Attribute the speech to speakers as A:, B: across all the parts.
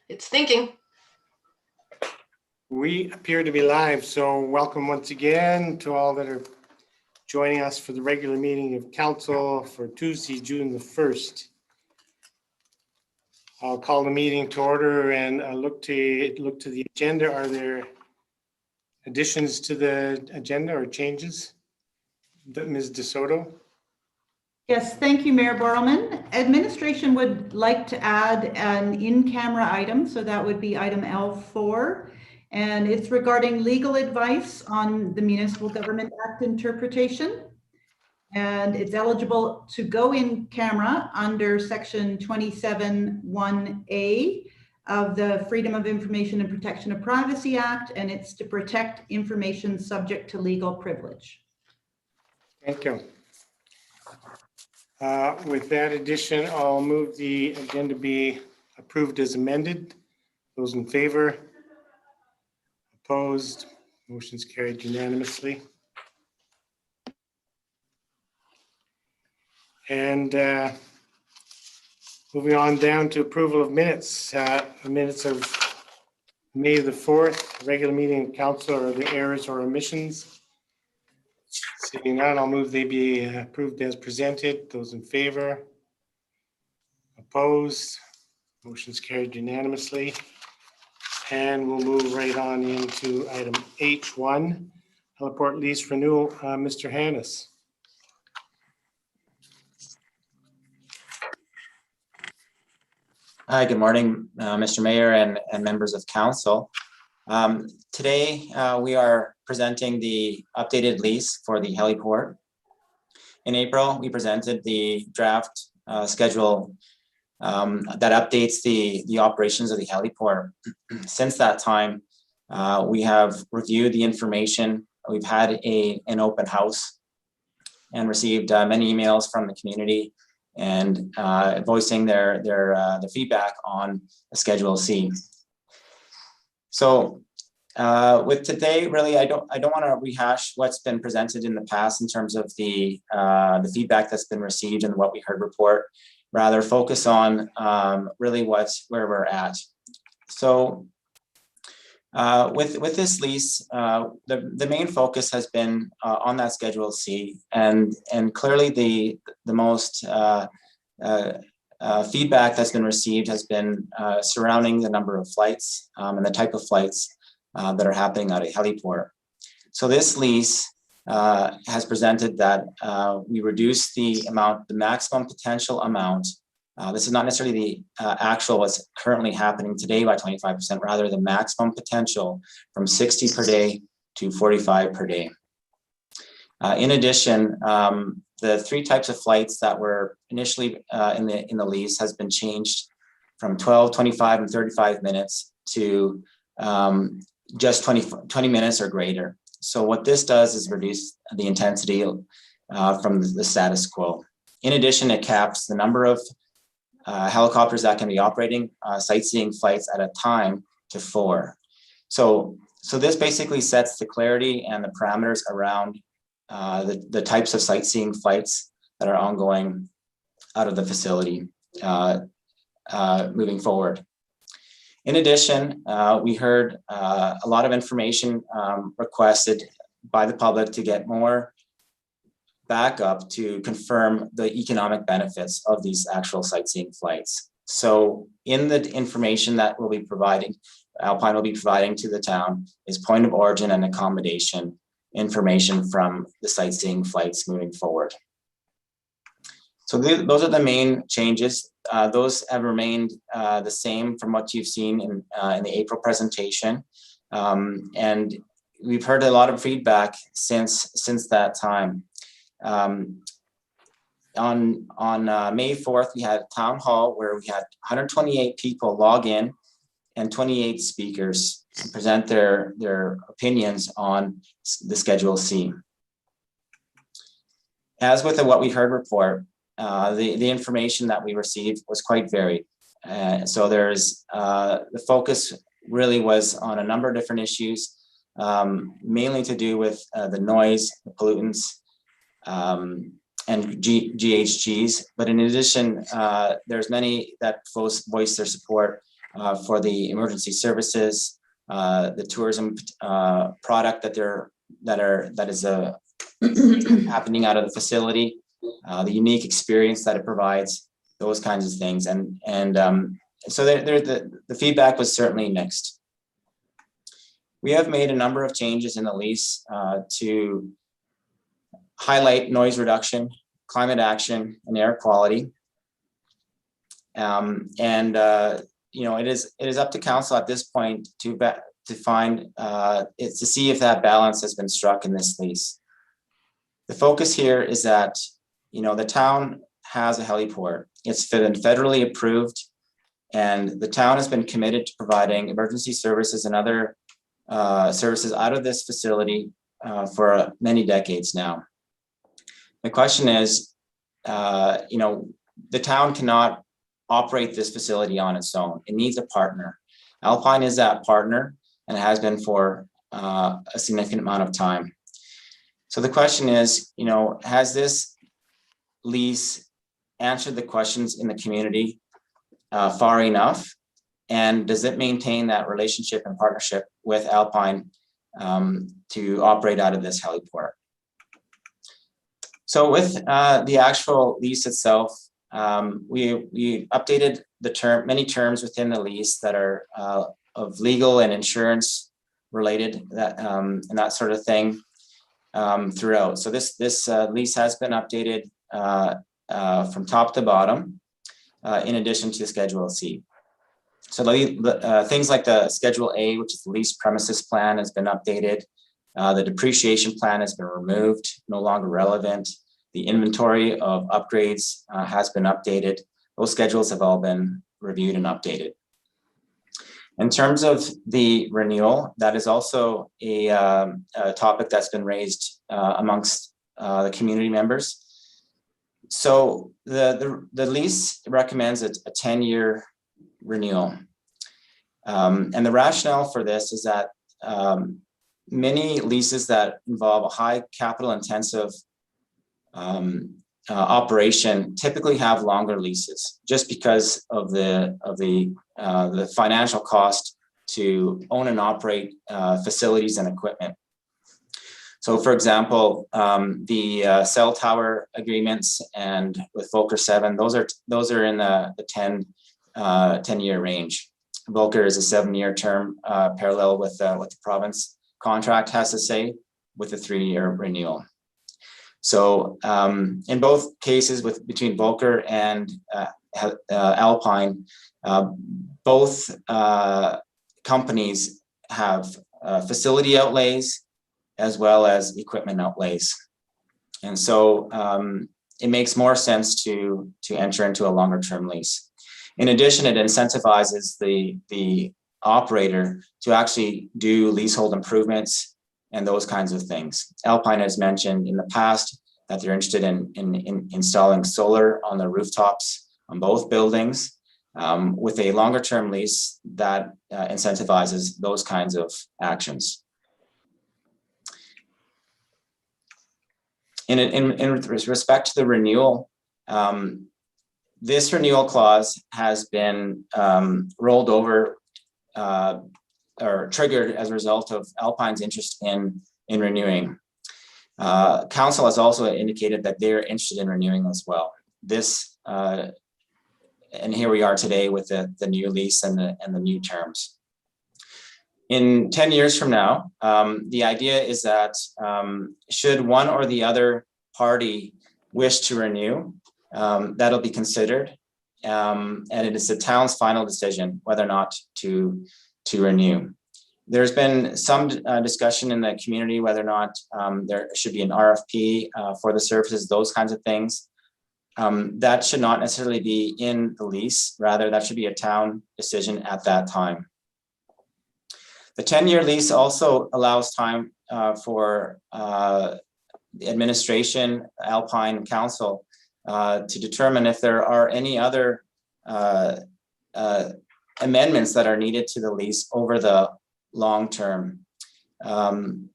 A: It's thinking.
B: We appear to be live, so welcome once again to all that are joining us for the regular meeting of council for Tuesday, June the 1st. I'll call the meeting to order and look to the agenda. Are there additions to the agenda or changes? Ms. DeSoto?
C: Yes, thank you, Mayor Borrellman. Administration would like to add an in-camera item, so that would be item L4, and it's regarding legal advice on the Municipal Government Act interpretation. And it's eligible to go in camera under section 27(1)A of the Freedom of Information and Protection of Privacy Act, and it's to protect information subject to legal privilege.
B: Thank you. With that addition, I'll move the agenda be approved as amended. Those in favor? Opposed? Motion's carried unanimously. And moving on down to approval of minutes. Minutes of May the 4th, regular meeting of council. Are there errors or omissions? Seeing none, I'll move they be approved as presented. Those in favor? Opposed? Motion's carried unanimously. And we'll move right on into item H1, Heliport lease renewal. Mr. Hannes.
D: Hi, good morning, Mr. Mayor and members of council. Today, we are presenting the updated lease for the heliport. In April, we presented the draft schedule that updates the operations of the heliport. Since that time, we have reviewed the information. We've had an open house and received many emails from the community and voicing their feedback on Schedule C. So with today, really, I don't want to rehash what's been presented in the past in terms of the feedback that's been received and what we heard report. Rather focus on really where we're at. So with this lease, the main focus has been on that Schedule C, and clearly the most feedback that's been received has been surrounding the number of flights and the type of flights that are happening at a heliport. So this lease has presented that we reduce the maximum potential amount. This is not necessarily the actual what's currently happening today by 25%, rather the maximum potential from 60 per day to 45 per day. In addition, the three types of flights that were initially in the lease has been changed from 12, 25, and 35 minutes to just 20 minutes or greater. So what this does is reduce the intensity from the status quo. In addition, it caps the number of helicopters that can be operating sightseeing flights at a time to 4. So this basically sets the clarity and the parameters around the types of sightseeing flights that are ongoing out of the facility moving forward. In addition, we heard a lot of information requested by the public to get more backup to confirm the economic benefits of these actual sightseeing flights. So in the information that we'll be providing, Alpine will be providing to the town is point of origin and accommodation information from the sightseeing flights moving forward. So those are the main changes. Those have remained the same from what you've seen in the April presentation. And we've heard a lot of feedback since that time. On May 4th, we had a town hall where we had 128 people log in and 28 speakers present their opinions on the Schedule C. As with the What We Heard report, the information that we received was quite varied. So there's the focus really was on a number of different issues, mainly to do with the noise, the pollutants, and GHGs. But in addition, there's many that voice their support for the emergency services, the tourism product that is happening out of the facility, the unique experience that it provides, those kinds of things. So the feedback was certainly mixed. We have made a number of changes in the lease to highlight noise reduction, climate action, and air quality. It is up to council at this point to find to see if that balance has been struck in this lease. The focus here is that the town has a heliport. It's been federally approved, and the town has been committed to providing emergency services and other services out of this facility for many decades now. The question is, the town cannot operate this facility on its own. It needs a partner. Alpine is that partner and has been for a significant amount of time. So the question is, has this lease answered the questions in the community far enough? And does it maintain that relationship and partnership with Alpine to operate out of this heliport? So with the actual lease itself, we updated many terms within the lease that are of legal and insurance related, and that sort of thing throughout. So this lease has been updated from top to bottom, in addition to Schedule C. So things like the Schedule A, which is the lease premises plan, has been updated. The depreciation plan has been removed, no longer relevant. The inventory of upgrades has been updated. Those schedules have all been reviewed and updated. In terms of the renewal, that is also a topic that's been raised amongst the community members. So the lease recommends a 10-year renewal. And the rationale for this is that many leases that involve a high capital intensive operation typically have longer leases, just because of the financial cost to own and operate facilities and equipment. So, for example, the cell tower agreements and with Volker 7, those are in the 10-year range. Volker is a 7-year term, parallel with what the province contract has to say, with a 3-year renewal. So in both cases, between Volker and Alpine, both companies have facility outlays as well as equipment outlays, and so it makes more sense to enter into a longer term lease. In addition, it incentivizes the operator to actually do leasehold improvements and those kinds of things. Alpine has mentioned in the past that they're interested in installing solar on the rooftops on both buildings. With a longer term lease, that incentivizes those kinds of actions. In respect to the renewal, this renewal clause has been rolled over or triggered as a result of Alpine's interest in renewing. Council has also indicated that they're interested in renewing as well. This and here we are today with the new lease and the new terms. In 10 years from now, the idea is that should one or the other party wish to renew, that'll be considered, and it is the town's final decision whether or not to renew. There's been some discussion in the community whether or not there should be an RFP for the services, those kinds of things. That should not necessarily be in the lease, rather that should be a town decision at that time. The 10-year lease also allows time for the administration, Alpine Council, to determine if there are any other amendments that are needed to the lease over the long term.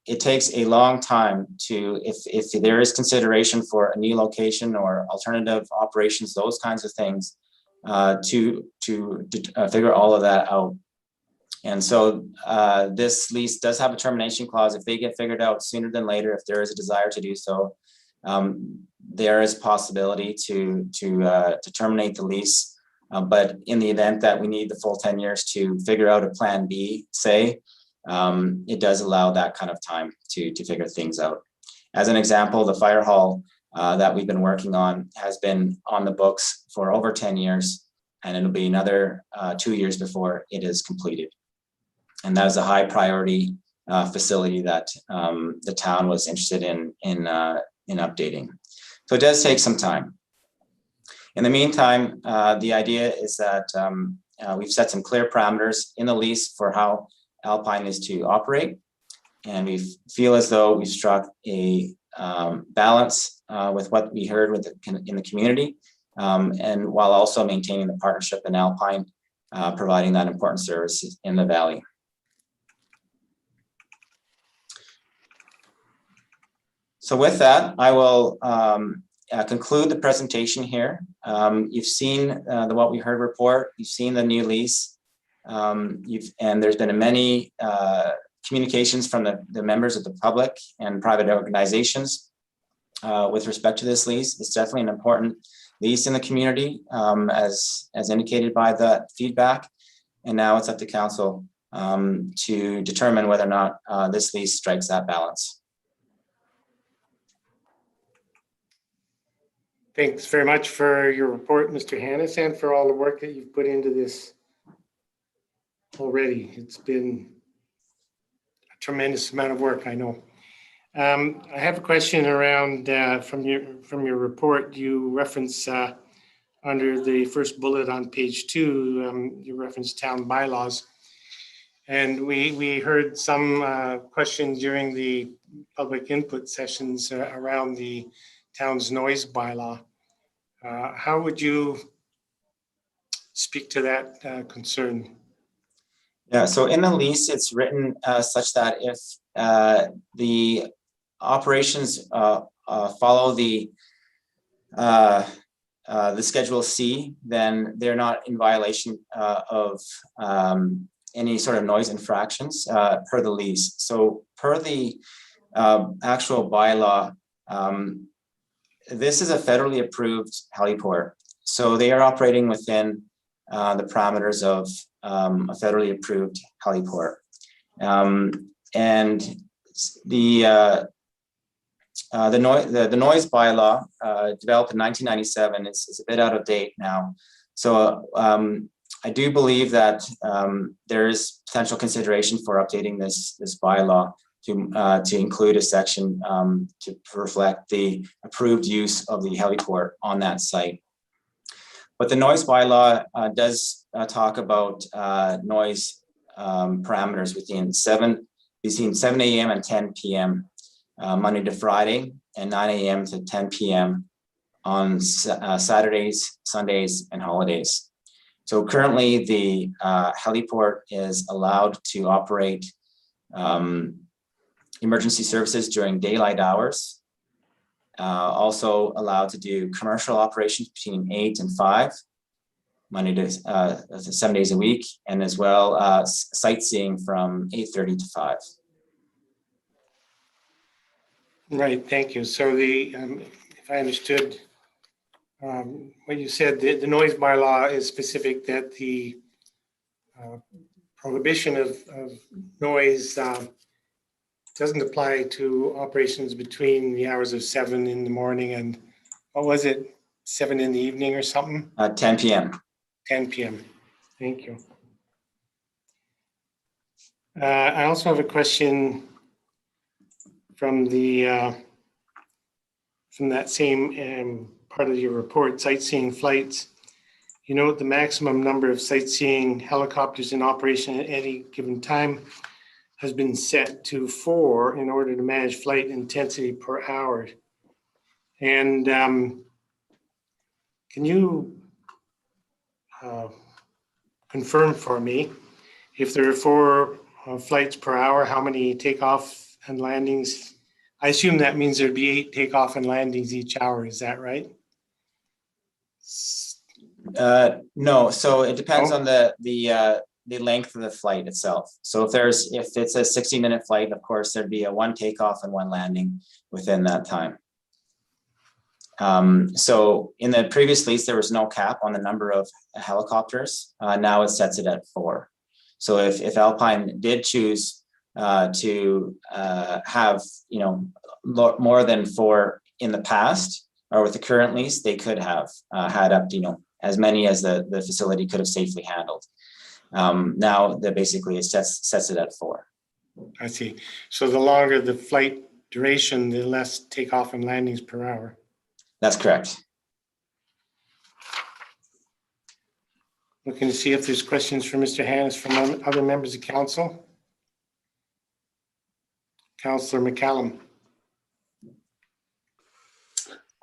D: It takes a long time if there is consideration for a new location or alternative operations, those kinds of things, to figure all of that out. And so this lease does have a termination clause. If they get figured out sooner than later, if there is a desire to do so, there is possibility to terminate the lease. But in the event that we need the full 10 years to figure out a plan B, say, it does allow that kind of time to figure things out. As an example, the fire hall that we've been working on has been on the books for over 10 years, and it'll be another 2 years before it is completed. And that is a high priority facility that the town was interested in updating. So it does take some time. In the meantime, the idea is that we've set some clear parameters in the lease for how Alpine is to operate. And we feel as though we've struck a balance with what we heard in the community, and while also maintaining the partnership in Alpine, providing that important service in the valley. So with that, I will conclude the presentation here. You've seen the What We Heard report, you've seen the new lease, and there's been many communications from the members of the public and private organizations with respect to this lease. It's definitely an important lease in the community, as indicated by the feedback. And now it's up to council to determine whether or not this lease strikes that balance.
B: Thanks very much for your report, Mr. Hannes, and for all the work that you've put into this already. It's been a tremendous amount of work, I know. I have a question around from your report. You reference under the first bullet on page 2, you reference town bylaws, and we heard some questions during the public input sessions around the town's noise bylaw. How would you speak to that concern?
D: Yeah, so in the lease, it's written such that if the operations follow the Schedule C, then they're not in violation of any sort of noise infractions per the lease. So per the actual bylaw, this is a federally approved heliport. So they are operating within the parameters of a federally approved heliport. And the noise bylaw developed in 1997 is a bit out of date now. So I do believe that there is potential consideration for updating this bylaw to include a section to reflect the approved use of the heliport on that site. But the noise bylaw does talk about noise parameters between 7 a.m. and 10 p.m. Monday to Friday, and 9 a.m. to 10 p.m. on Saturdays, Sundays, and holidays. So currently the heliport is allowed to operate emergency services during daylight hours, also allowed to do commercial operations between 8 and 5, Monday to 7 days a week, and as well sightseeing from 8:30 to 5.
B: Right, thank you. So if I understood what you said, the noise bylaw is specific that the prohibition of noise doesn't apply to operations between the hours of 7 in the morning and, what was it, 7 in the evening or something?
D: 10 p.m.
B: 10 p.m. Thank you. I also have a question from that same part of your report, sightseeing flights. You note the maximum number of sightseeing helicopters in operation at any given time has been set to 4 in order to manage flight intensity per hour. And can you confirm for me, if there are 4 flights per hour, how many takeoff and landings? I assume that means there'd be 8 takeoff and landings each hour. Is that right?
D: No, so it depends
B: Oh.
D: on the length of the flight itself. So if it's a 60-minute flight, of course, there'd be a one takeoff and one landing within that time. So in the previous lease, there was no cap on the number of helicopters. Now it sets it at 4. So if Alpine did choose to have, you know, more than 4 in the past, or with the current lease, they could have had up, you know, as many as the facility could have safely handled. Now that basically it sets it at 4.
B: I see. So the longer the flight duration, the less takeoff and landings per hour.
D: That's correct.
B: Looking to see if there's questions for Mr. Hannes from other members of council. Councillor McCallum.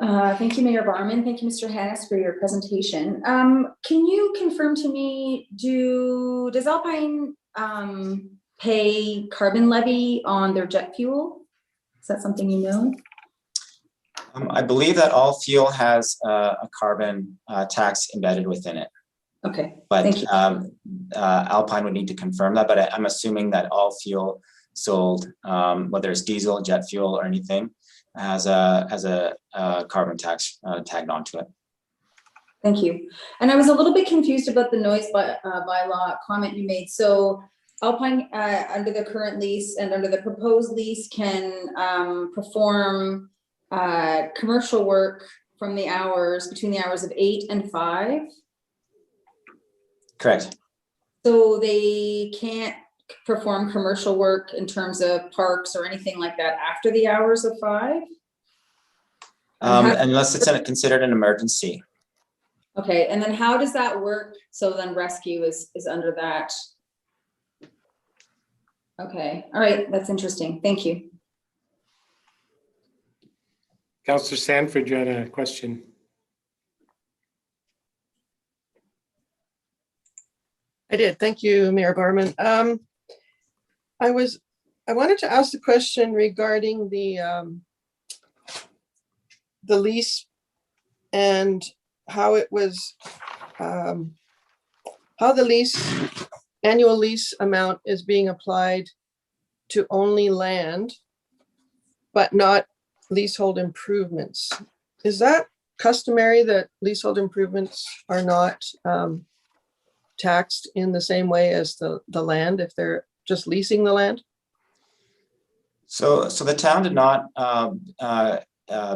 A: Thank you, Mayor Barman. Thank you, Mr. Hannes, for your presentation. Can you confirm to me, does Alpine pay carbon levy on their jet fuel? Is that something you know?
D: I believe that all fuel has a carbon tax embedded within it.
A: Okay,
D: But
A: thank you.
D: Alpine would need to confirm that, but I'm assuming that all fuel sold, whether it's diesel, jet fuel, or anything, has a carbon tax tagged onto it.
A: Thank you. And I was a little bit confused about the noise bylaw comment you made. So Alpine, under the current lease and under the proposed lease, can perform commercial work from the hours, between the hours of 8 and 5.
D: Correct.
A: So they can't perform commercial work in terms of parks or anything like that after the hours of 5?
D: Unless it's considered an emergency.
A: Okay, and then how does that work? So then rescue is under that. Okay, all right, that's interesting. Thank you.
B: Councillor Sanford, you had a question.
E: I did. Thank you, Mayor Barman. I wanted to ask the question regarding the lease and how it was, how the annual lease amount is being applied to only land, but not leasehold improvements. Is that customary that leasehold improvements are not taxed in the same way as the land if they're just leasing the land?
D: So the town did not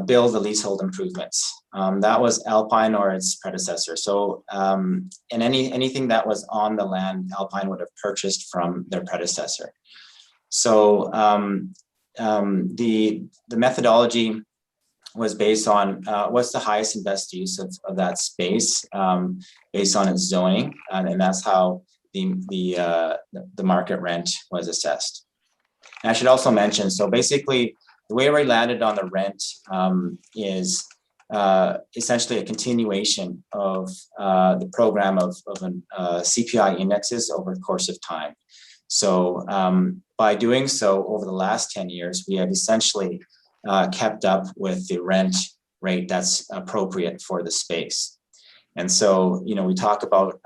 D: build the leasehold improvements. That was Alpine or its predecessor. So and anything that was on the land, Alpine would have purchased from their predecessor. So the methodology was based on what's the highest and best use of that space based on its zoning, and that's how the market rent was assessed. And I should also mention, so basically the way we landed on the rent is essentially a continuation of the program of CPI indexes over the course of time. So by doing so over the last 10 years, we have essentially kept up with the rent rate that's appropriate for the space. And so, you know, we talk about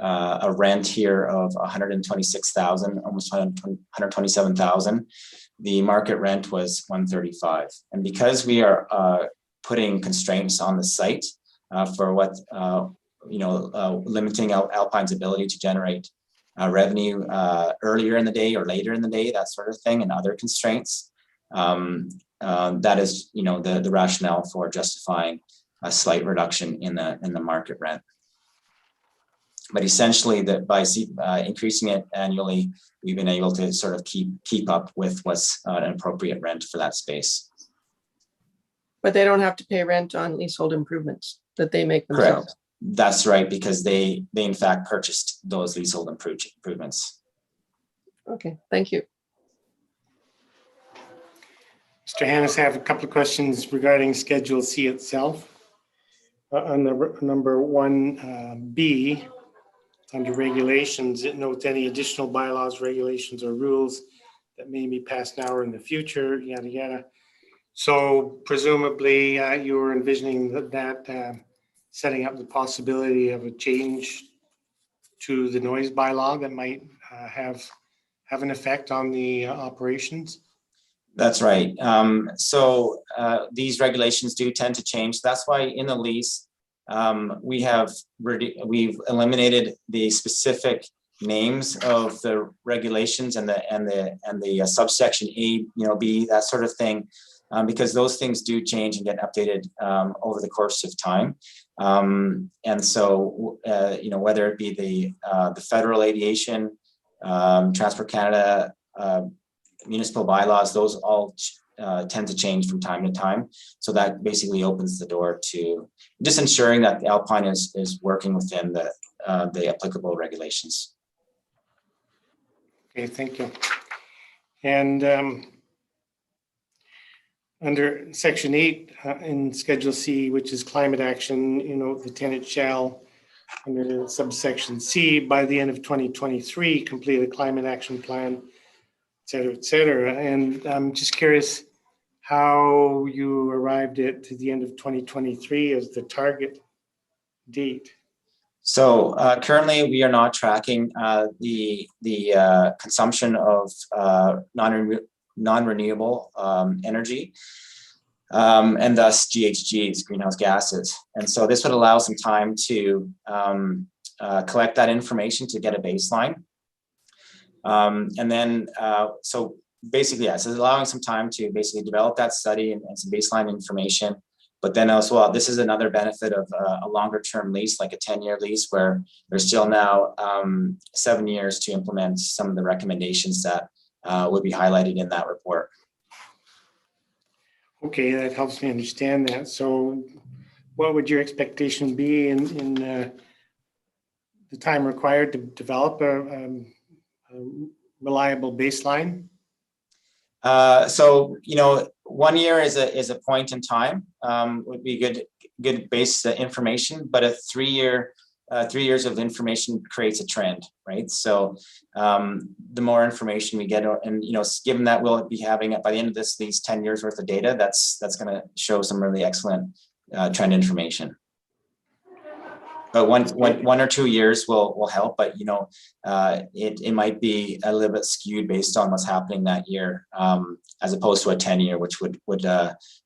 D: a rent here of 126,000, almost 127,000. The market rent was 135. And because we are putting constraints on the site for what, limiting Alpine's ability to generate revenue earlier in the day or later in the day, that sort of thing, and other constraints. That is, you know, the rationale for justifying a slight reduction in the market rent. But essentially, that by increasing it annually, we've been able to sort of keep up with what's an appropriate rent for that space.
E: But they don't have to pay rent on leasehold improvements that they make themselves.
D: Correct. That's right, because they in fact purchased those leasehold improvements.
E: Okay, thank you.
B: Mr. Hannes, I have a couple of questions regarding Schedule C itself. On the number 1B, under regulations, it notes any additional bylaws, regulations, or rules that may be passed now or in the future, yada, yada. So presumably you were envisioning that setting up the possibility of a change to the noise bylaw that might have an effect on the operations?
D: That's right. These regulations do tend to change. That's why in the lease, we've eliminated the specific names of the regulations and the subsection A, B, that sort of thing, because those things do change and get updated over the course of time. Whether it be the federal aviation, Transport Canada, municipal bylaws, those all tend to change from time to time. So that basically opens the door to just ensuring that the Alpine is working within the applicable regulations.
B: Okay, thank you. And under section 8 in Schedule C, which is climate action, the tenant shall, under subsection C, by the end of 2023, complete a climate action plan, et cetera, et cetera. And I'm just curious how you arrived at to the end of 2023 as the target date.
D: So currently, we are not tracking the consumption of non-renewable energy, and thus GHGs, greenhouse gases. And so this would allow some time to collect that information to get a baseline. So basically, yes, it's allowing some time to basically develop that study and some baseline information. But then as well, this is another benefit of a longer term lease, like a 10-year lease, where there's still now 7 years to implement some of the recommendations that would be highlighted in that report.
B: Okay, that helps me understand that. So what would your expectation be in the time required to develop a reliable baseline?
D: 1 year is a point in time, would be good base information, but a 3 years of information creates a trend, right? So the more information we get, and given that we'll be having by the end of this lease 10 years worth of data, that's going to show some really excellent trend information. But one or 2 years will help, but it might be a little bit skewed based on what's happening that year, as opposed to a 10-year, which would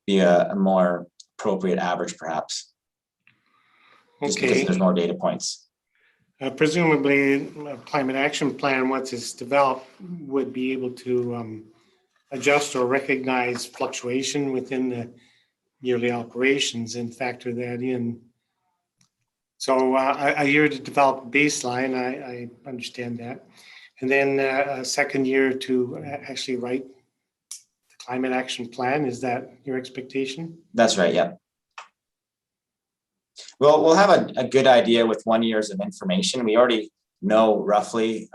D: be a more appropriate average, perhaps. Just because there's more data points.
B: Presumably, a climate action plan, once it's developed, would be able to adjust or recognize fluctuation within the yearly operations and factor that in. So a year to develop a baseline, I understand that. And then a second year to actually write the climate action plan. Is that your expectation?
D: That's right, yeah. We'll have a good idea with 1 year of information. We already know roughly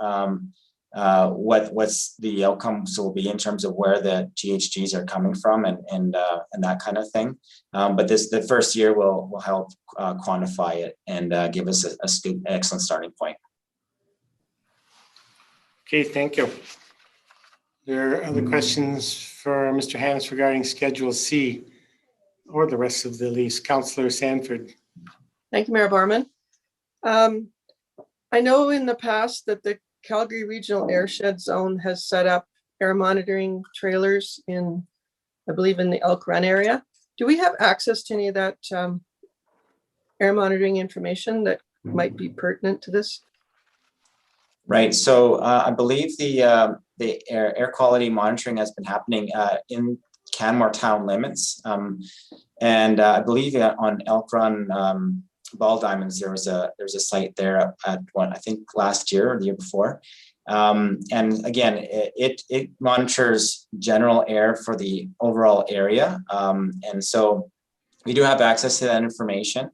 D: what's the outcomes will be in terms of where the GHGs are coming from and that kind of thing. But the first year will help quantify it and give us an excellent starting point.
B: Okay, thank you. There are other questions for Mr. Hannes regarding Schedule C or the rest of the lease. Councillor Sanford.
E: Thank you, Mayor Barman. I know in the past that the Calgary Regional Airshed Zone has set up air monitoring trailers in, I believe, in the Elk Run area. Do we have access to any of that air monitoring information that might be pertinent to this?
D: Right. So I believe the air quality monitoring has been happening in Canmore town limits, and I believe on Elk Run Ball Diamonds there's a site there at what I think last year or the year before, and again it monitors general air for the overall area, and so we do have access to that information.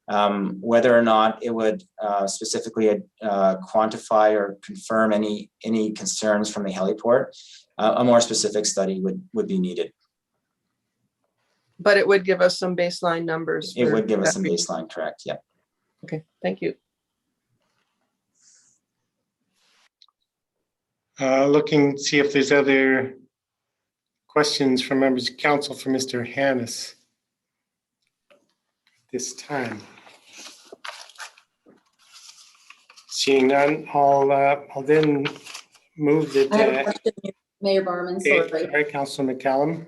D: Whether or not it would specifically quantify or confirm any concerns from the heliport, a more specific study would be needed.
E: But it would give us some baseline numbers.
D: It would give us some baseline, correct? Yeah.
E: Okay, thank you.
B: Looking to see if there's other questions from members of council for Mr. Hannes this time. Seeing none, I'll then move that.
A: I have a question, Mayor Barman, sorry.
B: Sorry, Councilor McCallum.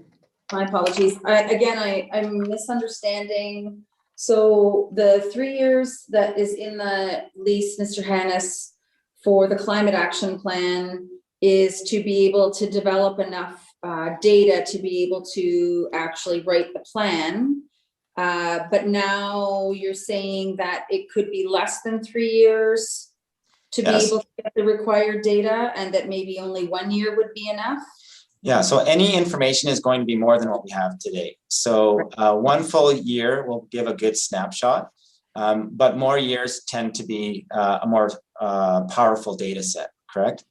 A: My apologies. I'm misunderstanding. So the 3 years that is in the lease, Mr. Hannes, for the climate action plan is to be able to develop enough data to be able to actually write the plan. But now you're saying that it could be less than 3 years to be
D: Yes.
A: able to get the required data, and that maybe only 1 year would be enough?
D: Yeah, so any information is going to be more than what we have today. So 1 full year will give a good snapshot, but more years tend to be a more powerful data set, correct?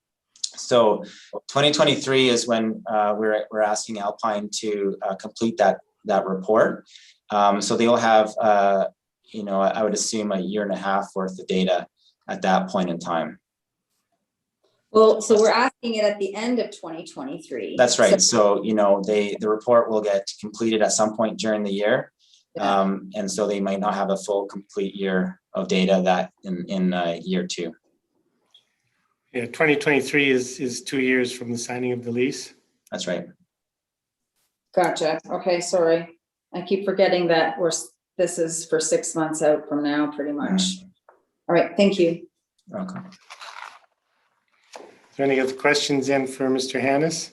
D: So 2023 is when we're asking Alpine to complete that report. So they'll have, I would assume 1.5 years worth of data at that point in time.
A: Well, so we're asking it at the end of 2023.
D: That's right. So, the report will get completed at some point during the year.
A: Yeah.
D: And so they might not have a full complete year of data that in year 2.
B: Yeah, 2023 is 2 years from the signing of the lease.
D: That's right.
A: Gotcha. Okay, sorry. I keep forgetting that this is for 6 months out from now, pretty much. All right, thank you.
D: Okay.
B: Is there any other questions then for Mr. Hannes?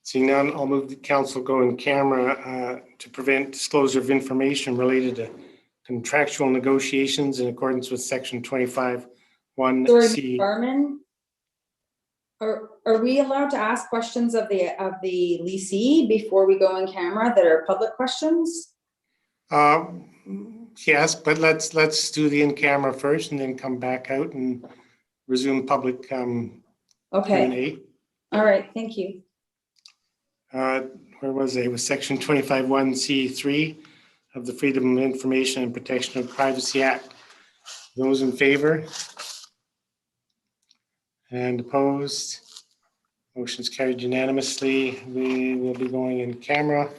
B: Seeing none, I'll move the council go in camera to prevent disclosure of information related to contractual negotiations in accordance with section 25(1)(c).
A: Sorry, Barman, are we allowed to ask questions of the leasee before we go in camera that are public questions?
B: Yes, but let's do the in camera first and then come back out and resume public
A: Okay,
B: Q&A.
A: all right, thank you.
B: Where was it? It was section 25(1)(c)(3) of the Freedom of Information and Protection of Privacy Act. Those in favor? And opposed? Motion's carried unanimously. We will be going in camera.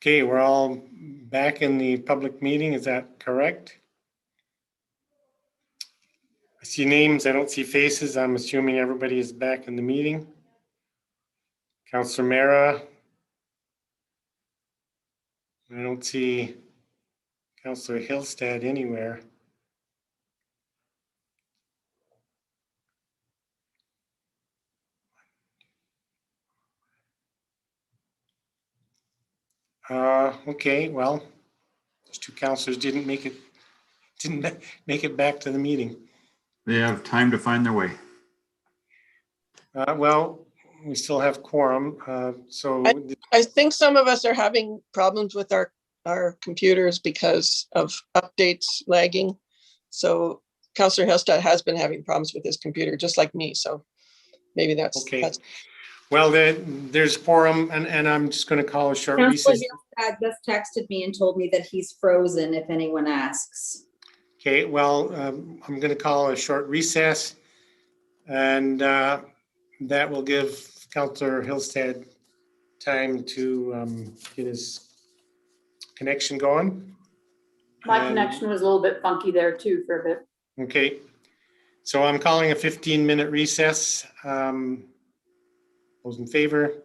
B: Okay, we're all back in the public meeting, is that correct? I see names, I don't see faces. I'm assuming everybody is back in the meeting. Councillor Mara. I don't see Councillor Hillstead anywhere. Okay, well, those two councillors didn't make it back to the meeting.
F: They have time to find their way.
B: Well, we still have quorum, so
E: I think some of us are having problems with our computers because of updates lagging. So Councillor Hillstead has been having problems with his computer, just like me. So maybe that's,
B: okay. Well, there's quorum, and I'm just going to call a short
A: Councillor
B: recess.
A: Hillstead just texted me and told me that he's frozen if anyone asks.
B: Okay, well, I'm going to call a short recess, and that will give Councillor Hillstead time to get his connection going.
G: My connection was a little bit funky there too for a bit.
B: Okay, so I'm calling a 15-minute recess. Those in favor?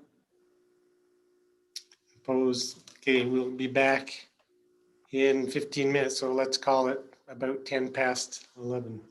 B: Opposed? Okay, we'll be back in 15 minutes, so let's call it about 10 past 11.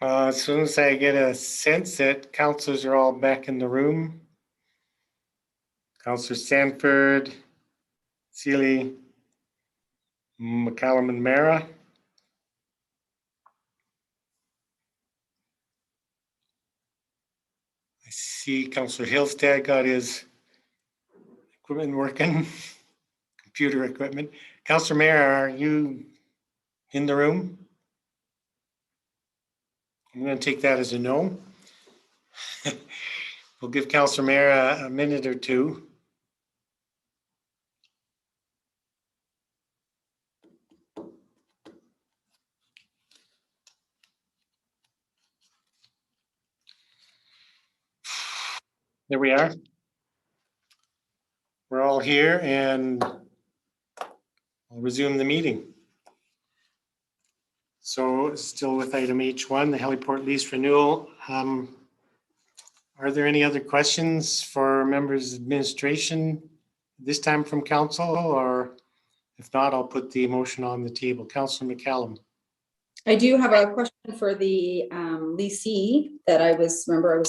B: As soon as I get a sense that councilors are all back in the room. Councilor Sanford, Seeley, McCallum and Mara. I see Councilor Hillstead got his equipment working, computer equipment. Councilor Mara, are you in the room? I'm going to take that as a no. We'll give Councilor Mara a minute or two. There we are. We're all here and I'll resume the meeting. So still with item H1, the Heliport lease renewal. Are there any other questions for members of administration this time from council, or if not, I'll put the motion on the table. Councilor McCallum.
A: I do have a question for the leasee that I was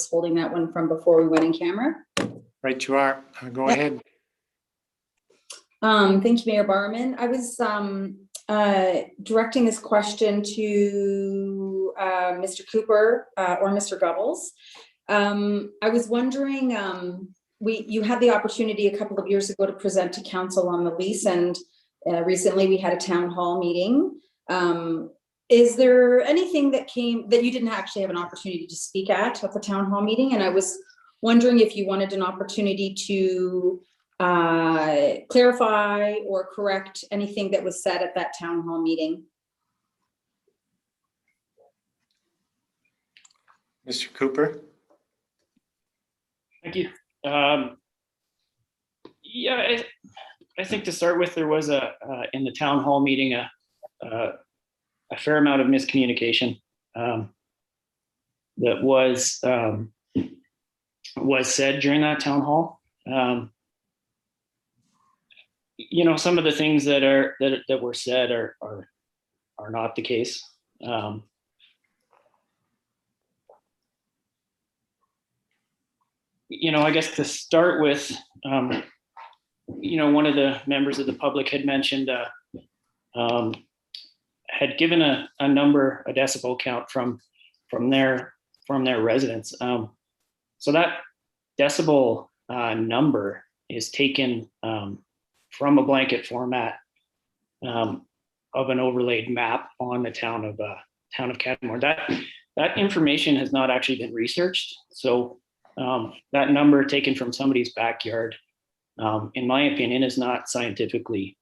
A: holding that one from before we went in camera.
B: Right, you are. Go ahead.
A: Thank you, Mayor Barman. I was directing this question to Mr. Cooper or Mr. Gubbles. I was wondering, you had the opportunity a couple of years ago to present to council on the lease, and recently we had a town hall meeting. Is there anything that you didn't actually have an opportunity to speak at the town hall meeting? And I was wondering if you wanted an opportunity to clarify or correct anything that was said at that town hall meeting.
B: Mr. Cooper.
H: Thank you. Yeah, I think to start with, there was in the town hall meeting a fair amount of miscommunication that was said during that town hall. You know, some of the things that were said are not the case. You know, I guess to start with, you know, one of the members of the public had mentioned, had given a number, a decibel count from their residents. So that decibel number is taken from a blanket format of an overlaid map on the town of Canmore. That information has not actually been researched. So that number taken from somebody's backyard, in my opinion, is not scientifically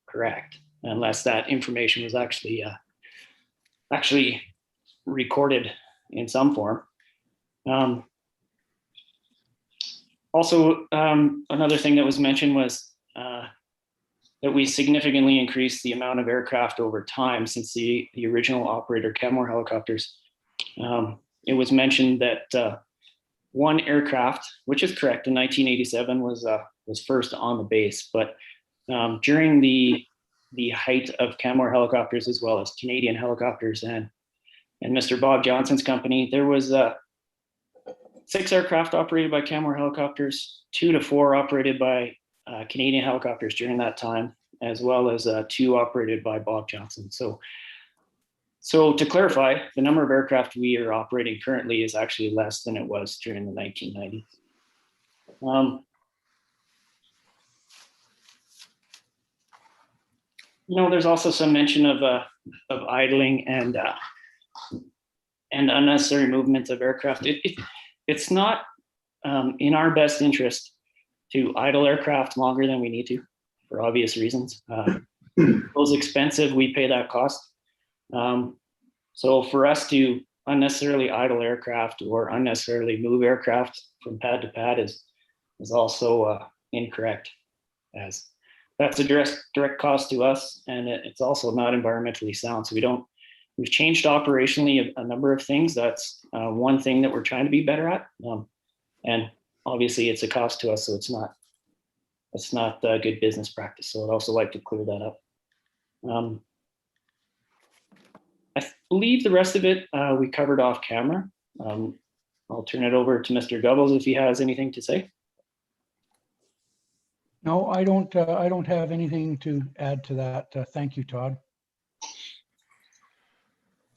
H: correct unless that information was actually recorded in some form. Also, another thing that was mentioned was that we significantly increased the amount of aircraft over time since the original operator, Canmore helicopters. It was mentioned that one aircraft, which is correct, in 1987 was first on the base, but during the height of Canmore helicopters, as well as Canadian helicopters and Mr. Bob Johnson's company, there was 6 aircraft operated by Canmore helicopters, 2 to 4 operated by Canadian helicopters during that time, as well as 2 operated by Bob Johnson. So to clarify, the number of aircraft we are operating currently is actually less than it was during the 1990s. You know, there's also some mention of idling and unnecessary movement of aircraft. It's not in our best interest to idle aircraft longer than we need to, for obvious reasons. Those expensive, we pay that cost. So for us to unnecessarily idle aircraft or unnecessarily move aircraft from pad to pad is also incorrect, as that's a direct cost to us, and it's also not environmentally sound. So we've changed operationally a number of things. That's one thing that we're trying to be better at, and obviously it's a cost to us, so it's not good business practice. So I'd also like to clear that up. believe the rest of it we covered off camera. I'll turn it over to Mr. Gubbles if he has anything to say.
I: No, I don't have anything to add to that. Thank you, Todd.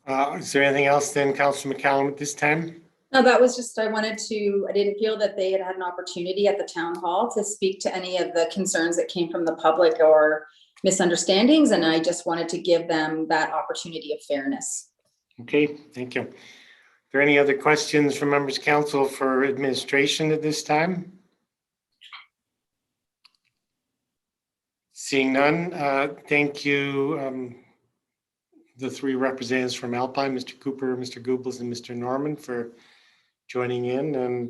B: Is there anything else then, Councillor McCallum, at this time?
A: No, that was just, I didn't feel that they had had an opportunity at the town hall to speak to any of the concerns that came from the public or misunderstandings, and I just wanted to give them that opportunity of fairness.
B: Okay, thank you. Are there any other questions from members of council for administration at this time? Seeing none, thank you, the three representatives from Alpine, Mr. Cooper, Mr. Goebbels, and Mr. Norman for joining in. And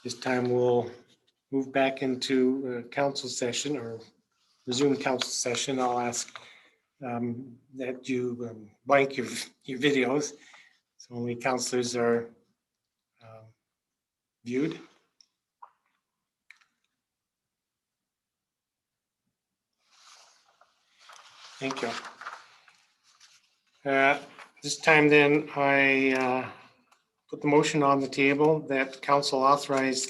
B: this time we'll move back into council session or resume council session. I'll ask that you blank your videos so only councillors are viewed. Thank you. This time then I put the motion on the table that council authorize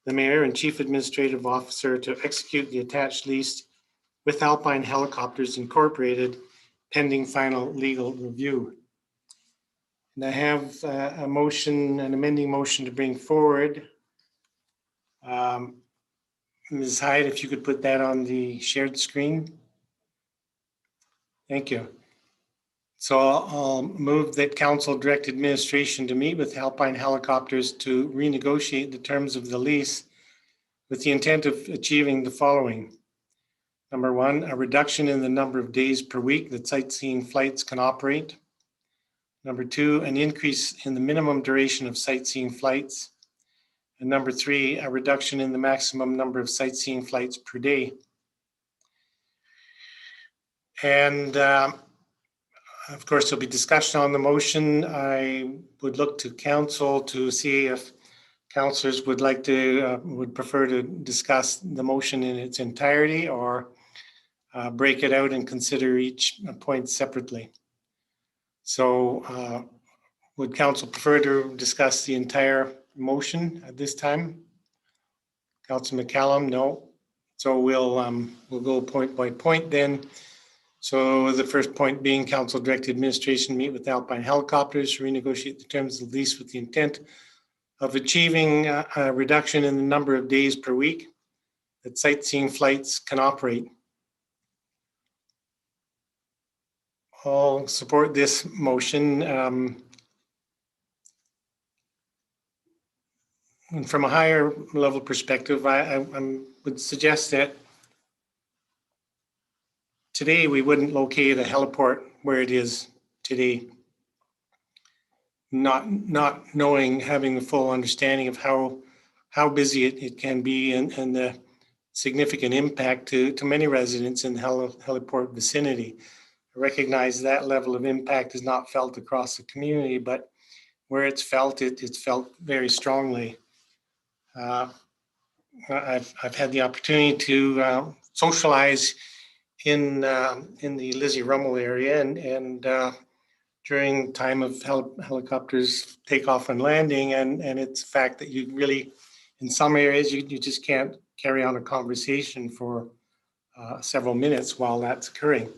B: the mayor and chief administrative officer to execute the attached lease with Alpine Helicopters Incorporated pending final legal review. And I have a motion, an amending motion to bring forward. Ms. Hyde, if you could put that on the shared screen. Thank you. So I'll move that council direct administration to meet with Alpine Helicopters to renegotiate the terms of the lease with the intent of achieving the following. Number one, a reduction in the number of days per week that sightseeing flights can operate. Number two, an increase in the minimum duration of sightseeing flights. And number three, a reduction in the maximum number of sightseeing flights per day. And of course, there'll be discussion on the motion. I would look to council to see if councillors would like to, would prefer to discuss the motion in its entirety or break it out and consider each point separately. So would council prefer to discuss the entire motion at this time? Councillor McCallum, no. So we'll go point by point then. So the first point being council directed administration meet with Alpine Helicopters to renegotiate the terms of the lease with the intent of achieving a reduction in the number of days per week that sightseeing flights can operate. I'll support this motion. And from a higher level perspective, I would suggest that today we wouldn't locate a heliport where it is today, not knowing, having the full understanding of how busy it can be and the significant impact to many residents in the heliport vicinity. I recognize that level of impact is not felt across the community, but where it's felt, it's felt very strongly. I've had the opportunity to socialize in the Lizzie Rummel area and during time of helicopters takeoff and landing, and it's a fact that you really, in some areas, you just can't carry on a conversation for several minutes while that's occurring.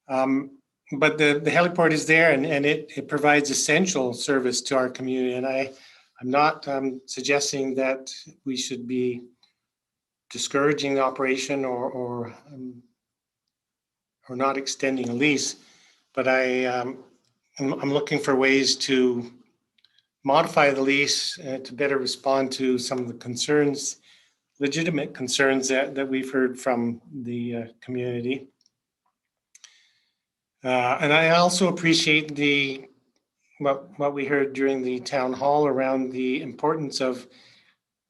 B: But the heliport is there and it provides essential service to our community. And I'm not suggesting that we should be discouraging the operation or not extending a lease, but I'm looking for ways to modify the lease to better respond to some of the concerns, legitimate concerns that we've heard from the community. And I also appreciate what we heard during the town hall around the importance of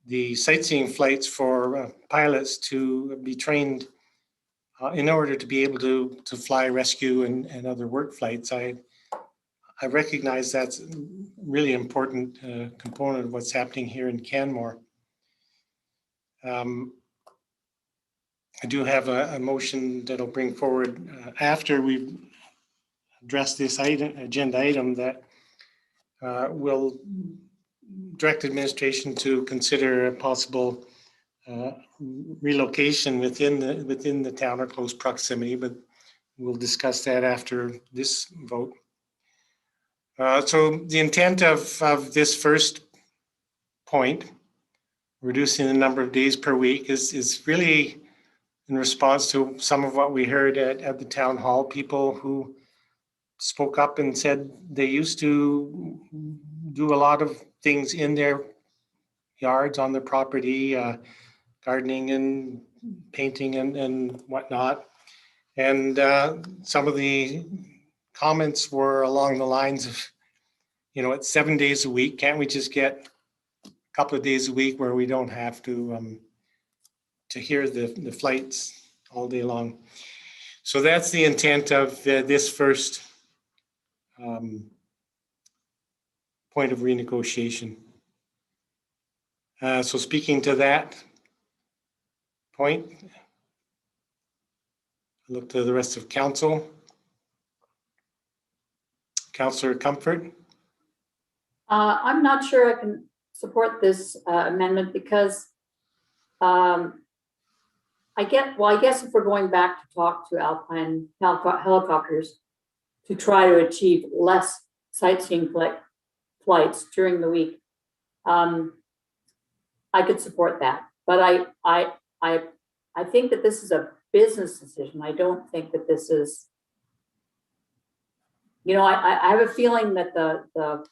B: the sightseeing flights for pilots to be trained in order to be able to fly rescue and other work flights. I recognize that's a really important component of what's happening here in Canmore. I do have a motion that I'll bring forward after we've address this agenda item that will direct administration to consider a possible relocation within the town or close proximity, but we'll discuss that after this vote. So the intent of this first point, reducing the number of days per week, is really in response to some of what we heard at the town hall. People who spoke up and said they used to do a lot of things in their yards, on their property, gardening and painting and whatnot. And some of the comments were along the lines of, it's 7 days a week. Can't we just get a couple of days a week where we don't have to hear the flights all day long? So that's the intent of this first point of renegotiation. So speaking to that point, I look to the rest of council. Councillor Comfort.
G: I'm not sure I can support this amendment because I guess if we're going back to talk to Alpine helicopters to try to achieve less sightseeing flights during the week, I could support that. But I think that this is a business decision. I don't think that this is, I have a feeling that the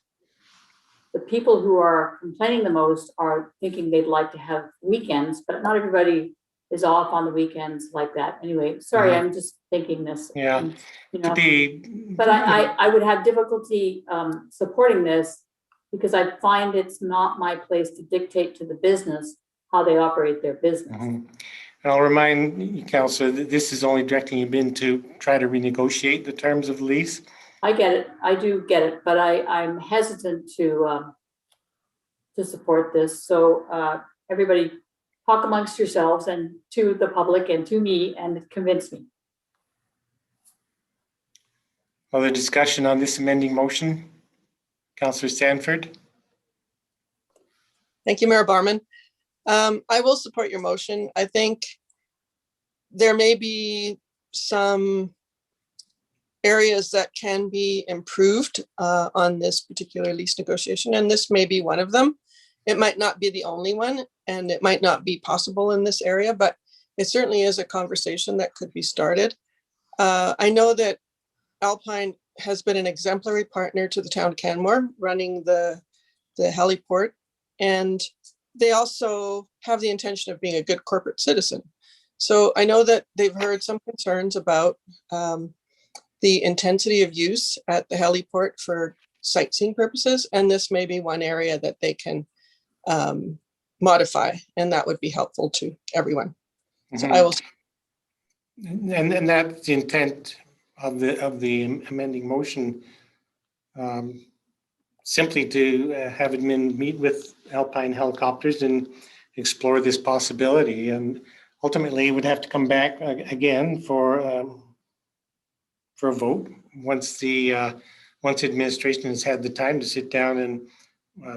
G: people who are complaining the most are thinking they'd like to have weekends, but not everybody is off on the weekends like that. Anyway, sorry, I'm just thinking this.
B: Yeah.
G: And,
B: But
G: I would have difficulty supporting this because I find it's not my place to dictate to the business how they operate their business.
B: And I'll remind you, Councillor, that this is only directing you in to try to renegotiate the terms of the lease.
G: I get it. I do get it, but I'm hesitant to support this. So everybody talk amongst yourselves and to the public and to me and convince me.
B: Other discussion on this amending motion? Councillor Stanford.
E: Thank you, Mayor Barman. I will support your motion. I think there may be some areas that can be improved on this particular lease negotiation, and this may be one of them. It might not be the only one, and it might not be possible in this area, but it certainly is a conversation that could be started. I know that Alpine has been an exemplary partner to the town of Canmore running the heliport, and they also have the intention of being a good corporate citizen. So I know that they've heard some concerns about the intensity of use at the heliport for sightseeing purposes, and this may be one area that they can modify, and that would be helpful to everyone. So I will.
B: And that's the intent of the amending motion, simply to have admin meet with Alpine Helicopters and explore this possibility, and ultimately would have to come back again for a vote once administration has had the time to sit down and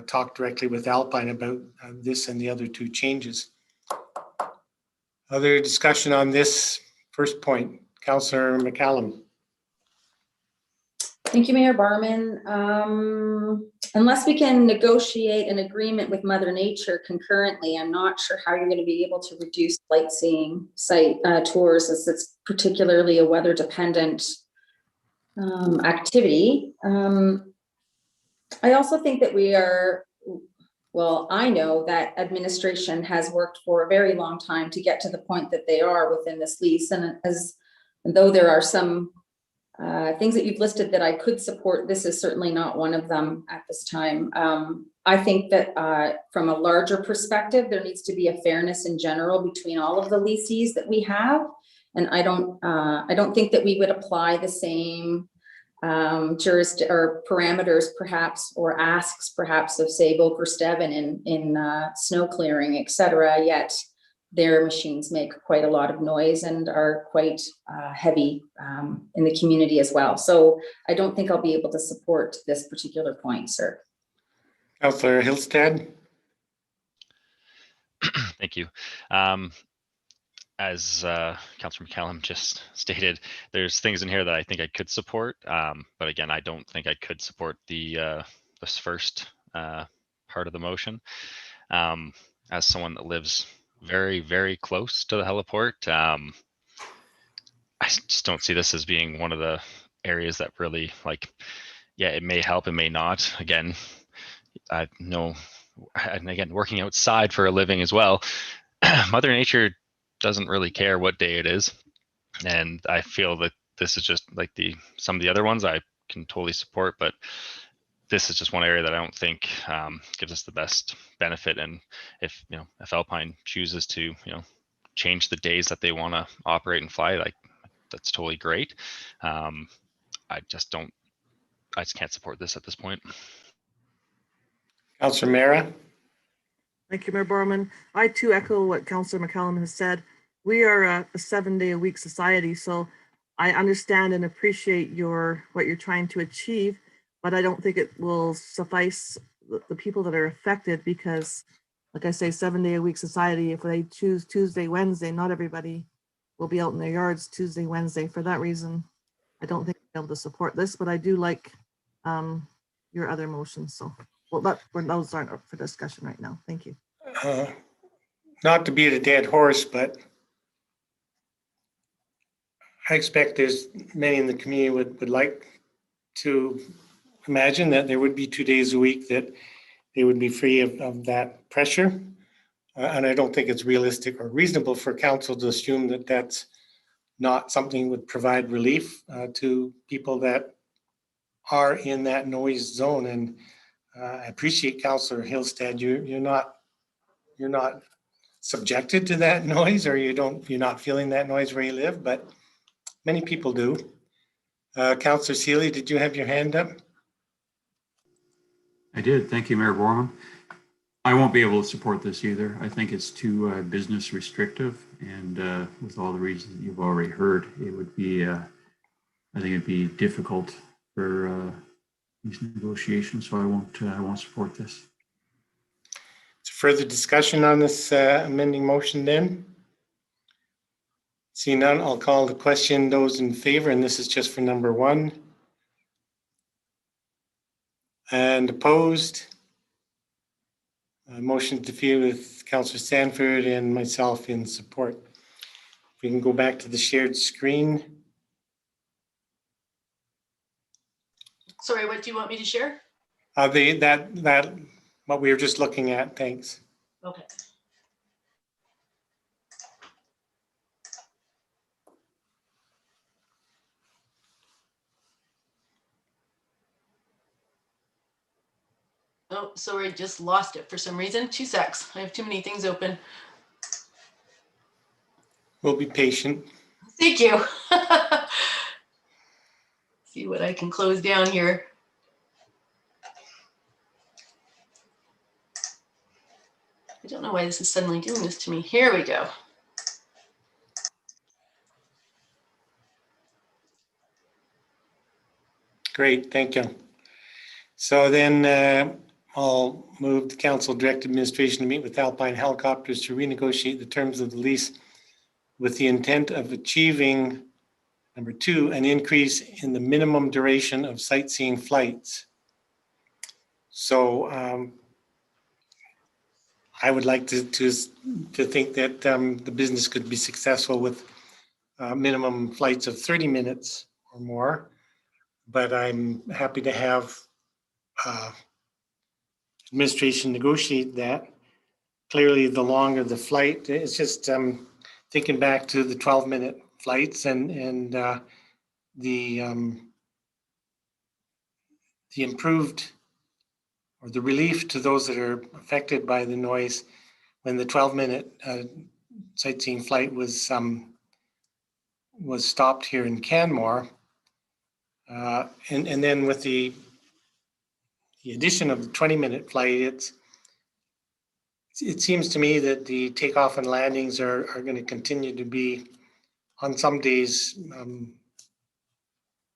B: talk directly with Alpine about this and the other two changes. Other discussion on this first point, Councillor McCallum.
A: Thank you, Mayor Barman. Unless we can negotiate an agreement with Mother Nature concurrently, I'm not sure how you're going to be able to reduce sightseeing site tours, as it's particularly a weather dependent activity. I also think that I know that administration has worked for a very long time to get to the point that they are within this lease. And though there are some things that you've listed that I could support, this is certainly not one of them at this time. I think that from a larger perspective, there needs to be a fairness in general between all of the leasees that we have. And I don't think that we would apply the same or parameters perhaps, or asks perhaps of say Boker Steven in snow clearing, et cetera, yet their machines make quite a lot of noise and are quite heavy in the community as well. So I don't think I'll be able to support this particular point, sir.
B: Councillor Hillstead?
J: Thank you. As Councillor McCallum just stated, there's things in here that I think I could support, but again, I don't think I could support this first part of the motion. As someone that lives very, very close to the heliport, I just don't see this as being one of the areas that really, like, yeah, it may help, it may not. Again, I know, and again, working outside for a living as well, Mother Nature doesn't really care what day it is. And I feel that this is just like some of the other ones I can totally support, but this is just one area that I don't think gives us the best benefit. And if Alpine chooses to change the days that they want to operate and fly, like, that's totally great. I just can't support this at this point.
B: Councillor Mara?
K: Thank you, Mayor Borman. I too echo what Councillor McCallum has said. We are a 7-day-a-week society, so I understand and appreciate what you're trying to achieve, but I don't think it will suffice the people that are affected because, like I say, 7-day-a-week society, if they choose Tuesday, Wednesday, not everybody will be out in their yards Tuesday, Wednesday. For that reason, I don't think I'll be able to support this, but I do like your other motions. So, well, those aren't up for discussion right now. Thank you.
B: Not to beat a dead horse, but I expect there's many in the community would like to imagine that there would be 2 days a week that they would be free of that pressure. And I don't think it's realistic or reasonable for council to assume that that's not something that would provide relief to people that are in that noise zone. And I appreciate Councillor Hillstead. You're not subjected to that noise, or you're not feeling that noise where you live, but many people do. Councillor Seeley, did you have your hand up?
F: I did. Thank you, Mayor Borman. I won't be able to support this either. I think it's too business restrictive, and with all the reasons that you've already heard, it would be, I think it'd be difficult for these negotiations, so I won't support this.
B: Further discussion on this amending motion then? Seeing none, I'll call the question. Those in favor, and this is just for number 1. And opposed? Motion defeated with Councillor Stanford and myself in support. If we can go back to the shared screen.
L: Sorry, what do you want me to share?
B: That what we were just looking at, thanks.
L: Okay. Oh, sorry, just lost it for some reason. 2 secs. I have too many things open.
B: We'll be patient.
L: Thank you. See what I can close down here. I don't know why this is suddenly doing this to me. Here we go.
B: Great, thank you. So then I'll move the council direct administration to meet with Alpine Helicopters to renegotiate the terms of the lease with the intent of achieving, number 2, an increase in the minimum duration of sightseeing flights. So I would like to think that the business could be successful with minimum flights of 30 minutes or more, but I'm happy to have administration negotiate that. Clearly, the longer the flight, it's just thinking back to the 12-minute flights and the improved or the relief to those that are affected by the noise when the 12-minute sightseeing flight was stopped here in Canmore. And then with the addition of the 20-minute flight, it's it seems to me that the takeoff and landings are going to continue to be on some days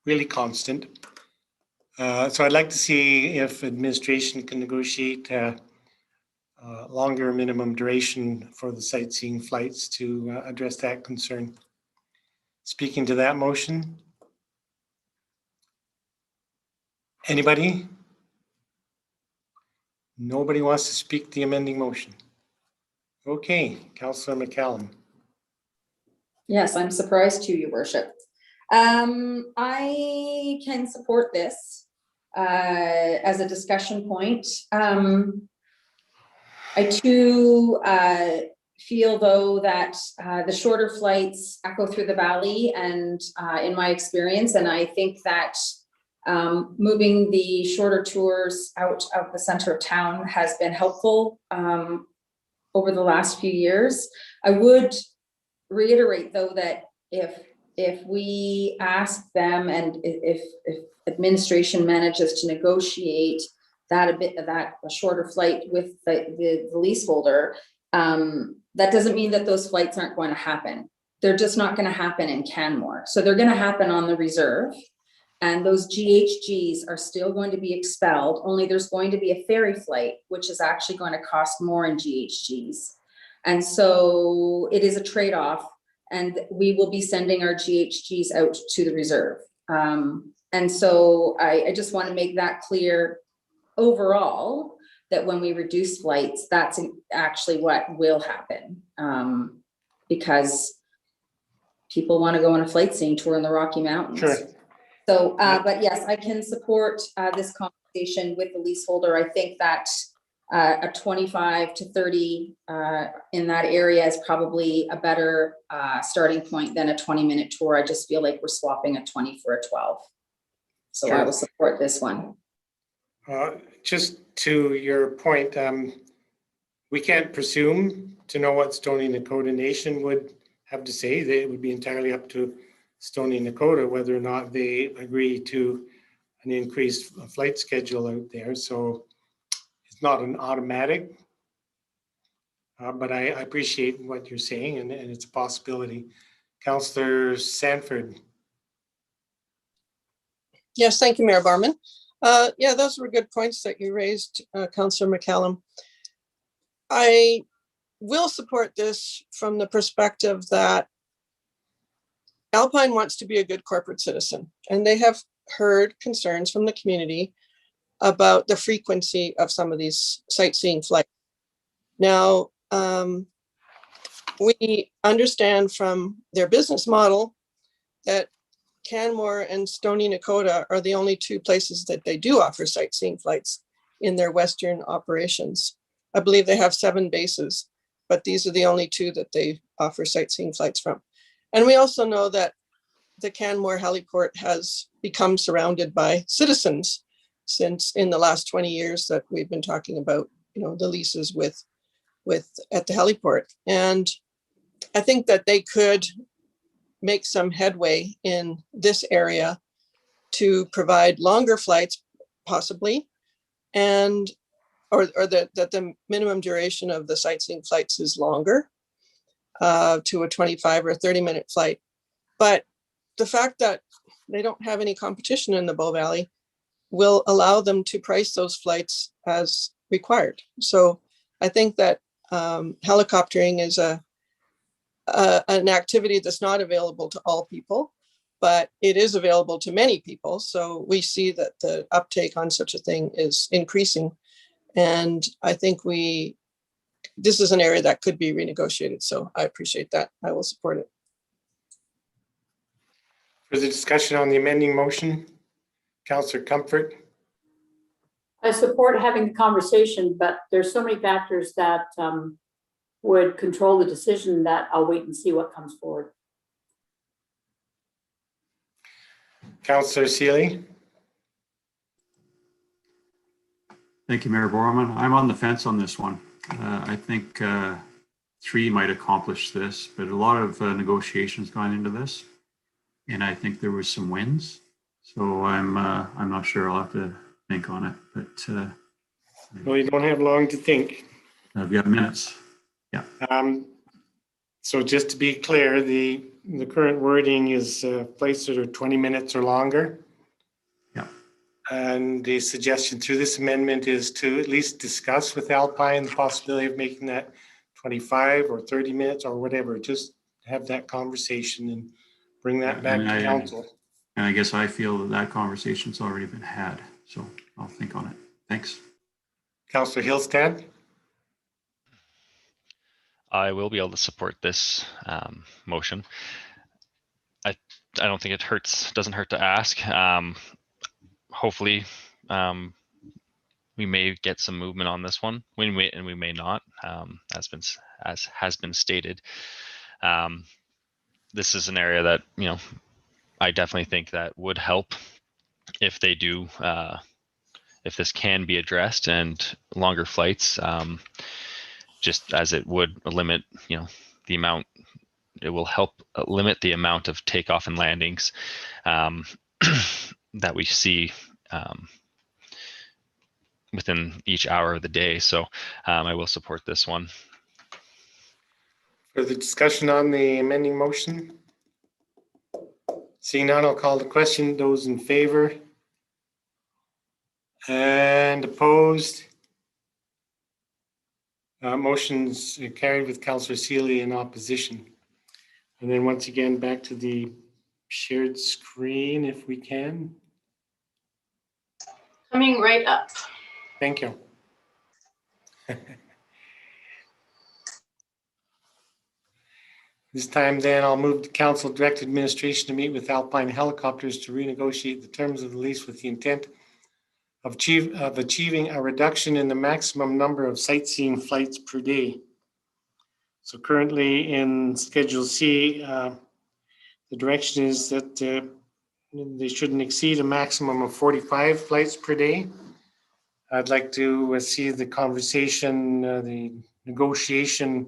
B: really constant. So I'd like to see if administration can negotiate longer minimum duration for the sightseeing flights to address that concern. Speaking to that motion. Anybody? Nobody wants to speak the amending motion. Okay, Councillor McCallum.
A: Yes, I'm surprised too, Your Worship. I can support this as a discussion point. I too feel though that the shorter flights echo through the valley and in my experience, and I think that moving the shorter tours out of the center of town has been helpful over the last few years. I would reiterate though that if we ask them and if administration manages to negotiate that a shorter flight with the leaseholder, that doesn't mean that those flights aren't going to happen. They're just not going to happen in Canmore. So they're going to happen on the reserve, and those GHGs are still going to be expelled, only there's going to be a ferry flight, which is actually going to cost more in GHGs. And so it is a trade-off, and we will be sending our GHGs out to the reserve. And so I just want to make that clear overall, that when we reduce flights, that's actually what will happen, because people want to go on a flight seeing tour in the Rocky Mountains.
B: Sure.
A: So, but yes, I can support this conversation with the leaseholder. I think that a 25 to 30 in that area is probably a better starting point than a 20-minute tour. I just feel like we're swapping a 20 for a 12. So
B: Sure.
A: I will support this one.
B: Just to your point, we can't presume to know what Stoney Nakoda Nation would have to say. It would be entirely up to Stoney Nakoda whether or not they agree to an increased flight schedule out there. So it's not an automatic, but I appreciate what you're saying, and it's a possibility. Councillor Sanford.
E: Yes, thank you, Mayor Barman. Yeah, those were good points that you raised, Councillor McCallum. I will support this from the perspective that Alpine wants to be a good corporate citizen, and they have heard concerns from the community about the frequency of some of these sightseeing flights. Now, we understand from their business model that Canmore and Stoney Nakoda are the only two places that they do offer sightseeing flights in their Western operations. I believe they have 7 bases, but these are the only 2 that they offer sightseeing flights from. And we also know that the Canmore Heliport has become surrounded by citizens since in the last 20 years that we've been talking about, you know, the leases with at the Heliport. And I think that they could make some headway in this area to provide longer flights, possibly, and or that the minimum duration of the sightseeing flights is longer to a 25 or 30-minute flight. But the fact that they don't have any competition in the Bow Valley will allow them to price those flights as required. So I think that helicoptering is an activity that's not available to all people, but it is available to many people. So we see that the uptake on such a thing is increasing. And I think this is an area that could be renegotiated. So I appreciate that. I will support it.
B: For the discussion on the amending motion, Councillor Comfort.
G: I support having the conversation, but there's so many factors that would control the decision that I'll wait and see what comes forward.
B: Councillor Seeley.
F: Thank you, Mayor Borman. I'm on the fence on this one. I think 3 might accomplish this, but a lot of negotiations gone into this, and I think there was some wins. So I'm not sure. I'll have to think on it. But
B: well, you don't have long to think.
F: We have minutes.
B: So just to be clear, the current wording is flights that are 20 minutes or longer.
F: Yeah.
B: And the suggestion through this amendment is to at least discuss with Alpine the possibility of making that 25 or 30 minutes or whatever. Just have that conversation and bring that back to council.
F: And I guess I feel that conversation's already been had, so I'll think on it. Thanks.
B: Councillor Hillstead?
J: I will be able to support this motion. I don't think it doesn't hurt to ask. Hopefully, we may get some movement on this one. We may not, as has been stated. This is an area that, you know, I definitely think that would help if they do, if this can be addressed, and longer flights, just as it would limit, you know, the amount, it will help limit the amount of takeoff and landings that we see within each hour of the day. So I will support this one.
B: Further discussion on the amending motion? Seeing none, I'll call the question. Those in favor? And opposed? Motion's carried with Councillor Seeley in opposition. And then once again, back to the shared screen if we can.
L: Coming right up.
B: Thank you. This time then I'll move the council direct administration to meet with Alpine Helicopters to renegotiate the terms of the lease with the intent of achieving a reduction in the maximum number of sightseeing flights per day. So currently in Schedule C, the direction is that they shouldn't exceed a maximum of 45 flights per day. I'd like to see the conversation, the negotiation,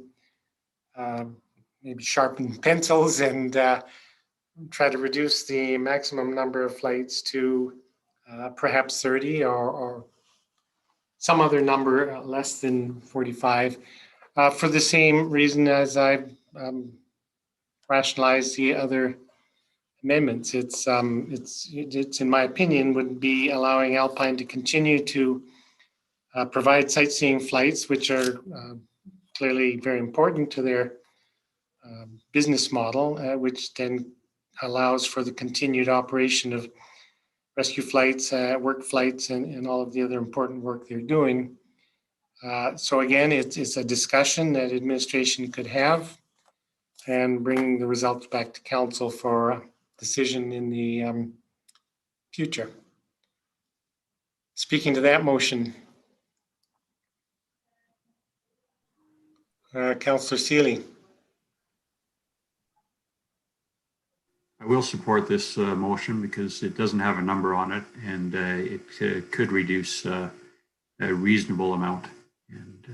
B: maybe sharpen pencils and try to reduce the maximum number of flights to perhaps 30 or some other number less than 45 for the same reason as I've rationalized the other amendments. It's in my opinion would be allowing Alpine to continue to provide sightseeing flights, which are clearly very important to their business model, which then allows for the continued operation of rescue flights, work flights, and all of the other important work they're doing. So again, it's a discussion that administration could have and bring the results back to council for a decision in the future. Speaking to that motion, Councillor Seeley.
F: I will support this motion because it doesn't have a number on it, and it could reduce a reasonable amount. And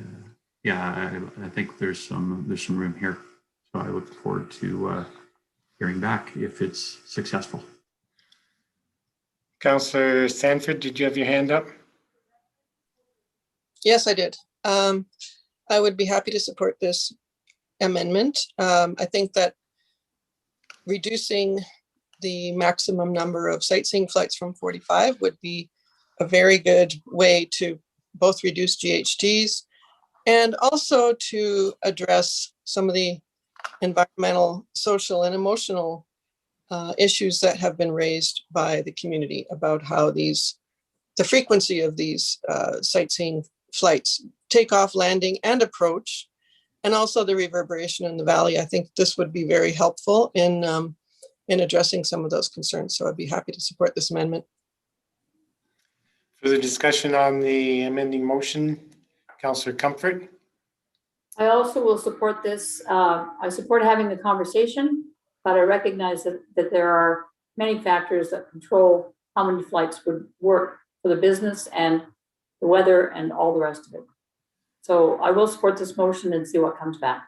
F: yeah, I think there's some room here. So I look forward to hearing back if it's successful.
B: Councillor Sanford, did you have your hand up?
E: Yes, I did. I would be happy to support this amendment. I think that reducing the maximum number of sightseeing flights from 45 would be a very good way to both reduce GHGs and also to address some of the environmental, social, and emotional issues that have been raised by the community about how the frequency of these sightseeing flights, takeoff, landing, and approach, and also the reverberation in the valley. I think this would be very helpful in addressing some of those concerns. So I'd be happy to support this amendment.
B: Further discussion on the amending motion, Councillor Comfort.
G: I also will support this. I support having the conversation, but I recognize that there are many factors that control how many flights would work for the business and the weather and all the rest of it. So I will support this motion and see what comes back.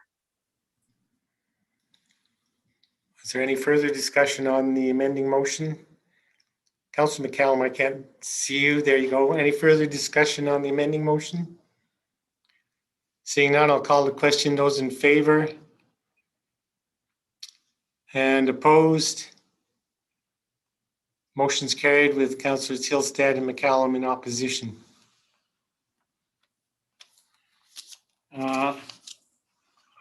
B: Is there any further discussion on the amending motion? Councillor McCallum, I can't see you. There you go. Any further discussion on the amending motion? Seeing none, I'll call the question. Those in favor? And opposed? Motion's carried with Councillors Hillstead and McCallum in opposition.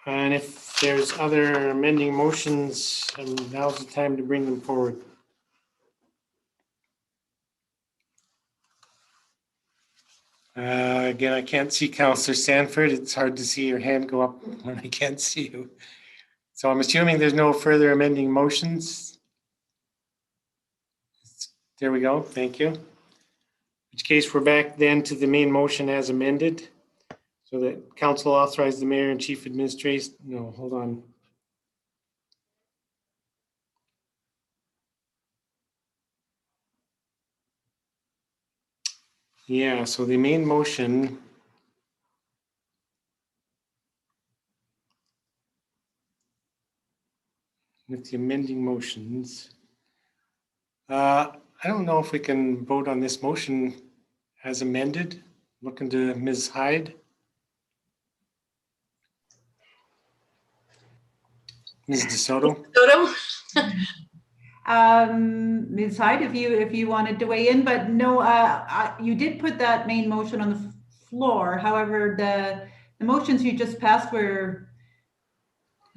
B: And if there's other amending motions, now's the time to bring them forward. Again, I can't see Councillor Sanford. It's hard to see your hand go up when I can't see you. So I'm assuming there's no further amending motions. There we go. Thank you. In which case, we're back then to the main motion as amended. So that council authorized the mayor and chief administration. No, hold on. Yeah, so the main motion with the amending motions. I don't know if we can vote on this motion as amended. Looking to Ms. Hyde. Ms. DeSoto.
L: Soto?
C: Ms. Hyde, if you wanted to weigh in, but no, you did put that main motion on the floor. However, the motions you just passed were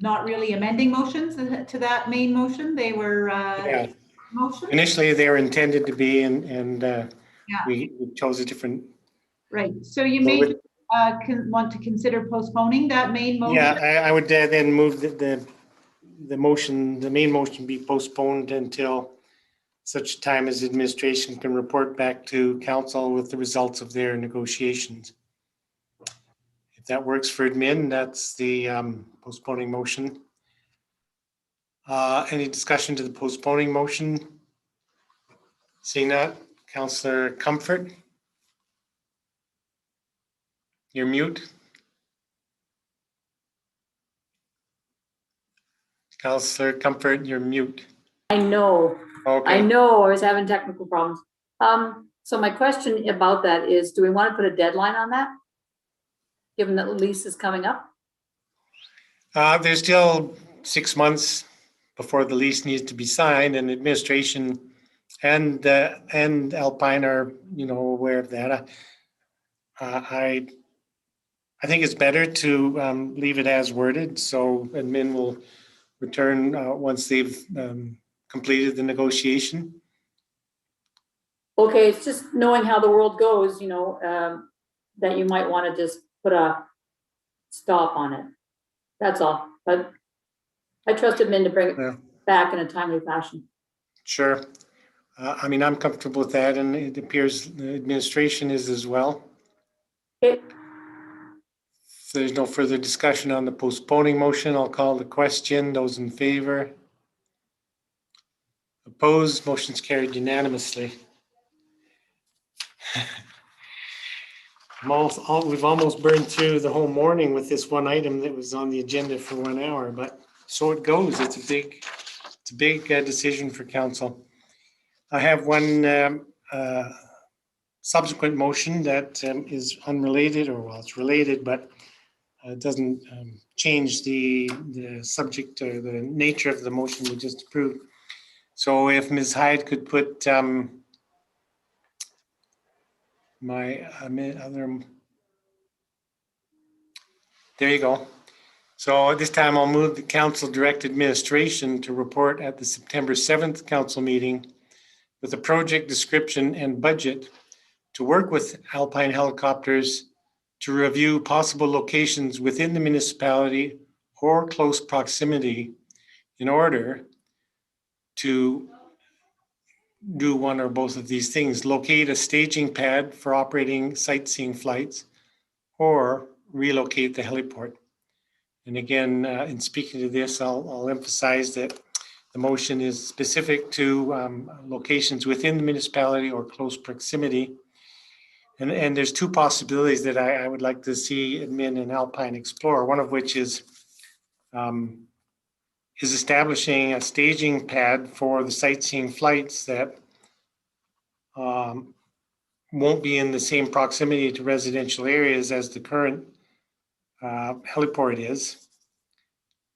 C: not really amending motions to that main motion. They were
B: Yeah.
C: motions.
B: Initially, they were intended to be, and
C: Yeah.
B: we chose a different.
C: Right. So you
B: So
C: may
B: with-
C: want to consider postponing that main motion.
B: Yeah, I would then move the motion, the main motion be postponed until such time as administration can report back to council with the results of their negotiations. If that works for admin, that's the postponing motion. Any discussion to the postponing motion? Seeing that, Councillor Comfort. You're mute. Councillor Comfort, you're mute.
G: I know,
B: Okay.
G: I was having technical problems. So my question about that is, do we want to put a deadline on that? Given that the lease is coming up?
B: There's still 6 months before the lease needs to be signed, and administration and Alpine are, aware of that. I think it's better to leave it as worded, so admin will return once they've completed the negotiation.
G: Okay, it's just knowing how the world goes, that you might want to just put a stop on it. That's all. But I trust admin to bring it
B: Yeah.
G: back in a timely fashion.
B: Sure. I'm comfortable with that, and it appears the administration is as well.
G: Okay.
B: If there's no further discussion on the postponing motion, I'll call the question. Those in favor? Opposed? Motion's carried unanimously. We've almost burned through the whole morning with this one item that was on the agenda for 1 hour, but so it goes. It's a big decision for council. I have one subsequent motion that is unrelated, it's related, but it doesn't change the subject or the nature of the motion we just approved. So if Ms. Hyde could put my other, there you go. So at this time, I'll move the council direct administration to report at the September 7th council meeting with a project description and budget to work with Alpine Helicopters to review possible locations within the municipality or close proximity in order to do one or both of these things: locate a staging pad for operating sightseeing flights or relocate the heliport. And again, in speaking to this, I'll emphasize that the motion is specific to locations within the municipality or close proximity. And there's two possibilities that I would like to see admin and Alpine explore, one of which is establishing a staging pad for the sightseeing flights that won't be in the same proximity to residential areas as the current heliport is,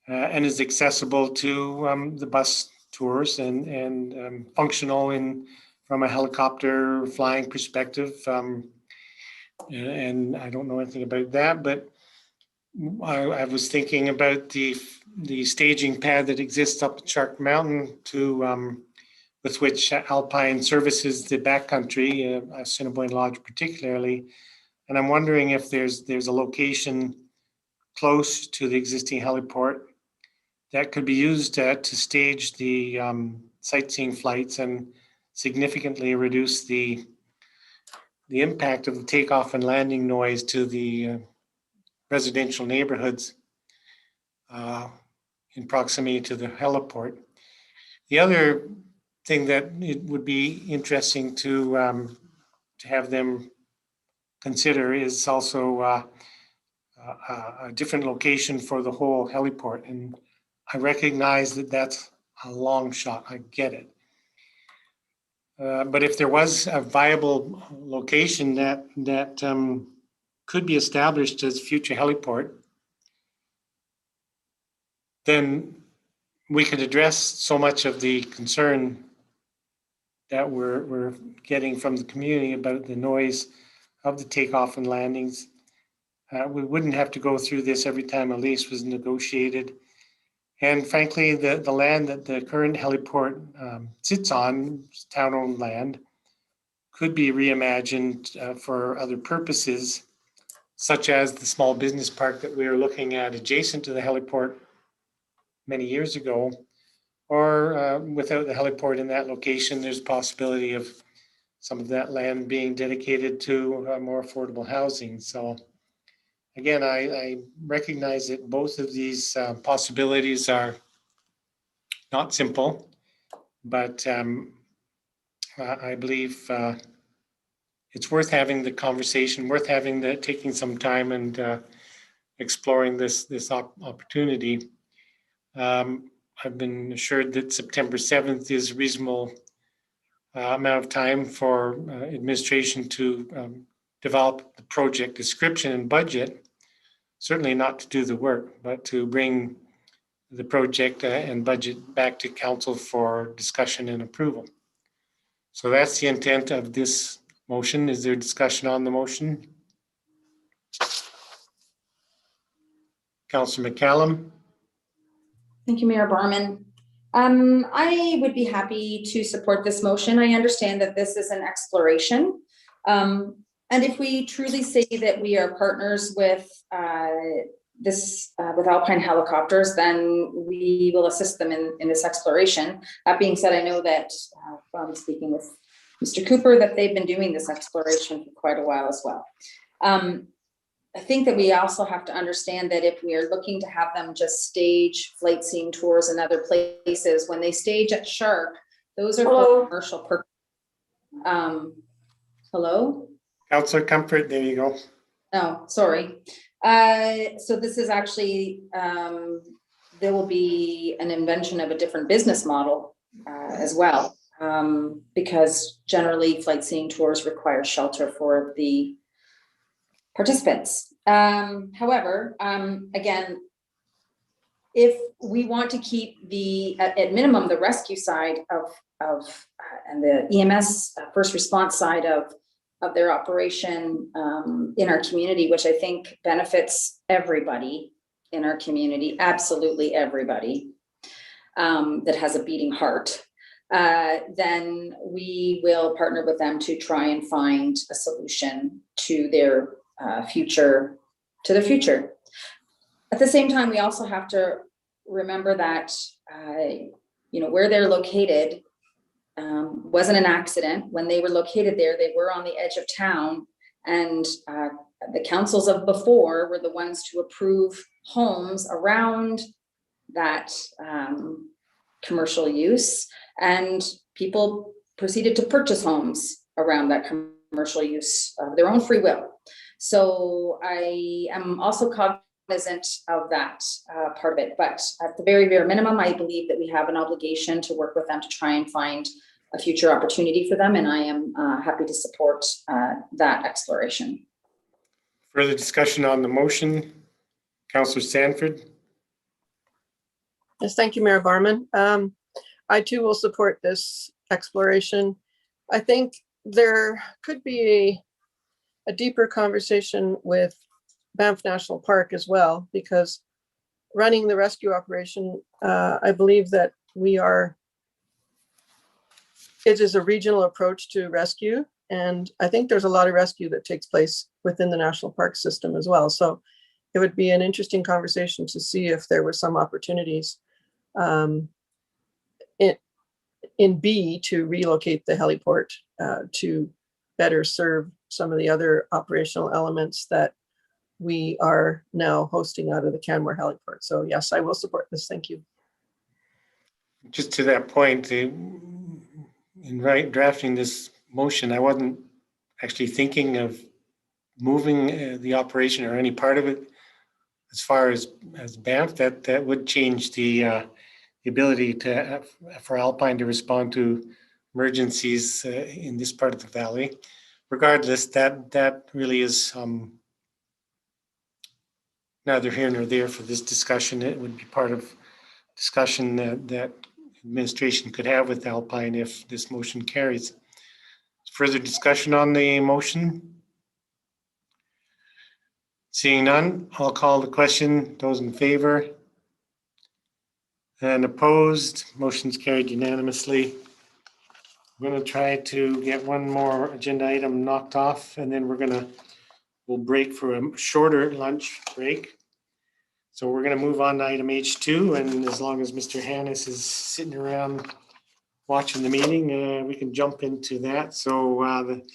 B: and is accessible to the bus tours and functional from a helicopter flying perspective. And I don't know anything about that, but I was thinking about the staging pad that exists up at Shark Mountain with which Alpine services the backcountry, Assiniboine Lodge particularly. And I'm wondering if there's a location close to the existing heliport that could be used to stage the sightseeing flights and significantly reduce the impact of the takeoff and landing noise to the residential neighborhoods in proximity to the heliport. The other thing that it would be interesting to have them consider is also a different location for the whole heliport. And I recognize that that's a long shot. I get it. But if there was a viable location that could be established as future heliport, then we could address so much of the concern that we're getting from the community about the noise of the takeoff and landings. We wouldn't have to go through this every time a lease was negotiated. And frankly, the land that the current heliport sits on, town-owned land, could be reimagined for other purposes, such as the small business park that we were looking at adjacent to the heliport many years ago. Or without the heliport in that location, there's a possibility of some of that land being dedicated to more affordable housing. So again, I recognize that both of these possibilities are not simple, but I believe it's worth having the conversation, worth taking some time and exploring this opportunity. I've been assured that September 7th is a reasonable amount of time for administration to develop the project description and budget. Certainly not to do the work, but to bring the project and budget back to council for discussion and approval. So that's the intent of this motion. Is there discussion on the motion? Councillor McCallum.
A: Thank you, Mayor Barman. I would be happy to support this motion. I understand that this is an exploration. And if we truly say that we are partners with with Alpine Helicopters, then we will assist them in this exploration. That being said, I know that from speaking with Mr. Cooper, that they've been doing this exploration for quite a while as well. I think that we also have to understand that if we are looking to have them just stage flight scene tours in other places, when they stage at Shark, those are for commercial purposes. Hello?
B: Councillor Comfort, there you go.
A: Oh, sorry. So this is actually, there will be an invention of a different business model as well, because generally flight scene tours require shelter for the participants. However, again, if we want to keep at minimum, the rescue side of and the EMS first response side of their operation in our community, which I think benefits everybody in our community, absolutely everybody that has a beating heart, then we will partner with them to try and find a solution to their future. At the same time, we also have to remember that where they're located wasn't an accident. When they were located there, they were on the edge of town, and the councils of before were the ones to approve homes around that commercial use, and people proceeded to purchase homes around that commercial use of their own free will. So I am also cognizant of that part of it, but at the very, very minimum, I believe that we have an obligation to work with them to try and find a future opportunity for them, and I am happy to support that exploration.
B: Further discussion on the motion? Councillor Sanford.
E: Yes, thank you, Mayor Barman. I too will support this exploration. I think there could be a deeper conversation with Banff National Park as well, because running the rescue operation, I believe that it is a regional approach to rescue. And I think there's a lot of rescue that takes place within the national park system as well. So it would be an interesting conversation to see if there were some opportunities in B to relocate the heliport to better serve some of the other operational elements that we are now hosting out of the Canmore heliport. So yes, I will support this. Thank you.
B: Just to that point, in drafting this motion, I wasn't actually thinking of moving the operation or any part of it as far as Banff. That would change the ability for Alpine to respond to emergencies in this part of the valley. Regardless, that really is neither here nor there for this discussion. It would be part of discussion that administration could have with Alpine if this motion carries. Further discussion on the motion? Seeing none, I'll call the question. Those in favor and opposed, motion's carried unanimously. I'm going to try to get one more agenda item knocked off, and then we'll break for a shorter lunch break. So we're going to move on to item H2, and as long as Mr. Hannes is sitting around watching the meeting, we can jump into that. So the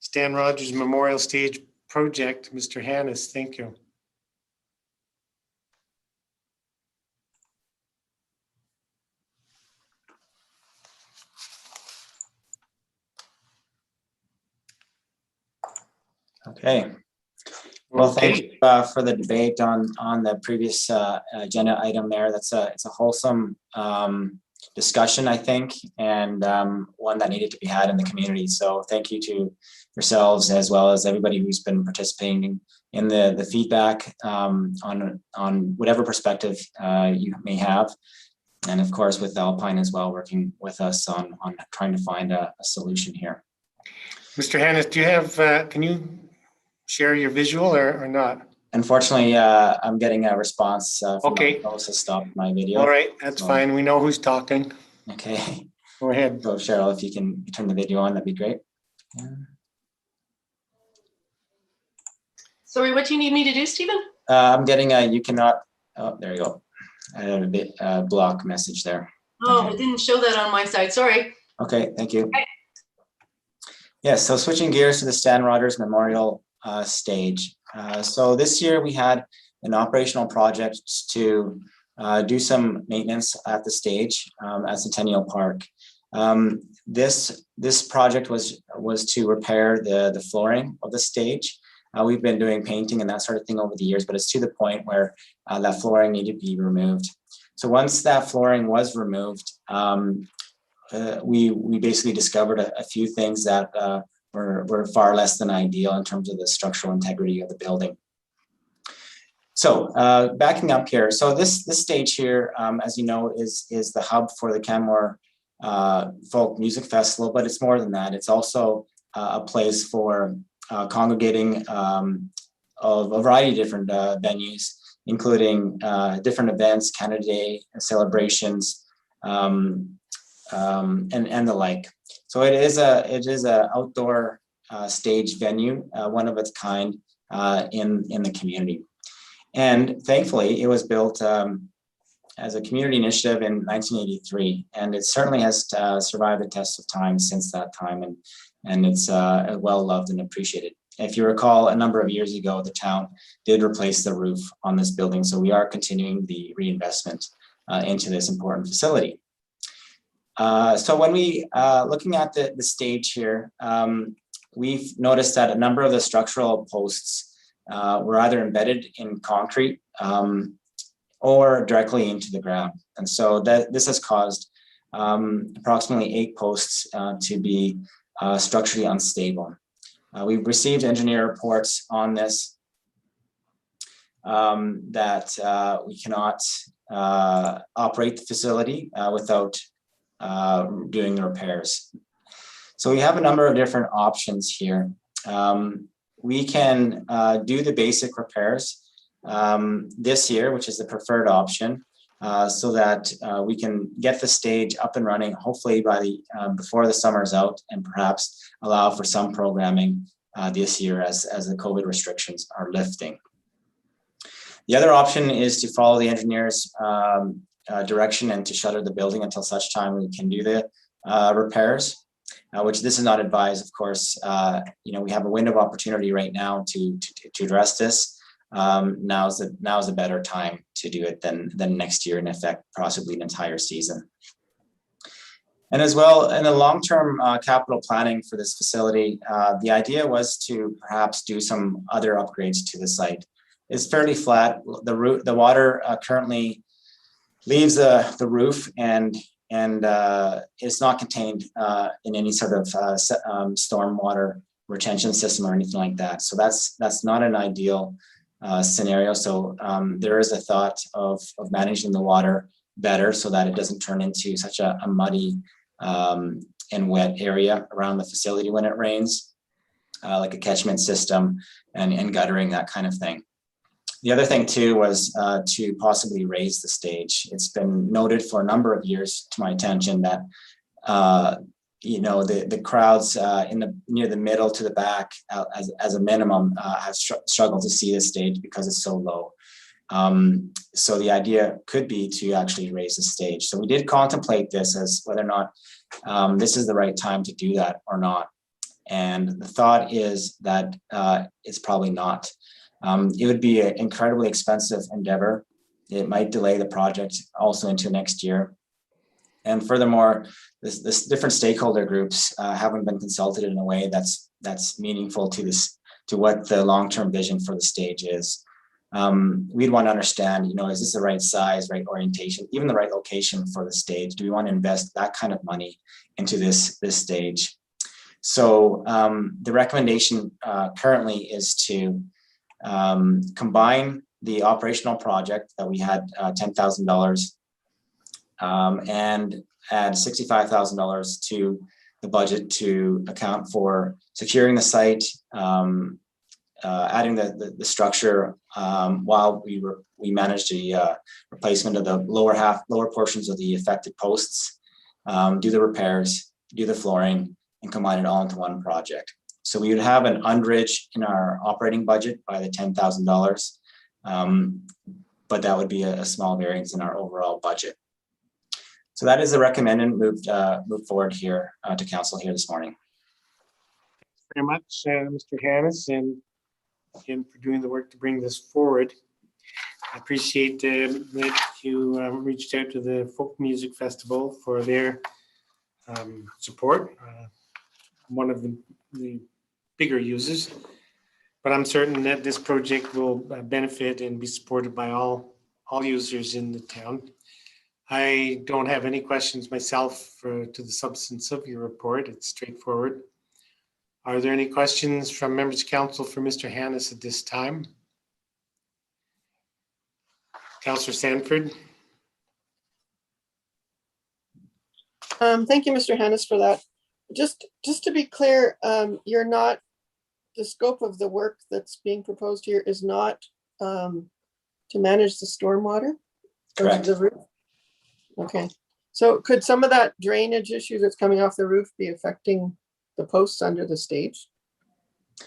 B: Stan Rogers Memorial Stage Project, Mr. Hannes, thank you.
D: Okay. Well, thank you for the debate on the previous agenda item there. It's a wholesome discussion, I think, and one that needed to be had in the community. So thank you to yourselves as well as everybody who's been participating in the feedback on whatever perspective you may have. And of course, with Alpine as well, working with us on trying to find a solution here.
B: Mr. Hannes, do you have, can you share your visual or not?
D: Unfortunately, I'm getting a response from
B: okay.
D: my host to stop my video.
B: All right, that's fine. We know who's talking.
D: Okay.
B: Go ahead.
D: So Cheryl, if you can turn the video on, that'd be great. Yeah.
L: Sorry, what do you need me to do, Stephen?
D: I'm getting you cannot, oh, there you go. I had a bit block message there.
L: Oh,
D: Okay.
L: it didn't show that on my side. Sorry.
D: Okay, thank you.
L: Okay.
D: Yes, so switching gears to the Stan Rogers Memorial Stage. So this year we had an operational project to do some maintenance at the stage at Centennial Park. This project was to repair the flooring of the stage. We've been doing painting and that sort of thing over the years, but it's to the point where that flooring needed to be removed. So once that flooring was removed, we basically discovered a few things that were far less than ideal in terms of the structural integrity of the building. So backing up here, so this stage here, as you know, is the hub for the Canmore Folk Music Festival, but it's more than that. It's also a place for congregating of a variety of different venues, including different events, Canada Day, celebrations, and the like. So it is a outdoor stage venue, one of its kind in the community. And thankfully, it was built as a community initiative in 1983, and it certainly has survived the test of time since that time, and it's well loved and appreciated. If you recall, a number of years ago, the town did replace the roof on this building, so we are continuing the reinvestment into this important facility. So when we looking at the stage here, we've noticed that a number of the structural posts were either embedded in concrete or directly into the ground. And so this has caused approximately 8 posts to be structurally unstable. We've received engineer reports on this. that we cannot operate the facility without doing the repairs. So we have a number of different options here. We can do the basic repairs this year, which is the preferred option, so that we can get the stage up and running, hopefully by the before the summer's out, and perhaps allow for some programming this year as the COVID restrictions are lifting. The other option is to follow the engineer's direction and to shutter the building until such time we can do the repairs, which this is not advised, of course. We have a window of opportunity right now to address this. Now's a better time to do it than next year, in effect, possibly an entire season. And as well, in the long-term capital planning for this facility, the idea was to perhaps do some other upgrades to the site. It's fairly flat. The water currently leaves the roof, and it's not contained in any sort of storm water retention system or anything like that. So that's not an ideal scenario. So there is a thought of managing the water better so that it doesn't turn into such a muddy and wet area around the facility when it rains, like a catchment system and guttering, that kind of thing. The other thing too was to possibly raise the stage. It's been noted for a number of years to my attention that the crowds near the middle to the back as a minimum have struggled to see the stage because it's so low. So the idea could be to actually raise the stage. So we did contemplate this as whether or not this is the right time to do that or not. And the thought is that it's probably not. It would be an incredibly expensive endeavor. It might delay the project also into next year. And furthermore, this different stakeholder groups haven't been consulted in a way that's meaningful to what the long-term vision for the stage is. We'd want to understand, is this the right size, right orientation, even the right location for the stage? Do we want to invest that kind of money into this stage? So the recommendation currently is to combine the operational project that we had $10,000 and add $65,000 to the budget to account for securing the site, adding the structure while we managed the replacement of the lower portions of the affected posts, do the repairs, do the flooring, and combine it all into one project. So we would have an underage in our operating budget by the $10,000, but that would be a small variance in our overall budget. So that is the recommended move forward here to council here this morning.
B: Thanks very much, Mr. Hannes, and again for doing the work to bring this forward. I appreciate that you reached out to the Folk Music Festival for their support. One of the bigger users, but I'm certain that this project will benefit and be supported by all users in the town. I don't have any questions myself to the substance of your report. It's straightforward. Are there any questions from members of council for Mr. Hannes at this time? Councillor Sanford.
E: Thank you, Mr. Hannes, for that. Just to be clear, the scope of the work that's being proposed here is not to manage the stormwater?
D: Correct.
E: The roof? Okay. So could some of that drainage issue that's coming off the roof be affecting the posts under the stage?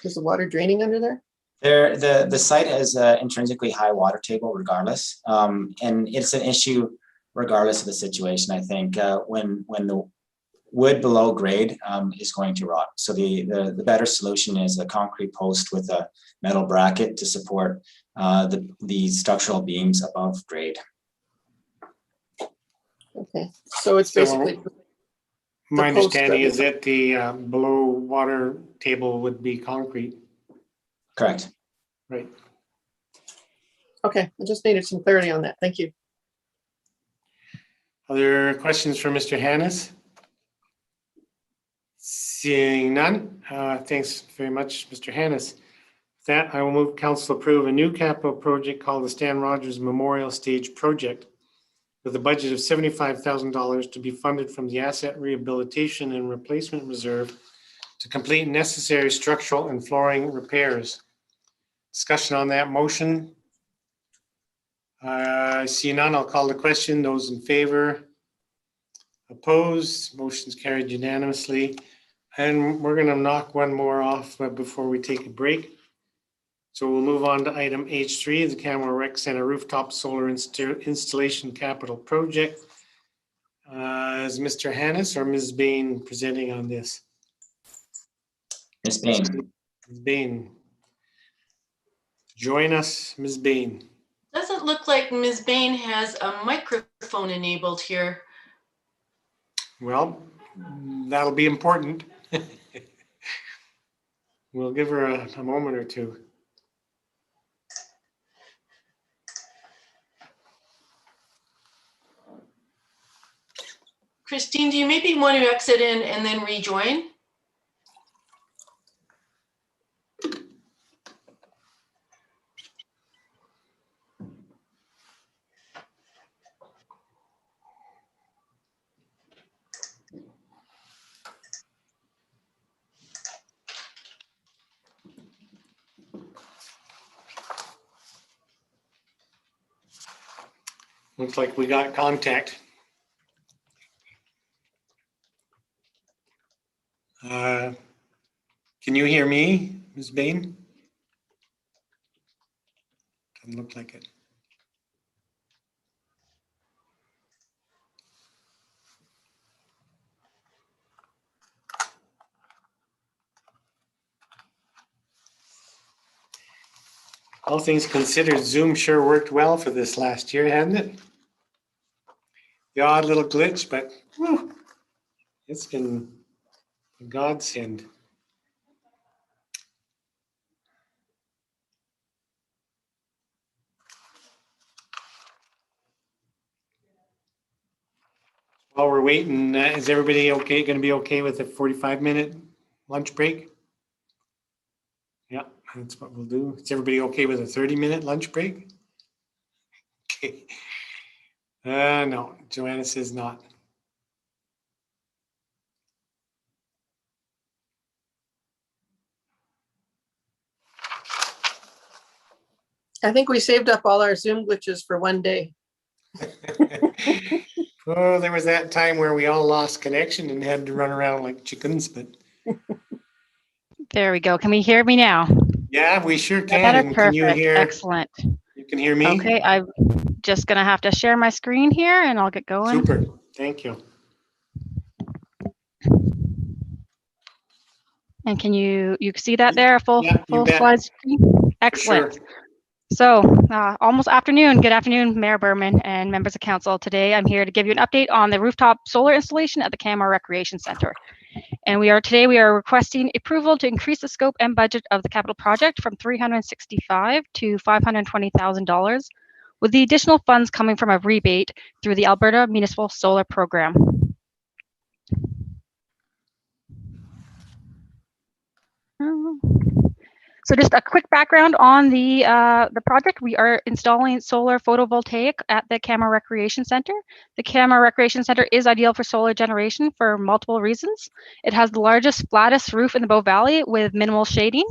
E: Is the water draining under there?
D: The site has an intrinsically high water table regardless. And it's an issue regardless of the situation, I think, when the wood below grade is going to rot. So the better solution is a concrete post with a metal bracket to support the structural beams above grade.
E: Okay, so it's basically.
B: My understanding is that the below water table would be concrete.
D: Correct.
B: Right.
E: Okay, I just needed some clarity on that. Thank you.
B: Other questions for Mr. Hannes? Seeing none, thanks very much, Mr. Hannes. That I will move council approve a new capital project called the Stan Rogers Memorial Stage Project with a budget of $75,000 to be funded from the Asset Rehabilitation and Replacement Reserve to complete necessary structural and flooring repairs. Discussion on that motion. I see none. I'll call the question. Those in favor? Opposed? Motion's carried unanimously. And we're going to knock one more off before we take a break. So we'll move on to item H3, the Canmore Rec Center rooftop solar installation capital project. Is Mr. Hannes or Ms. Bain presenting on this?
D: Ms. Bain.
B: Ms. Bain. Join us, Ms. Bain.
L: Doesn't look like Ms. Bain has a microphone enabled here.
B: Well, that'll be important. We'll give her a moment or two.
L: Christine, do you maybe want to exit in and then rejoin?
B: Looks like we got contact. Can you hear me, Ms. Bain? Doesn't look like it. All things considered, Zoom sure worked well for this last year, hadn't it? The odd little glitch, but whew, it's been a godsend. While we're waiting, is everybody okay? Going to be okay with a 45-minute lunch break? Yeah, that's what we'll do. Is everybody okay with a 30-minute lunch break? Okay. No, Joanna says not.
E: I think we saved up all our Zoom glitches for one day.
B: Oh, there was that time where we all lost connection and had to run around like chickens, but
M: There we go. Can we hear me now?
B: yeah, we sure can.
M: Better,
B: And can you
M: perfect,
B: hear?
M: excellent.
B: You can hear me?
M: Okay, I'm just gonna have to share my screen here and I'll get going.
B: Super, thank you.
M: And can you see that there, full
B: Yeah, you bet.
M: slide screen? Excellent.
B: Sure.
M: So almost afternoon. Good afternoon, Mayor Berman and members of council. Today I'm here to give you an update on the rooftop solar installation at the Canmore Recreation Center. And we are requesting approval to increase the scope and budget of the capital project from $365,000 to $520,000, with the additional funds coming from a rebate through the Alberta Municipal Solar Program. So just a quick background on the project. We are installing solar photovoltaic at the Canmore Recreation Center. The Canmore Recreation Center is ideal for solar generation for multiple reasons. It has the largest, flattest roof in the Bow Valley with minimal shading.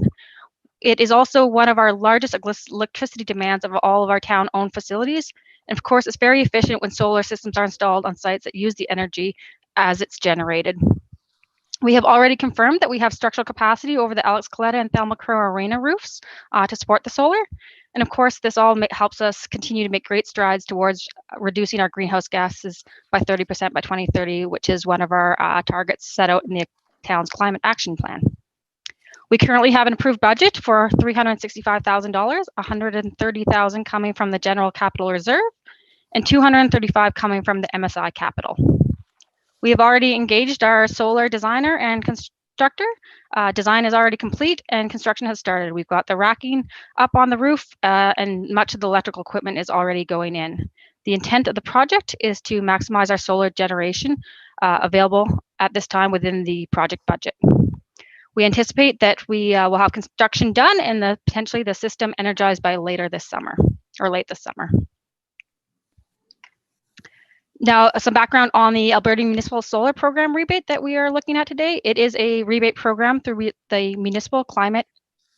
M: It is also one of our largest electricity demands of all of our town-owned facilities. And of course, it's very efficient when solar systems are installed on sites that use the energy as it's generated. We have already confirmed that we have structural capacity over the Alex Coletta and Thelma Crow Arena roofs to support the solar. And of course, this all helps us continue to make great strides towards reducing our greenhouse gases by 30% by 2030, which is one of our targets set out in the town's climate action plan. We currently have an approved budget for $365,000, $130,000 coming from the General Capital Reserve, and $235,000 coming from the MSI Capital. We have already engaged our solar designer and constructor. Design is already complete and construction has started. We've got the racking up on the roof and much of the electrical equipment is already going in. The intent of the project is to maximize our solar generation available at this time within the project budget. We anticipate that we will have construction done and potentially the system energized by later this summer or late this summer. Now, some background on the Alberta Municipal Solar Program rebate that we are looking at today. It is a rebate program through the Municipal Climate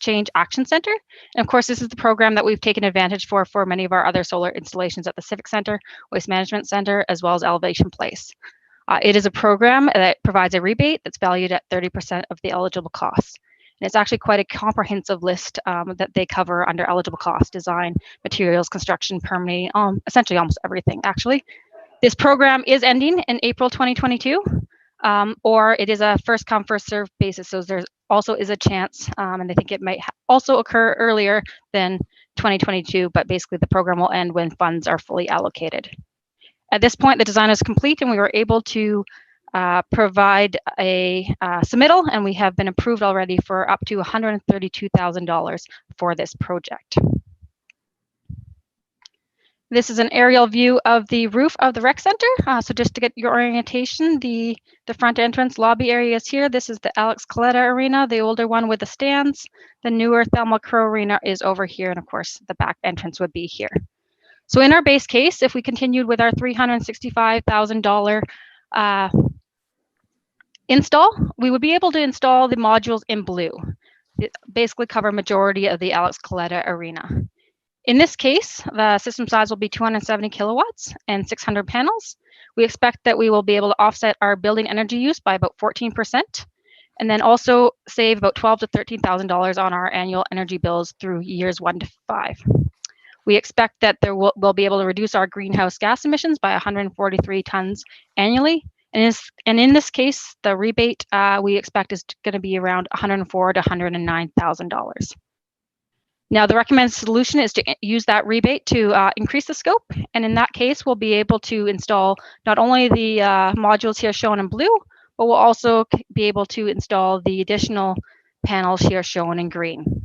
M: Change Action Center. And of course, this is the program that we've taken advantage for many of our other solar installations at the Civic Center, Waste Management Center, as well as Elevation Place. It is a program that provides a rebate that's valued at 30% of the eligible costs. And it's actually quite a comprehensive list that they cover under eligible cost, design, materials, construction, permitting, essentially almost everything, actually. This program is ending in April 2022, or it is a first come, first served basis. So there also is a chance, and I think it might also occur earlier than 2022, but basically the program will end when funds are fully allocated. At this point, the design is complete and we were able to provide a submittal, and we have been approved already for up to $132,000 for this project. This is an aerial view of the roof of the rec center. So just to get your orientation, the front entrance lobby area is here. This is the Alex Coletta Arena, the older one with the stands. The newer Thelma Crow Arena is over here. And of course, the back entrance would be here. So in our base case, if we continued with our $365,000 install, we would be able to install the modules in blue. It basically cover majority of the Alex Coletta Arena. In this case, the system size will be 270 kilowatts and 600 panels. We expect that we will be able to offset our building energy use by about 14%, and then also save about $12,000 to $13,000 on our annual energy bills through years 1 to 5. We expect that we'll be able to reduce our greenhouse gas emissions by 143 tons annually. And in this case, the rebate we expect is going to be around $104,000 to $109,000. Now, the recommended solution is to use that rebate to increase the scope. And in that case, we'll be able to install not only the modules here shown in blue, but we'll also be able to install the additional panels here shown in green.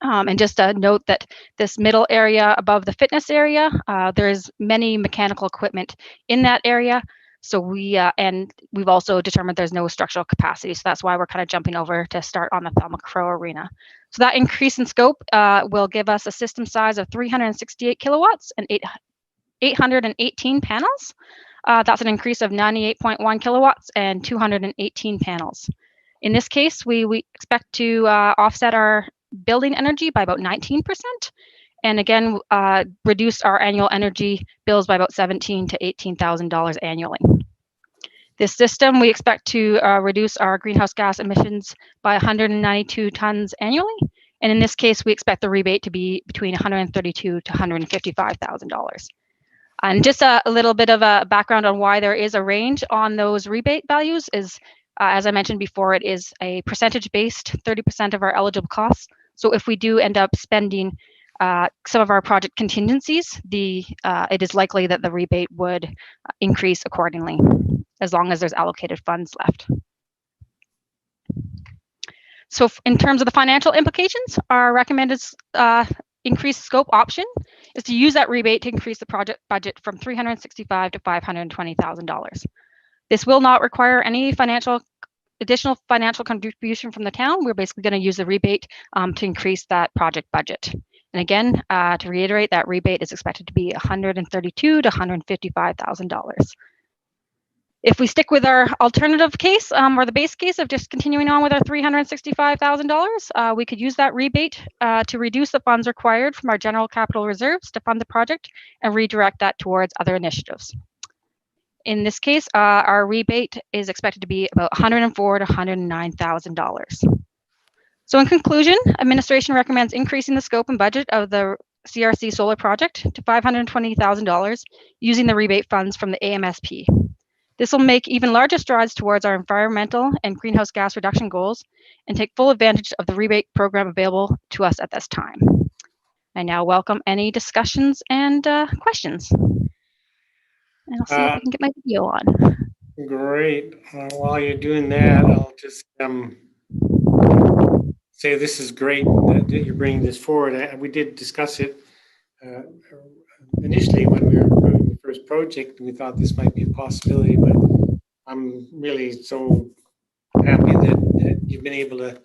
M: And just a note that this middle area above the fitness area, there's many mechanical equipment in that area. So we've also determined there's no structural capacity. So that's why we're kind of jumping over to start on the Thelma Crow Arena. So that increase in scope will give us a system size of 368 kilowatts and 818 panels. That's an increase of 98.1 kilowatts and 218 panels. In this case, we expect to offset our building energy by about 19%. And again, reduce our annual energy bills by about $17,000 to $18,000 annually. This system, we expect to reduce our greenhouse gas emissions by 192 tons annually. And in this case, we expect the rebate to be between $132,000 to $155,000. And just a little bit of a background on why there is a range on those rebate values is, as I mentioned before, it is a percentage-based 30% of our eligible costs. So if we do end up spending some of our project contingencies, it is likely that the rebate would increase accordingly, as long as there's allocated funds left. So in terms of the financial implications, our recommended increased scope option is to use that rebate to increase the project budget from $365,000 to $520,000. This will not require any additional financial contribution from the town. We're basically going to use the rebate to increase that project budget. And again, to reiterate, that rebate is expected to be $132,000 to $155,000. If we stick with our alternative case, or the base case of just continuing on with our $365,000, we could use that rebate to reduce the funds required from our general capital reserves to fund the project and redirect that towards other initiatives. In this case, our rebate is expected to be about $104,000 to $109,000. So in conclusion, administration recommends increasing the scope and budget of the CRC solar project to $520,000 using the rebate funds from the AMSP. This will make even larger strides towards our environmental and greenhouse gas reduction goals and take full advantage of the rebate program available to us at this time. I now welcome any discussions and questions. And I'll see if I can get my video on.
B: Great. While you're doing that, I'll just say this is great that you're bringing this forward. We did discuss it initially when we were approving the first project. We thought this might be a possibility, but I'm really so happy that you've been able to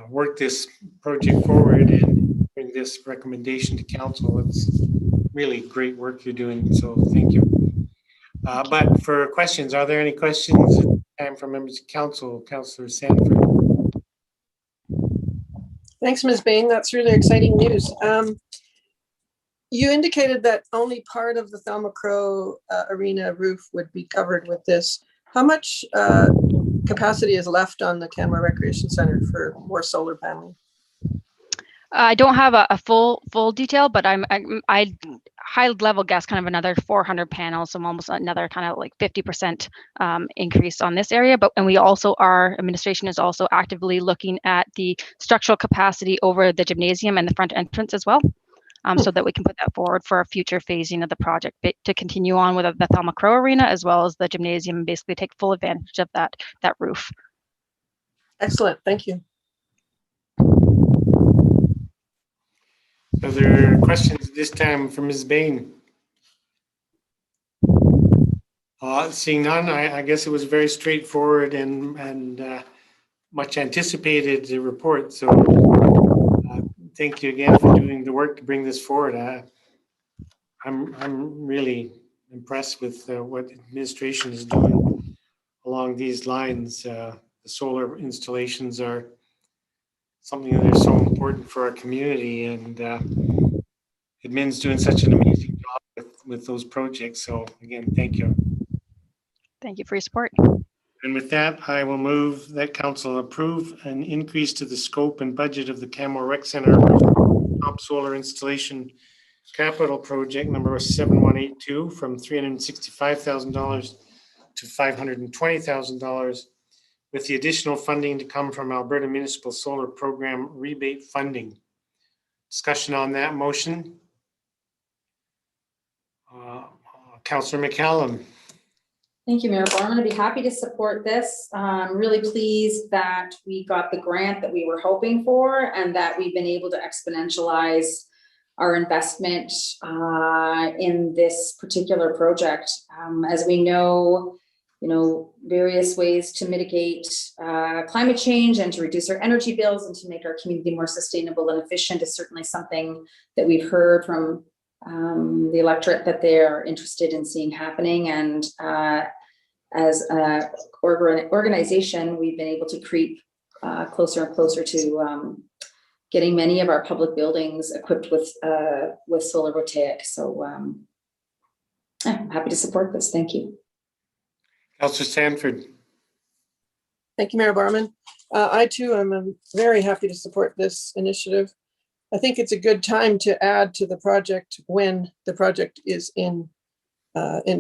B: work this project forward and bring this recommendation to council. It's really great work you're doing, so thank you. But for questions, are there any questions at the time from members of council? Councillor Sanford.
E: Thanks, Ms. Bain. That's really exciting news. You indicated that only part of the Thelma Crow Arena roof would be covered with this. How much capacity is left on the Canmore Recreation Center for more solar paneling?
M: I don't have a full detail, but I high level guess kind of another 400 panels, so almost another kind of like 50% increase on this area. And we also, our administration is also actively looking at the structural capacity over the gymnasium and the front entrance as well, so that we can put that forward for a future phasing of the project to continue on with the Thelma Crow Arena as well as the gymnasium, and basically take full advantage of that roof.
E: Excellent, thank you.
B: Are there questions this time from Ms. Bain? Seeing none, I guess it was very straightforward and much anticipated report. So thank you again for doing the work to bring this forward. I'm really impressed with what the administration is doing along these lines. The solar installations are something that is so important for our community, and admin's doing such an amazing job with those projects. So again, thank you.
M: Thank you for your support.
B: And with that, I will move that council approve an increase to the scope and budget of the Canmore Rec Center top solar installation capital project number 7182 from $365,000 to $520,000, with the additional funding to come from Alberta Municipal Solar Program rebate funding. Discussion on that motion. Councillor McCallum.
A: Thank you, Mayor Barman. I'd be happy to support this. I'm really pleased that we got the grant that we were hoping for and that we've been able to exponentialize our investment in this particular project. As we know, various ways to mitigate climate change and to reduce our energy bills and to make our community more sustainable and efficient is certainly something that we've heard from the electorate that they're interested in seeing happening. And as an organization, we've been able to creep closer and closer to getting many of our public buildings equipped with solar voltaic. So I'm happy to support this. Thank you.
B: Councillor Sanford.
E: Thank you, Mayor Barman. I too am very happy to support this initiative. I think it's a good time to add to the project when the project is in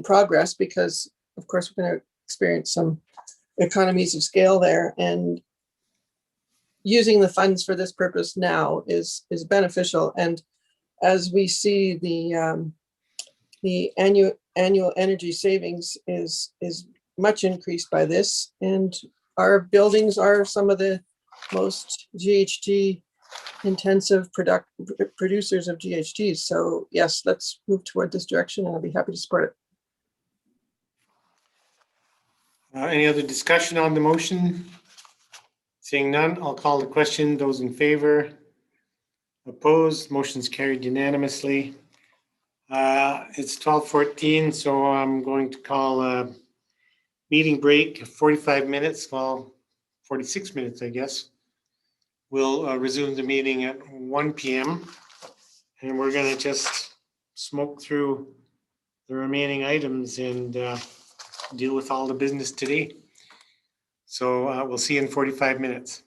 E: progress, because of course we're going to experience some economies of scale there, and using the funds for this purpose now is beneficial. And as we see the annual energy savings is much increased by this, and our buildings are some of the most GHG intensive producers of GHGs. So yes, let's move toward this direction, and I'll be happy to support it.
B: Any other discussion on the motion? Seeing none, I'll call the question. Those in favor? Opposed? Motion's carried unanimously. It's 12:14, so I'm going to call a meeting break, 45 minutes, well, 46 minutes, I guess. We'll resume the meeting at 1 p.m. and we're going to just smoke through the remaining items and deal with all the business today. So we'll see you in 45 minutes.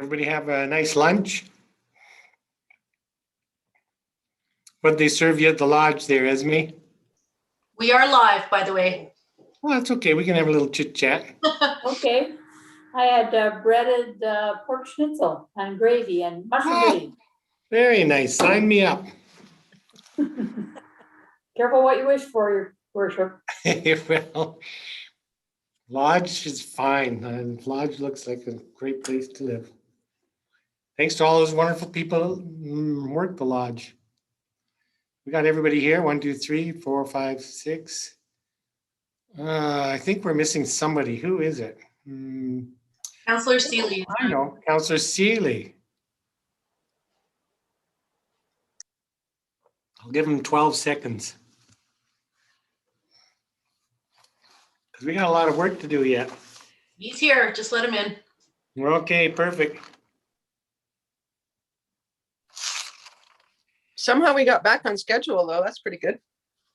B: Everybody have a nice lunch? What'd they serve you at the lodge there, Esme?
L: We are live, by the way.
B: Well, that's okay. We can have a little chit chat.
G: Okay. I had breaded pork schnitzel and gravy and mushroom
B: Oh.
G: gravy.
B: Very nice. Sign me up.
G: Careful what you wish for, your worship.
B: Well, lodge is fine. Lodge looks like a great place to live. Thanks to all those wonderful people who work the lodge. We got everybody here. 1, 2, 3, 4, 5, 6. I think we're missing somebody. Who is it?
L: Councillor Seeley.
B: I know, Councillor Seeley. I'll give him 12 seconds. Because we got a lot of work to do yet.
L: He's here. Just let him in.
B: Okay, perfect.
E: Somehow we got back on schedule, though. That's pretty good.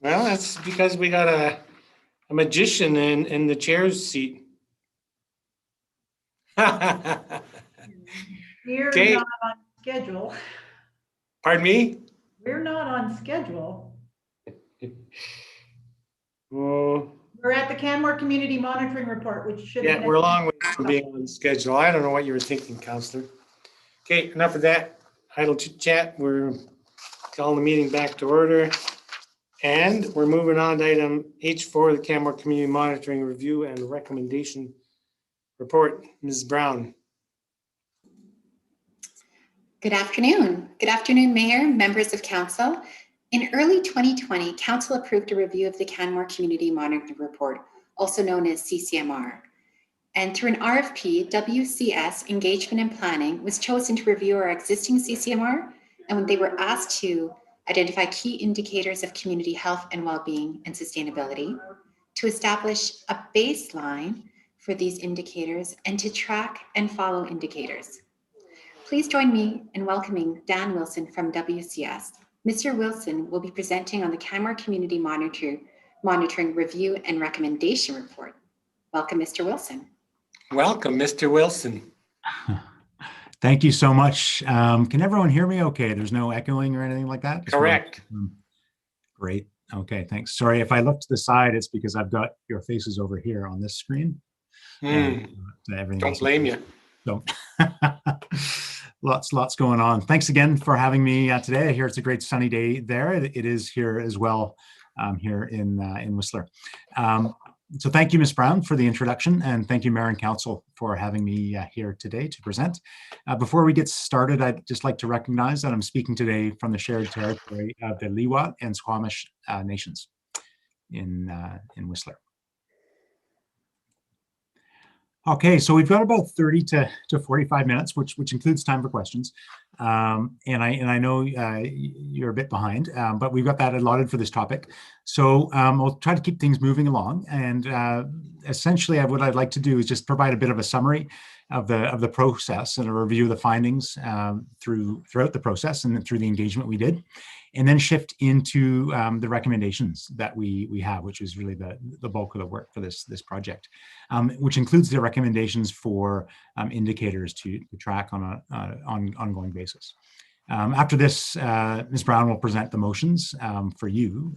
B: Well, that's because we got a magician in the chair's seat.
C: We're
B: Okay.
C: not on schedule.
B: Pardon me?
C: We're not on schedule.
B: Oh,
C: We're at the Canmore Community Monitoring Report, which should have
B: yeah,
C: been.
B: we're a long way from being on schedule. I don't know what you were thinking, Counselor. Okay, enough of that idle chit chat. We're calling the meeting back to order. And we're moving on to item H4, the Canmore Community Monitoring Review and Recommendation Report. Ms. Brown.
N: Good afternoon. Good afternoon, Mayor, members of Council. In early 2020, Council approved a review of the Canmore Community Monitoring Report, also known as CCMR. And through an RFP, WCS Engagement and Planning was chosen to review our existing CCMR, and when they were asked to identify key indicators of community health and well-being and sustainability, to establish a baseline for these indicators, and to track and follow indicators. Please join me in welcoming Dan Wilson from WCS. Mr. Wilson will be presenting on the Canmore Community Monitoring Review and Recommendation Report. Welcome, Mr. Wilson.
B: Welcome, Mr. Wilson.
O: Thank you so much. Can everyone hear me okay? There's no echoing or anything like that?
B: Correct.
O: Great. Okay, thanks. Sorry, if I look to the side, it's because I've got your faces over here on this screen. Everything
B: Don't blame you.
O: Don't. Lots going on. Thanks again for having me today. I hear it's a great sunny day there. It is here as well, here in Whistler. So thank you, Ms. Brown, for the introduction, and thank you, Mayor and Council, for having me here today to present. Before we get started, I'd just like to recognize that I'm speaking today from the shared territory of the Leewat and Squamish nations in Whistler. Okay, so we've got about 30 to 45 minutes, which includes time for questions. And I know you're a bit behind, but we've got that allotted for this topic. So I'll try to keep things moving along. And essentially, what I'd like to do is just provide a bit of a summary of the process and a review of the findings throughout the process and then through the engagement we did, and then shift into the recommendations that we have, which is really the bulk of the work for this project, which includes the recommendations for indicators to track on an ongoing basis. After this, Ms. Brown will present the motions for you,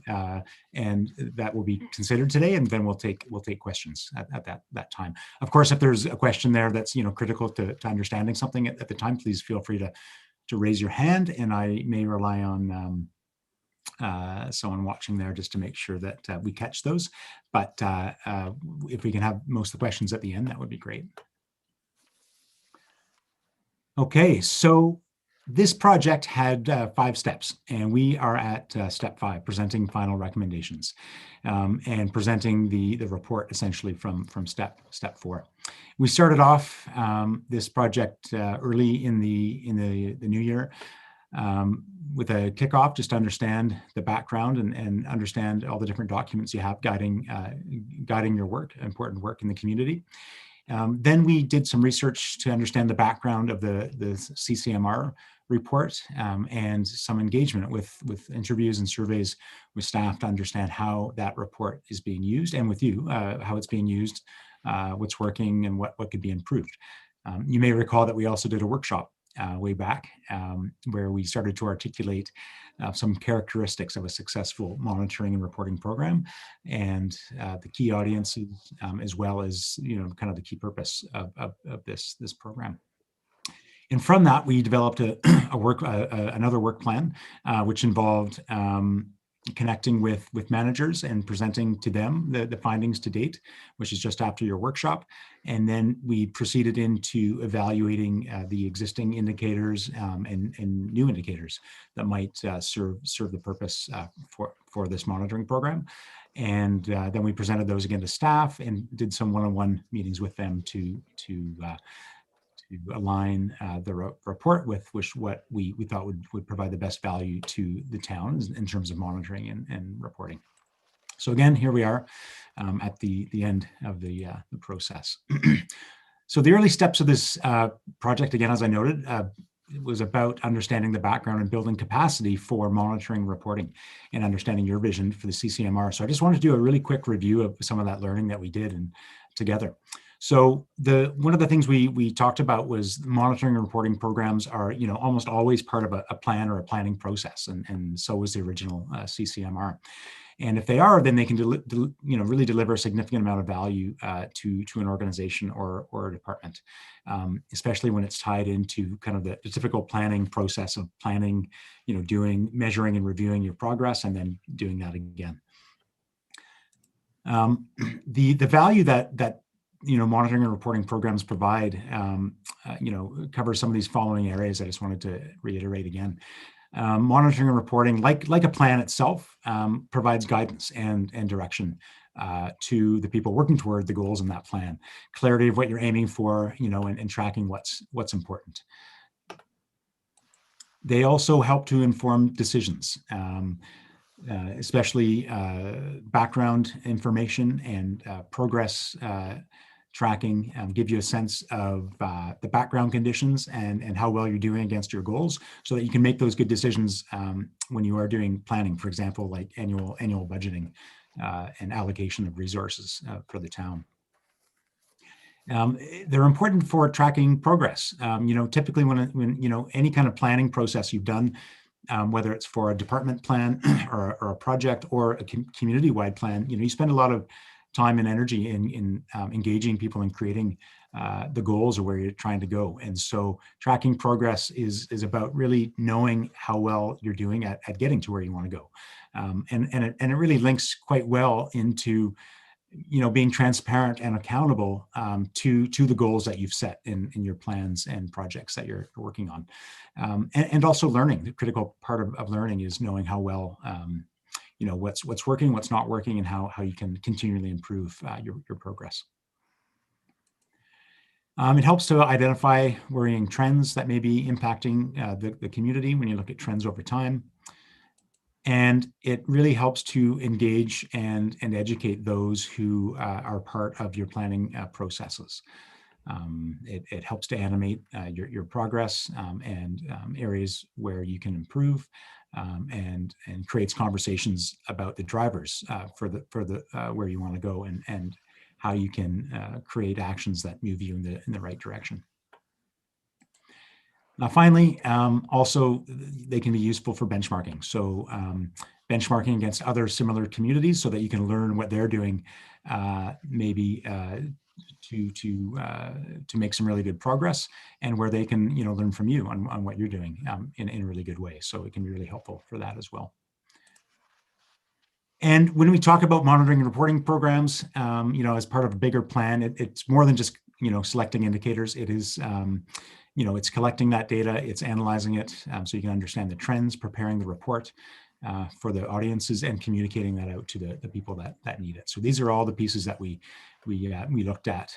O: and that will be considered today, and then we'll take questions at that time. Of course, if there's a question there that's critical to understanding something at the time, please feel free to raise your hand, and I may rely on someone watching there just to make sure that we catch those. But if we can have most of the questions at the end, that would be great. Okay, so this project had 5 steps, and we are at step 5, presenting final recommendations, and presenting the report essentially from step 4. We started off this project early in the new year with a kickoff, just to understand the background and understand all the different documents you have guiding your work, important work in the community. Then we did some research to understand the background of the CCMR report, and some engagement with interviews and surveys with staff to understand how that report is being used, and with you, how it's being used, what's working, and what could be improved. You may recall that we also did a workshop way back where we started to articulate some characteristics of a successful monitoring and reporting program, and the key audiences, as well as kind of the key purpose of this program. And from that, we developed another work plan, which involved connecting with managers and presenting to them the findings to date, which is just after your workshop. And then we proceeded into evaluating the existing indicators and new indicators that might serve the purpose for this monitoring program. And then we presented those again to staff and did some one-on-one meetings with them to align the report with what we thought would provide the best value to the town in terms of monitoring and reporting. So again, here we are at the end of the process. So the early steps of this project, again, as I noted, it was about understanding the background and building capacity for monitoring, reporting, and understanding your vision for the CCMR. So I just wanted to do a really quick review of some of that learning that we did together. So one of the things we talked about was monitoring and reporting programs are almost always part of a plan or a planning process, and so was the original CCMR. And if they are, then they can really deliver a significant amount of value to an organization or a department, especially when it's tied into kind of the typical planning process of planning, measuring and reviewing your progress and then doing that again. The value that monitoring and reporting programs provide, covers some of these following areas I just wanted to reiterate again. Monitoring and reporting, like a plan itself, provides guidance and direction to the people working toward the goals in that plan. Clarity of what you're aiming for, and tracking what's important. They also help to inform decisions, especially background information and progress tracking, give you a sense of the background conditions and how well you're doing against your goals, so that you can make those good decisions when you are doing planning, for example, like annual budgeting and allocation of resources for the town. They're important for tracking progress. Typically when any kind of planning process you've done, whether it's for a department plan or a project or a community-wide plan, you spend a lot of time and energy in engaging people and creating the goals or where you're trying to go. And so tracking progress is about really knowing how well you're doing at getting to where you want to go. And it really links quite well into being transparent and accountable to the goals that you've set in your plans and projects that you're working on. And also learning. The critical part of learning is knowing how well what's working, what's not working, and how you can continually improve your progress. It helps to identify worrying trends that may be impacting the community when you look at trends over time. And it really helps to engage and educate those who are part of your planning processes. It helps to animate your progress and areas where you can improve, and creates conversations about the drivers for the where you want to go and how you can create actions that move you in the right direction. Now, finally, also they can be useful for benchmarking. So benchmarking against other similar communities so that you can learn what they're doing, maybe to make some really good progress, and where they can learn from you on what you're doing in a really good way. So it can be really helpful for that as well. And when we talk about monitoring and reporting programs, as part of a bigger plan, it's more than just selecting indicators. It is it's collecting that data, it's analyzing it so you can understand the trends, preparing the report for the audiences, and communicating that out to the people that need it. So these are all the pieces that we looked at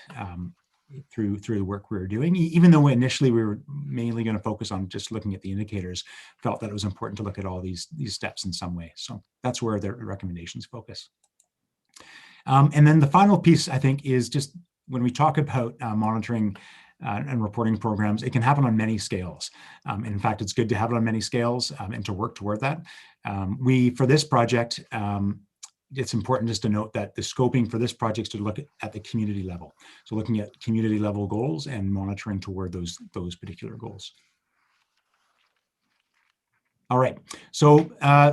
O: through the work we were doing. Even though initially we were mainly going to focus on just looking at the indicators, felt that it was important to look at all these steps in some way. So that's where the recommendations focus. And then the final piece, I think, is just when we talk about monitoring and reporting programs, it can happen on many scales. In fact, it's good to have it on many scales and to work toward that. For this project, it's important just to note that the scoping for this project is to look at the community level. So looking at community level goals and monitoring toward those particular goals. All right, so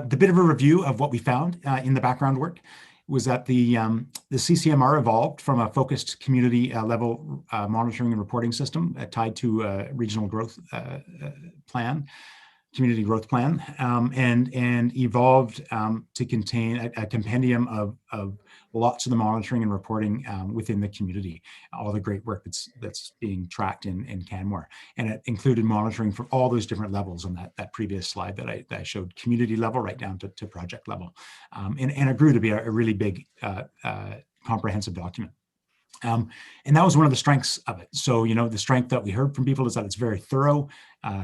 O: the bit of a review of what we found in the background work was that the CCMR evolved from a focused community level monitoring and reporting system tied to a regional growth plan, community growth plan, and evolved to contain a compendium of lots of the monitoring and reporting within the community, all the great work that's being tracked in Canmore. And it included monitoring from all those different levels on that previous slide that I showed, community level right down to project level. And it grew to be a really big comprehensive document. And that was one of the strengths of it. So, the strength that we heard from people is that it's very thorough,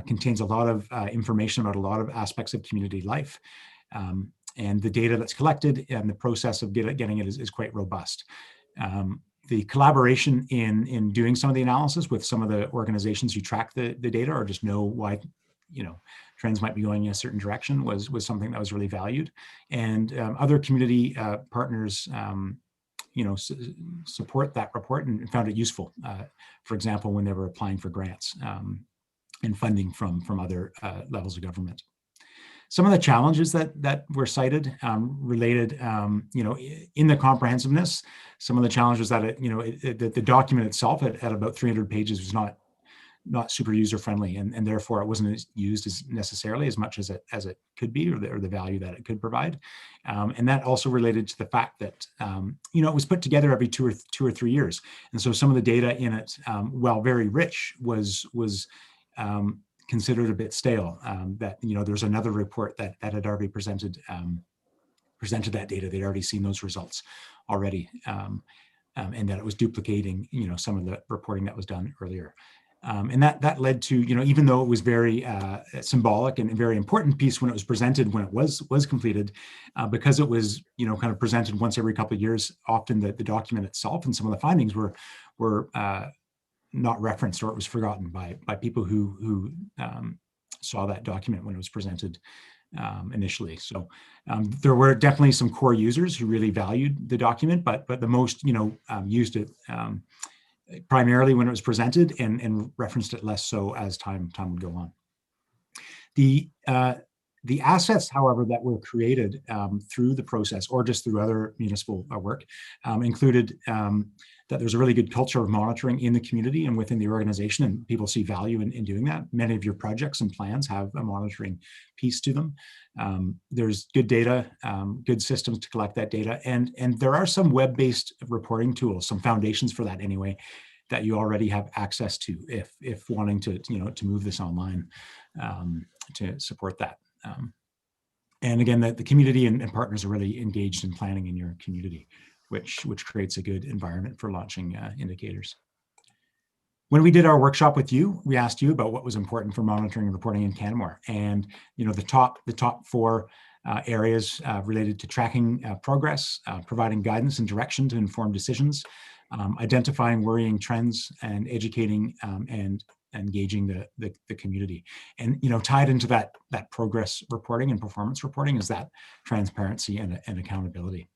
O: contains a lot of information about a lot of aspects of community life. And the data that's collected and the process of getting it is quite robust. The collaboration in doing some of the analysis with some of the organizations who track the data or just know why, trends might be going in a certain direction was something that was really valued. And other community partners, support that report and found it useful. For example, when they were applying for grants and funding from other levels of government. Some of the challenges that were cited related, in the comprehensiveness. Some of the challenges that the document itself at about 300 pages was not super user friendly, and therefore it wasn't used as necessarily as much as it could be, or the value that it could provide. And that also related to the fact that it was put together every two or 3 years, and so some of the data in it, while very rich, was considered a bit stale. That there's another report that had already presented that data. They'd already seen those results already, and that it was duplicating some of the reporting that was done earlier. And that led to, even though it was very symbolic and a very important piece when it was presented, when it was completed, because it was, kind of presented once every couple of years, often the document itself and some of the findings were not referenced, or it was forgotten by people who saw that document when it was presented initially. So there were definitely some core users who really valued the document, but the most, used it primarily when it was presented and referenced it less so as time would go on. The assets, however, that were created through the process or just through other municipal work included that there's a really good culture of monitoring in the community and within the organization, and people see value in doing that. Many of your projects and plans have a monitoring piece to them. There's good data, good systems to collect that data, and there are some web-based reporting tools, some foundations for that anyway, that you already have access to if wanting to move this online to support that. And again, the community and partners are really engaged in planning in your community, which creates a good environment for launching indicators. When we did our workshop with you, we asked you about what was important for monitoring and reporting in Canmore, and the top 4 areas related to tracking progress, providing guidance and direction to inform decisions, identifying worrying trends, and educating and engaging the community. And tied into that progress reporting and performance reporting is that transparency and accountability.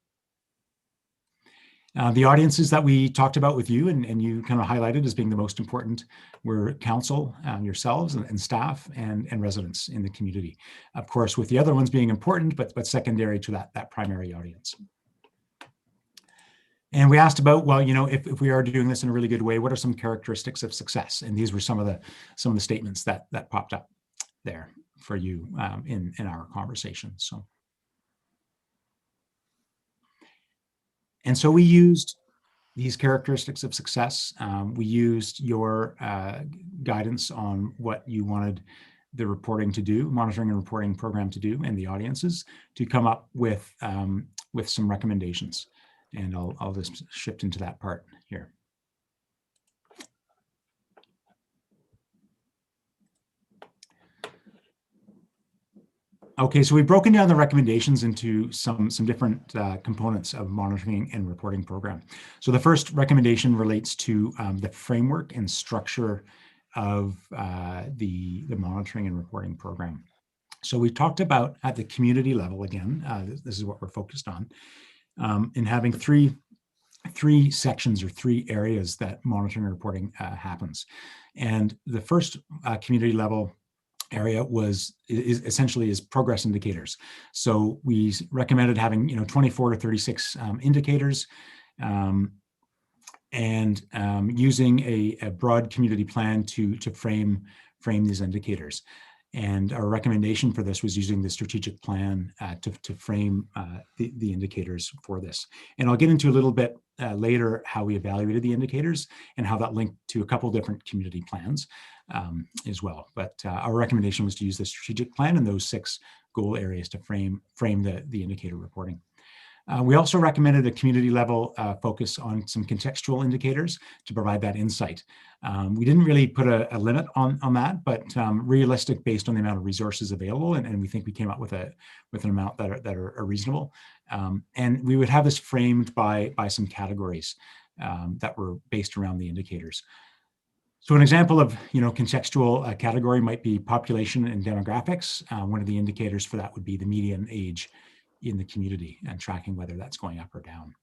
O: The audiences that we talked about with you and you kind of highlighted as being the most important were council, yourselves and staff and residents in the community. Of course, with the other ones being important, but secondary to that primary audience. And we asked about, well, if we are doing this in a really good way, what are some characteristics of success? And these were some of the statements that popped up there for you in our conversation. And so we used these characteristics of success. We used your guidance on what you wanted the reporting to do, monitoring and reporting program to do, and the audiences to come up with some recommendations. And I'll just shift into that part here. Okay, so we've broken down the recommendations into some different components of monitoring and reporting program. So the first recommendation relates to the framework and structure of the monitoring and reporting program. So we talked about at the community level, again, this is what we're focused on. in having three sections or three areas that monitoring and reporting happens. And the first community level area is essentially progress indicators. So we recommended having 24 to 36 indicators, and using a broad community plan to frame these indicators. And our recommendation for this was using the strategic plan to frame the indicators for this. And I'll get into a little bit later how we evaluated the indicators and how that linked to a couple different community plans as well. But our recommendation was to use the strategic plan and those 6 goal areas to frame the indicator reporting. We also recommended a community level focus on some contextual indicators to provide that insight. We didn't really put a limit on that, but realistic based on the amount of resources available, and we think we came up with an amount that are reasonable. And we would have this framed by some categories that were based around the indicators. So an example of contextual category might be population and demographics. One of the indicators for that would be the median age in the community and tracking whether that's going up or down.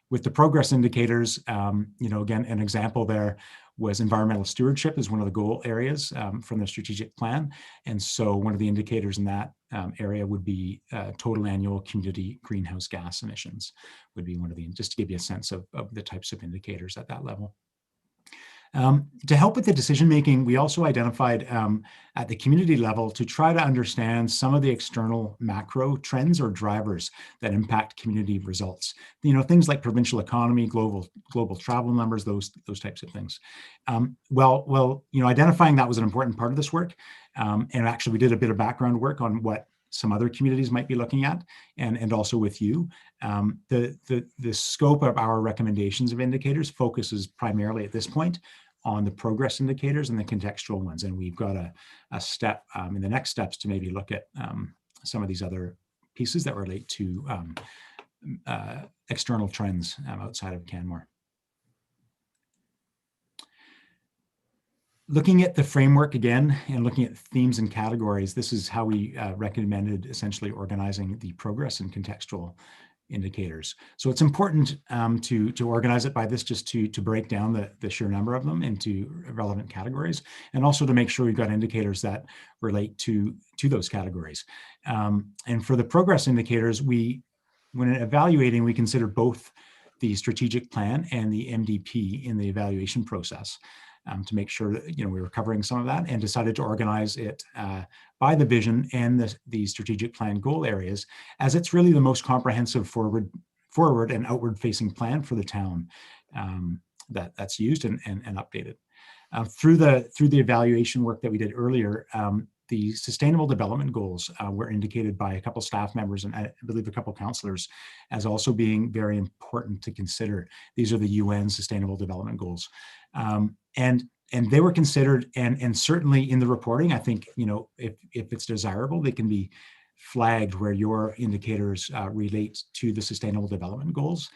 O: With the progress indicators, again, an example there was environmental stewardship is one of the goal areas from the strategic plan. And so one of the indicators in that area would be total annual community greenhouse gas emissions would be one of the, just to give you a sense of the types of indicators at that level. To help with the decision-making, we also identified at the community level to try to understand some of the external macro trends or drivers that impact community results. Things like provincial economy, global travel numbers, those types of things. Identifying that was an important part of this work. And actually, we did a bit of background work on what some other communities might be looking at, and also with you. The scope of our recommendations of indicators focuses primarily at this point on the progress indicators and the contextual ones. And we've got a step in the next steps to maybe look at some of these other pieces that relate to external trends outside of Canmore. Looking at the framework again and looking at themes and categories, this is how we recommended essentially organizing the progress and contextual indicators. So it's important to organize it by this, just to break down the sheer number of them into relevant categories, and also to make sure we've got indicators that relate to those categories. And for the progress indicators, when evaluating, we consider both the strategic plan and the MDP in the evaluation process. To make sure that we were covering some of that, and decided to organize it by the vision and the strategic plan goal areas, as it's really the most comprehensive forward and outward facing plan for the town that's used and updated. Through the evaluation work that we did earlier, the sustainable development goals were indicated by a couple staff members and I believe a couple councillors as also being very important to consider. These are the UN Sustainable Development Goals. And they were considered, and certainly in the reporting, I think, if it's desirable, they can be flagged where your indicators relate to the Sustainable Development Goals.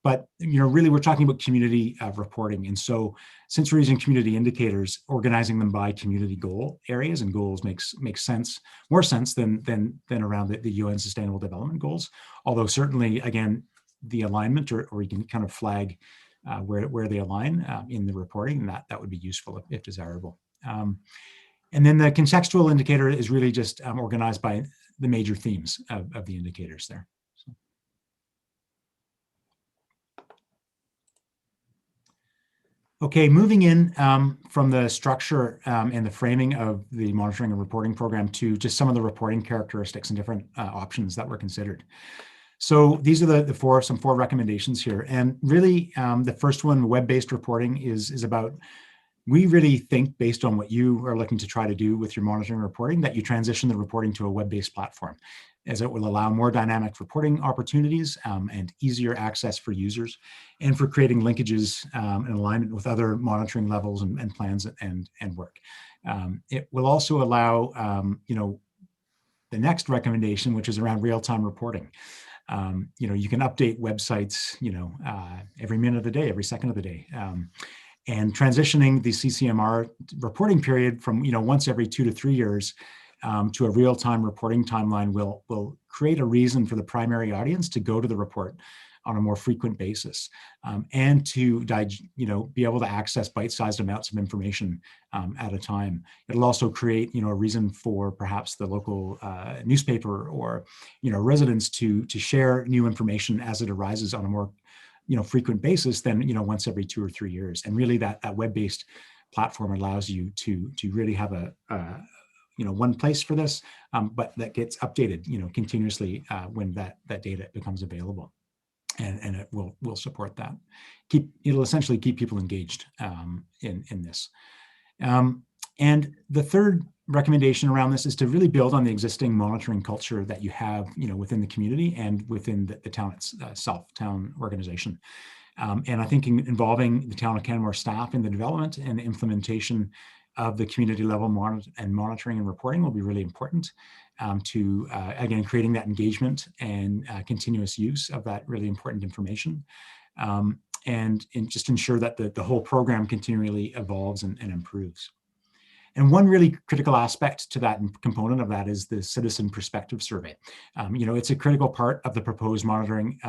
O: But really we're talking about community reporting. And so since we're using community indicators, organizing them by community goal areas and goals makes sense, more sense than around the UN Sustainable Development Goals. Although certainly, again, the alignment or you can kind of flag where they align in the reporting, and that would be useful if desirable. And then the contextual indicator is really just organized by the major themes of the indicators there. So. Okay, moving in from the structure and the framing of the monitoring and reporting program to just some of the reporting characteristics and different options that were considered. So these are some four recommendations here. And really the first one, web-based reporting, is about, we really think, based on what you are looking to try to do with your monitoring and reporting, that you transition the reporting to a web-based platform, as it will allow more dynamic reporting opportunities and easier access for users, and for creating linkages and alignment with other monitoring levels and plans and work. It will also allow, the next recommendation, which is around real-time reporting. You can update websites, every minute of the day, every second of the day. And transitioning the CCMR reporting period from, once every 2 to 3 years to a real-time reporting timeline will create a reason for the primary audience to go to the report on a more frequent basis, and to be able to access bite-sized amounts of information at a time. It'll also create a reason for perhaps the local newspaper or residents to share new information as it arises on a more frequent basis than once every 2 or 3 years. And really that web-based platform allows you to really have a one place for this, but that gets updated continuously when that data becomes available. And it will support that. It'll essentially keep people engaged in this. And the third recommendation around this is to really build on the existing monitoring culture that you have within the community and within the town itself, town organization. And I think involving the town of Canmore staff in the development and implementation of the community level monitoring and reporting will be really important to, again, creating that engagement and continuous use of that really important information, and just ensure that the whole program continually evolves and improves. And one really critical aspect to that component of that is the citizen perspective survey. It's a critical part of the proposed monitoring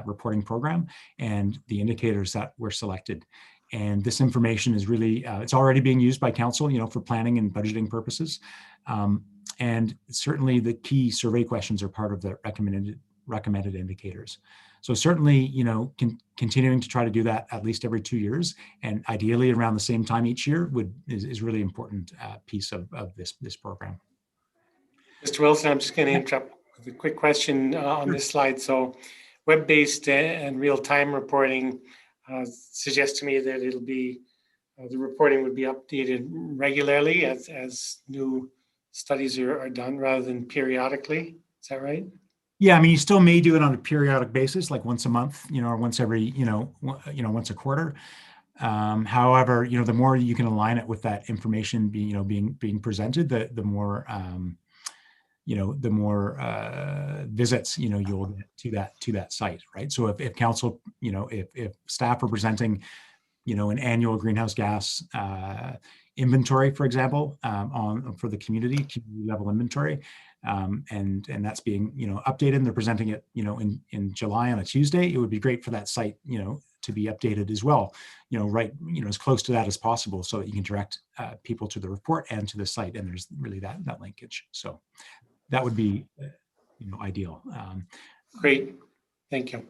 O: reporting program and the indicators that were selected. And this information is really, it's already being used by council, for planning and budgeting purposes. And certainly the key survey questions are part of the recommended indicators. So certainly, continuing to try to do that at least every 2 years, and ideally around the same time each year is really important piece of this program.
B: Mr. Wilson, I'm just going to interrupt with a quick question on this slide. So web-based and real-time reporting suggests to me that it'll be, the reporting would be updated regularly as new studies are done rather than periodically. Is that right?
O: Yeah, I mean, you still may do it on a periodic basis, like once a month, or once every, once a quarter. However, the more you can align it with that information being presented, the more, the more visits, you'll get to that site, right? So if council, if staff are presenting, an annual greenhouse gas inventory, for example, for the community level inventory, and that's being updated, and they're presenting it in July on a Tuesday, it would be great for that site to be updated as well, right, as close to that as possible, so that you can direct people to the report and to the site, and there's really that linkage. So that would be ideal.
B: Great, thank you.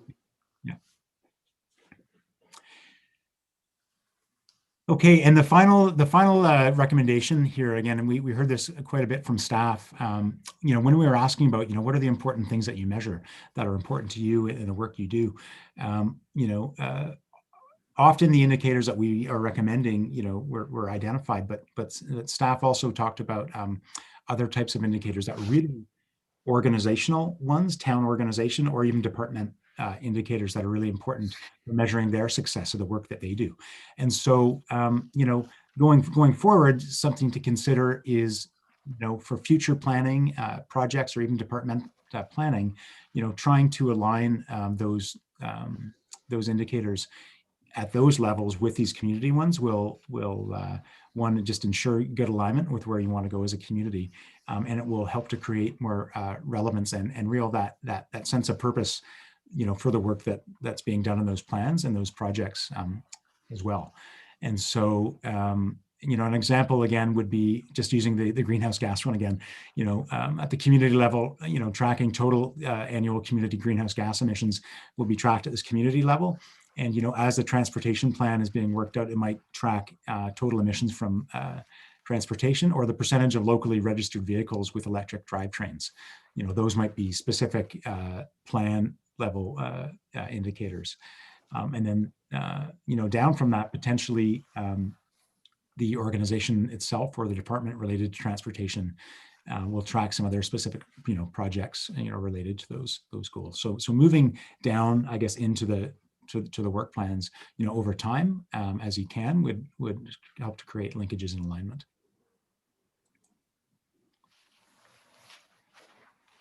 O: Okay, and the final recommendation here, again, and we heard this quite a bit from staff, when we were asking about, what are the important things that you measure that are important to you in the work you do, often the indicators that we are recommending, were identified, but staff also talked about other types of indicators that were really organizational ones, town organization, or even department indicators that are really important for measuring their success of the work that they do. And so, going forward, something to consider is, for future planning projects or even department planning, trying to align those indicators at those levels with these community ones will one, just ensure good alignment with where you want to go as a community, and it will help to create more relevance and real that sense of purpose, for the work that's being done in those plans and those projects as well. And so, an example again would be just using the greenhouse gas one again, at the community level, tracking total annual community greenhouse gas emissions will be tracked at this community level. And, as the transportation plan is being worked out, it might track total emissions from transportation or the percentage of locally registered vehicles with electric drivetrains. Those might be specific plan level indicators. And then, down from that, potentially the organization itself or the department related to transportation will track some of their specific, projects, related to those goals. So moving down, I guess, into the work plans, over time, as you can, would help to create linkages and alignment.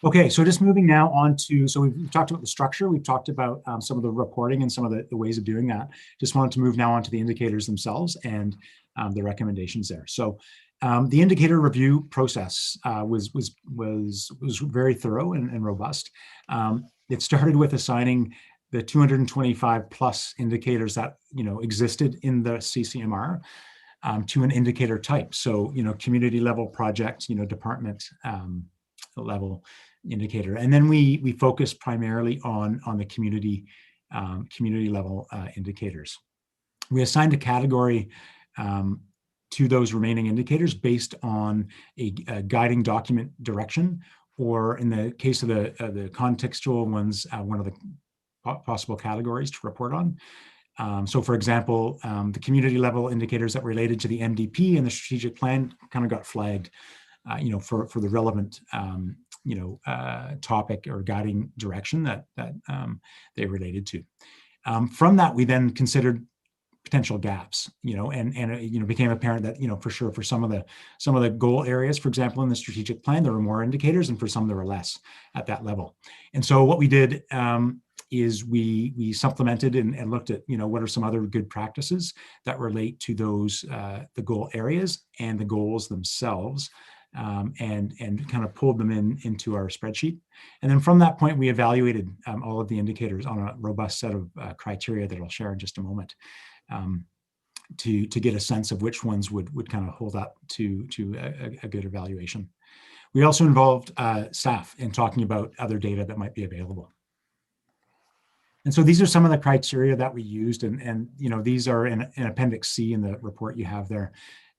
O: Okay, so just moving now on to, so we've talked about the structure, we've talked about some of the reporting and some of the ways of doing that. Just wanted to move now on to the indicators themselves and the recommendations there. So The indicator review process was very thorough and robust. It started with assigning the 225 plus indicators that existed in the CCMR to an indicator type. So community level, project, department level indicator, and then we focused primarily on the community level indicators. We assigned a category to those remaining indicators based on a guiding document direction, or in the case of the contextual ones, one of the possible categories to report on. So for example, the community level indicators that related to the MDP and the strategic plan kind of got flagged, for the relevant, topic or guiding direction that they related to. From that, we then considered potential gaps, and it became apparent that, for sure, for some of the goal areas, for example, in the strategic plan, there were more indicators, and for some there were less at that level. And so what we did is we supplemented and looked at, what are some other good practices that relate to those, the goal areas and the goals themselves, and kind of pulled them into our spreadsheet. And then from that point, we evaluated all of the indicators on a robust set of criteria that I'll share in just a moment, to get a sense of which ones would kind of hold up to a good evaluation. We also involved staff in talking about other data that might be available. And so these are some of the criteria that we used, and these are in Appendix C in the report you have there.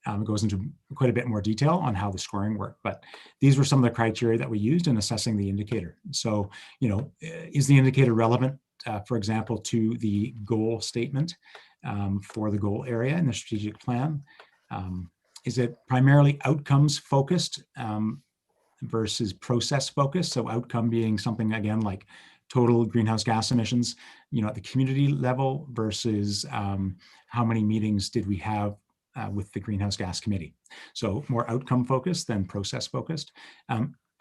O: It goes into quite a bit more detail on how the scoring worked, but these were some of the criteria that we used in assessing the indicator. So, is the indicator relevant, for example, to the goal statement for the goal area in the strategic plan? Is it primarily outcomes focused versus process focused? So outcome being something, again, like total greenhouse gas emissions, at the community level versus how many meetings did we have with the Greenhouse Gas Committee. So more outcome focused than process focused.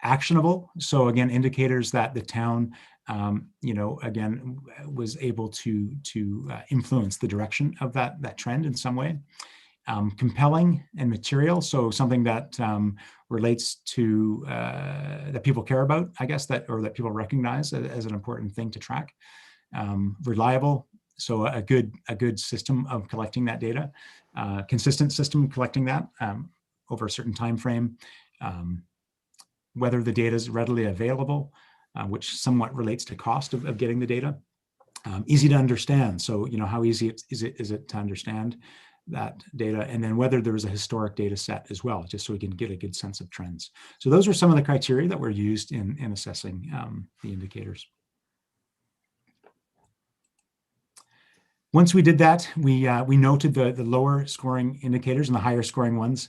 O: Actionable, so again, indicators that the town, again, was able to influence the direction of that trend in some way. Compelling and material, so something that relates to that people care about, I guess, or that people recognize as an important thing to track. Reliable, so a good system of collecting that data, consistent system collecting that over a certain time frame. Whether the data is readily available, which somewhat relates to cost of getting the data. Easy to understand, so how easy is it to understand that data, and then whether there was a historic data set as well, just so we can get a good sense of trends. So those were some of the criteria that were used in assessing the indicators. Once we did that, we noted the lower scoring indicators and the higher scoring ones.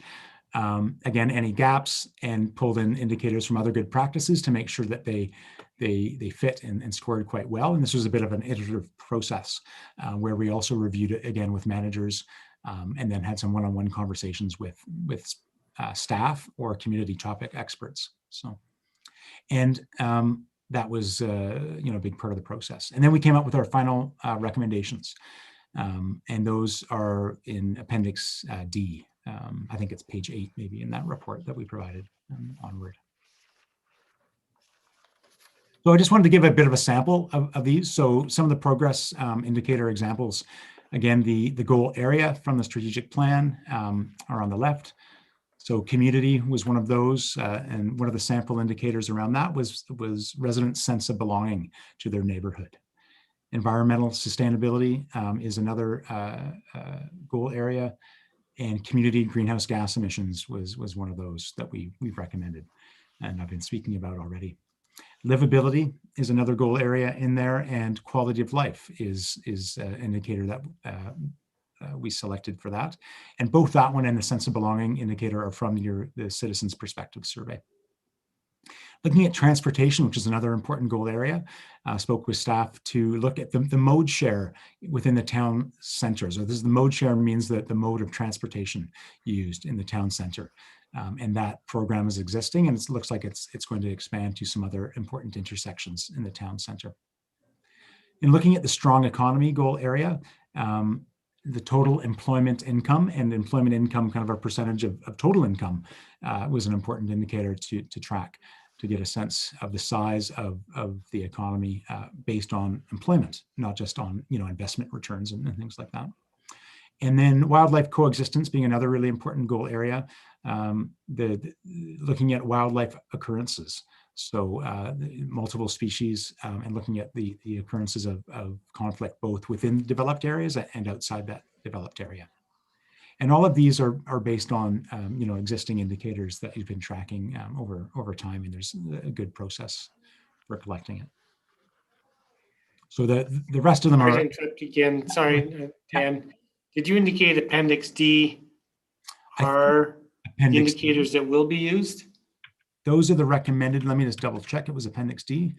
O: Again, any gaps, and pulled in indicators from other good practices to make sure that they fit and scored quite well. And this was a bit of an iterative process where we also reviewed it again with managers, and then had some one-on-one conversations with staff or community topic experts. So, and that was a big part of the process. And then we came up with our final recommendations, and those are in Appendix D. I think it's page 8 maybe in that report that we provided onward. So I just wanted to give a bit of a sample of these. So some of the progress indicator examples, again, the goal area from the strategic plan are on the left. So community was one of those, and one of the sample indicators around that was residents' sense of belonging to their neighborhood. Environmental sustainability is another goal area, and community greenhouse gas emissions was one of those that we've recommended, and I've been speaking about already. Livability is another goal area in there, and quality of life is an indicator that we selected for that. And both that one and the sense of belonging indicator are from the Citizens Perspective Survey. Looking at transportation, which is another important goal area, spoke with staff to look at the mode share within the town center. So this is the mode share means that the mode of transportation used in the town center. And that program is existing, and it looks like it's going to expand to some other important intersections in the town center. In looking at the strong economy goal area, the total employment income, and employment income, kind of a percentage of total income, was an important indicator to track, to get a sense of the size of the economy based on employment, not just on, you know, investment returns and things like that. And then wildlife coexistence being another really important goal area, looking at wildlife occurrences. So multiple species, and looking at the occurrences of conflict both within developed areas and outside that developed area. And all of these are based on you know, existing indicators that you've been tracking over time, and there's a good process for collecting it. So the rest of them
B: Sorry
O: are.
B: to interrupt again. Sorry, Dan. Did you indicate Appendix D are the indicators that will be used?
O: Those are the recommended. Let me just double check. It was Appendix D.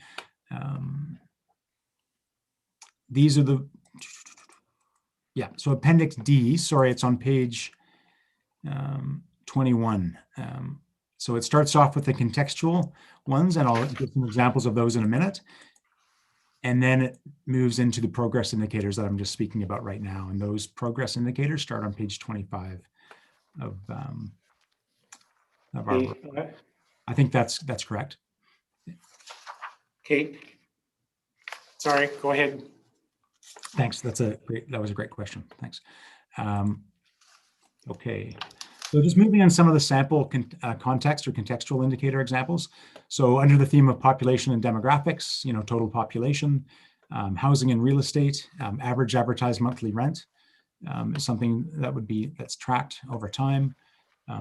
O: These are the, yeah, so Appendix D, sorry, it's on page 21. So it starts off with the contextual ones, and I'll give some examples of those in a minute. And then it moves into the progress indicators that I'm just speaking about right now. And those progress indicators start on page 25 of our report. I think that's correct.
B: Okay. Sorry, go ahead.
O: Thanks. That was a great question. Thanks. Okay. So just moving on some of the sample context or contextual indicator examples. So under the theme of population and demographics, you know, total population, housing and real estate, average advertised monthly rent is something that's tracked over time.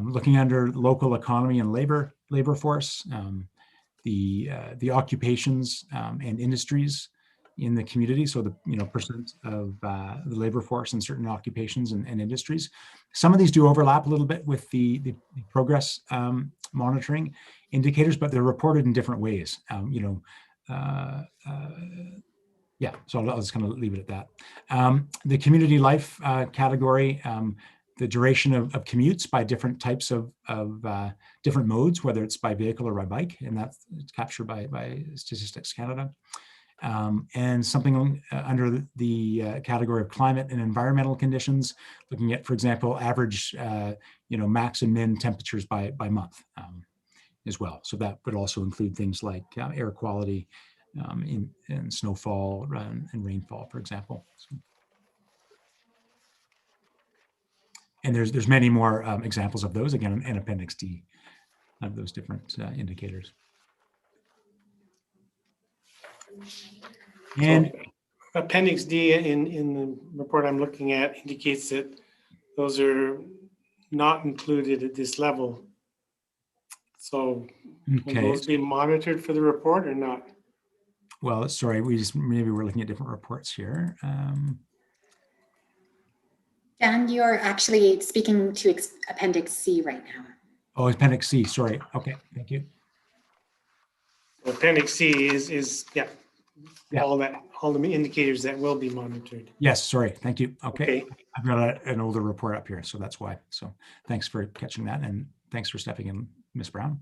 O: Looking under local economy and labor force, the occupations and industries in the community. So the, you know, percent of the labor force in certain occupations and industries. Some of these do overlap a little bit with the progress monitoring indicators, but they're reported in different ways. You know, yeah, so I'll just kind of leave it at that. The community life category, the duration of commutes by different types of different modes, whether it's by vehicle or by bike, and that's captured by Statistics Canada. And something under the category of climate and environmental conditions, looking at, for example, average, you know, max and min temperatures by month as well. So that would also include things like air quality in snowfall and rainfall, for example. So, and there's many more examples of those, again, in Appendix D of those different indicators. And
B: so Appendix D in the report I'm looking at indicates that those are not included at this level. So will those be monitored for the report or not?
O: Well, sorry, maybe we're looking at different reports here.
N: Dan, you're actually speaking to Appendix C right now.
O: Oh, Appendix C, sorry. Okay, thank you.
B: Appendix C is yeah. All the indicators that will be monitored.
O: Yes, sorry, thank you. Okay. I've got an older report up here, so that's why. So thanks for catching that, and thanks for stepping in, Ms. Brown.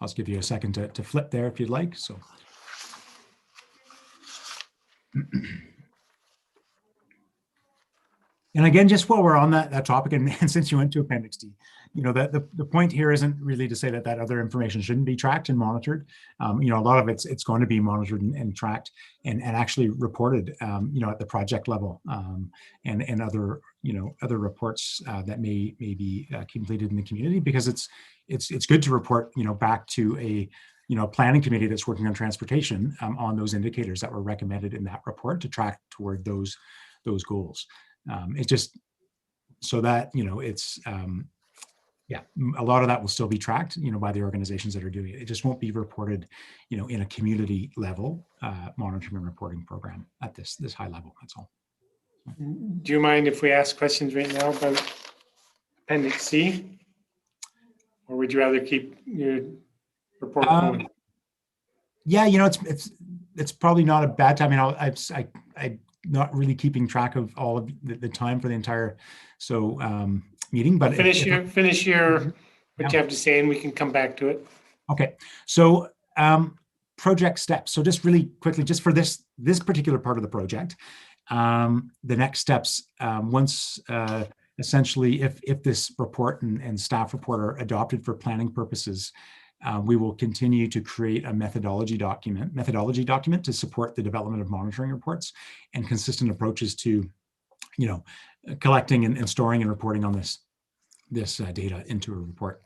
O: I'll just give you a second to flip there if you'd like. So. And again, just while we're on that topic, and since you went to Appendix D, you know, the point here isn't really to say that other information shouldn't be tracked and monitored. You know, a lot of it's going to be monitored and tracked and actually reported, you know, at the project level, and other, you know, other reports that may be completed in the community, because it's good to report, you know, back to a, you know, planning committee that's working on transportation on those indicators that were recommended in that report to track toward those goals. It just so that, you know, it's yeah, a lot of that will still be tracked, you know, by the organizations that are doing it. It just won't be reported, you know, in a community level monitoring and reporting program at this high level. That's all.
B: Do you mind if we ask questions right now about Appendix C, or would you rather keep your report going?
O: Yeah, you know, it's probably not a bad time. I mean, I'm not really keeping track of all of the time for the entire meeting, but
B: finish your what you have to say, and we can come back to it.
O: Okay, so project steps. So just really quickly, just for this particular part of the project, the next steps, once essentially if this report and staff report are adopted for planning purposes, we will continue to create a methodology document to support the development of monitoring reports and consistent approaches to, collecting and storing and reporting on this data into a report.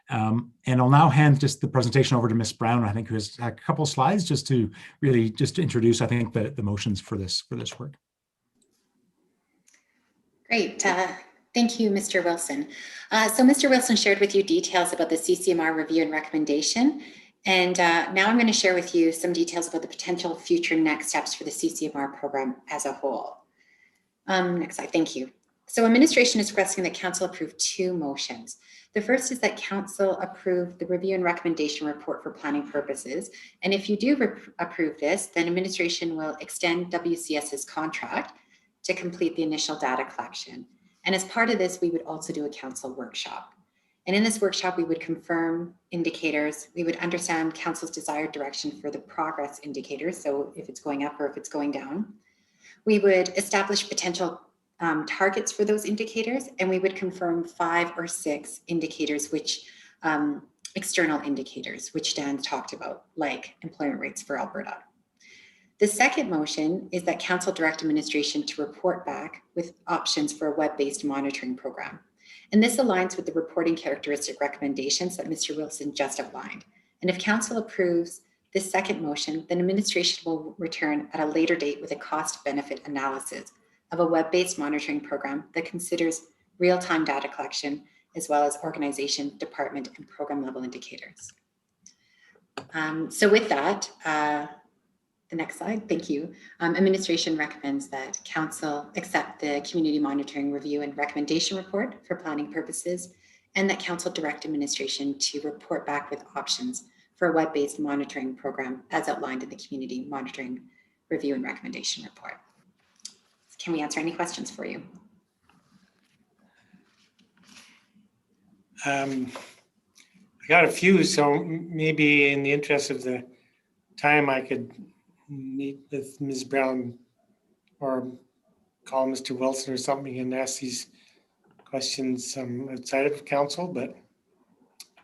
O: And I'll now hand just the presentation over to Ms. Brown, I think, who has a couple of slides just to introduce, I think, the motions for this work.
N: Great. Thank you, Mr. Wilson. So Mr. Wilson shared with you details about the CCMR review and recommendation. And now I'm going to share with you some details about the potential future next steps for the CCMR program as a whole. Next slide, thank you. So administration is requesting that council approve two motions. The first is that council approve the review and recommendation report for planning purposes. And if you do approve this, then administration will extend WCS's contract to complete the initial data collection. And as part of this, we would also do a council workshop. And in this workshop, we would confirm indicators. We would understand council's desired direction for the progress indicators. So if it's going up or if it's going down. We would establish potential targets for those indicators, and we would confirm 5 or 6 indicators, which external indicators, which Dan talked about, like employment rates for Alberta. The second motion is that council direct administration to report back with options for a web-based monitoring program. And this aligns with the reporting characteristic recommendations that Mr. Wilson just outlined. And if council approves this second motion, then administration will return at a later date with a cost-benefit analysis of a web-based monitoring program that considers real-time data collection, as well as organization, department, and program level indicators. So with that, the next slide, thank you. Administration recommends that council accept the community monitoring review and recommendation report for planning purposes, and that council direct administration to report back with options for a web-based monitoring program as outlined in the community monitoring review and recommendation report. Can we answer any questions for you?
B: I got a few, so maybe in the interest of the time, I could meet with Ms. Brown or call Mr. Wilson or something and ask these questions outside of council, but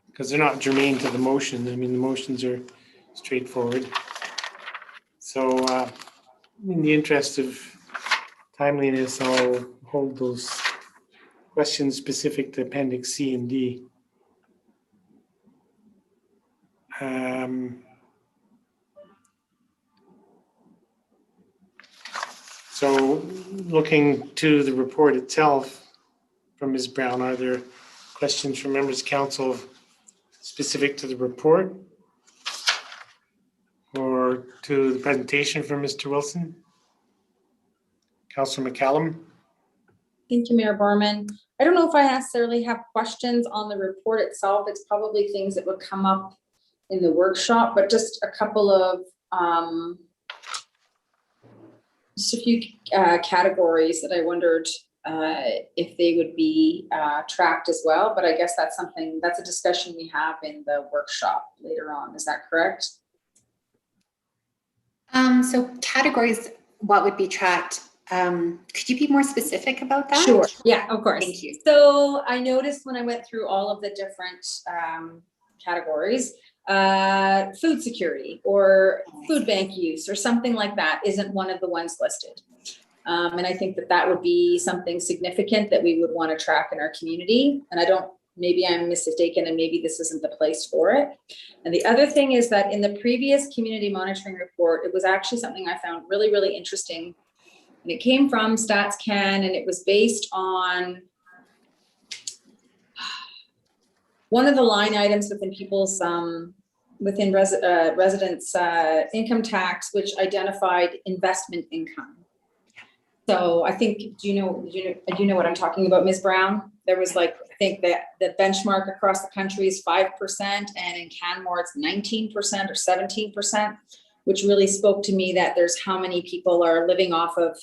B: because they're not germane to the motion. I mean, the motions are straightforward. So in the interest of timeliness, I'll hold those questions specific to Appendix C and D. So looking to the report itself from Ms. Brown, are there questions from members of council specific to the report or to the presentation from Mr. Wilson? Councillor McCallum.
A: Thank you, Mayor Borman. I don't know if I necessarily have questions on the report itself. It's probably things that would come up in the workshop, but just a couple of, just a few categories that I wondered if they would be tracked as well. But I guess that's something, that's a discussion we have in the workshop later on. Is that correct?
N: So categories, what would be tracked? Could you be more specific about that?
A: Sure. Yeah, of course.
N: Thank you.
A: So I noticed when I went through all of the different categories, food security or food bank use or something like that isn't one of the ones listed. And I think that that would be something significant that we would want to track in our community. And I don't, maybe I'm mistaken and maybe this isn't the place for it. And the other thing is that in the previous community monitoring report, it was actually something I found really, really interesting. And it came from StatsCan and it was based on one of the line items within people's, within residents' income tax, which identified investment income. So I think, do you know what I'm talking about, Ms. Brown? There was like, I think that the benchmark across the country is 5%, and in Canmore it's 19% or 17%, which really spoke to me that there's how many people are living off of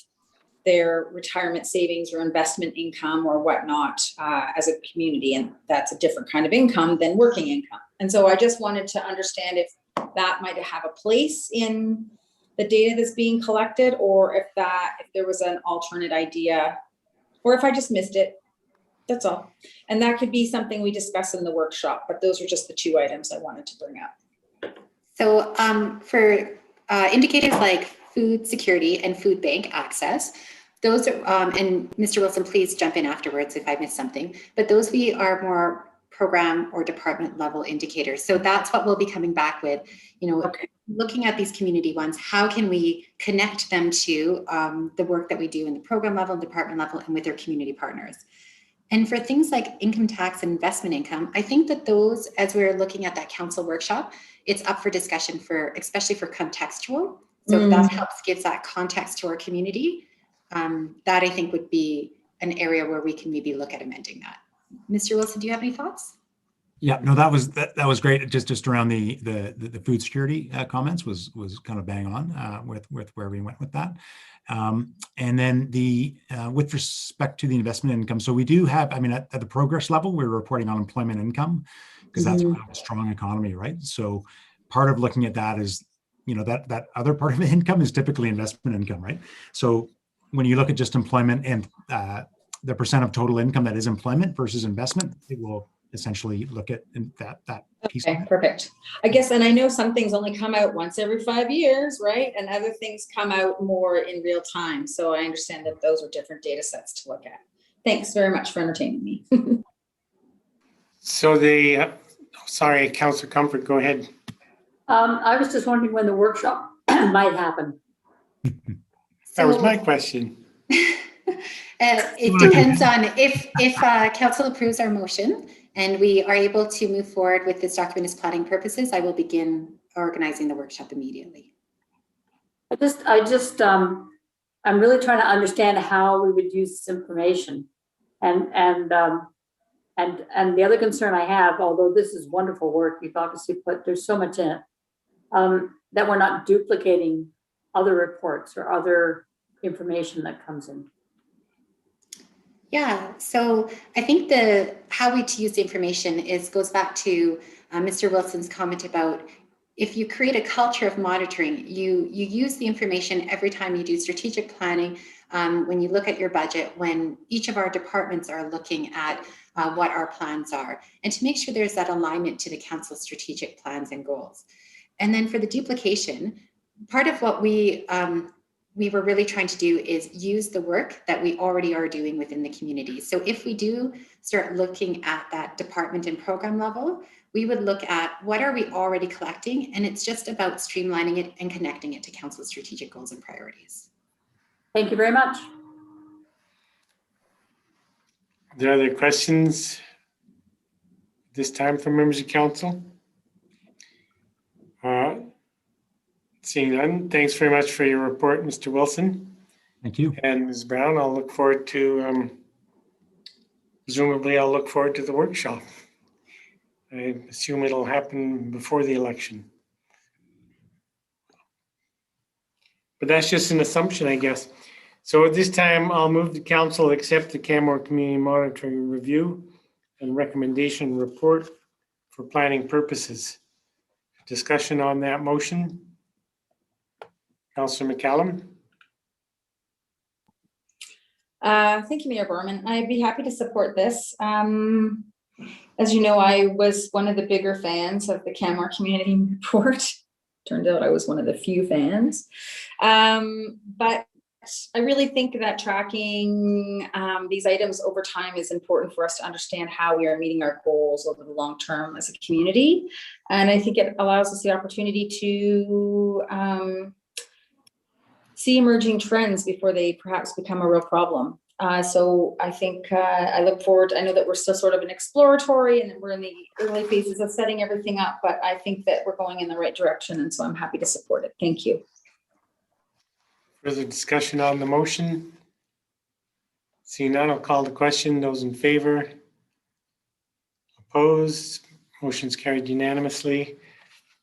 A: their retirement savings or investment income or whatnot as a community. And that's a different kind of income than working income. And so I just wanted to understand if that might have a place in the data that's being collected, or if there was an alternate idea, or if I just missed it. That's all. And that could be something we discuss in the workshop, but those are just the two items I wanted to bring up.
N: So for indicators like food security and food bank access, those are, and Mr. Wilson, please jump in afterwards if I missed something, but those are more program or department level indicators. So that's what we'll be coming back with, okay. Looking at these community ones, how can we connect them to the work that we do in the program level, department level, and with their community partners. And for things like income tax and investment income, I think that those, as we're looking at that council workshop, it's up for discussion especially for contextual. So if that helps gives that context to our community, that I think would be an area where we can maybe look at amending that. Mr. Wilson, do you have any thoughts?
O: Yeah, no, that was great. Just around the food security comments was kind of bang on with where we went with that. And then with respect to the investment income, so we do have, I mean, at the progress level, we're reporting on employment income because that's a strong economy, right? So part of looking at that is, that other part of the income is typically investment income, right? So when you look at just employment and the percent of total income that is employment versus investment, it will essentially look at that piece.
A: Okay, perfect. I guess, and I know some things only come out once every 5 years, right? And other things come out more in real time. So I understand that those are different data sets to look at. Thanks very much for entertaining me.
B: So sorry, Councillor Comfort, go ahead.
G: I was just wondering when the workshop might happen.
B: That was my question.
N: It depends on if council approves our motion and we are able to move forward with this document as planning purposes, I will begin organizing the workshop immediately.
G: I'm really trying to understand how we would use this information, and the other concern I have, although this is wonderful work, you've obviously there's so much in it, that we're not duplicating other reports or other information that comes in.
N: Yeah, so I think how we use the information goes back to Mr. Wilson's comment about if you create a culture of monitoring, you use the information every time you do strategic planning, when you look at your budget, when each of our departments are looking at what our plans are, and to make sure there's that alignment to the council's strategic plans and goals. And then for the duplication, part of what we were really trying to do is use the work that we already are doing within the community. So if we do start looking at that department and program level, we would look at what are we already collecting, and it's just about streamlining it and connecting it to council's strategic goals and priorities.
G: Thank you very much.
B: Are there other questions this time from members of council? Seeing none, thanks very much for your report, Mr. Wilson.
O: Thank you.
B: And Ms. Brown, I'll look forward to, presumably I'll look forward to the workshop. I assume it'll happen before the election. But that's just an assumption, I guess. So at this time, I'll move the council accept the Canmore Community Monitoring Review and Recommendation Report for planning purposes. Discussion on that motion. Councillor McCallum.
A: Thank you, Mayor Berman. I'd be happy to support this. As you know, I was one of the bigger fans of the Canmore Community Report. Turned out I was one of the few fans. But I really think that tracking these items over time is important for us to understand how we are meeting our goals over the long term as a community. And I think it allows us the opportunity to see emerging trends before they perhaps become a real problem. So I think I look forward, I know that we're still sort of an exploratory and we're in the early phases of setting everything up, but I think that we're going in the right direction. And so I'm happy to support it. Thank you.
B: Further discussion on the motion? Seeing none, I'll call the question. Those in favor? Opposed? Motion's carried unanimously.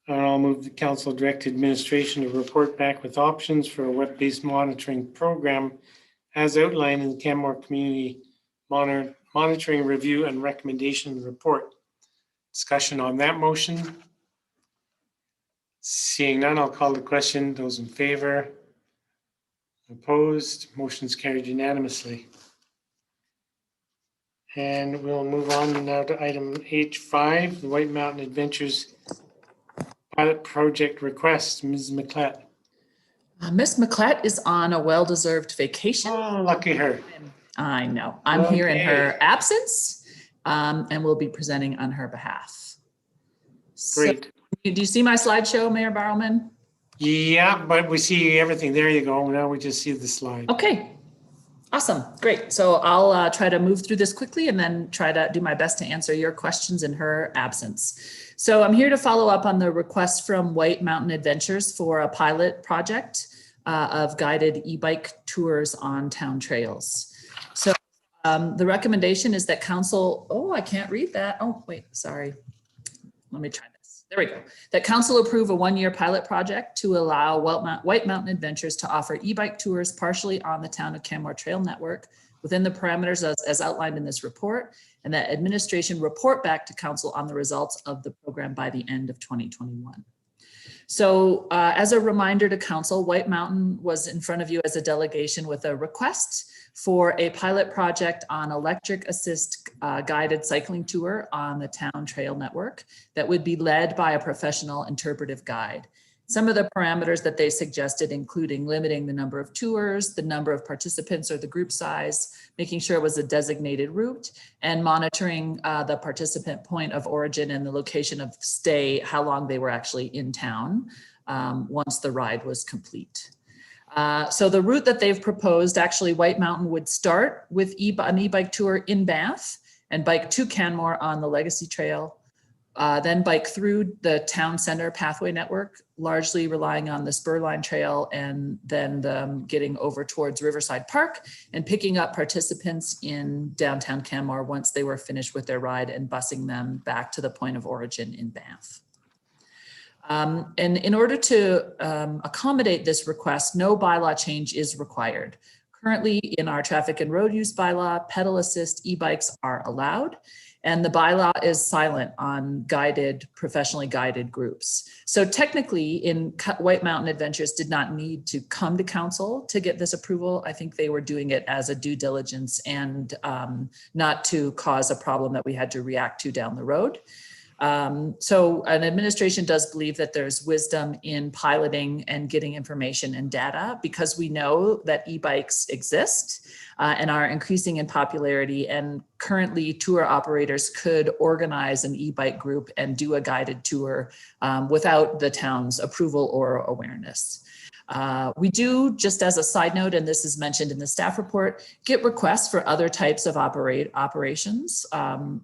B: I'll move the council direct administration to report back with options for a web-based monitoring program as outlined in the Canmore Community Monitoring Review and Recommendation Report. Discussion on that motion. Seeing none, I'll call the question. Those in favor? Opposed? Motion's carried unanimously. And we'll move on now to item H5, the White Mountain Adventures pilot project request. Ms. McClett.
P: Miss McClett is on a well-deserved vacation.
B: Oh, lucky her.
P: I know. I'm here in her
B: Okay.
P: absence, and will be presenting on her behalf.
B: Great.
P: So, do you see my slideshow, Mayor Barrowman?
B: Yeah, but we see everything. There you go. Now we just see the slide.
P: Okay. Awesome. Great. So I'll try to move through this quickly and then try to do my best to answer your questions in her absence. So I'm here to follow up on the request from White Mountain Adventures for a pilot project of guided e-bike tours on town trails. So the recommendation is that council, oh, I can't read that. Oh, wait, sorry. Let me try this. There we go. That council approve a one-year pilot project to allow White Mountain Adventures to offer e-bike tours partially on the town of Canmore Trail Network within the parameters as outlined in this report, and that administration report back to council on the results of the program by the end of 2021. So as a reminder to council, White Mountain was in front of you as a delegation with a request for a pilot project on electric assist guided cycling tour on the town trail network that would be led by a professional interpretive guide. Some of the parameters that they suggested, including limiting the number of tours, the number of participants or the group size, making sure it was a designated route, and monitoring the participant point of origin and the location of stay, how long they were actually in town once the ride was complete. So the route that they've proposed, actually White Mountain would start with an e-bike tour in Banff and bike to Canmore on the Legacy Trail, then bike through the town center pathway network, largely relying on the Spurline Trail, and then getting over towards Riverside Park and picking up participants in downtown Canmore once they were finished with their ride and busing them back to the point of origin in Banff. And in order to accommodate this request, no bylaw change is required. Currently in our traffic and road use bylaw, pedal assist e-bikes are allowed, and the bylaw is silent on professionally guided groups. So technically White Mountain Adventures did not need to come to council to get this approval. I think they were doing it as a due diligence and not to cause a problem that we had to react to down the road. So an administration does believe that there's wisdom in piloting and getting information and data, because we know that e-bikes exist and are increasing in popularity, and currently tour operators could organize an e-bike group and do a guided tour without the town's approval or awareness. We do, just as a side note, and this is mentioned in the staff report, get requests for other types of operations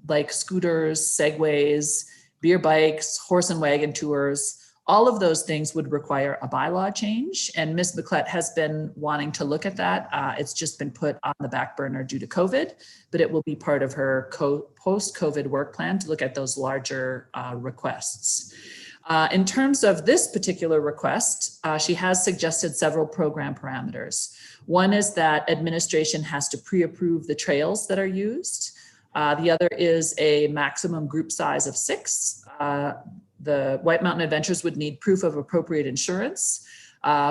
P: like scooters, segways, beer bikes, horse and wagon tours. All of those things would require a bylaw change, and Ms. McClett has been wanting to look at that. It's just been put on the back burner due to COVID, but it will be part of her post-COVID work plan to look at those larger requests. In terms of this particular request, she has suggested several program parameters. One is that administration has to pre-approve the trails that are used. The other is a maximum group size of 6. The White Mountain Adventures would need proof of appropriate insurance.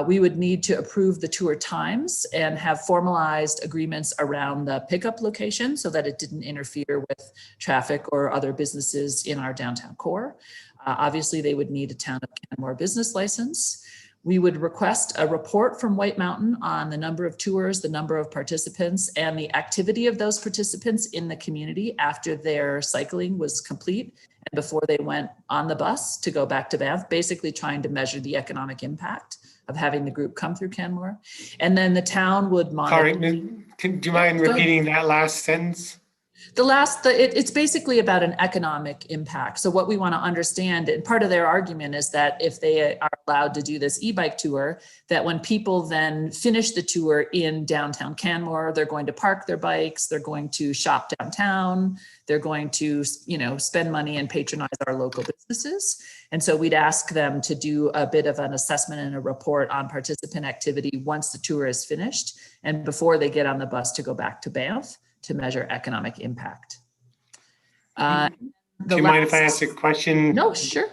P: We would need to approve the tour times and have formalized agreements around the pickup location so that it didn't interfere with traffic or other businesses in our downtown core. Obviously, they would need a town of Canmore business license. We would request a report from White Mountain on the number of tours, the number of participants, and the activity of those participants in the community after their cycling was complete and before they went on the bus to go back to Banff, basically trying to measure the economic impact of having the group come through Canmore. And then the town would monitor.
B: Sorry, do you mind repeating that last sentence?
P: It's basically about an economic impact. So what we want to understand, and part of their argument is that if they are allowed to do this e-bike tour, that when people then finish the tour in downtown Canmore, they're going to park their bikes, they're going to shop downtown, they're going to, spend money and patronize our local businesses. And so we'd ask them to do a bit of an assessment and a report on participant activity once the tour is finished and before they get on the bus to go back to Banff to measure economic impact.
B: Do you mind if I ask a question?
P: No, sure.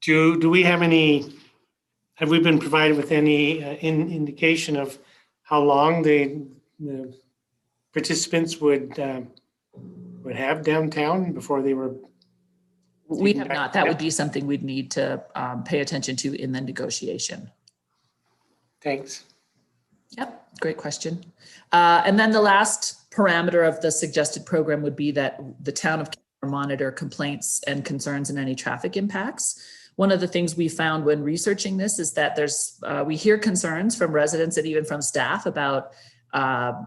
B: Do we have any, have we been provided with any indication of how long the participants would have downtown before they were?
P: We have not. That would be something we'd need to pay attention to in the negotiation.
B: Thanks.
P: Yep, great question. And then the last parameter of the suggested program would be that the town of Canmore monitor complaints and concerns and any traffic impacts. One of the things we found when researching this is that we hear concerns from residents and even from staff about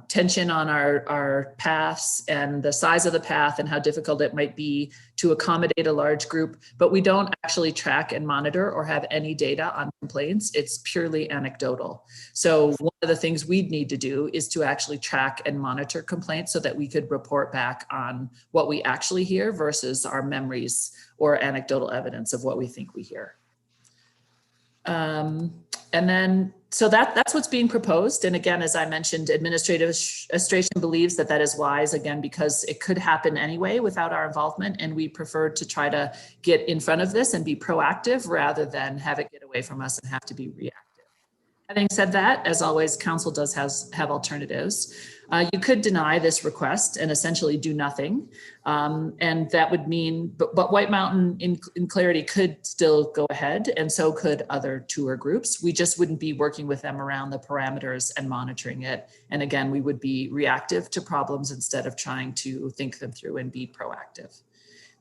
P: tension on our paths and the size of the path and how difficult it might be to accommodate a large group, but we don't actually track and monitor or have any data on complaints. It's purely anecdotal. So one of the things we'd need to do is to actually track and monitor complaints so that we could report back on what we actually hear versus our memories or anecdotal evidence of what we think we hear. And then, so that's what's being proposed. And again, as I mentioned, administration believes that that is wise, again, because it could happen anyway without our involvement. And we prefer to try to get in front of this and be proactive rather than have it get away from us and have to be reactive. Having said that, as always, council does have alternatives. You could deny this request and essentially do nothing. And that would mean, but White Mountain in clarity could still go ahead, and so could other tour groups. We just wouldn't be working with them around the parameters and monitoring it. And again, we would be reactive to problems instead of trying to think them through and be proactive.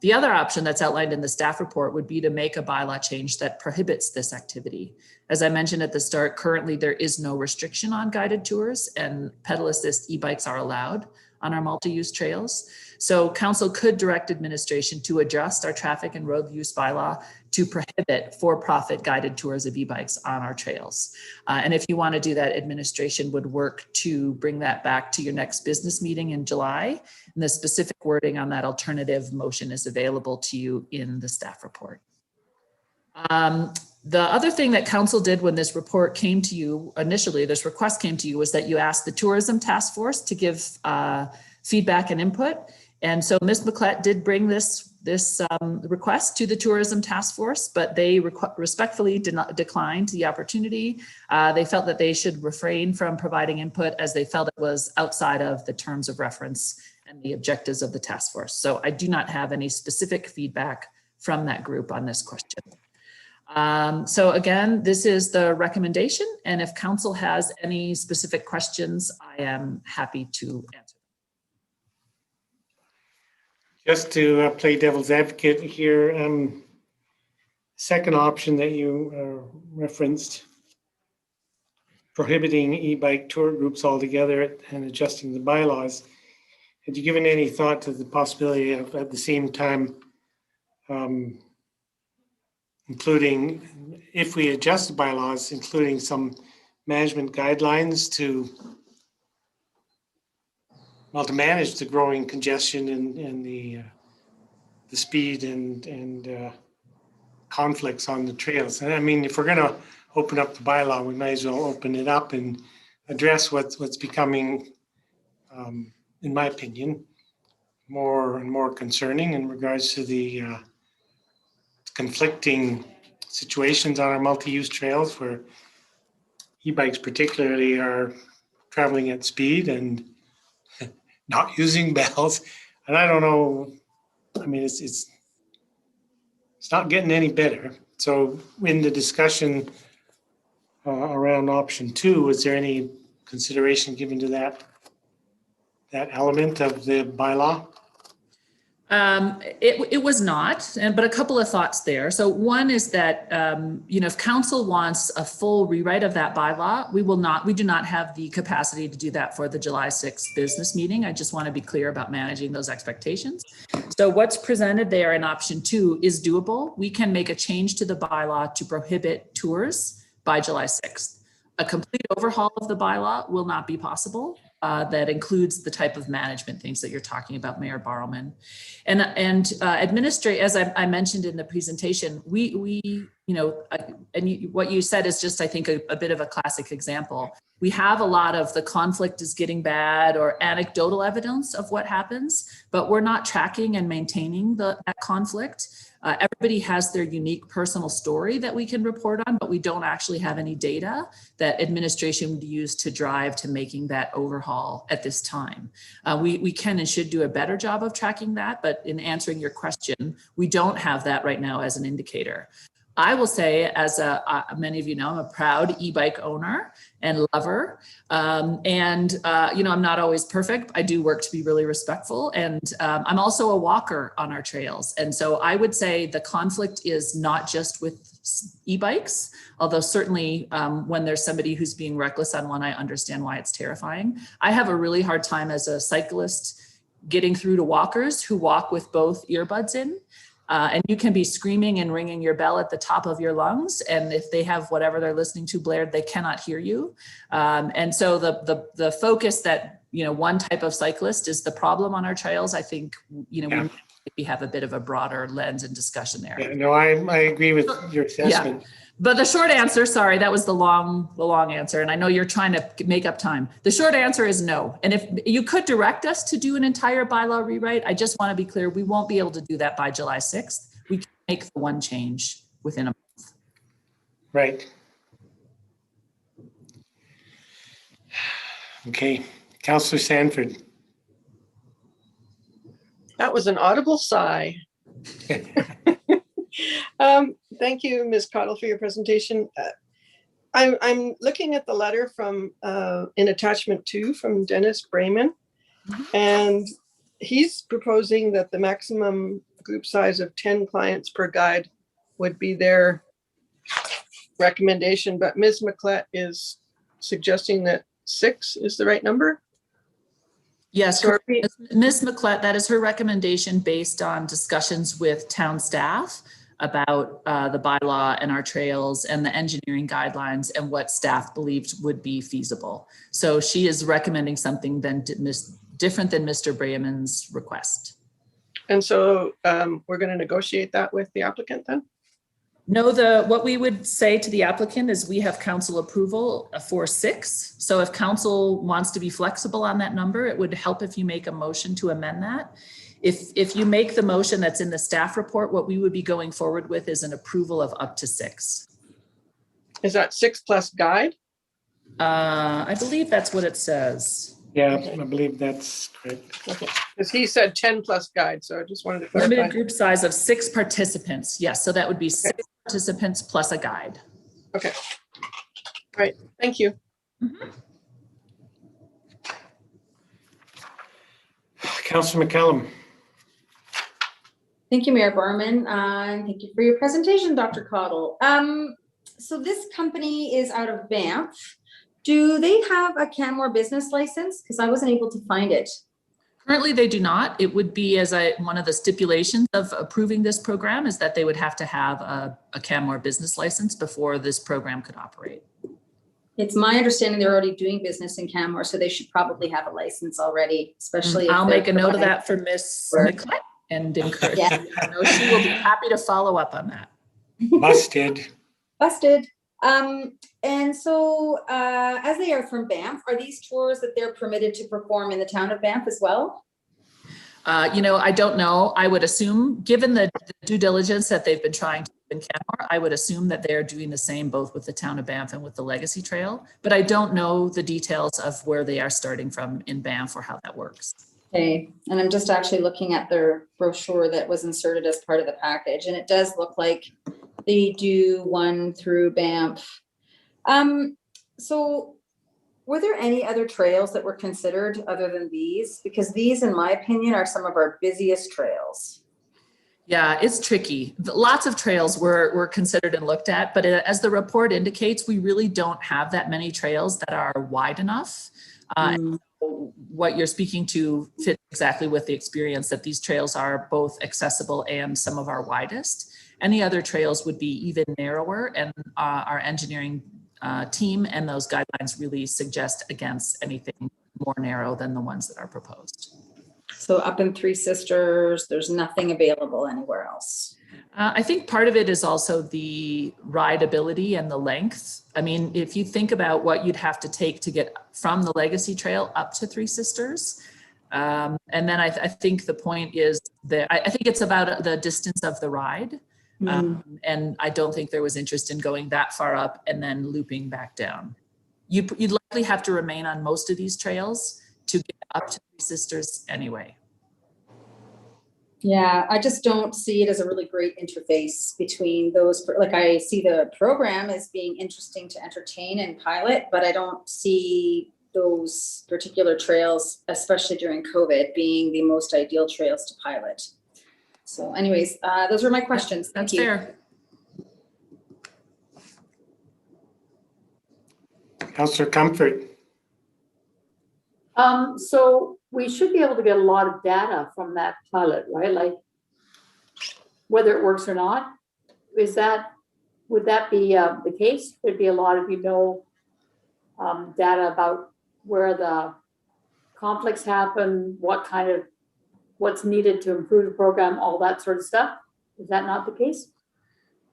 P: The other option that's outlined in the staff report would be to make a bylaw change that prohibits this activity. As I mentioned at the start, currently there is no restriction on guided tours and pedal assist e-bikes are allowed on our multi-use trails. So council could direct administration to adjust our traffic and road use bylaw to prohibit for-profit guided tours of e-bikes on our trails. And if you want to do that, administration would work to bring that back to your next business meeting in July. And the specific wording on that alternative motion is available to you in the staff report. The other thing that council did when this report came to you, initially this request came to you, was that you asked the tourism task force to give feedback and input. And so Ms. McClett did bring this request to the tourism task force, but they respectfully declined the opportunity. They felt that they should refrain from providing input as they felt it was outside of the terms of reference and the objectives of the task force. So I do not have any specific feedback from that group on this question. So again, this is the recommendation, and if council has any specific questions, I am happy to answer.
B: Just to play devil's advocate here, second option that you referenced, prohibiting e-bike tour groups altogether and adjusting the bylaws. Had you given any thought to the possibility of at the same time including, if we adjust the bylaws, including some management guidelines to manage the growing congestion and the speed and conflicts on the trails? And I mean, if we're going to open up the bylaw, we might as well open it up and address what's becoming, in my opinion, more and more concerning in regards to the conflicting situations on our multi-use trails, where e-bikes particularly are traveling at speed and not using bells. And I don't know, I mean, it's not getting any better. So in the discussion around option 2, was there any consideration given to that element of the bylaw?
P: It was not, but a couple of thoughts there. So one is that, if council wants a full rewrite of that bylaw, we do not have the capacity to do that for the July 6th business meeting. I just want to be clear about managing those expectations. So what's presented there in option 2 is doable. We can make a change to the bylaw to prohibit tours by July 6th. A complete overhaul of the bylaw will not be possible. That includes the type of management things that you're talking about, Mayor Barrowman. And administrate, as I mentioned in the presentation, what you said is just, I think, a bit of a classic example. We have a lot of the conflict is getting bad or anecdotal evidence of what happens, but we're not tracking and maintaining that conflict. Everybody has their unique personal story that we can report on, but we don't actually have any data that administration would use to drive to making that overhaul at this time. We can and should do a better job of tracking that, but in answering your question, we don't have that right now as an indicator. I will say, as many of you know, I'm a proud e-bike owner and lover. You know, I'm not always perfect. I do work to be really respectful. And I'm also a walker on our trails. And so I would say the conflict is not just with e-bikes, although certainly when there's somebody who's being reckless on one, I understand why it's terrifying. I have a really hard time as a cyclist getting through to walkers who walk with both earbuds in. And you can be screaming and ringing your bell at the top of your lungs. And if they have whatever they're listening to blared, they cannot hear you. And so the focus that, you know, one type of cyclist is the problem on our trails, I think, you know, we have a bit of a broader lens and discussion there.
B: Yeah, no, I agree with your assessment.
P: Yeah. But the short answer, sorry, that was the long answer. And I know you're trying to make up time. The short answer is no. And if you could direct us to do an entire bylaw rewrite, I just want to be clear, we won't be able to do that by July 6th. We can make the one change within a month.
B: Right. Okay, Councillor Sanford.
E: That was an audible sigh. Thank you, Ms. Cottle, for your presentation. I'm looking at the letter from in attachment 2 from Dennis Brayman, and he's proposing that the maximum group size of 10 clients per guide would be their recommendation, but Ms. McClett is suggesting that 6 is the right number.
P: Yes, Ms. McClett, that is her recommendation based on discussions with town staff about the bylaw and our trails and the engineering guidelines and what staff believed would be feasible. So she is recommending something different than Mr. Brayman's request.
E: And so we're going to negotiate that with the applicant then?
P: No, what we would say to the applicant is we have council approval for 6. So if council wants to be flexible on that number, it would help if you make a motion to amend that. If you make the motion that's in the staff report, what we would be going forward with is an approval of up to 6.
E: Is that 6 plus guide?
P: I believe that's what it says.
B: Yeah, I believe that's correct.
E: Okay, because he said 10 plus guide, so I just wanted to clarify.
P: Limited group size of 6 participants. Yes, so that would be 6 participants plus a guide.
E: Okay. All right, thank you.
B: Councillor McCallum.
A: Thank you, Mayor Barman, and thank you for your presentation, Dr. Cottle. So this company is out of Banff. Do they have a Canmore business license? Because I wasn't able to find it.
P: Currently, they do not. It would be one of the stipulations of approving this program is that they would have to have a Canmore business license before this program could operate.
A: It's my understanding they're already doing business in Canmore, so they should probably have a license already, especially if
P: I'll
A: they're
P: make a note of
A: providing-
P: that for Ms. McClett and encourage
A: Yeah.
P: her. I know she will be happy to follow up on that.
B: Busted.
A: Busted. And so as they are from Banff, are these tours that they're permitted to perform in the town of Banff as well?
P: You know, I don't know. I would assume, given the due diligence that they've been trying to do in Canmore, I would assume that they're doing the same both with the town of Banff and with the Legacy Trail. But I don't know the details of where they are starting from in Banff or how that works.
A: Okay, and I'm just actually looking at their brochure that was inserted as part of the package, and it does look like they do one through Banff. So were there any other trails that were considered other than these? Because these, in my opinion, are some of our busiest trails.
P: Yeah, it's tricky. Lots of trails were considered and looked at, but as the report indicates, we really don't have that many trails that are wide enough. And so what you're speaking to fits exactly with the experience that these trails are both accessible and some of our widest. Any other trails would be even narrower, and our engineering team and those guidelines really suggest against anything more narrow than the ones that are proposed.
A: So up in Three Sisters, there's nothing available anywhere else.
P: I think part of it is also the rideability and the length. I mean, if you think about what you'd have to take to get from the Legacy Trail up to Three Sisters, and then I think the point is that I think it's about the distance of the ride. And I don't think there was interest in going that far up and then looping back down. You'd likely have to remain on most of these trails to get up to Three Sisters anyway.
A: Yeah, I just don't see it as a really great interface between those. Like, I see the program as being interesting to entertain and pilot, but I don't see those particular trails, especially during COVID, being the most ideal trails to pilot. So anyways, those were my questions. Thank you.
P: Fair.
B: Councillor Comfort.
G: So we should be able to get a lot of data from that pilot, right? Like whether it works or not. Would that be the case? There'd be a lot of, data about where the conflicts happen, what's needed to improve the program, all that sort of stuff. Is that not the case?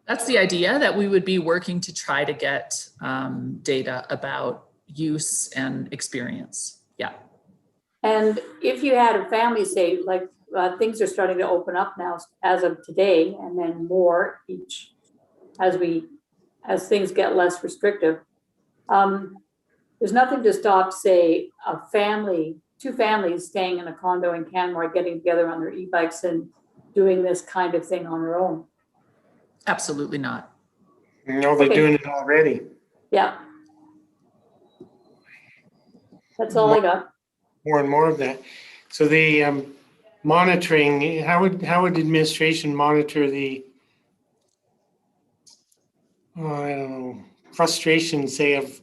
P: That's the idea, that we would be working to try to get data about use and experience. Yeah. And
G: if you had a family, say, like things are starting to open up now as of today, and then more each as things get less restrictive. There's nothing to stop, say, two families staying in a condo in Canmore, getting together on their e-bikes and doing this kind of thing on their own.
P: Absolutely not.
B: No, they're doing it already.
G: Yeah. That's all I got.
B: More and more of that. So the monitoring, how would administration monitor the I don't know, frustration, say, of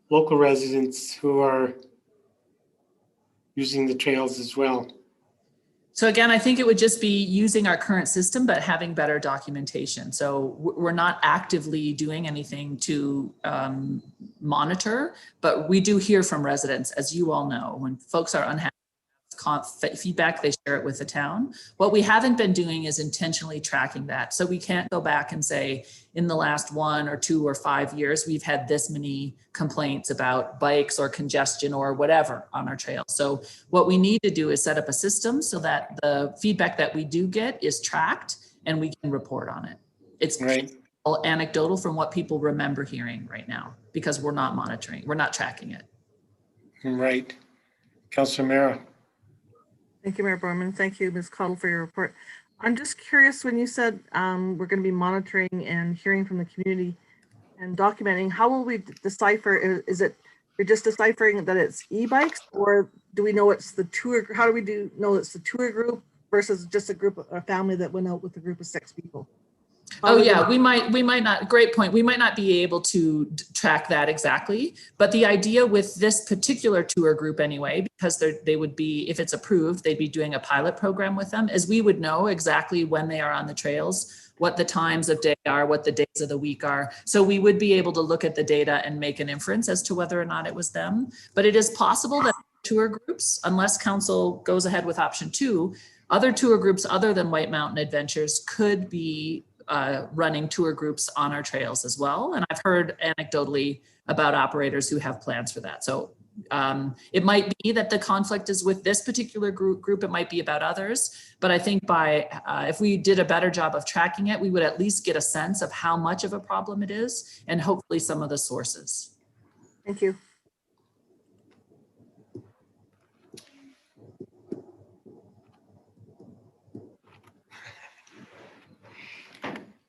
B: local residents who are using the trails as well?
P: So again, I think it would just be using our current system, but having better documentation. So we're not actively doing anything to monitor, but we do hear from residents, as you all know, when folks are unhappy, feedback, they share it with the town. What we haven't been doing is intentionally tracking that. So we can't go back and say, in the last 1 or 2 or 5 years, we've had this many complaints about bikes or congestion or whatever on our trails. So what we need to do is set up a system so that the feedback that we do get is tracked and we can report on it. It's
B: right.
P: All anecdotal from what people remember hearing right now, because we're not monitoring, we're not tracking it.
B: Right. Councillor Mara.
K: Thank you, Mayor Borman. Thank you, Ms. Cottle, for your report. I'm just curious, when you said we're going to be monitoring and hearing from the community and documenting, how will we decipher? Is it you're just deciphering that it's e-bikes, or do we know it's the tour? How do we know it's the tour group versus just a family that went out with a group of 6 people?
P: Oh yeah, we might not, great point. We might not be able to track that exactly, but the idea with this particular tour group anyway, because they would be, if it's approved, they'd be doing a pilot program with them, as we would know exactly when they are on the trails, what the times of day are, what the days of the week are. So we would be able to look at the data and make an inference as to whether or not it was them. But it is possible that tour groups, unless council goes ahead with option 2, other tour groups other than White Mountain Adventures could be running tour groups on our trails as well. And I've heard anecdotally about operators who have plans for that. So it might be that the conflict is with this particular group, it might be about others, but I think if we did a better job of tracking it, we would at least get a sense of how much of a problem it is and hopefully some of the sources.
K: Thank you.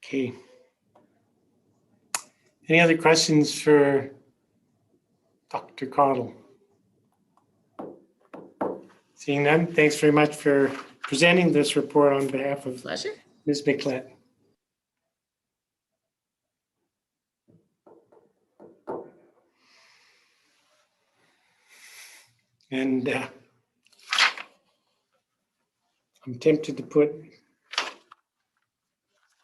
B: Okay. Any other questions for Dr. Cottle? Seeing none, thanks very much for presenting this report on behalf of Ms. Miklett. And I'm tempted to put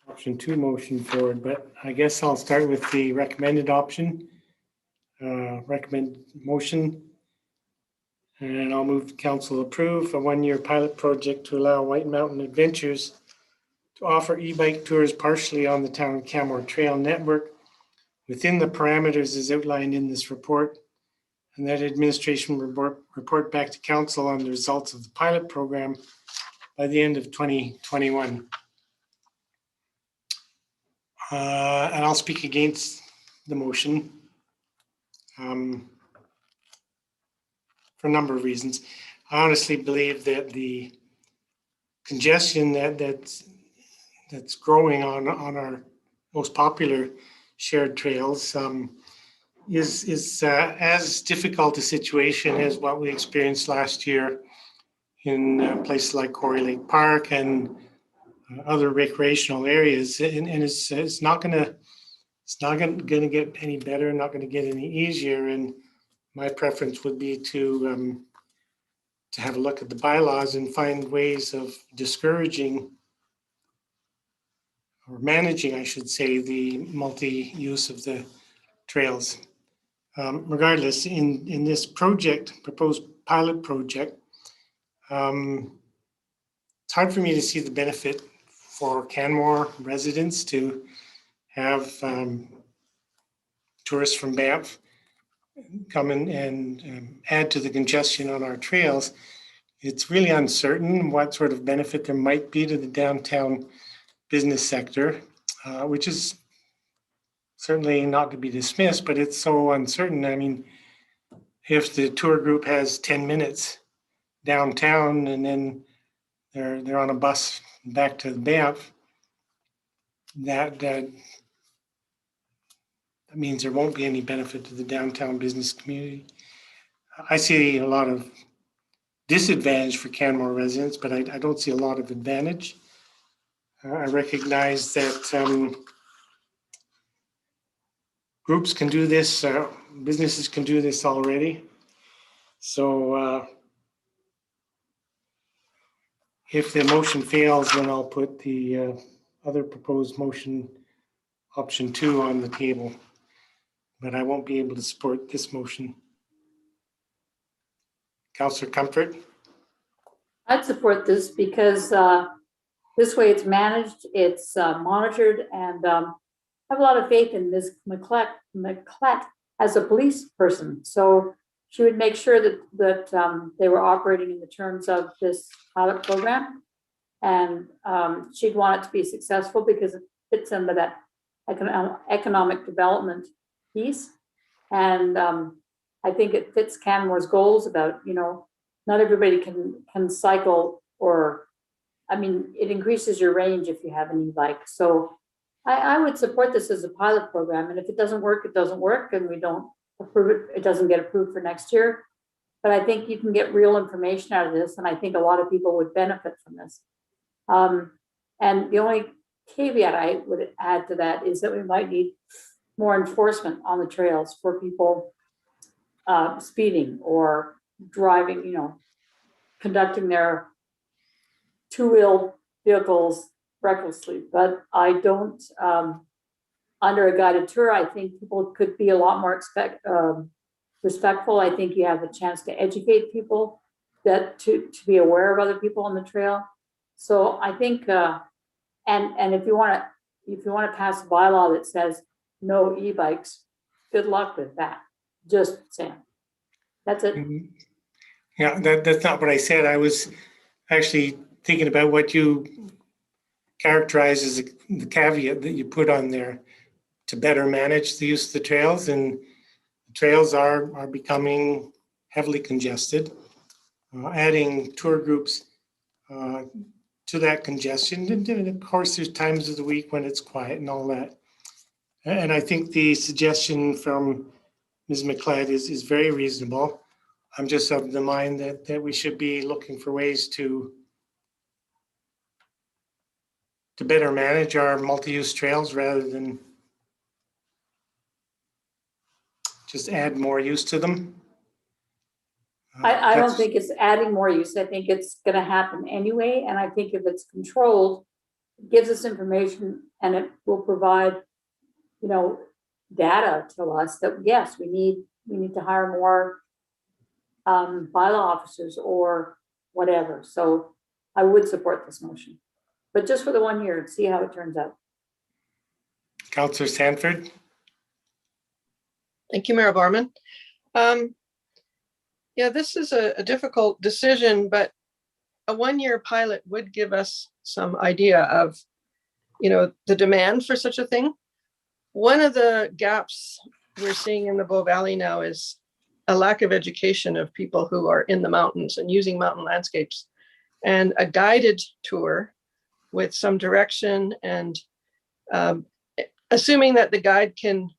B: option 2 motion forward, but I guess I'll start with the recommended option, recommend motion. And I'll move the council approve a 1-year pilot project to allow White Mountain Adventures to offer e-bike tours partially on the town Canmore Trail network within the parameters as outlined in this report, and that administration report back to council on the results of the pilot program by the end of 2021. And I'll speak against the motion for a number of reasons. I honestly believe that the congestion that's growing on our most popular shared trails is as difficult a situation as what we experienced last year in places like Quarry Lake Park and other recreational areas, and it's not going to get any better, not going to get any easier. And my preference would be to have a look at the bylaws and find ways of discouraging or managing, I should say, the multi-use of the trails. Regardless, in this project, proposed pilot project, it's hard for me to see the benefit for Canmore residents to have tourists from Banff come in and add to the congestion on our trails. It's really uncertain what sort of benefit there might be to the downtown business sector, which is certainly not to be dismissed, but it's so uncertain. I mean, if the tour group has 10 minutes downtown and then they're on a bus back to Banff, that means there won't be any benefit to the downtown business community. I see a lot of disadvantage for Canmore residents, but I don't see a lot of advantage. I recognize that groups can do this, businesses can do this already. So if the motion fails, then I'll put the other proposed motion, option 2, on the table. But I won't be able to support this motion. Councillor Comfort?
G: I'd support this because this way it's managed, it's monitored, and I have a lot of faith in Ms. McClett as a police person. So she would make sure that they were operating in the terms of this pilot program, and she'd want it to be successful because it fits into that economic development piece. And I think it fits Canmore's goals about, not everybody can cycle, or, I mean, it increases your range if you have an e-bike. So I would support this as a pilot program. And if it doesn't work, it doesn't work, and we don't approve it, it doesn't get approved for next year. But I think you can get real information out of this, and I think a lot of people would benefit from this. And the only caveat I would add to that is that we might need more enforcement on the trails for people speeding or driving, conducting their two-wheeled vehicles recklessly. But I don't, under a guided tour, I think people could be a lot more respectful. I think you have a chance to educate people, that to be aware of other people on the trail. So I think, and if you want to pass a bylaw that says no e-bikes, good luck with that. Just saying. That's it.
B: Yeah, that's not what I said. I was actually thinking about what you characterize as the caveat that you put on there to better manage the use of the trails. And the trails are becoming heavily congested. Adding tour groups to that congestion. And of course, there's times of the week when it's quiet and all that. And I think the suggestion from Ms. McLeod is very reasonable. I'm just of the mind that we should be looking for ways to better manage our multi-use trails rather than just add more use to them.
G: I don't think it's adding more use. I think it's going to happen anyway. And I think if it's controlled, it gives us information, and it will provide, data to us that, yes, we need to hire more bylaw officers or whatever. So I would support this motion, but just for the 1 year and see how it turns out.
B: Councillor Sanford.
E: Thank you, Mayor Barman. Yeah, this is a difficult decision, but a 1-year pilot would give us some idea of, the demand for such a thing. One of the gaps we're seeing in the Bow Valley now is a lack of education of people who are in the mountains and using mountain landscapes. And a guided tour with some direction and assuming that the guide can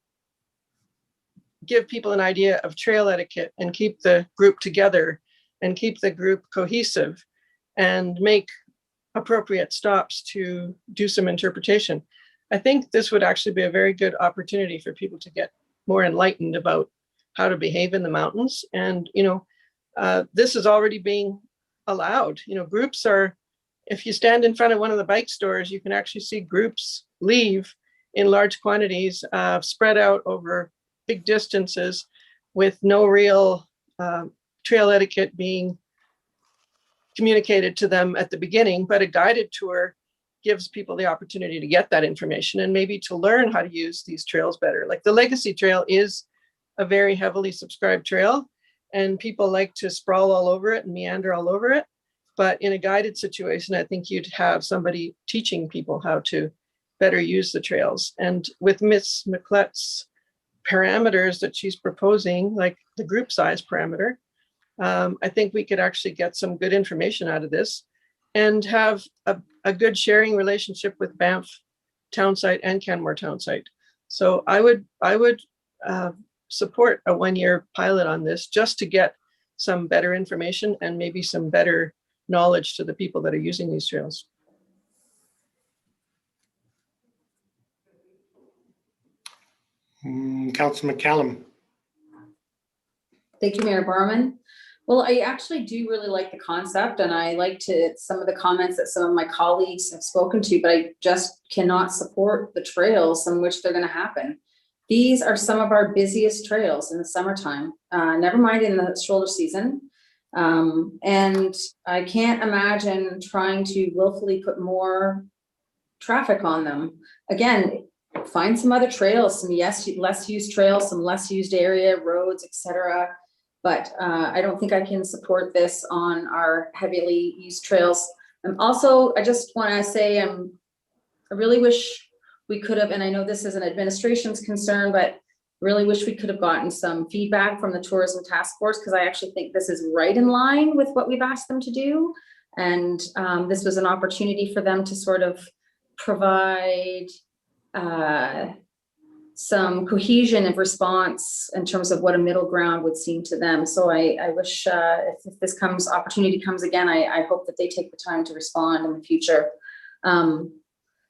E: give people an idea of trail etiquette and keep the group together and keep the group cohesive and make appropriate stops to do some interpretation. I think this would actually be a very good opportunity for people to get more enlightened about how to behave in the mountains. And, this is already being allowed. Groups are, if you stand in front of one of the bike stores, you can actually see groups leave in large quantities, spread out over big distances with no real trail etiquette being communicated to them at the beginning, but a guided tour gives people the opportunity to get that information and maybe to learn how to use these trails better. Like the Legacy Trail is a very heavily subscribed trail and people like to sprawl all over it and meander all over it. But in a guided situation, I think you'd have somebody teaching people how to better use the trails. And with Ms. McClet's parameters that she's proposing, like the group size parameter, I think we could actually get some good information out of this and have a good sharing relationship with Banff Townsite and Canmore Townsite. So I would support a 1-year pilot on this just to get some better information and maybe some better knowledge to the people that are using these trails.
B: Councillor McCallum.
A: Thank you, Mayor Barman. Well, I actually do really like the concept and I like some of the comments that some of my colleagues have spoken to, but I just cannot support the trails on which they're going to happen. These are some of our busiest trails in the summertime, never mind in the shoulder season. And I can't imagine trying to willfully put more traffic on them. Again, find some other trails, some less used trails, some less used area, roads, etc. But I don't think I can support this on our heavily used trails. Also, I just want to say I really wish we could have, and I know this is an administration's concern, but really wish we could have gotten some feedback from the tourism task force, because I actually think this is right in line with what we've asked them to do. And this was an opportunity for them to sort of provide some cohesion of response in terms of what a middle ground would seem to them. So I wish if this opportunity comes again, I hope that they take the time to respond in the future.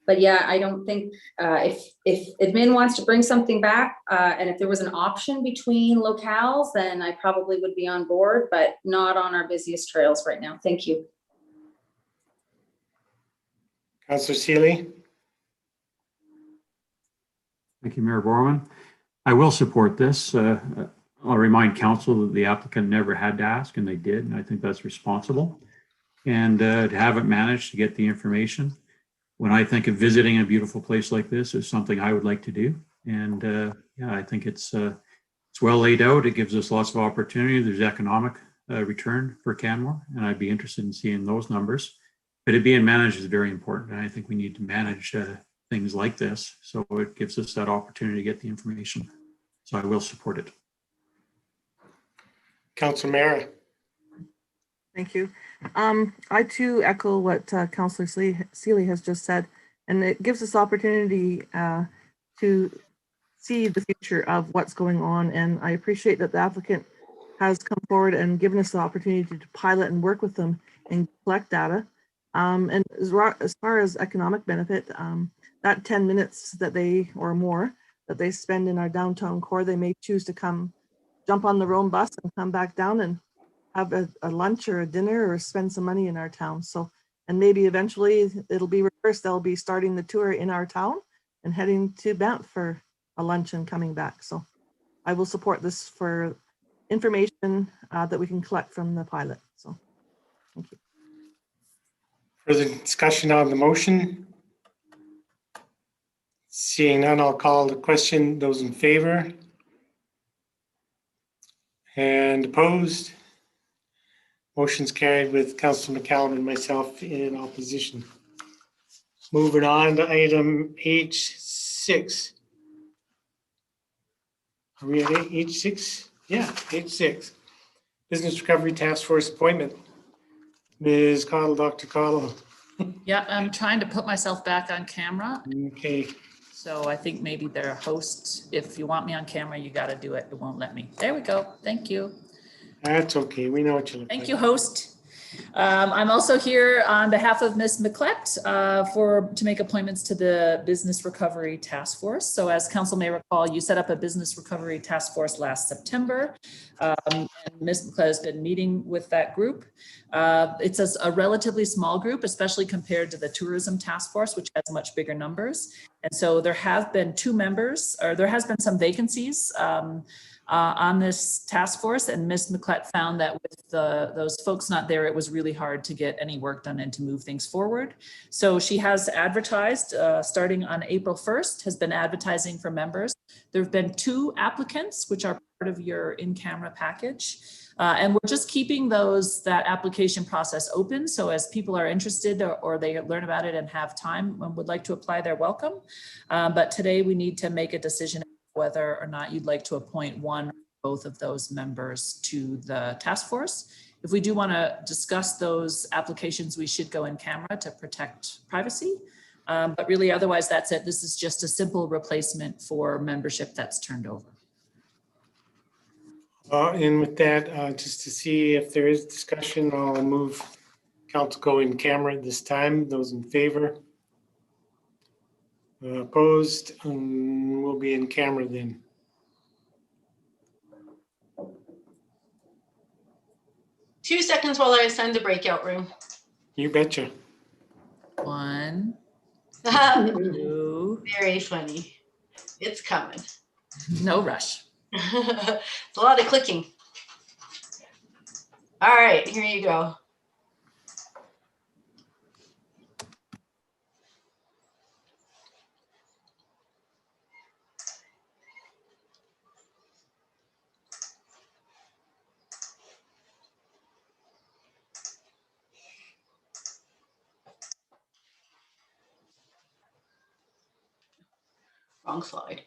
A: But yeah, I don't think if admin wants to bring something back and if there was an option between locales, then I probably would be on board, but not on our busiest trails right now. Thank you.
B: Councillor Seeley.
F: Thank you, Mayor Borman. I will support this. I'll remind council that the applicant never had to ask, and they did, and I think that's responsible. And to have it managed to get the information, when I think of visiting a beautiful place like this, is something I would like to do. And yeah, I think it's well laid out. It gives us lots of opportunity. There's economic return for Canmore, and I'd be interested in seeing those numbers. But it being managed is very important, and I think we need to manage things like this, so it gives us that opportunity to get the information. So I will support it.
B: Councillor Mara.
K: Thank you. I too echo what Councillor Seeley has just said, and it gives us opportunity to see the future of what's going on. And I appreciate that the applicant has come forward and given us the opportunity to pilot and work with them and collect data. And as far as economic benefit, that 10 minutes that or more that they spend in our downtown core, they may choose to come jump on the Rome bus and come back down and have a lunch or a dinner or spend some money in our town. So, and maybe eventually it'll be reversed. They'll be starting the tour in our town and heading to Banff for a lunch and coming back. So I will support this for information that we can collect from the pilot. So, thank you.
B: Further discussion on the motion? Seeing none, I'll call the question. Those in favor? And opposed? Motion's carried with Councillor McCallum and myself in opposition. Moving on to item H6. Are we at H6? Yeah, H6. Business Recovery Task Force appointment. Ms. Cottle, Dr. Cottle.
P: Yeah, I'm trying to put myself back on camera.
B: Okay.
P: So I think maybe they're a host. If you want me on camera, you got to do it. It won't let me. There we go. Thank you.
B: That's okay. We know what you look like.
P: Thank you, host. I'm also here on behalf of Ms. McClett to make appointments to the Business Recovery Task Force. So as council may recall, you set up a Business Recovery Task Force last September. And Ms. McClett has been meeting with that group. It's a relatively small group, especially compared to the Tourism Task Force, which has much bigger numbers. And so there have been there has been some vacancies on this task force, and Ms. McClett found that with those folks not there, it was really hard to get any work done and to move things forward. So she has advertised starting on April 1st, has been advertising for members. There have been 2 applicants, which are part of your in-camera package. And we're just keeping that application process open. So as people are interested or they learn about it and have time and would like to apply, they're welcome. But today we need to make a decision whether or not you'd like to appoint one or both of those members to the task force. If we do want to discuss those applications, we should go in camera to protect privacy. But really, otherwise, that's it. This is just a simple replacement for membership that's turned over.
B: And with that, just to see if there is discussion, I'll move council go in camera at this time. Those in favor? Opposed? We'll be in camera then.
L: Two seconds while I assign the breakout room.
B: You betcha.
P: 1, 2.
L: Very funny. It's coming.
P: No rush.
L: It's a lot of clicking. All right, here you go. Wrong slide.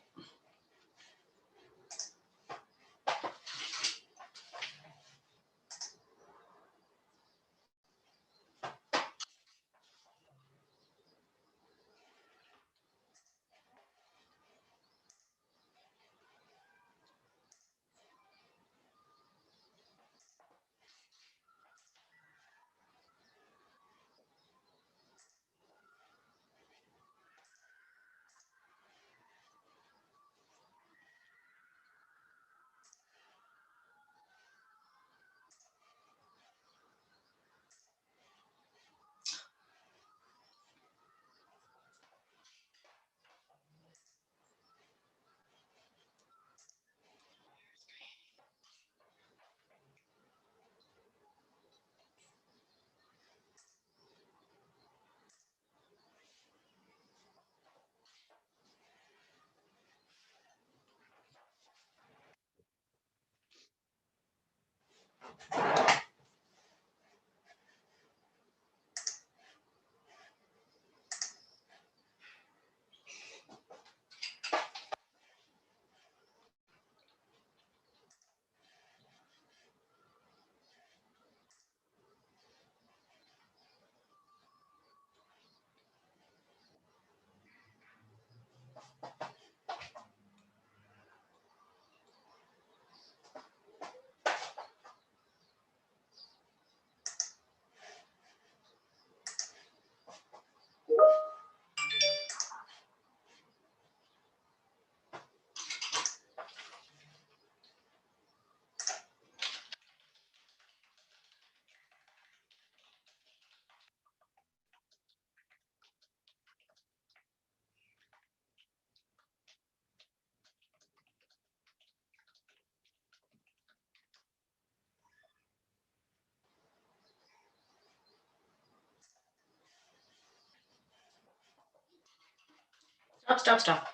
L: Stop.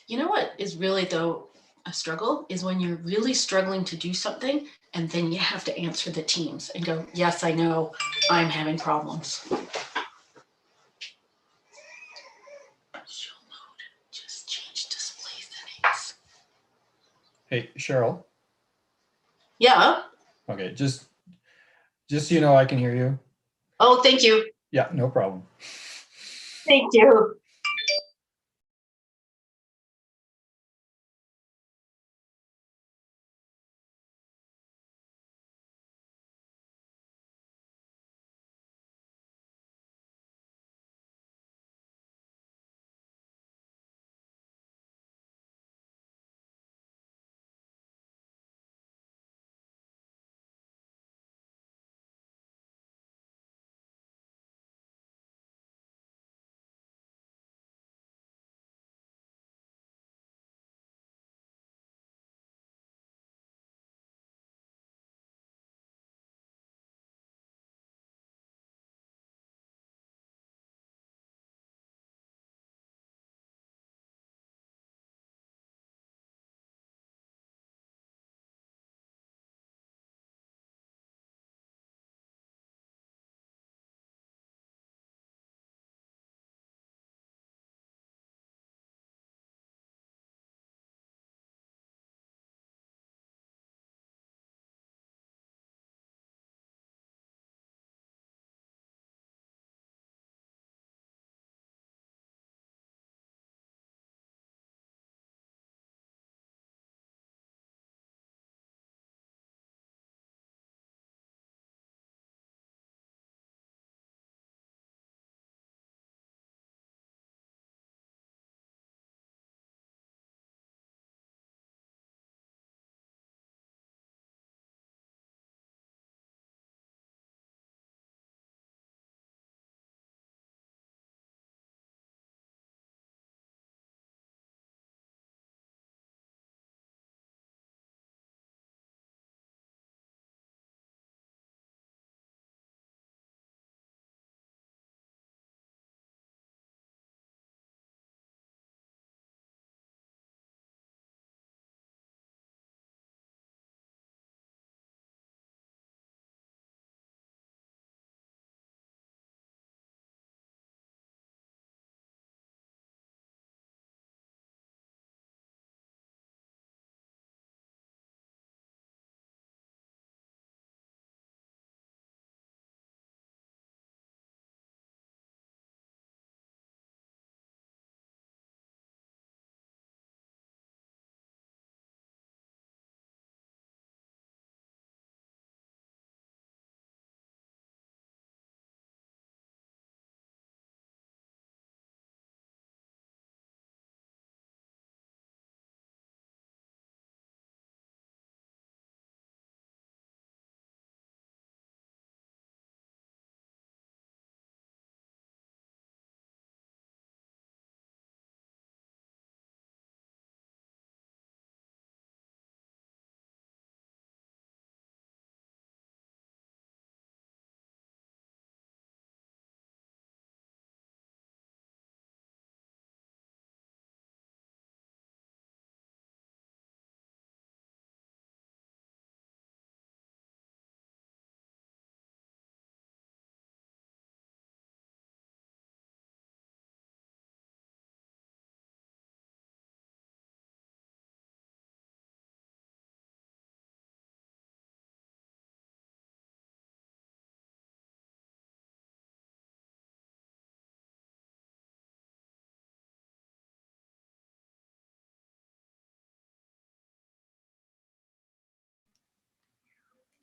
L: You know what is really, though, a struggle is when you're really struggling to do something and then you have to answer the teams and go, yes, I know I'm having problems. Show mode, just change display settings.
Q: Hey, Cheryl.
L: Yeah.
Q: Okay, just so you know, I can hear you.
L: Oh, thank you.
Q: Yeah, no problem.
L: Thank you.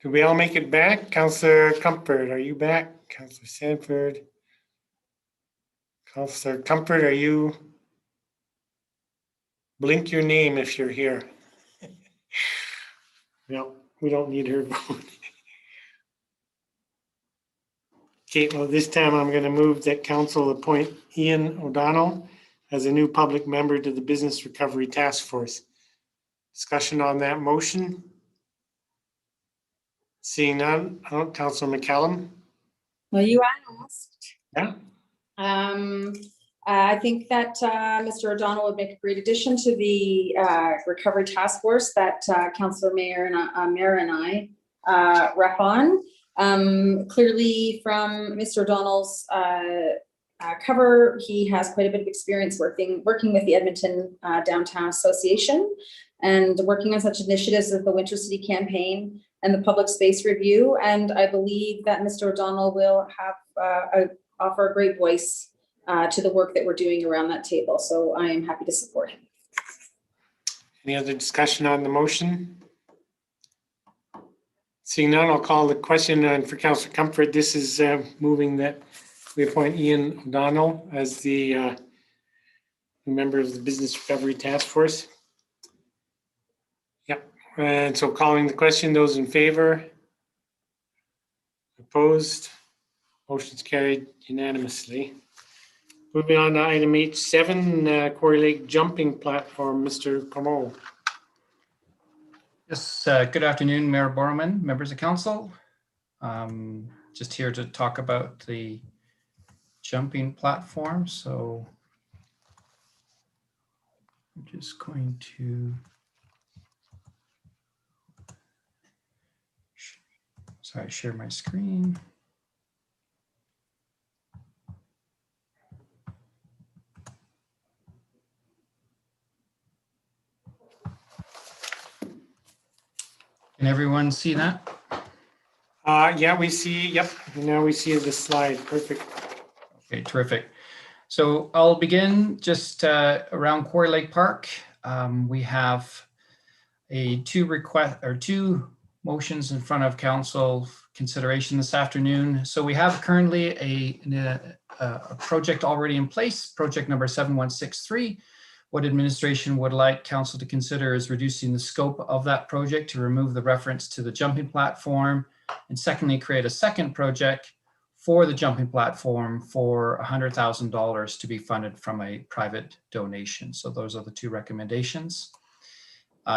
B: Do we all make it back? Councillor Comfort, are you back? Councillor Sanford? Councillor Comfort, are you? Blink your name if you're here. No, we don't need her vote. Okay, well, this time I'm going to move that council appoint Ian O'Donnell as a new public member to the Business Recovery Task Force. Discussion on that motion? Seeing none, Councillor McCallum?
R: Well, you asked.
B: Yeah.
A: I think that Mr. O'Donnell would make a great addition to the recovery task force that Councillor Mayor and I rep on. Clearly from Mr. O'Donnell's cover, he has quite a bit of experience working with the Edmonton Downtown Association and working on such initiatives as the Winter City Campaign and the Public Space Review. And I believe that Mr. O'Donnell will have offer a great voice to the work that we're doing around that table. So I am happy to support him.
B: Any other discussion on the motion? Seeing none, I'll call the question. And for Councillor Comfort, this is moving that we appoint Ian O'Donnell as the member of the Business Recovery Task Force. Yep. And so calling the question, those in favor? Opposed? Motion's carried unanimously. Moving on to item H7, Quarry Lake jumping platform, Mr. Canmore.
Q: Yes, good afternoon, Mayor Borman, members of council. Just here to talk about the jumping platform. So I'm just going to share my screen. Can everyone see that?
B: Yeah, we see, yep, now we see the slide, perfect.
Q: Okay, terrific. So I'll begin just around Quarry Lake Park. We have two motions in front of council consideration this afternoon. So we have currently a project already in place, project number 7163. What administration would like council to consider is reducing the scope of that project to remove the reference to the jumping platform, and secondly, create a second project for the jumping platform for $100,000 to be funded from a private donation. So those are the two recommendations.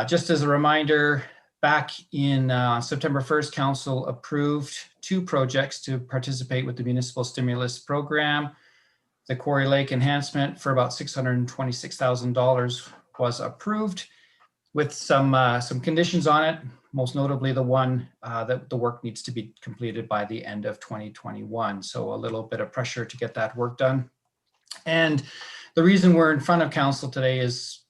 Q: Just as a reminder, back in September 1st, council approved two projects to participate with the municipal stimulus program. The Quarry Lake enhancement for about $626,000 was approved with some conditions on it, most notably the one that the work needs to be completed by the end of 2021. So a little bit of pressure to get that work done. And the reason we're in front of council today is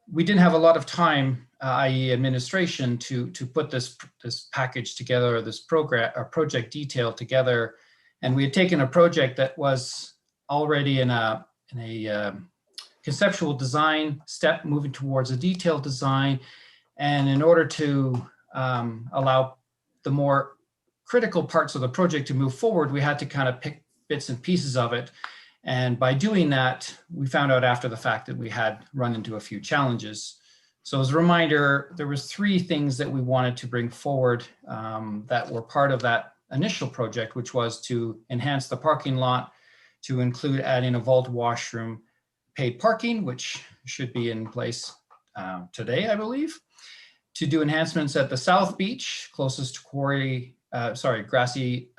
Q: we didn't have a lot of time, i.e. administration, to put this package together, or this program or project detail together. And we had taken a project that was already in a conceptual design step, moving towards a detailed design. And in order to allow the more critical parts of the project to move forward, we had to kind of pick bits and pieces of it. And by doing that, we found out after the fact that we had run into a few challenges. So as a reminder, there was three things that we wanted to bring forward that were part of that initial project, which was to enhance the parking lot, to include adding a vault washroom, paid parking, which should be in place today, I believe, to do enhancements at the South Beach, closest to Quarry, Grassy,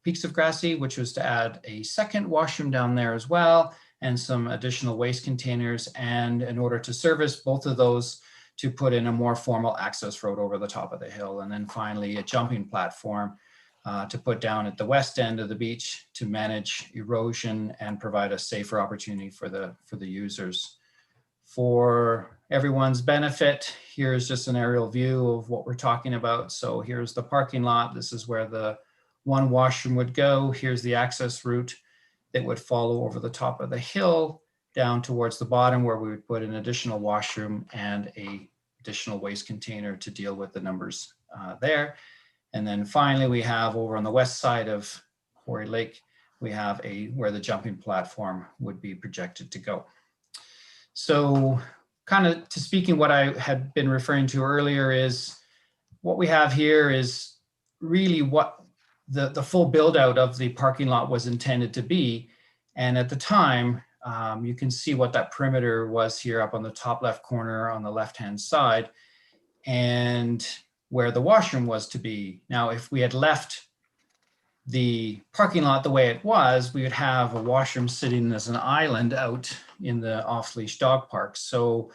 Q: Peaks of Grassy, which was to add a second washroom down there as well, and some additional waste containers. And in order to service both of those, to put in a more formal access road over the top of the hill. And then finally, a jumping platform to put down at the west end of the beach to manage erosion and provide a safer opportunity for the users. For everyone's benefit, here's just an aerial view of what we're talking about. So here's the parking lot. This is where the one washroom would go. Here's the access route that would follow over the top of the hill down towards the bottom, where we would put an additional washroom and a additional waste container to deal with the numbers there. And then finally, we have over on the west side of Quarry Lake, we have where the jumping platform would be projected to go. So kind of to speaking what I had been referring to earlier is what we have here is really what the full build out of the parking lot was intended to be. And at the time, you can see what that perimeter was here up on the top left corner on the left-hand side, and where the washroom was to be. Now, if we had left the parking lot the way it was, we would have a washroom sitting as an island out in the off-leash dog park. So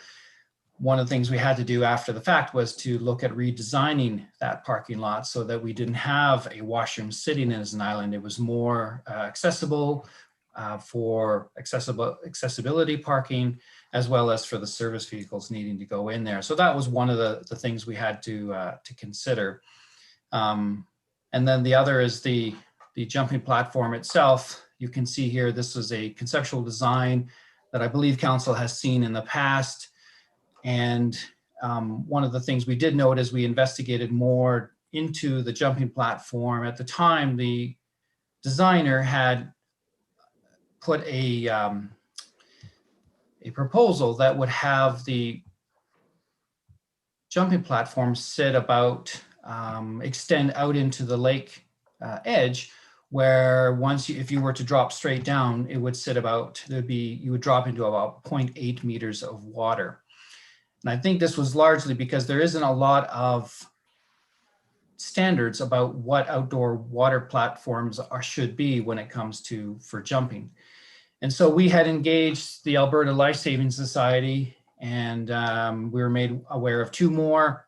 Q: one of the things we had to do after the fact was to look at redesigning that parking lot so that we didn't have a washroom sitting as an island. It was more accessible for accessibility parking, as well as for the service vehicles needing to go in there. So that was one of the things we had to consider. And then the other is the jumping platform itself. You can see here, this was a conceptual design that I believe council has seen in the past. And one of the things we did note as we investigated more into the jumping platform, at the time, the designer had put a proposal that would have the jumping platform sit about, extend out into the lake edge, where once if you were to drop straight down, it would sit about, you would drop into about 0.8 meters of water. And I think this was largely because there isn't a lot of standards about what outdoor water platforms should be when it comes for jumping. And so we had engaged the Alberta Life Saving Society, and we were made aware of two more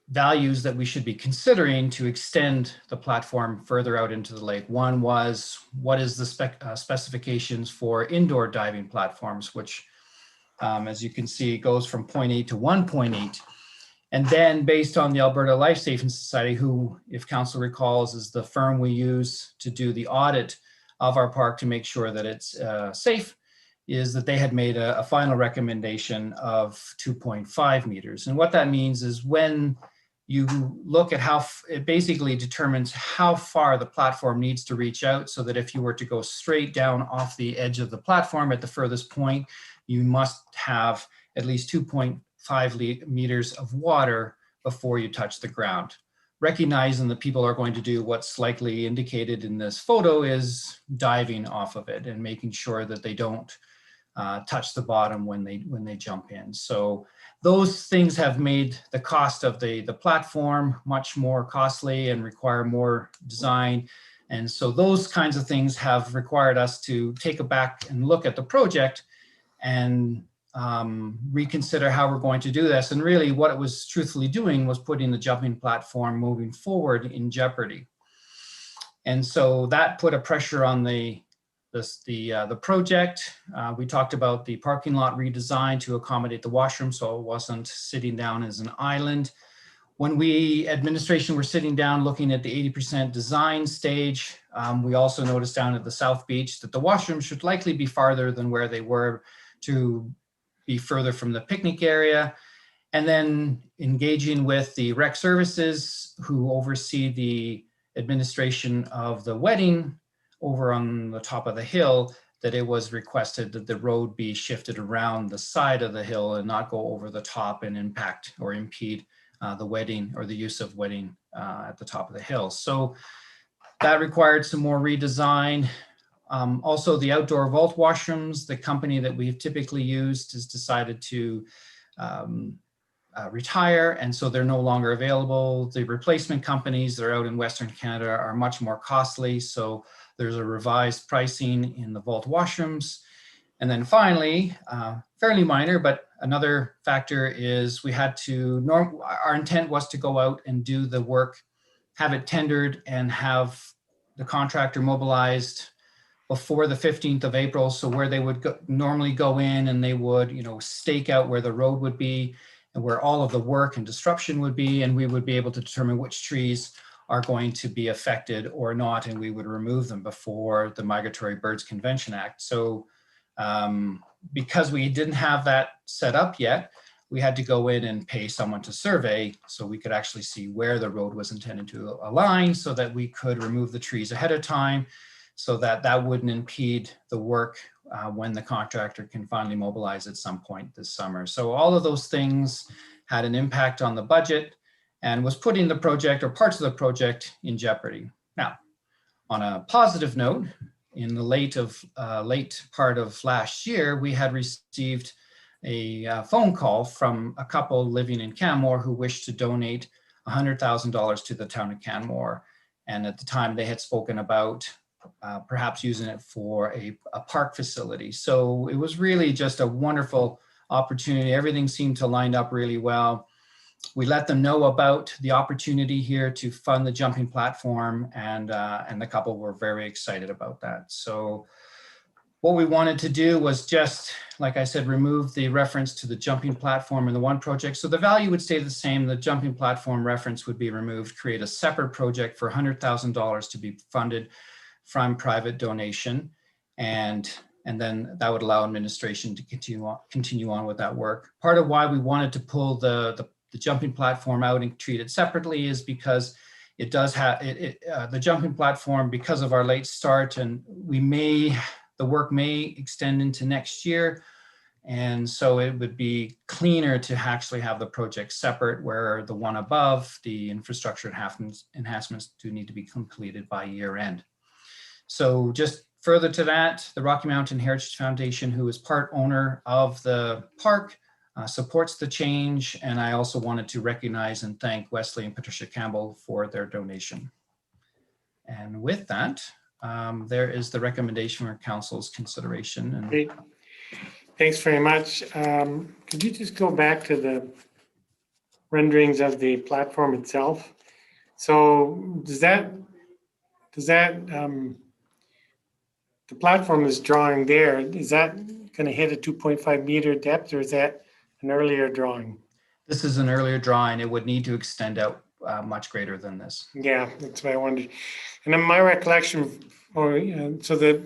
Q: values that we should be considering to extend the platform further out into the lake. One was, what is the specifications for indoor diving platforms, which as you can see, goes from 0.8 to 1.8. And then based on the Alberta Life Saving Society, who, if council recalls, is the firm we use to do the audit of our park to make sure that it's safe, is that they had made a final recommendation of 2.5 meters. And what that means is when you look at how, it basically determines how far the platform needs to reach out, so that if you were to go straight down off the edge of the platform at the furthest point, you must have at least 2.5 meters of water before you touch the ground. Recognizing that people are going to do what's likely indicated in this photo is diving off of it and making sure that they don't touch the bottom when they jump in. So those things have made the cost of the platform much more costly and require more design. And so those kinds of things have required us to take a back and look at the project and reconsider how we're going to do this. And really what it was truthfully doing was putting the jumping platform moving forward in jeopardy. And so that put a pressure on the project. We talked about the parking lot redesign to accommodate the washroom, so it wasn't sitting down as an island. When we, administration, were sitting down looking at the 80% design stage, we also noticed down at the South Beach that the washroom should likely be farther than where they were to be further from the picnic area. And then engaging with the rec services who oversee the administration of the wedding over on the top of the hill, that it was requested that the road be shifted around the side of the hill and not go over the top and impact or impede the wedding or the use of wedding at the top of the hill. So that required some more redesign. Also, the outdoor vault washrooms, the company that we've typically used has decided to retire, and so they're no longer available. The replacement companies that are out in Western Canada are much more costly, so there's a revised pricing in the vault washrooms. And then finally, fairly minor, but another factor is we had to, our intent was to go out and do the work, have it tendered and have the contractor mobilized before the 15th of April. So where they would normally go in and they would, stake out where the road would be and where all of the work and disruption would be. And we would be able to determine which trees are going to be affected or not. And we would remove them before the Migratory Birds Convention Act. So because we didn't have that set up yet, we had to go in and pay someone to survey so we could actually see where the road was intended to align so that we could remove the trees ahead of time, so that that wouldn't impede the work when the contractor can finally mobilize at some point this summer. So all of those things had an impact on the budget and was putting the project or parts of the project in jeopardy. Now, on a positive note, in the late part of last year, we had received a phone call from a couple living in Canmore who wished to donate $100,000 to the town of Canmore. And at the time they had spoken about perhaps using it for a park facility. So it was really just a wonderful opportunity. Everything seemed to line up really well. We let them know about the opportunity here to fund the jumping platform, and the couple were very excited about that. So what we wanted to do was just, like I said, remove the reference to the jumping platform in the one project. So the value would stay the same. The jumping platform reference would be removed, create a separate project for $100,000 to be funded from private donation. And then that would allow administration to continue on with that work. Part of why we wanted to pull the jumping platform out and treat it separately is because it does have the jumping platform, because of our late start, and the work may extend into next year. And so it would be cleaner to actually have the project separate, where the one above, the infrastructure enhancements do need to be completed by year end. So just further to that, the Rocky Mountain Heritage Foundation, who is part owner of the park, supports the change. And I also wanted to recognize and thank Wesley and Patricia Campbell for their donation. And with that, there is the recommendation for council's consideration. And
B: great. Thanks very much. Could you just go back to the renderings of the platform itself? So does that the platform is drawing there, is that going to hit a 2.5 meter depth, or is that an earlier drawing?
Q: This is an earlier drawing. It would need to extend out much greater than this.
B: Yeah, that's what I wondered. And in my recollection, so the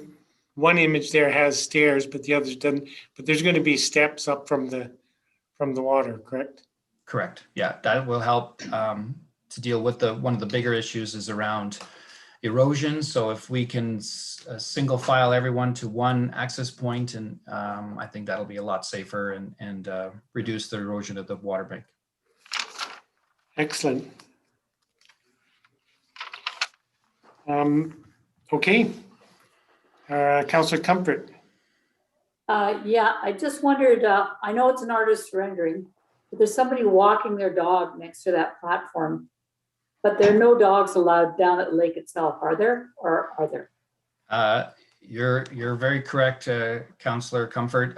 B: one image there has stairs, but the others doesn't. But there's going to be steps up from the water, correct?
Q: Correct. Yeah, that will help to deal with one of the bigger issues is around erosion. So if we can single file everyone to one access point, and I think that'll be a lot safer and reduce the erosion of the water bank.
B: Excellent. Okay. Councillor Comfort.
G: Yeah, I just wondered, I know it's an artist's rendering, but there's somebody walking their dog next to that platform, but there are no dogs allowed down at the lake itself, are there, or are there?
Q: You're very correct, Councillor Comfort.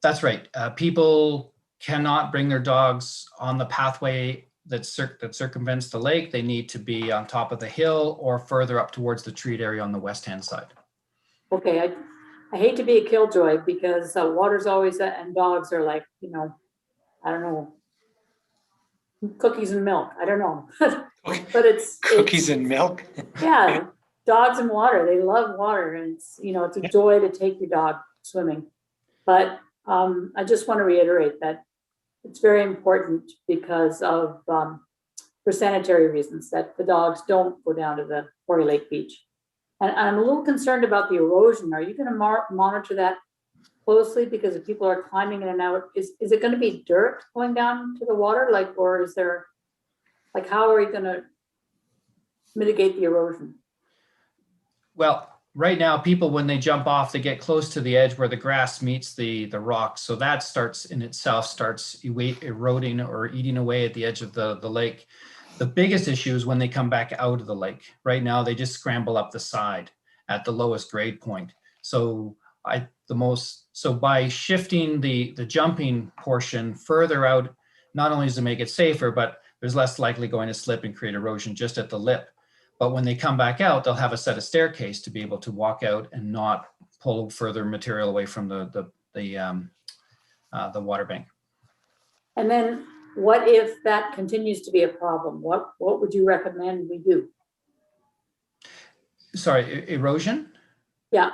Q: That's right. People cannot bring their dogs on the pathway that circumvents the lake. They need to be on top of the hill or further up towards the treat area on the west-hand side.
G: Okay, I hate to be a killjoy because water's always, and dogs are like, I don't know, cookies and milk. I don't know, but it's
B: cookies and milk.
G: Yeah, dogs and water. They love water, and it's it's a joy to take your dog swimming. But I just want to reiterate that it's very important because of for sanitary reasons that the dogs don't go down to the Quarry Lake Beach. And I'm a little concerned about the erosion. Are you going to monitor that closely? Because if people are climbing in and out, is it going to be dirt going down to the water? Or is there, how are we going to mitigate the erosion?
Q: Well, right now, people, when they jump off, they get close to the edge where the grass meets the rock. So that starts eroding or eating away at the edge of the lake. The biggest issue is when they come back out of the lake. Right now, they just scramble up the side at the lowest grade point. So by shifting the jumping portion further out, not only does it make it safer, but there's less likely going to slip and create erosion just at the lip. But when they come back out, they'll have a set of staircase to be able to walk out and not pull further material away from the water bank.
G: And then what if that continues to be a problem? What would you recommend we do?
Q: Sorry, erosion?
G: Yeah.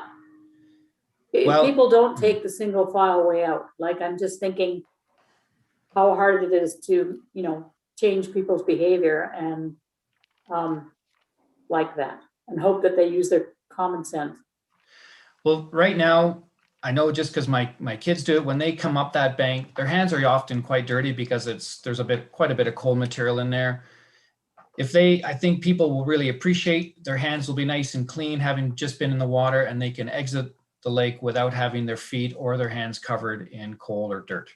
Q: Well,
G: if people don't take the single file way out, I'm just thinking how hard it is to, change people's behavior and like that, and hope that they use their common sense.
Q: Well, right now, I know just because my kids do it, when they come up that bank, their hands are often quite dirty because there's quite a bit of cold material in there. I think people will really appreciate their hands will be nice and clean, having just been in the water, and they can exit the lake without having their feet or their hands covered in coal or dirt.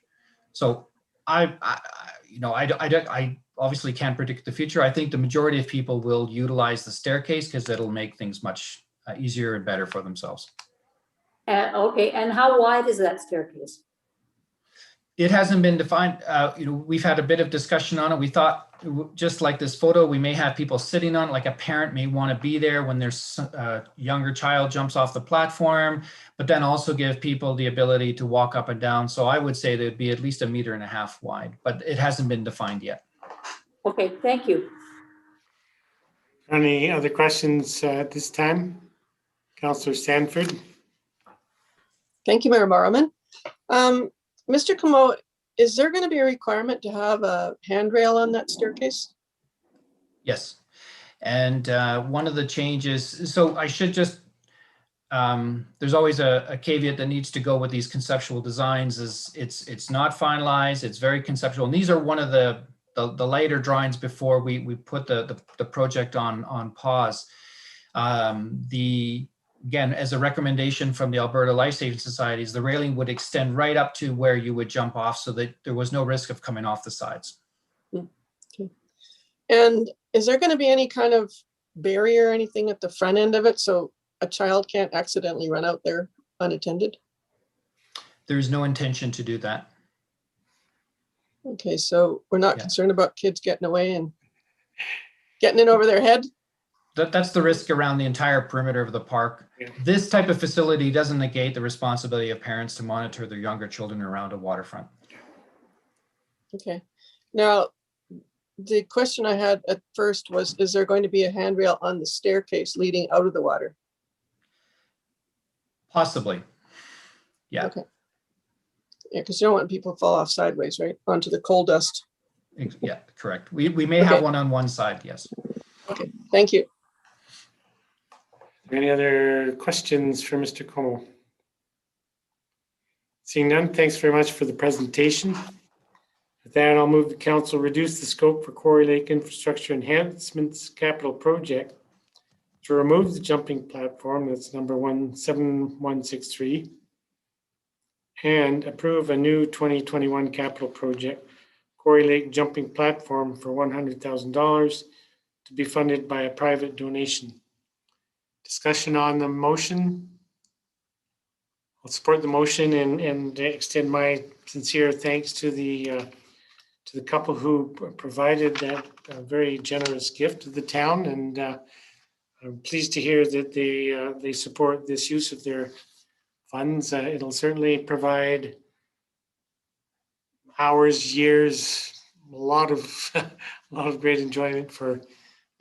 Q: So I'll obviously can't predict the future. I think the majority of people will utilize the staircase because it'll make things much easier and better for themselves.
G: Okay, and how wide is that staircase?
Q: It hasn't been defined. We've had a bit of discussion on it. We thought, just like this photo, we may have people sitting on it, like a parent may want to be there when their younger child jumps off the platform, but then also give people the ability to walk up and down. So I would say there'd be at least 1.5 meters wide, but it hasn't been defined yet.
G: Okay, thank you.
B: Any other questions at this time? Councillor Stanford.
E: Thank you, Mayor Barrowman. Mr. Camo, is there going to be a requirement to have a handrail on that staircase?
Q: Yes. And one of the changes, so I should just, there's always a caveat that needs to go with these conceptual designs, is it's not finalized, it's very conceptual. And these are one of the later drawings before we put the project on pause. Again, as a recommendation from the Alberta Life Saving Societies, the railing would extend right up to where you would jump off so that there was no risk of coming off the sides.
E: Okay. And is there going to be any kind of barrier or anything at the front end of it so a child can't accidentally run out there unattended?
Q: There's no intention to do that.
E: Okay, so we're not concerned about kids getting away and getting in over their head?
Q: That's the risk around the entire perimeter of the park.
B: Yeah.
Q: This type of facility doesn't negate the responsibility of parents to monitor their younger children around a waterfront.
E: Okay. Now, the question I had at first was, is there going to be a handrail on the staircase leading out of the water?
Q: Possibly. Yeah.
E: Okay. Yeah, because you don't want people to fall off sideways, right? Onto the coal dust.
Q: Yeah, correct. We may have one on one side, yes.
E: Okay, thank you.
B: Any other questions for Mr. Como? Seeing none, thanks very much for the presentation. With that, I'll move the council reduce the scope for Quarry Lake Infrastructure Enhancements Capital Project to remove the jumping platform, that's number 17163, and approve a new 2021 capital project, Quarry Lake Jumping Platform, for $100,000 to be funded by a private donation. Discussion on the motion. I'll support the motion and extend my sincere thanks to the couple who provided that very generous gift to the town, and I'm pleased to hear that they support this use of their funds. It'll certainly provide hours, years, a lot of great enjoyment for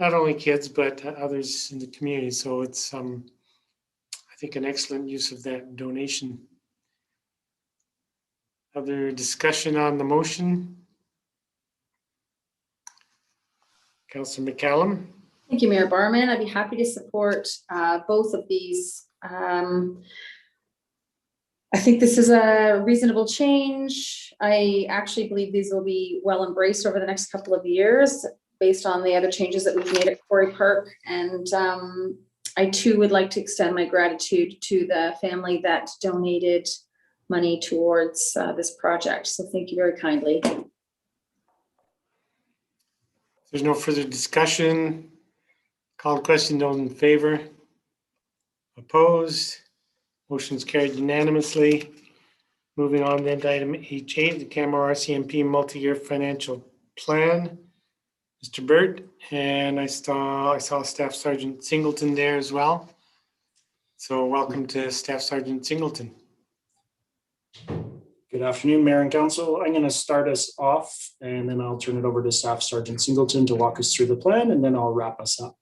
B: not only kids, but others in the community. So it's, I think, an excellent use of that donation. Other discussion on the motion? Councillor McCallum.
A: Thank you, Mayor Barman. I'd be happy to support both of these. I think this is a reasonable change. I actually believe these will be well embraced over the next couple of years, based on the other changes that we've made at Quarry Park. And I too would like to extend my gratitude to the family that donated money towards this project. So thank you very kindly.
B: There's no further discussion. Call the question, those in favor? Opposed? Motion's carried unanimously. Moving on then to item H8, the Canmore RCMP multi-year financial plan. Mr. Burt, and I saw Staff Sergeant Singleton there as well. So welcome to Staff Sergeant Singleton.
R: Good afternoon, Mayor and Council. I'm going to start us off, and then I'll turn it over to Staff Sergeant Singleton to walk us through the plan, and then I'll wrap us up.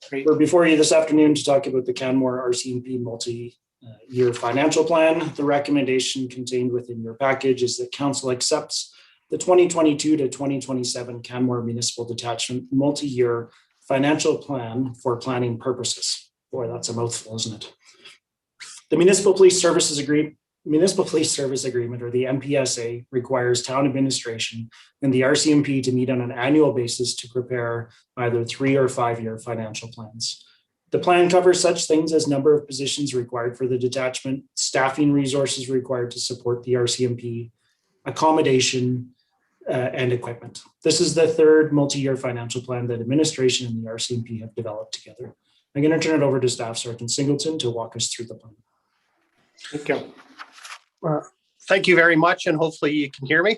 B: Great.
R: We're before you this afternoon to talk about the Canmore RCMP multi-year financial plan. The recommendation contained within your package is that Council accepts the 2022 to 2027 Canmore Municipal Detachment multi-year financial plan for planning purposes. Boy, that's a mouthful, isn't it? The Municipal Police Service Agreement, or the MPSA, requires town administration and the RCMP to meet on an annual basis to prepare either 3 or 5 year financial plans. The plan covers such things as number of positions required for the detachment, staffing resources required to support the RCMP, accommodation, and equipment. This is the third multi-year financial plan that administration and the RCMP have developed together. I'm going to turn it over to Staff Sergeant Singleton to walk us through the plan.
B: Thank you.
S: Thank you very much, and hopefully you can hear me.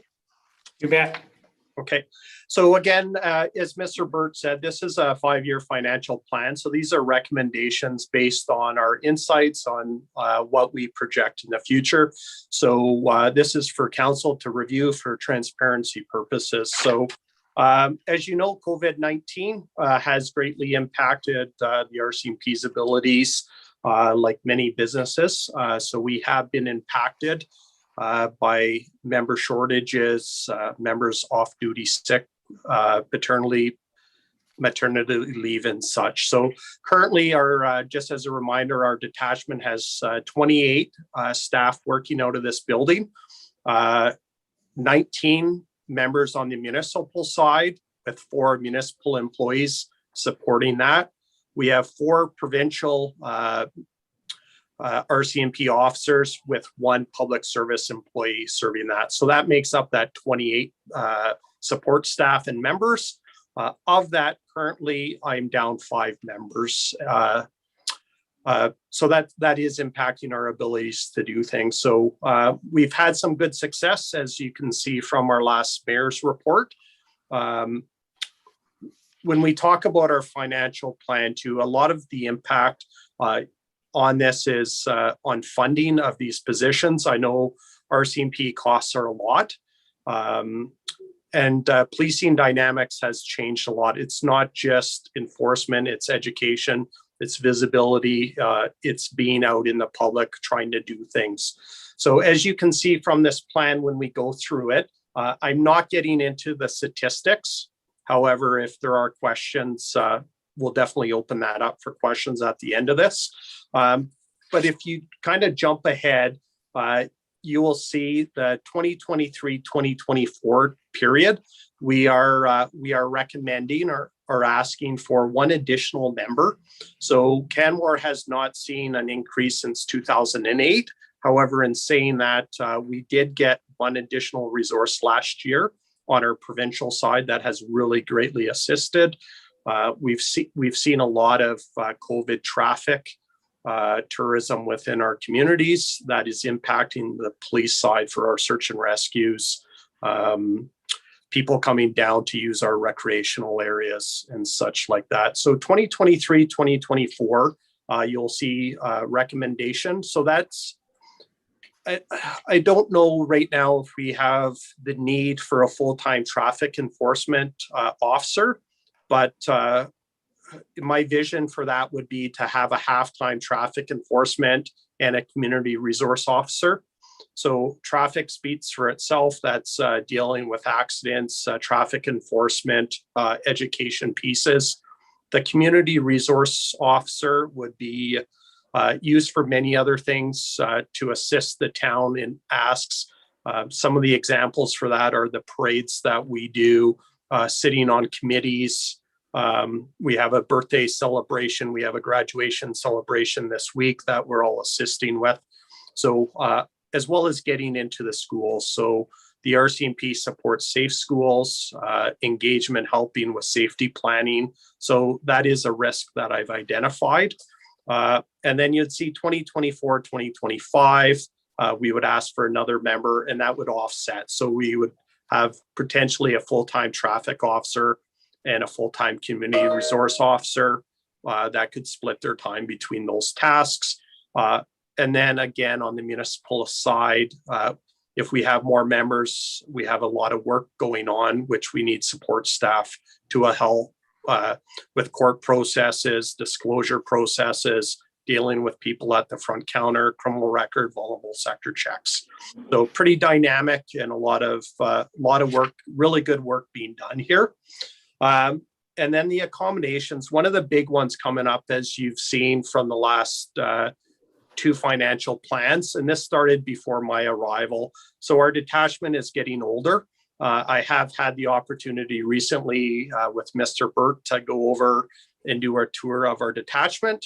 B: You bet.
S: Okay, so again, as Mr. Burt said, this is a 5-year financial plan. So these are recommendations based on our insights on what we project in the future. So this is for council to review for transparency purposes. So as you know, COVID-19 has greatly impacted the RCMP's abilities, like many businesses. So we have been impacted by member shortages, members off-duty sick, paternity, maternity leave and such. So currently just as a reminder, our detachment has 28 staff working out of this building, 19 members on the municipal side with 4 municipal employees supporting that. We have 4 provincial RCMP officers with 1 public service employee serving that. So that makes up that 28 support staff and members. Of that, currently, I'm down 5 members. So that is impacting our abilities to do things. So we've had some good success, as you can see from our last mayor's report. When we talk about our financial plan too, a lot of the impact on this is on funding of these positions. I know RCMP costs are a lot, and policing dynamics has changed a lot. It's not just enforcement, it's education, it's visibility, it's being out in the public trying to do things. So as you can see from this plan, when we go through it, I'm not getting into the statistics. However, if there are questions, we'll definitely open that up for questions at the end of this. But if you kind of jump ahead, you will see the 2023-2024 period. We are recommending or asking for 1 additional member. So Canmore has not seen an increase since 2008. However, in saying that, we did get 1 additional resource last year on our provincial side that has really greatly assisted. We've seen a lot of COVID traffic, tourism within our communities that is impacting the police side for our search and rescues, people coming down to use our recreational areas and such like that. So 2023, 2024, you'll see recommendation. So that's, I don't know right now if we have the need for a full-time traffic enforcement officer, but my vision for that would be to have a half-time traffic enforcement and a community resource officer. So traffic speaks for itself. That's dealing with accidents, traffic enforcement, education pieces. The community resource officer would be used for many other things to assist the town in asks. Some of the examples for that are the parades that we do, sitting on committees. We have a birthday celebration. We have a graduation celebration this week that we're all assisting with. So as well as getting into the schools. So the RCMP supports safe schools, engagement, helping with safety planning. So that is a risk that I've identified. And then you'd see 2024, 2025, we would ask for another member and that would offset. So we would have potentially a full-time traffic officer and a full-time community resource officer that could split their time between those tasks. And then again, on the municipal side, if we have more members, we have a lot of work going on, which we need support staff to help with court processes, disclosure processes, dealing with people at the front counter, criminal record, vulnerable sector checks. So pretty dynamic and a lot of work, really good work being done here. And then the accommodations, one of the big ones coming up, as you've seen from the last 2 financial plans, and this started before my arrival. So our detachment is getting older. I have had the opportunity recently with Mr. Burt to go over and do a tour of our detachment.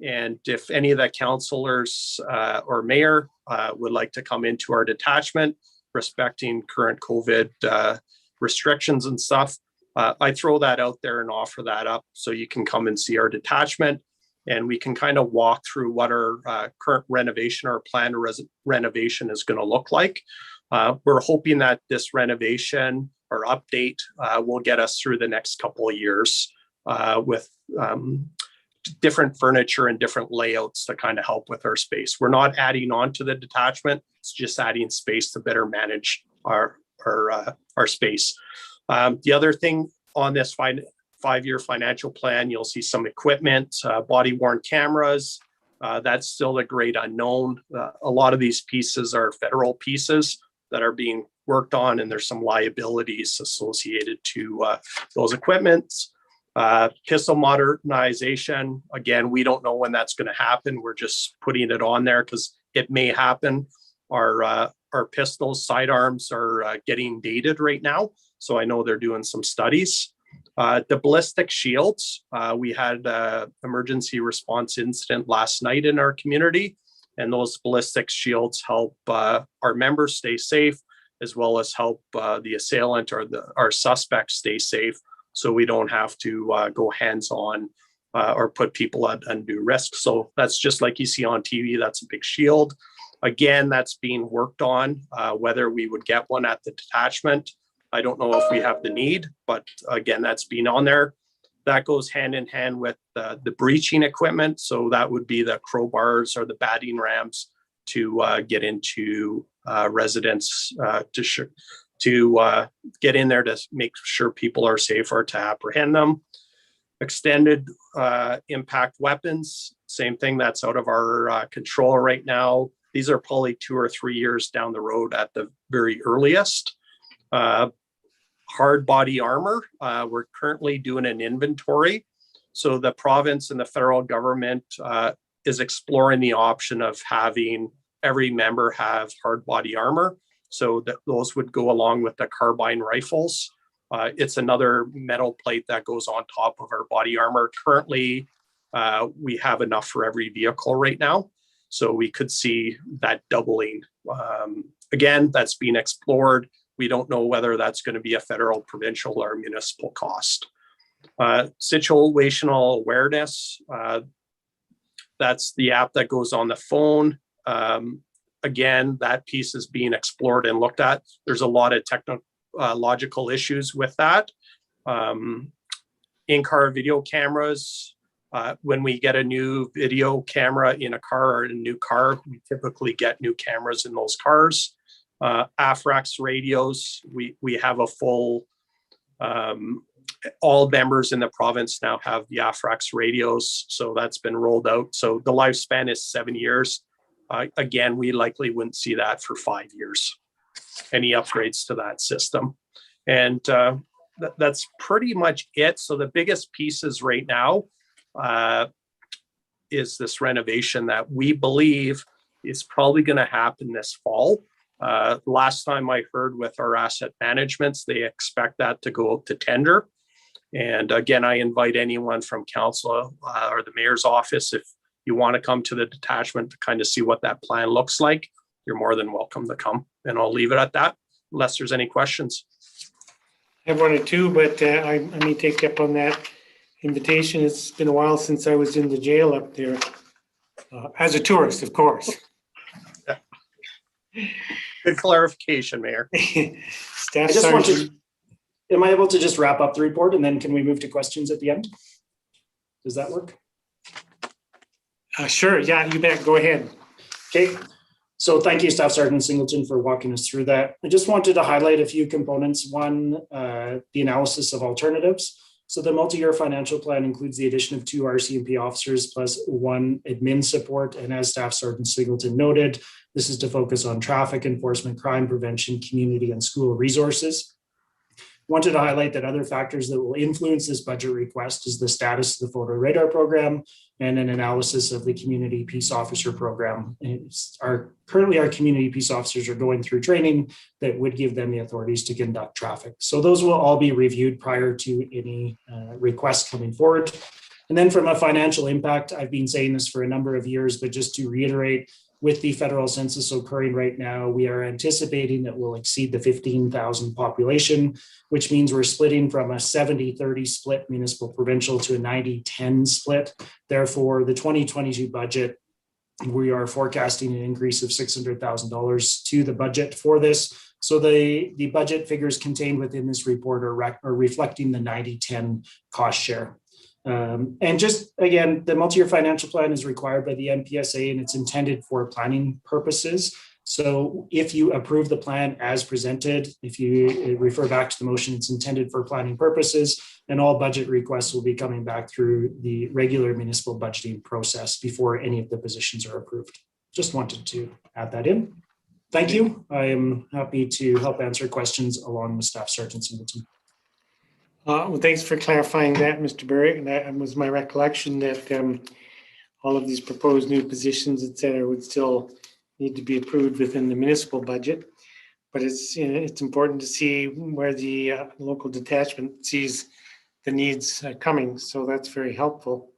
S: And if any of the councillors or mayor would like to come into our detachment, respecting current COVID restrictions and stuff. I throw that out there and offer that up so you can come and see our detachment, and we can kind of walk through what our current renovation or planned renovation is going to look like. We're hoping that this renovation or update will get us through the next couple of years with different furniture and different layouts to kind of help with our space. We're not adding on to the detachment. It's just adding space to better manage our space. The other thing on this five-year financial plan, you'll see some equipment, body-worn cameras. That's still a great unknown. A lot of these pieces are federal pieces that are being worked on, and there's some liabilities associated to those equipments. Pistol modernization, again, we don't know when that's going to happen. We're just putting it on there because it may happen. Our pistols, sidearms are getting dated right now, so I know they're doing some studies. The ballistic shields, we had an emergency response incident last night in our community, and those ballistic shields help our members stay safe, as well as help the assailant or our suspect stay safe, so we don't have to go hands-on or put people at undue risk. So that's just like you see on TV, that's a big shield. Again, that's being worked on, whether we would get one at the detachment. I don't know if we have the need, but again, that's being on there. That goes hand in hand with the breaching equipment. So that would be the crowbars or the batting rams to get into residents to get in there to make sure people are safe or to apprehend them. Extended impact weapons, same thing, that's out of our control right now. These are probably 2 or 3 years down the road at the very earliest. Hard body armor, we're currently doing an inventory. So the province and the federal government is exploring the option of having every member have hard body armor. So that those would go along with the carbine rifles. It's another metal plate that goes on top of our body armor. Currently, we have enough for every vehicle right now. So we could see that doubling. Again, that's being explored. We don't know whether that's going to be a federal, provincial, or municipal cost. Situational awareness, that's the app that goes on the phone. Again, that piece is being explored and looked at. There's a lot of technological issues with that. In-car video cameras, when we get a new video camera in a car or a new car, we typically get new cameras in those cars. AFRAX radios, we have a full, all members in the province now have the AFRAX radios, so that's been rolled out. So the lifespan is 7 years. Again, we likely wouldn't see that for 5 years, any upgrades to that system. And that's pretty much it. So the biggest pieces right now is this renovation that we believe is probably going to happen this fall. Last time I heard with our asset managements, they expect that to go out to tender. And again, I invite anyone from council or the mayor's office, if you want to come to the detachment to kind of see what that plan looks like, you're more than welcome to come. And I'll leave it at that, unless there's any questions.
B: I have one or two, but I may take up on that invitation. It's been a while since I was in the jail up there, as a tourist, of course.
S: Good clarification, Mayor.
B: Staff
R: I just want
B: Sergeant.
R: to, am I able to just wrap up the report and then can we move to questions at the end? Does that work?
B: Sure, yeah, you bet, go ahead.
R: Okay, so thank you, Staff Sergeant Singleton, for walking us through that. I just wanted to highlight a few components. One, the analysis of alternatives. So the multi-year financial plan includes the addition of 2 RCMP officers plus 1 admin support. And as Staff Sergeant Singleton noted, this is to focus on traffic enforcement, crime prevention, community and school resources. Wanted to highlight that other factors that will influence this budget request is the status of the photo radar program and an analysis of the community peace officer program. Currently our community peace officers are going through training that would give them the authorities to conduct traffic. So those will all be reviewed prior to any requests coming forward. And then from a financial impact, I've been saying this for a number of years, but just to reiterate, with the federal census occurring right now, we are anticipating that we'll exceed the 15,000 population, which means we're splitting from a 70-30 split municipal provincial to a 90-10 split. Therefore, the 2022 budget, we are forecasting an increase of $600,000 to the budget for this. So the budget figures contained within this report are reflecting the 90-10 cost share. And just again, the multi-year financial plan is required by the MPSA and it's intended for planning purposes. So if you approve the plan as presented, if you refer back to the motion, it's intended for planning purposes, and all budget requests will be coming back through the regular municipal budgeting process before any of the positions are approved. Just wanted to add that in. Thank you. I am happy to help answer questions along with Staff Sergeant Singleton.
B: Well, thanks for clarifying that, Mr. Burrick. And that was my recollection that all of these proposed new positions, et cetera, would still need to be approved within the municipal budget. But it's important to see where the local detachment sees the needs coming. So that's very helpful.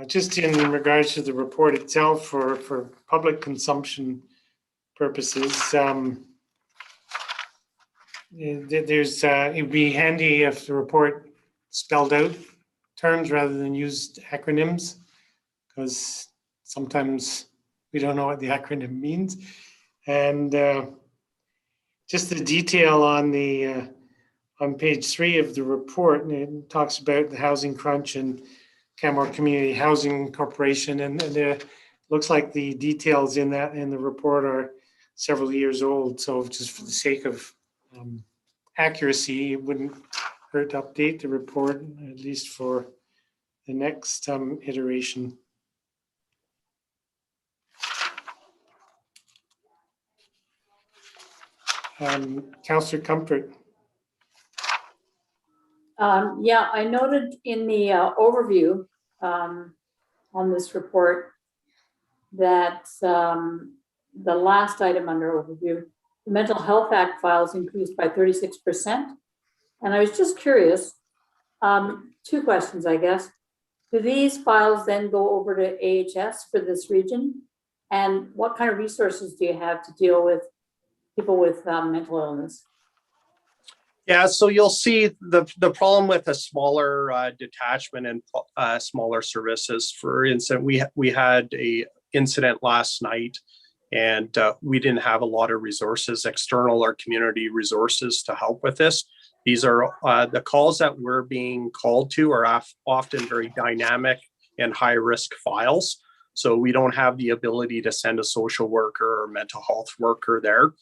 B: Just in regards to the report itself for public consumption purposes, it'd be handy if the report spelled out terms rather than used acronyms, because sometimes we don't know what the acronym means. And just the detail on the on page 3 of the report, and it talks about the housing crunch and Canmore Community Housing Corporation, and it looks like the details in the report are several years old. So just for the sake of accuracy, it wouldn't hurt to update the report, at least for the next iteration. Councillor Comfort.
G: Yeah, I noted in the overview on this report that the last item under overview, the Mental Health Act files increased by 36%. And I was just curious, 2 questions, I guess. Do these files then go over to AHS for this region? And what kind of resources do you have to deal with people with mental illness?
S: Yeah, so you'll see the problem with a smaller detachment and smaller services. For instance, we had a incident last night, and we didn't have a lot of resources, external or community resources, to help with this. These are the calls that we're being called to are often very dynamic and high risk files. So we don't have the ability to send a social worker or mental health worker there.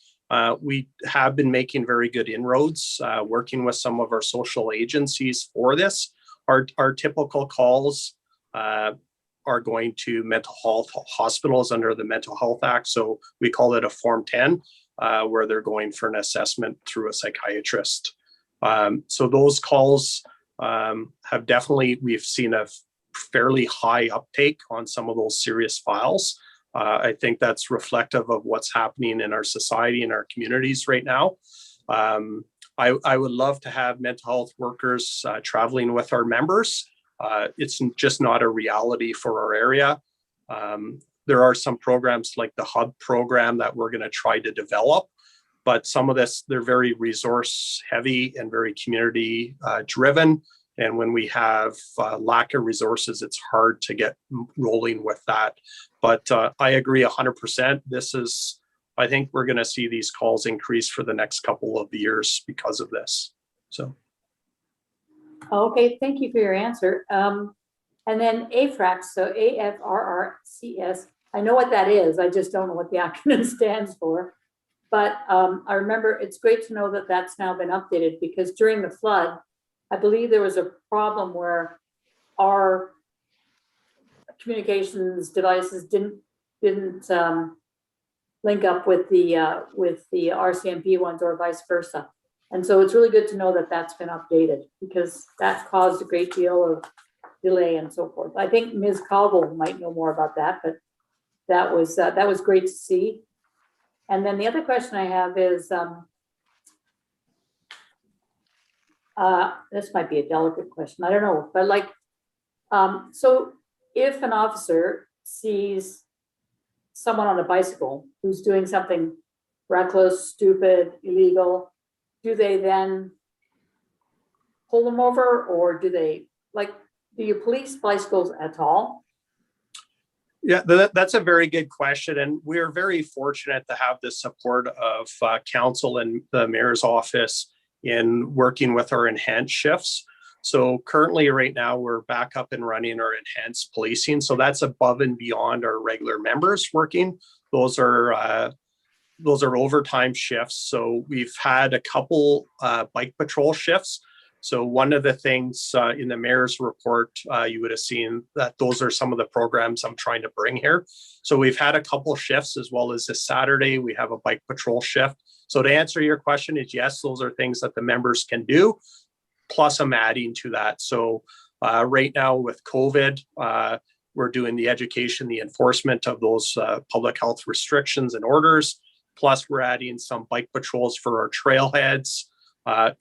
S: We have been making very good inroads, working with some of our social agencies for this. Our typical calls are going to mental health hospitals under the Mental Health Act. So we call it a Form 10, where they're going for an assessment through a psychiatrist. So those calls have definitely, we've seen a fairly high uptake on some of those serious files. I think that's reflective of what's happening in our society and our communities right now. I would love to have mental health workers traveling with our members. It's just not a reality for our area. There are some programs like the Hub program that we're going to try to develop, but some of this, they're very resource heavy and very community driven. And when we have lack of resources, it's hard to get rolling with that. But I agree 100%. This is, I think we're going to see these calls increase for the next couple of years because of this. So.
G: Okay, thank you for your answer. And then AFRACS, so AFRRCS, I know what that is. I just don't know what the acronym stands for. But I remember it's great to know that that's now been updated, because during the flood, I believe there was a problem where our communications devices didn't link up with the RCMP ones, or vice versa. And so it's really good to know that that's been updated, because that's caused a great deal of delay and so forth. I think Ms. Caldwell might know more about that, but that was great to see. And then the other question I have is, this might be a delicate question, I don't know, but like, so if an officer sees someone on a bicycle who's doing something reckless, stupid, illegal, do they then pull them over, or do you police bicycles at all?
S: Yeah, that's a very good question. And we're very fortunate to have the support of council and the mayor's office in working with our enhanced shifts. So currently right now we're back up and running our enhanced policing. So that's above and beyond our regular members working. Those are overtime shifts. So we've had a couple bike patrol shifts. So one of the things in the mayor's report, you would have seen that those are some of the programs I'm trying to bring here. So we've had a couple shifts, as well as this Saturday, we have a bike patrol shift. So to answer your question is yes, those are things that the members can do. Plus I'm adding to that. So right now with COVID, we're doing the education, the enforcement of those public health restrictions and orders. Plus we're adding some bike patrols for our trailheads.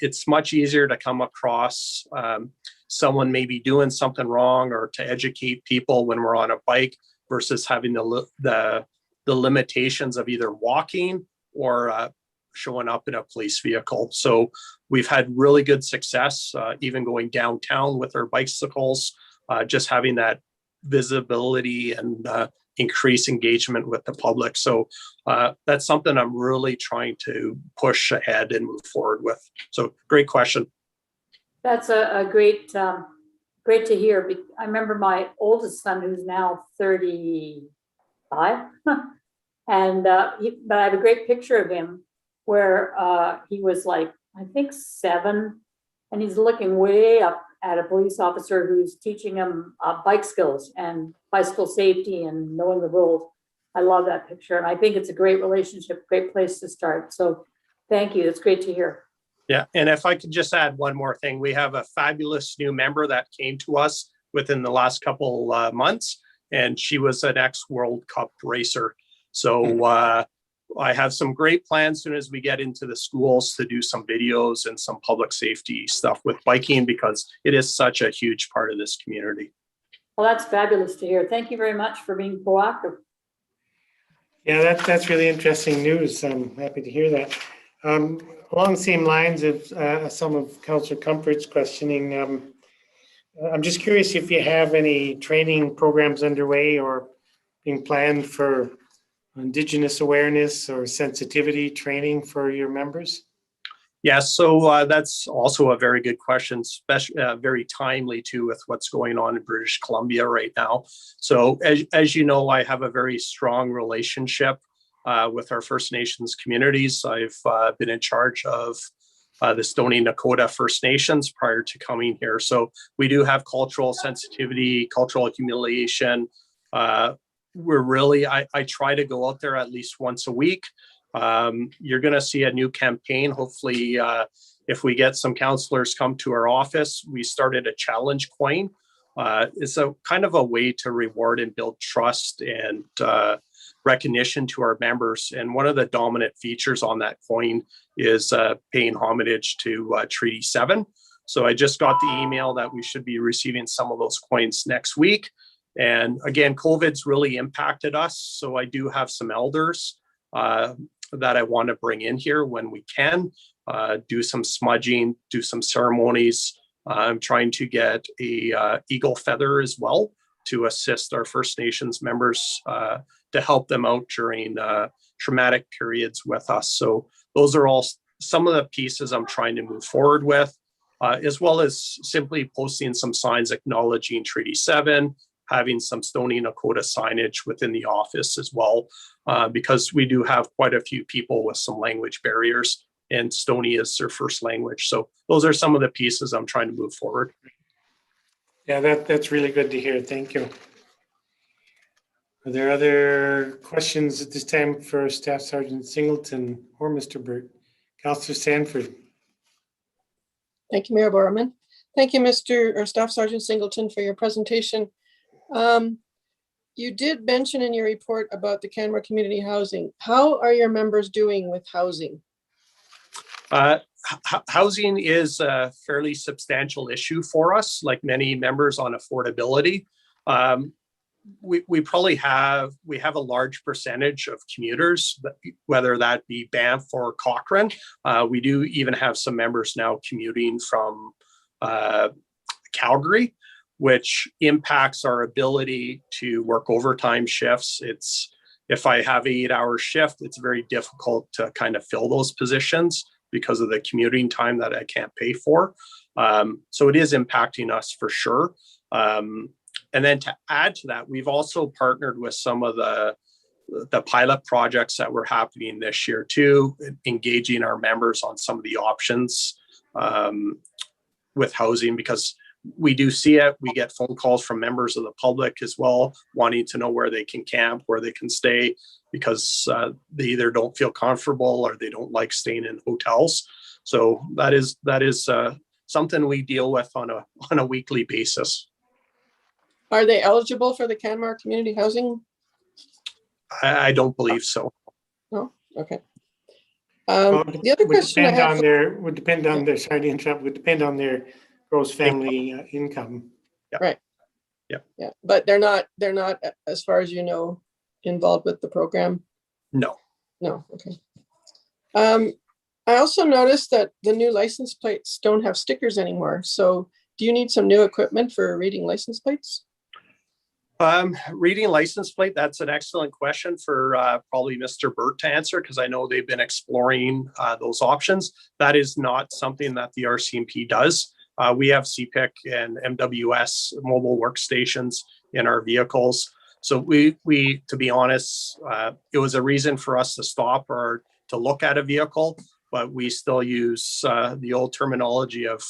S: It's much easier to come across someone maybe doing something wrong, or to educate people when we're on a bike, versus having the limitations of either walking or showing up in a police vehicle. So we've had really good success, even going downtown with our bicycles, just having that visibility and increase engagement with the public. So that's something I'm really trying to push ahead and move forward with. So great question.
G: That's a great to hear. I remember my oldest son, who's now 35, and but I have a great picture of him where he was like, I think 7, and he's looking way up at a police officer who's teaching him bike skills and bicycle safety and knowing the rules. I love that picture. And I think it's a great relationship, great place to start. So thank you. It's great to hear.
S: Yeah. And if I could just add one more thing, we have a fabulous new member that came to us within the last couple months, and she was an ex-World Cup racer. So I have some great plans soon as we get into the schools to do some videos and some public safety stuff with biking, because it is such a huge part of this community.
G: Well, that's fabulous to hear. Thank you very much for being proactive.
B: Yeah, that's really interesting news. I'm happy to hear that. Along the same lines of some of Councillor Comfort's questioning, I'm just curious if you have any training programs underway or being planned for Indigenous awareness or sensitivity training for your members?
S: Yeah, so that's also a very good question, especially very timely too with what's going on in British Columbia right now. So as you know, I have a very strong relationship with our First Nations communities. I've been in charge of the Stoney Nakoda First Nations prior to coming here. So we do have cultural sensitivity, cultural humiliation. I try to go out there at least once a week. You're going to see a new campaign. Hopefully, if we get some counselors come to our office, we started a challenge coin. It's a kind of a way to reward and build trust and recognition to our members. And one of the dominant features on that coin is paying homage to Treaty 7. So I just got the email that we should be receiving some of those coins next week. And again, COVID's really impacted us. So I do have some elders that I want to bring in here when we can, do some smudging, do some ceremonies. I'm trying to get a eagle feather as well to assist our First Nations members to help them out during traumatic periods with us. So those are all some of the pieces I'm trying to move forward with, as well as simply posting some signs acknowledging Treaty 7, having some Stoney Nakoda signage within the office as well, because we do have quite a few people with some language barriers, and Stoney is their first language. So those are some of the pieces I'm trying to move forward.
B: Yeah, that's really good to hear. Thank you. Are there other questions at this time for Staff Sergeant Singleton or Mr. Burt? Councillor Sanford.
E: Thank you, Mayor Borman. Thank you, Staff Sergeant Singleton, for your presentation. You did mention in your report about the Canmore community housing. How are your members doing with housing?
S: Housing is a fairly substantial issue for us, like many members, on affordability. we probably have a large percentage of commuters, whether that be Banff or Cochrane. We do even have some members now commuting from Calgary, which impacts our ability to work overtime shifts. If I have an 8-hour shift, it's very difficult to kind of fill those positions because of the commuting time that I can't pay for. So it is impacting us for sure. And then to add to that, we've also partnered with some of the pilot projects that were happening this year too, engaging our members on some of the options with housing, because we do see it. We get phone calls from members of the public as well, wanting to know where they can camp, where they can stay, because they either don't feel comfortable or they don't like staying in hotels. So that is something we deal with on a weekly basis.
E: Are they eligible for the Canmore community housing?
S: I don't believe so.
E: No? Okay.
B: Well,
E: The other question I have
B: would depend on their, sorry to interrupt, would depend on their gross family income.
E: Right. Yeah. But they're not, as far as you know, involved with the program?
S: No.
E: No. Okay. I also noticed that the new license plates don't have stickers anymore. So do you need some new equipment for reading license plates?
S: Reading license plate, that's an excellent question for probably Mr. Burt to answer, because I know they've been exploring those options. That is not something that the RCMP does. We have CPIC and MWS mobile workstations in our vehicles. So we to be honest, it was a reason for us to stop or to look at a vehicle, but we still use the old terminology of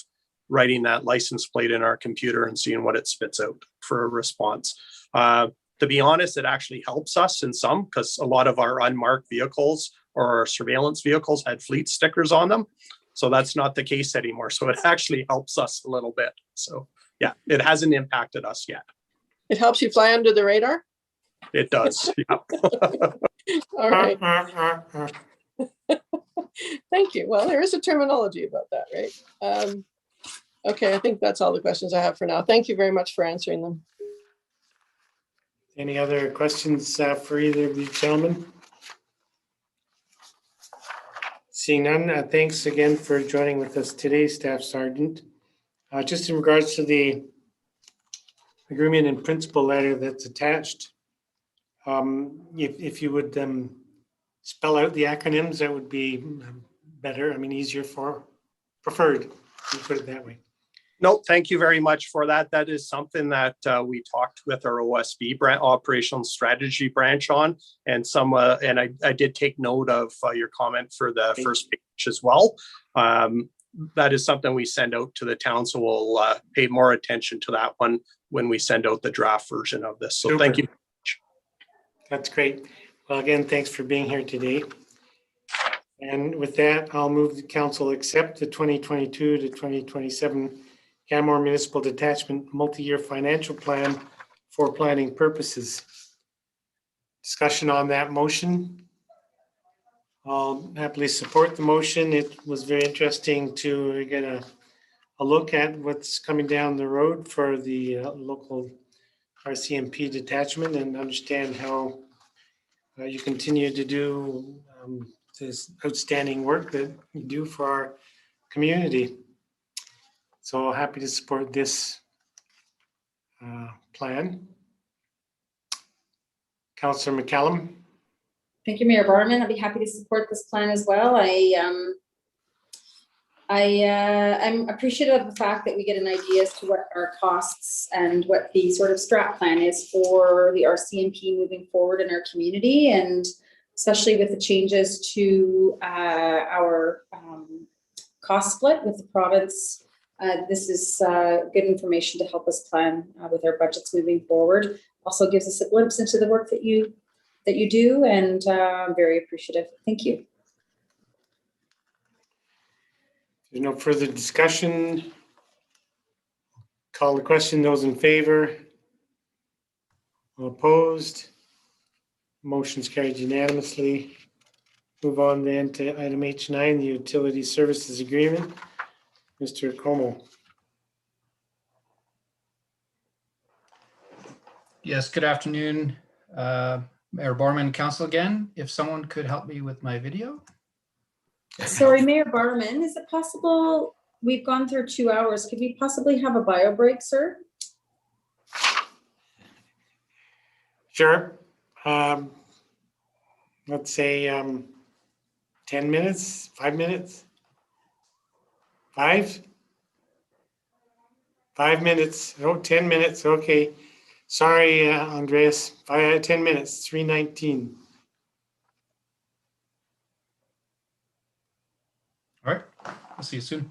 S: writing that license plate in our computer and seeing what it spits out for a response. To be honest, it actually helps us in some, because a lot of our unmarked vehicles or our surveillance vehicles had fleet stickers on them. So that's not the case anymore. So it actually helps us a little bit. So yeah, it hasn't impacted us yet.
E: It helps you fly under the radar?
S: It does. Yeah.
E: All right. Thank you. Well, there is a terminology about that, right? Okay, I think that's all the questions I have for now. Thank you very much for answering them.
B: Any other questions for either of you gentlemen? Seeing none, thanks again for joining with us today, Staff Sergeant. Just in regards to the agreement in principle letter that's attached, if you would spell out the acronyms, that would be better. I mean, easier for preferred. You put it that way.
S: No, thank you very much for that. That is something that we talked with our OSB branch, Operational Strategy branch on, and and I did take note of your comment for the first page as well. That is something we send out to the town, so we'll pay more attention to that one when we send out the draft version of this. So
B: Super.
S: Thank you.
B: That's great. Well, again, thanks for being here today. And with that, I'll move the council accept the 2022 to 2027 Canmore Municipal Detachment Multi-Year Financial Plan for planning purposes. Discussion on that motion. I'll happily support the motion. It was very interesting to get a look at what's coming down the road for the local RCMP detachment and understand how you continue to do this outstanding work that you do for our community. So happy to support this plan. Councillor McCallum.
A: Thank you, Mayor Barman. I'd be happy to support this plan as well. I'm appreciative of the fact that we get an idea as to what our costs and what the sort of strat plan is for the RCMP moving forward in our community, and especially with the changes to our cost split with the province. This is good information to help us plan with our budgets moving forward. Also gives us a glimpse into the work that you do, and I'm very appreciative. Thank you.
B: There's no further discussion. Call the question. Those in favor? All opposed? Motion's carried unanimously. Move on then to item H9, the Utility Services Agreement. Mr. Como.
Q: Yes, good afternoon, Mayor Borman, Council again. If someone could help me with my video.
A: Sorry, Mayor Barman, is it possible, we've gone through 2 hours, could we possibly have a bio break, sir?
B: Sure. Let's say 10 minutes, 5 minutes? 5? 5 minutes, oh, 10 minutes, okay. Sorry, Andreas, 10 minutes, 3:19.
Q: All right, I'll see you soon.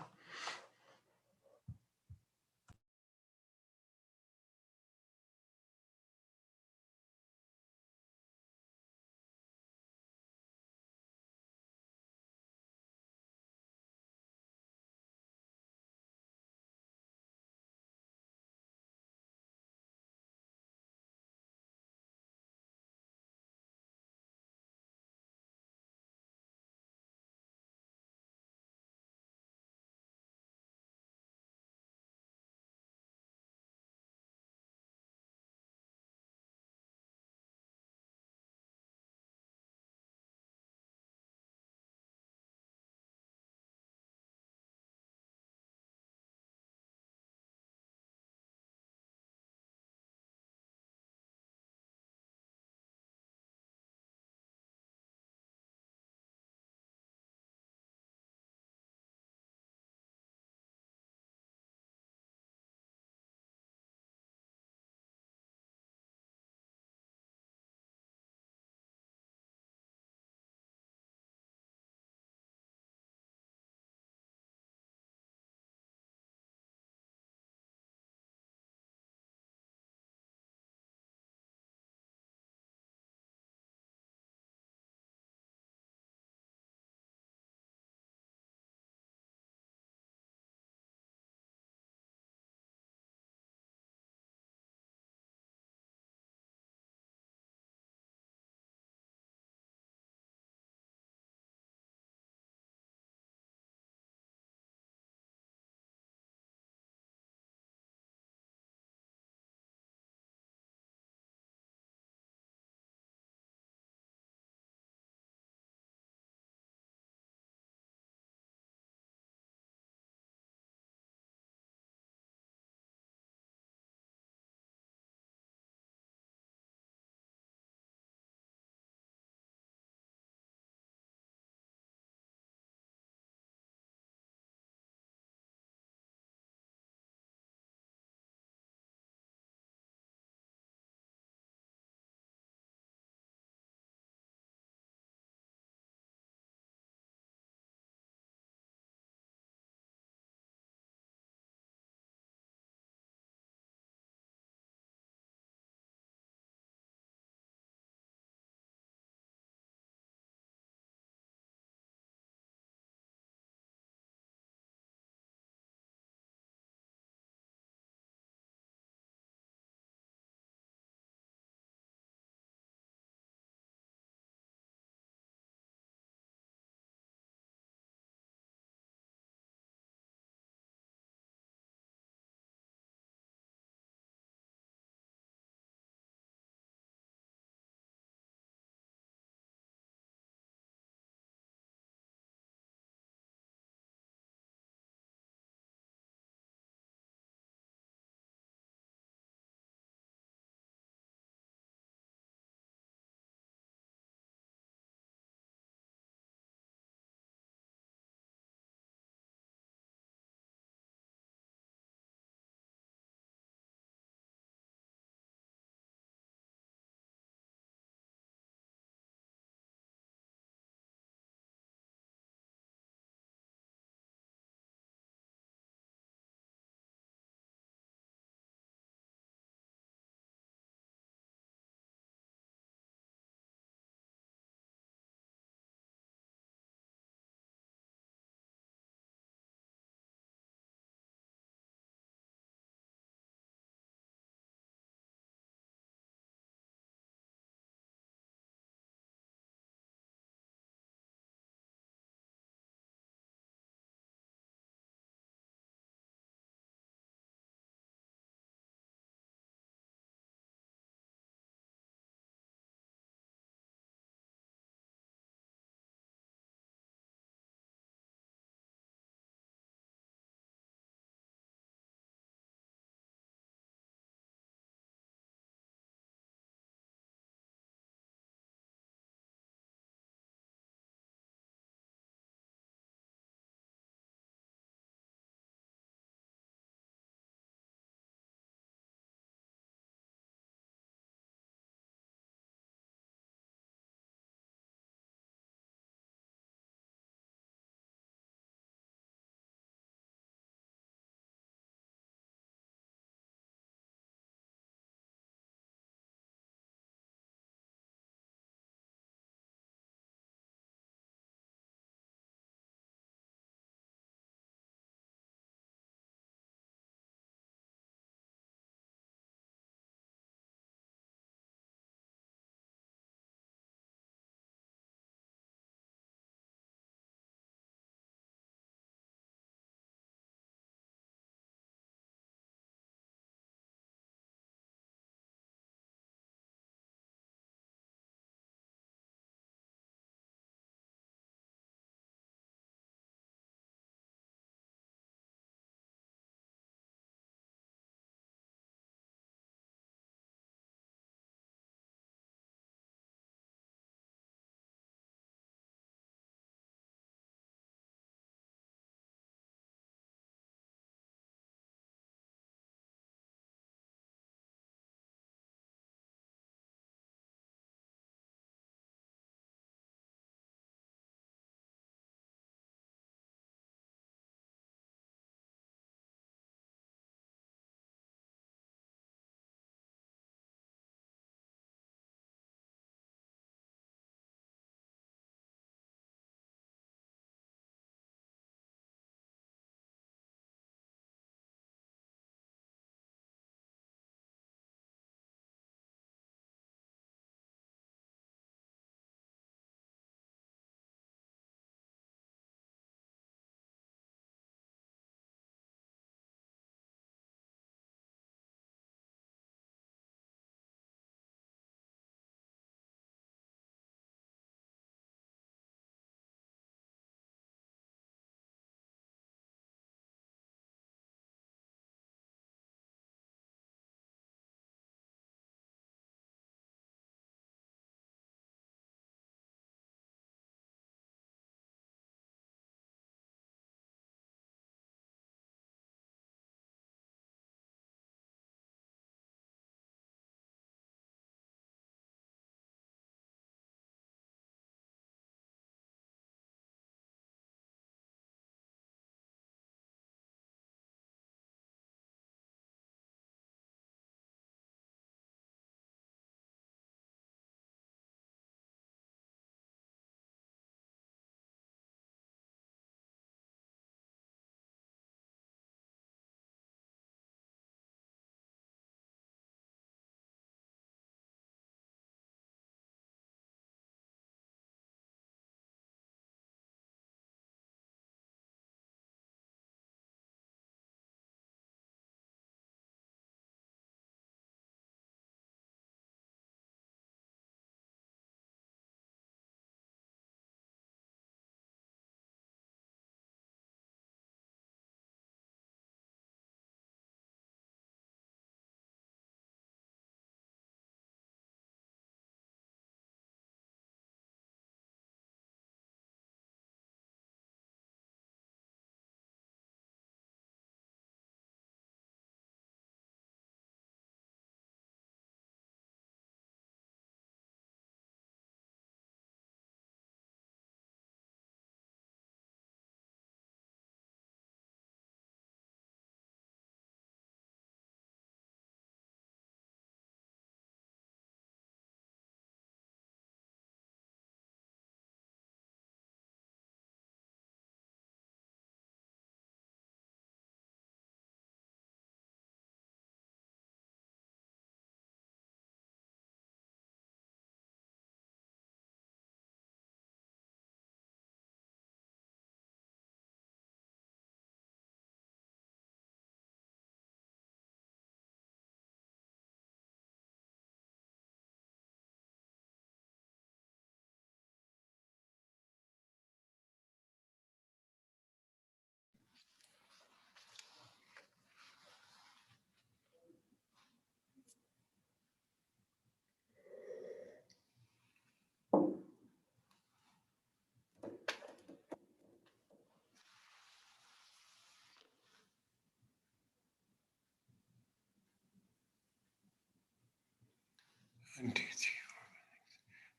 B: 1, 2, 3, 4.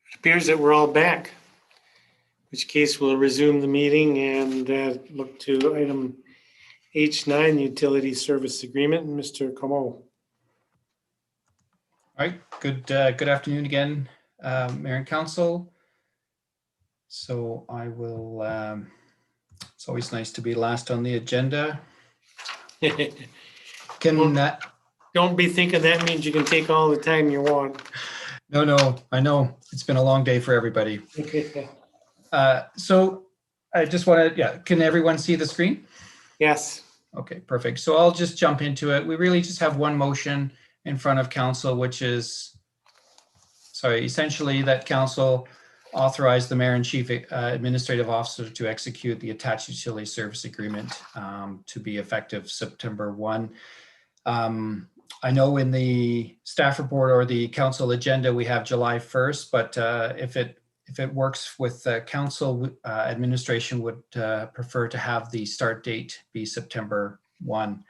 B: It appears that we're all back, in which case we'll resume the meeting and look to item H9, Utility Service Agreement. Mr. Como.
Q: All right, good afternoon again, Mayor and Council. So I will, it's always nice to be last on the agenda.
B: Don't be thinking that means you can take all the time you want.
Q: No, I know it's been a long day for everybody. So I just want to, can everyone see the screen?
B: Yes.
Q: Okay, perfect. So I'll just jump into it. We really just have one motion in front of council, which is, essentially that council authorized the mayor and chief administrative officer to execute the attached utility service agreement to be effective September 1. I know in the staff report or the council agenda, we have July 1st, but if it works with council, administration would prefer to have the start date be September 1.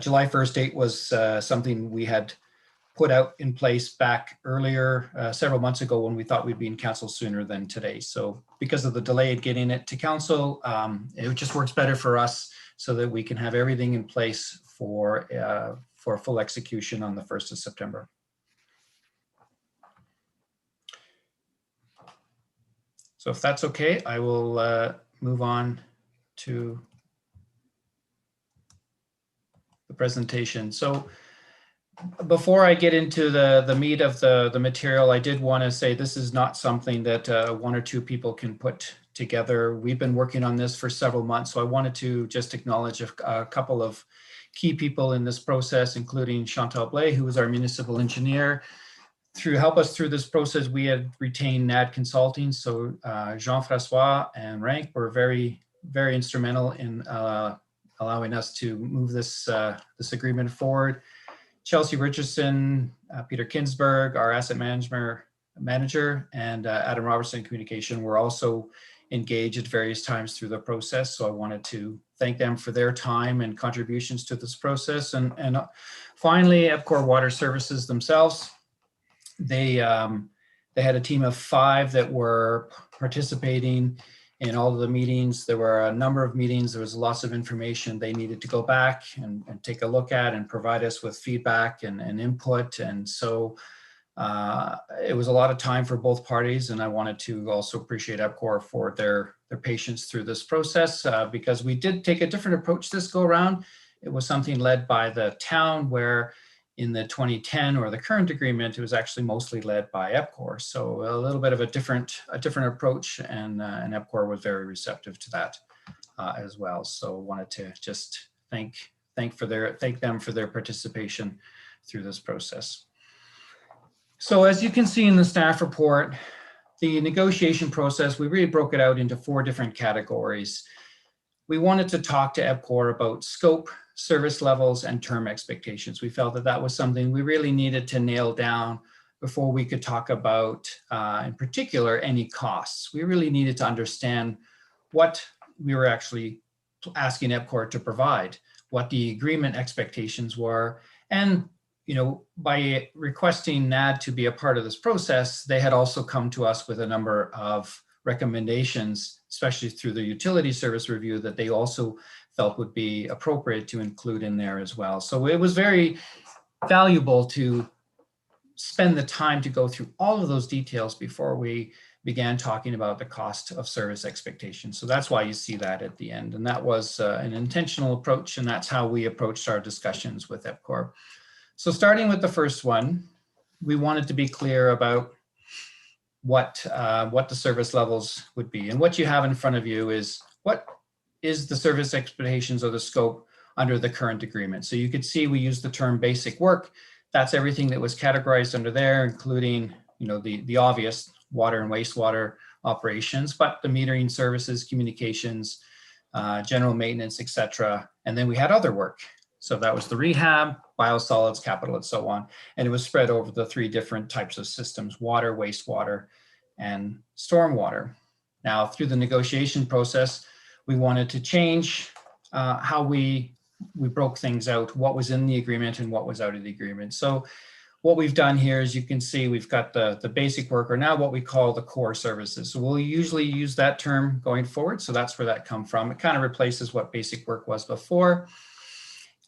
Q: July 1st date was something we had put out in place back earlier, several months ago, when we thought we'd be in council sooner than today. So because of the delay in getting it to council, it just works better for us so that we can have everything in place for full execution on the 1st of September. So if that's okay, I will move on to the presentation. So before I get into the meat of the material, I did want to say this is not something that one or two people can put together. We've been working on this for several months, so I wanted to just acknowledge a couple of key people in this process, including Chantal Blais, who was our municipal engineer. Help us through this process, we had retained NAD Consulting, so Jean-Francois and Rank were very, very instrumental in allowing us to move this agreement forward. Chelsea Richardson, Peter Kinsberg, our asset manager, and Adam Robertson Communication were also engaged at various times through the process. So I wanted to thank them for their time and contributions to this process. And finally, EPCOR Water Services themselves, they had a team of 5 that were participating in all of the meetings. There were a number of meetings. There was lots of information they needed to go back and take a look at and provide us with feedback and input. And so it was a lot of time for both parties. And I wanted to also appreciate EPCOR for their patience through this process because we did take a different approach this go around. It was something led by the town, where in the 2010 or the current agreement, it was actually mostly led by EPCOR. So a little bit of a different approach, and EPCOR was very receptive to that as well. So wanted to just thank them for their participation through this process. So as you can see in the staff report, the negotiation process, we really broke it out into 4 different categories. We wanted to talk to EPCOR about scope, service levels, and term expectations. We felt that was something we really needed to nail down before we could talk about, in particular, any costs. We really needed to understand what we were actually asking EPCOR to provide, what the agreement expectations were, and by requesting NAD to be a part of this process, they had also come to us with a number of recommendations, especially through the utility service review, that they also felt would be appropriate to include in there as well. So it was very valuable to spend the time to go through all of those details before we began talking about the cost of service expectations. So that's why you see that at the end. And that was an intentional approach, and that's how we approached our discussions with EPCOR. So starting with the first one, we wanted to be clear about what the service levels would be. And what you have in front of you is what is the service expectations or the scope under the current agreement. So you could see we use the term basic work. That's everything that was categorized under there, including the obvious water and wastewater operations, but the metering services, communications, general maintenance, etc. And then we had other work. So that was the rehab, biosolids, capital, and so on. And it was spread over the 3 different types of systems: water, wastewater, and stormwater. Now, through the negotiation process, we wanted to change how we broke things out, what was in the agreement and what was out of the agreement. So what we've done here is you can see we've got the basic work, or now what we call the core services. So we'll usually use that term going forward. So that's where that come from. It kind of replaces what basic work was before.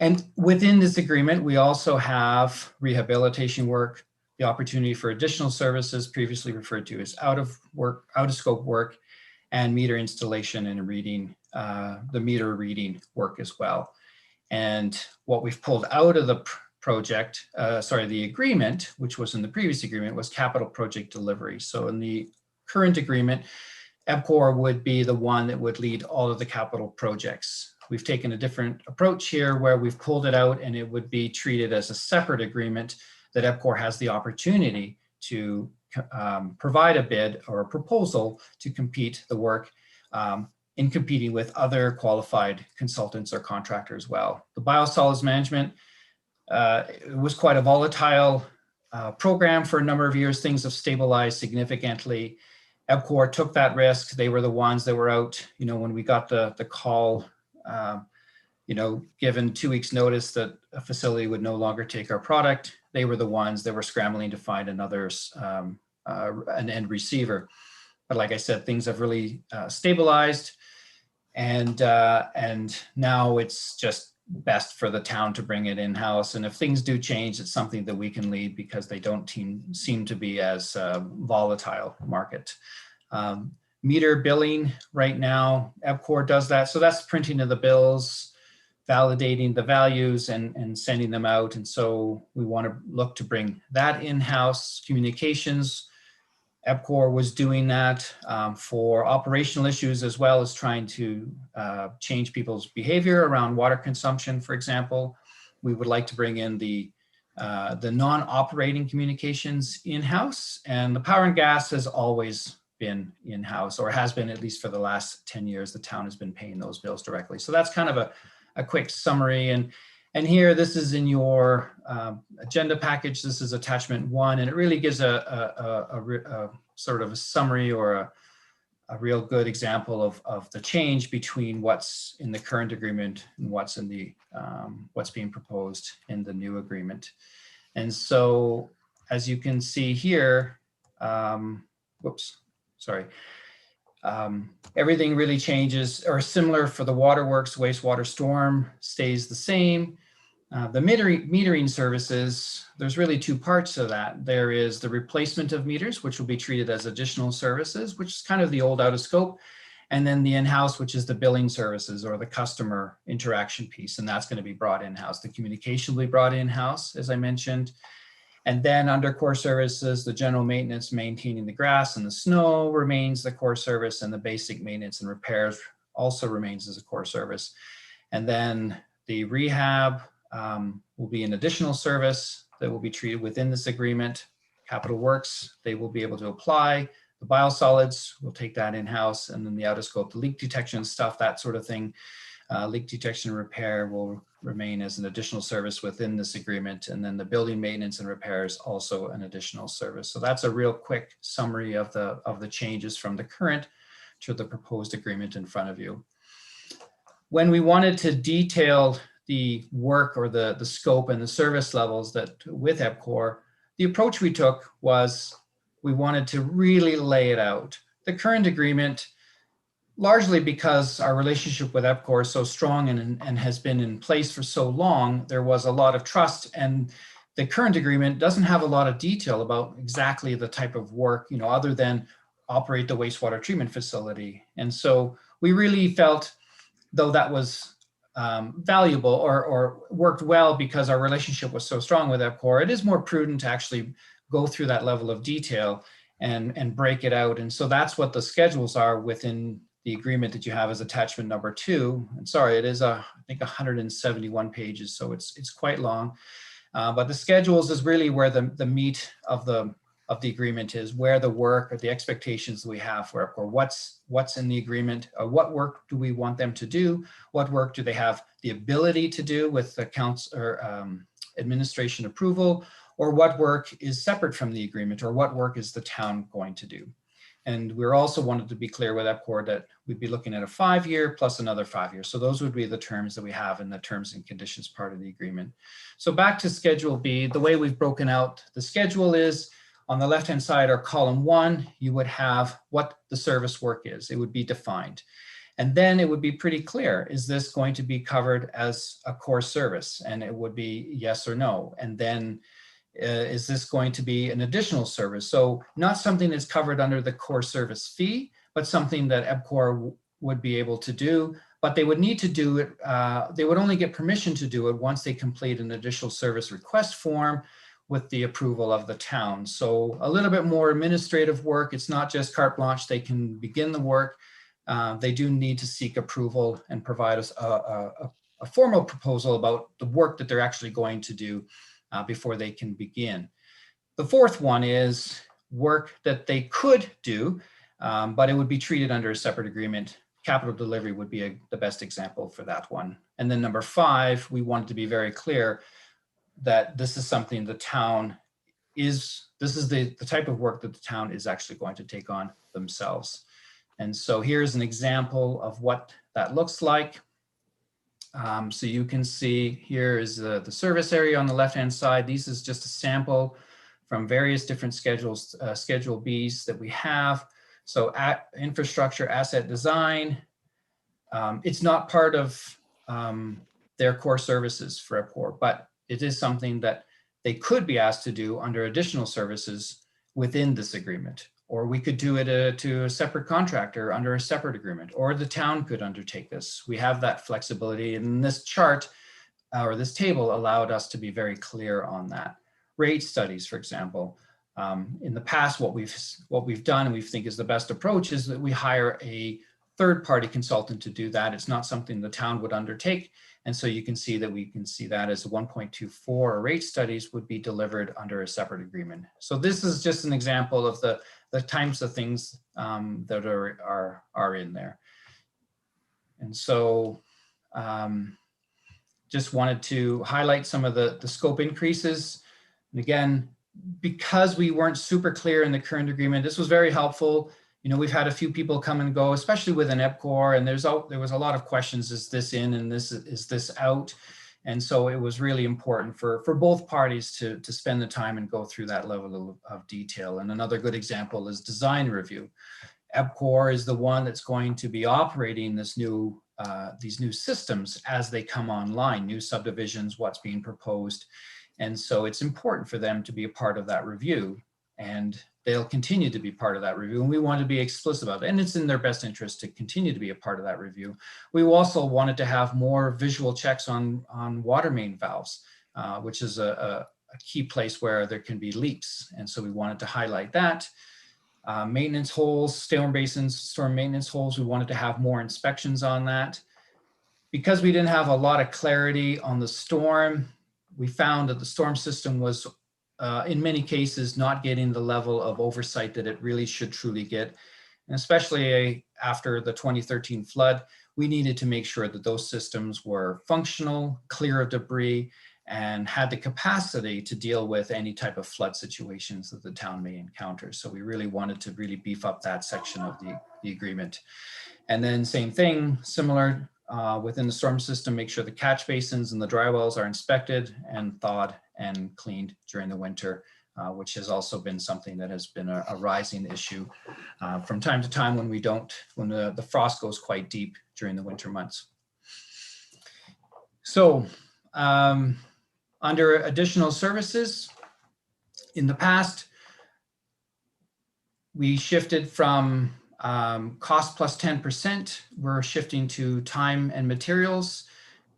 Q: And within this agreement, we also have rehabilitation work, the opportunity for additional services previously referred to as out of scope work, and meter installation and reading, the meter reading work as well. And what we've pulled out of the the agreement, which was in the previous agreement, was capital project delivery. So in the current agreement, EPCOR would be the one that would lead all of the capital projects. We've taken a different approach here where we've pulled it out, and it would be treated as a separate agreement that EPCOR has the opportunity to provide a bid or a proposal to compete the work in competing with other qualified consultants or contractors as well. The biosolids management, it was quite a volatile program for a number of years. Things have stabilized significantly. EPCOR took that risk. They were the ones that were out, when we got the call, given 2 weeks notice that a facility would no longer take our product. They were the ones that were scrambling to find an end receiver. But like I said, things have really stabilized, and now it's just best for the town to bring it in-house. And if things do change, it's something that we can lead because they don't seem to be as volatile market. Meter billing right now, EPCOR does that. So that's printing of the bills, validating the values and sending them out. And so we want to look to bring that in-house. Communications, EPCOR was doing that for operational issues, as well as trying to change people's behavior around water consumption, for example. We would like to bring in the non-operating communications in-house, and the power and gas has always been in-house, or has been at least for the last 10 years. The town has been paying those bills directly. So that's kind of a quick summary. And here, this is in your agenda package. This is attachment 1, and it really gives a sort of a summary or a real good example of the change between what's in the current agreement and what's in the what's being proposed in the new agreement. And so, as you can see here, everything really changes, or similar for the waterworks. Wastewater storm stays the same. The metering services, there's really 2 parts to that. There is the replacement of meters, which will be treated as additional services, which is kind of the old out of scope. And then the in-house, which is the billing services or the customer interaction piece. And that's going to be brought in-house. The communication will be brought in-house, as I mentioned. And then under core services, the general maintenance, maintaining the grass and the snow remains the core service, and the basic maintenance and repairs also remains as a core service. And then the rehab will be an additional service that will be treated within this agreement. Capital works, they will be able to apply. The biosolids, we'll take that in-house, and then the out of scope, the leak detection stuff, that sort of thing. Leak detection and repair will remain as an additional service within this agreement. And then the building maintenance and repairs, also an additional service. So that's a real quick summary of the changes from the current to the proposed agreement in front of you. When we wanted to detail the work or the scope and the service levels that with EPCOR, the approach we took was we wanted to really lay it out. The current agreement, largely because our relationship with EPCOR is so strong and has been in place for so long, there was a lot of trust, and the current agreement doesn't have a lot of detail about exactly the type of work, other than operate the wastewater treatment facility. And so we really felt, though that was valuable or worked well because our relationship was so strong with EPCOR, it is more prudent to actually go through that level of detail and break it out. And so that's what the schedules are within the agreement that you have as attachment number 2. And sorry, it is I think 171 pages, so it's quite long. But the schedules is really where the meat of the agreement is, where the work or the expectations that we have for EPCOR, what's in the agreement, what work do we want them to do, what work do they have the ability to do with the council or administration approval, or what work is separate from the agreement, or what work is the town going to do. And we're also wanted to be clear with EPCOR that we'd be looking at a 5-year plus another 5 years. So those would be the terms that we have in the terms and conditions part of the agreement. So back to Schedule B, the way we've broken out the schedule is on the left-hand side or column 1, you would have what the service work is. It would be defined. And then it would be pretty clear, is this going to be covered as a core service? And it would be yes or no. And then is this going to be an additional service? So not something that's covered under the core service fee, but something that EPCOR would be able to do, but they would need to do it. They would only get permission to do it once they complete an additional service request form with the approval of the town. So a little bit more administrative work. It's not just carte blanche. They can begin the work. They do need to seek approval and provide us a formal proposal about the work that they're actually going to do before they can begin. The fourth one is work that they could do, but it would be treated under a separate agreement. Capital delivery would be the best example for that one. And then number 5, we wanted to be very clear that this is something the town is, this is the type of work that the town is actually going to take on themselves. And so here's an example of what that looks like. So you can see here is the service area on the left-hand side. This is just a sample from various different schedules, Schedule Bs that we have. So infrastructure asset design, it's not part of their core services for EPCOR, but it is something that they could be asked to do under additional services within this agreement. Or we could do it to a separate contractor under a separate agreement, or the town could undertake this. We have that flexibility, and this chart or this table allowed us to be very clear on that. Rate studies, for example, in the past, what we've done and we think is the best approach is that we hire a third-party consultant to do that. It's not something the town would undertake, and so you can see that we can see that as 1.24 rate studies would be delivered under a separate agreement. So this is just an example of the types of things that are in there. And so just wanted to highlight some of the scope increases. And again, because we weren't super clear in the current agreement, this was very helpful. You know, we've had a few people come and go, especially with an EPCOR, and there was a lot of questions, is this in and is this out? And so it was really important for both parties to spend the time and go through that level of detail. And another good example is design review. EPCOR is the one that's going to be operating these new systems as they come online, new subdivisions, what's being proposed. And so it's important for them to be a part of that review, and they'll continue to be part of that review. And we want to be explicit about it. And it's in their best interest to continue to be a part of that review. We also wanted to have more visual checks on water main valves, which is a key place where there can be leaks. And so we wanted to highlight that. Maintenance holes, storm basins, storm maintenance holes, we wanted to have more inspections on that. Because we didn't have a lot of clarity on the storm, we found that the storm system was in many cases not getting the level of oversight that it really should truly get. And especially after the 2013 flood, we needed to make sure that those systems were functional, clear of debris, and had the capacity to deal with any type of flood situations that the town may encounter. So we really wanted to really beef up that section of the agreement. And then same thing, similar within the storm system, make sure the catch basins and the dry wells are inspected and thawed and cleaned during the winter, which has also been something that has been a rising issue from time to time when the frost goes quite deep during the winter months. So under additional services, in the past, we shifted from cost plus 10%, we're shifting to time and materials.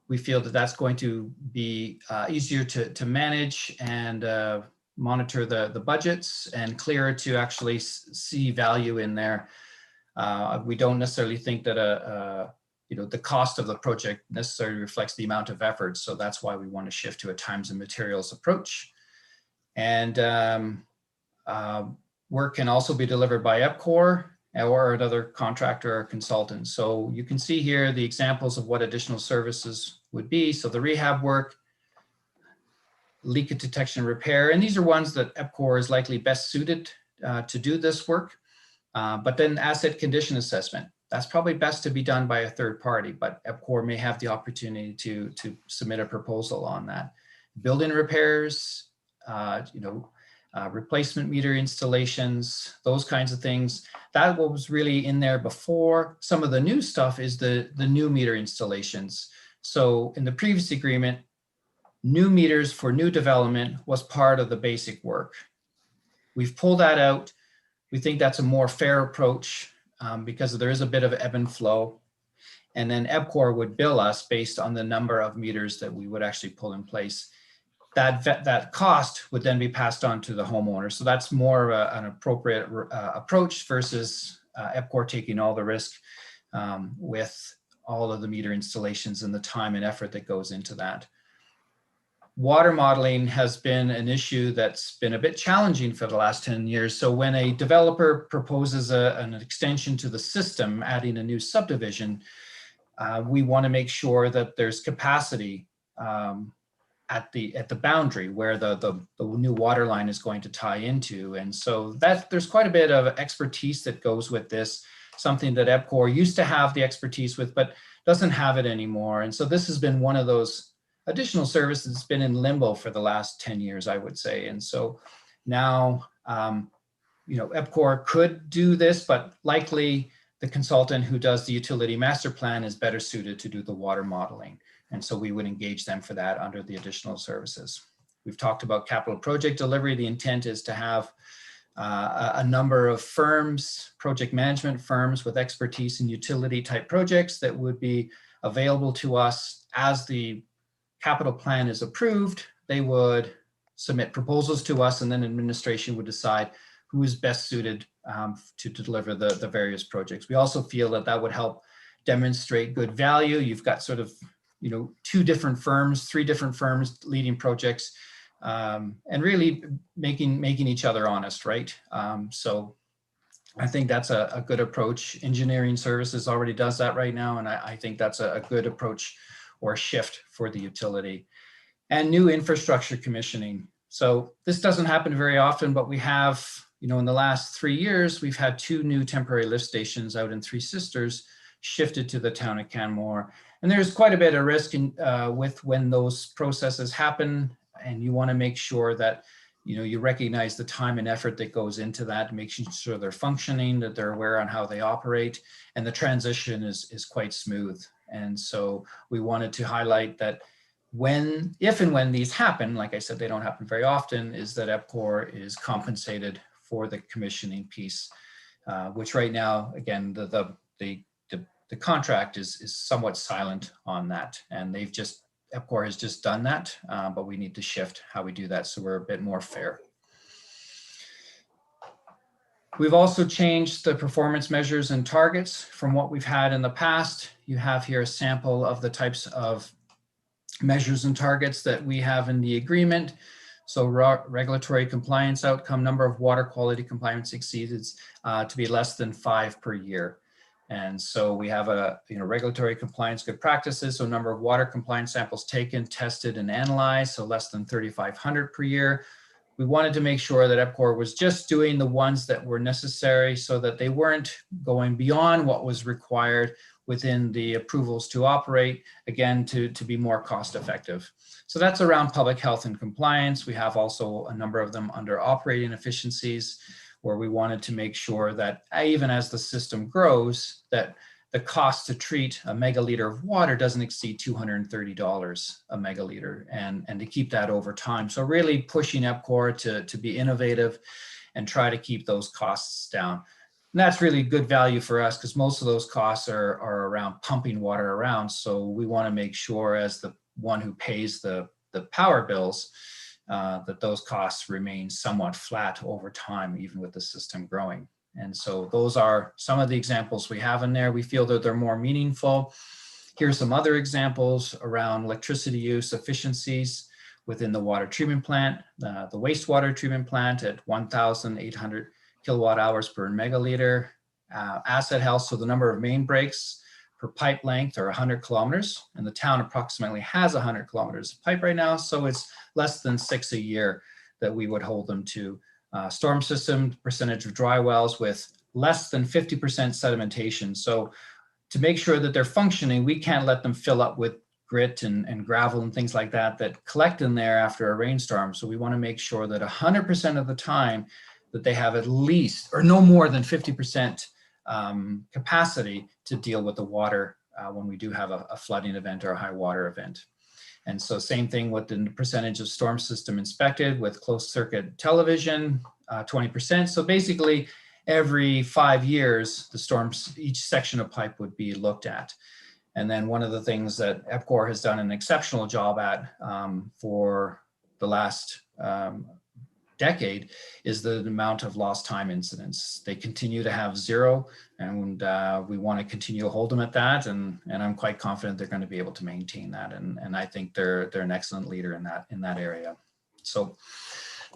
Q: We feel that that's going to be easier to manage and monitor the budgets, and clearer to actually see value in there. We don't necessarily think that the cost of the project necessarily reflects the amount of effort. So that's why we want to shift to a times and materials approach. And work can also be delivered by EPCOR or another contractor or consultant. So you can see here the examples of what additional services would be. So the rehab work, leak detection repair, and these are ones that EPCOR is likely best suited to do this work. But then asset condition assessment, that's probably best to be done by a third party, but EPCOR may have the opportunity to submit a proposal on that. Building repairs, replacement meter installations, those kinds of things. That was really in there before. Some of the new stuff is the new meter installations. So in the previous agreement, new meters for new development was part of the basic work. We've pulled that out. We think that's a more fair approach because there is a bit of ebb and flow. And then EPCOR would bill us based on the number of meters that we would actually pull in place. That cost would then be passed on to the homeowner. So that's more an appropriate approach versus EPCOR taking all the risk with all of the meter installations and the time and effort that goes into that. Water modeling has been an issue that's been a bit challenging for the last 10 years. So when a developer proposes an extension to the system, adding a new subdivision, we want to make sure that there's capacity at the boundary where the new water line is going to tie into. And so there's quite a bit of expertise that goes with this, something that EPCOR used to have the expertise with, but doesn't have it anymore. And so this has been one of those additional services that's been in limbo for the last 10 years, I would say. And so now, EPCOR could do this, but likely the consultant who does the utility master plan is better suited to do the water modeling. And so we would engage them for that under the additional services. We've talked about capital project delivery. The intent is to have a number of firms, project management firms with expertise in utility type projects that would be available to us as the capital plan is approved. They would submit proposals to us, and then administration would decide who is best suited to deliver the various projects. We also feel that would help demonstrate good value. You've got sort of, 2 different firms, 3 different firms leading projects, and really making each other honest, right? So I think that's a good approach. Engineering services already does that right now, and I think that's a good approach or shift for the utility. And new infrastructure commissioning. So this doesn't happen very often, but we have, in the last 3 years, we've had 2 new temporary lift stations out in Three Sisters shifted to the town of Canmore. And there's quite a bit of risk with when those processes happen, and you want to make sure that you recognize the time and effort that goes into that, making sure they're functioning, that they're aware on how they operate, and the transition is quite smooth. And so we wanted to highlight that if and when these happen, like I said, they don't happen very often, is that EPCOR is compensated for the commissioning piece, which right now, again, the contract is somewhat silent on that. And EPCOR has just done that, but we need to shift how we do that so we're a bit more fair. We've also changed the performance measures and targets from what we've had in the past. You have here a sample of the types of measures and targets that we have in the agreement. So regulatory compliance outcome, number of water quality compliance exceeded to be less than 5 per year. And so we have regulatory compliance good practices. So number of water compliance samples taken, tested, and analyzed. So less than 3,500 per year. We wanted to make sure that EPCOR was just doing the ones that were necessary so that they weren't going beyond what was required within the approvals to operate, again, to be more cost effective. So that's around public health and compliance. We have also a number of them under operating efficiencies, where we wanted to make sure that even as the system grows, that the cost to treat a megaliter of water doesn't exceed $230 a megaliter, and to keep that over time. So really pushing EPCOR to be innovative and try to keep those costs down. And that's really good value for us because most of those costs are around pumping water around. So we want to make sure, as the one who pays the power bills, that those costs remain somewhat flat over time, even with the system growing. And so those are some of the examples we have in there. We feel that they're more meaningful. Here's some other examples around electricity use efficiencies within the water treatment plant, the wastewater treatment plant at 1,800 kilowatt hours per megaliter. Asset health, so the number of main breaks per pipe length are 100 kilometers, and the town approximately has 100 kilometers of pipe right now, so it's less than 6 a year that we would hold them to. Storm system, percentage of dry wells with less than 50% sedimentation. So to make sure that they're functioning, we can't let them fill up with grit and gravel and things like that that collect in there after a rainstorm. So we want to make sure that 100% of the time that they have at least or no more than 50% capacity to deal with the water when we do have a flooding event or a high water event. And so same thing with the percentage of storm system inspected with closed circuit television, 20%. So basically every 5 years, the storms, each section of pipe would be looked at. And then one of the things that EPCOR has done an exceptional job at for the last decade is the amount of lost time incidents. They continue to have 0, and we want to continue to hold them at that. And I'm quite confident they're going to be able to maintain that. And I think they're an excellent leader in that area. So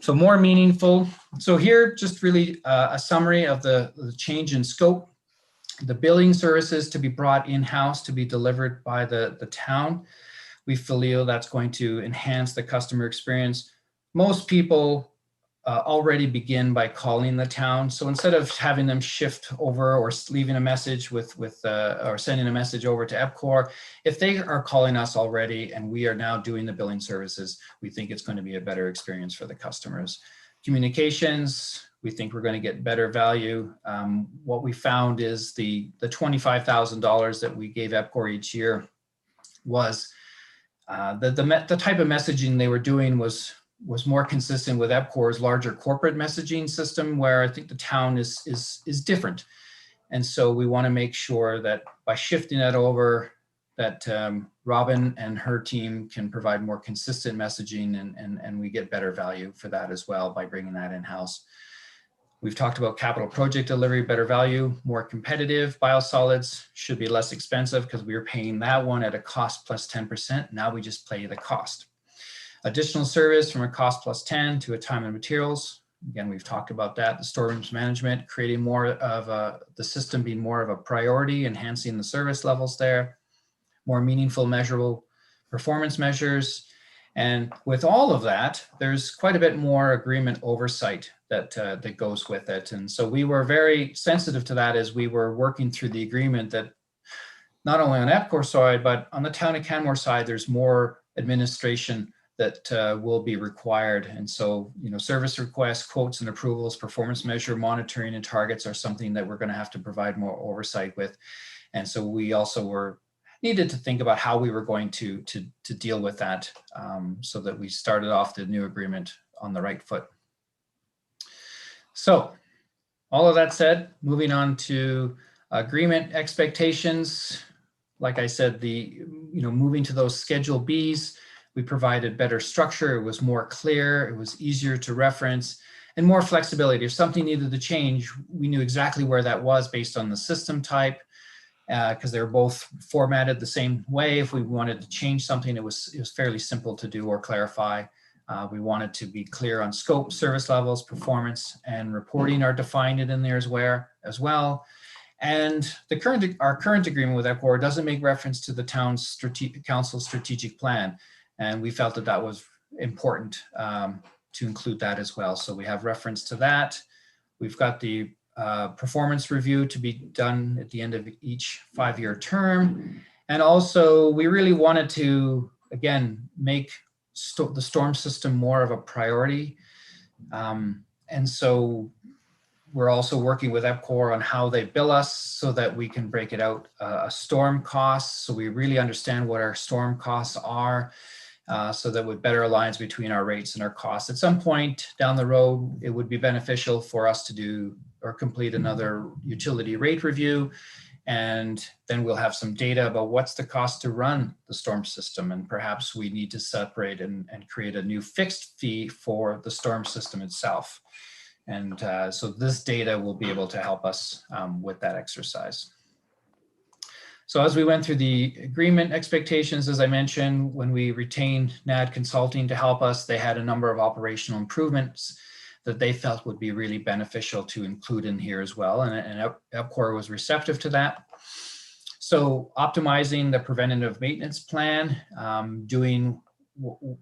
Q: more meaningful. So here, just really a summary of the change in scope. The billing services to be brought in-house to be delivered by the town. We feel that's going to enhance the customer experience. Most people already begin by calling the town. So instead of having them shift over or leaving a message or sending a message over to EPCOR, if they are calling us already and we are now doing the billing services, we think it's going to be a better experience for the customers. Communications, we think we're going to get better value. What we found is the $25,000 that we gave EPCOR each year was the type of messaging they were doing was more consistent with EPCOR's larger corporate messaging system, where I think the town is different. And so we want to make sure that by shifting that over, that Robin and her team can provide more consistent messaging, and we get better value for that as well by bringing that in-house. We've talked about capital project delivery, better value, more competitive. Biosolids should be less expensive because we were paying that one at a cost plus 10%. Now we just pay the cost. Additional service from a cost plus 10 to a time and materials. Again, we've talked about that. The storage management, creating more of the system being more of a priority, enhancing the service levels there. More meaningful, measurable performance measures. And with all of that, there's quite a bit more agreement oversight that goes with it. And so we were very sensitive to that as we were working through the agreement, that not only on EPCOR side, but on the town of Canmore side, there's more administration that will be required. And so, service requests, quotes and approvals, performance measure, monitoring and targets are something that we're going to have to provide more oversight with. And so we also needed to think about how we were going to deal with that, so that we started off the new agreement on the right foot. So all of that said, moving on to agreement expectations. Like I said, moving to those Schedule Bs, we provided better structure. It was more clear. It was easier to reference, and more flexibility. If something needed to change, we knew exactly where that was based on the system type, because they were both formatted the same way. If we wanted to change something, it was fairly simple to do or clarify. We wanted to be clear on scope, service levels, performance, and reporting are defined in there as well. And our current agreement with EPCOR doesn't make reference to the town's council's strategic plan. And we felt that was important to include that as well. So we have reference to that. We've got the performance review to be done at the end of each 5-year term. And also we really wanted to, again, make the storm system more of a priority. And so we're also working with EPCOR on how they bill us so that we can break it out a storm costs. So we really understand what our storm costs are, so that it better aligns between our rates and our costs. At some point down the road, it would be beneficial for us to do or complete another utility rate review. And then we'll have some data about what's the cost to run the storm system. And perhaps we need to separate and create a new fixed fee for the storm system itself. And so this data will be able to help us with that exercise. So as we went through the agreement expectations, as I mentioned, when we retained NAD Consulting to help us, they had a number of operational improvements that they felt would be really beneficial to include in here as well. And EPCOR was receptive to that. So optimizing the preventative maintenance plan, doing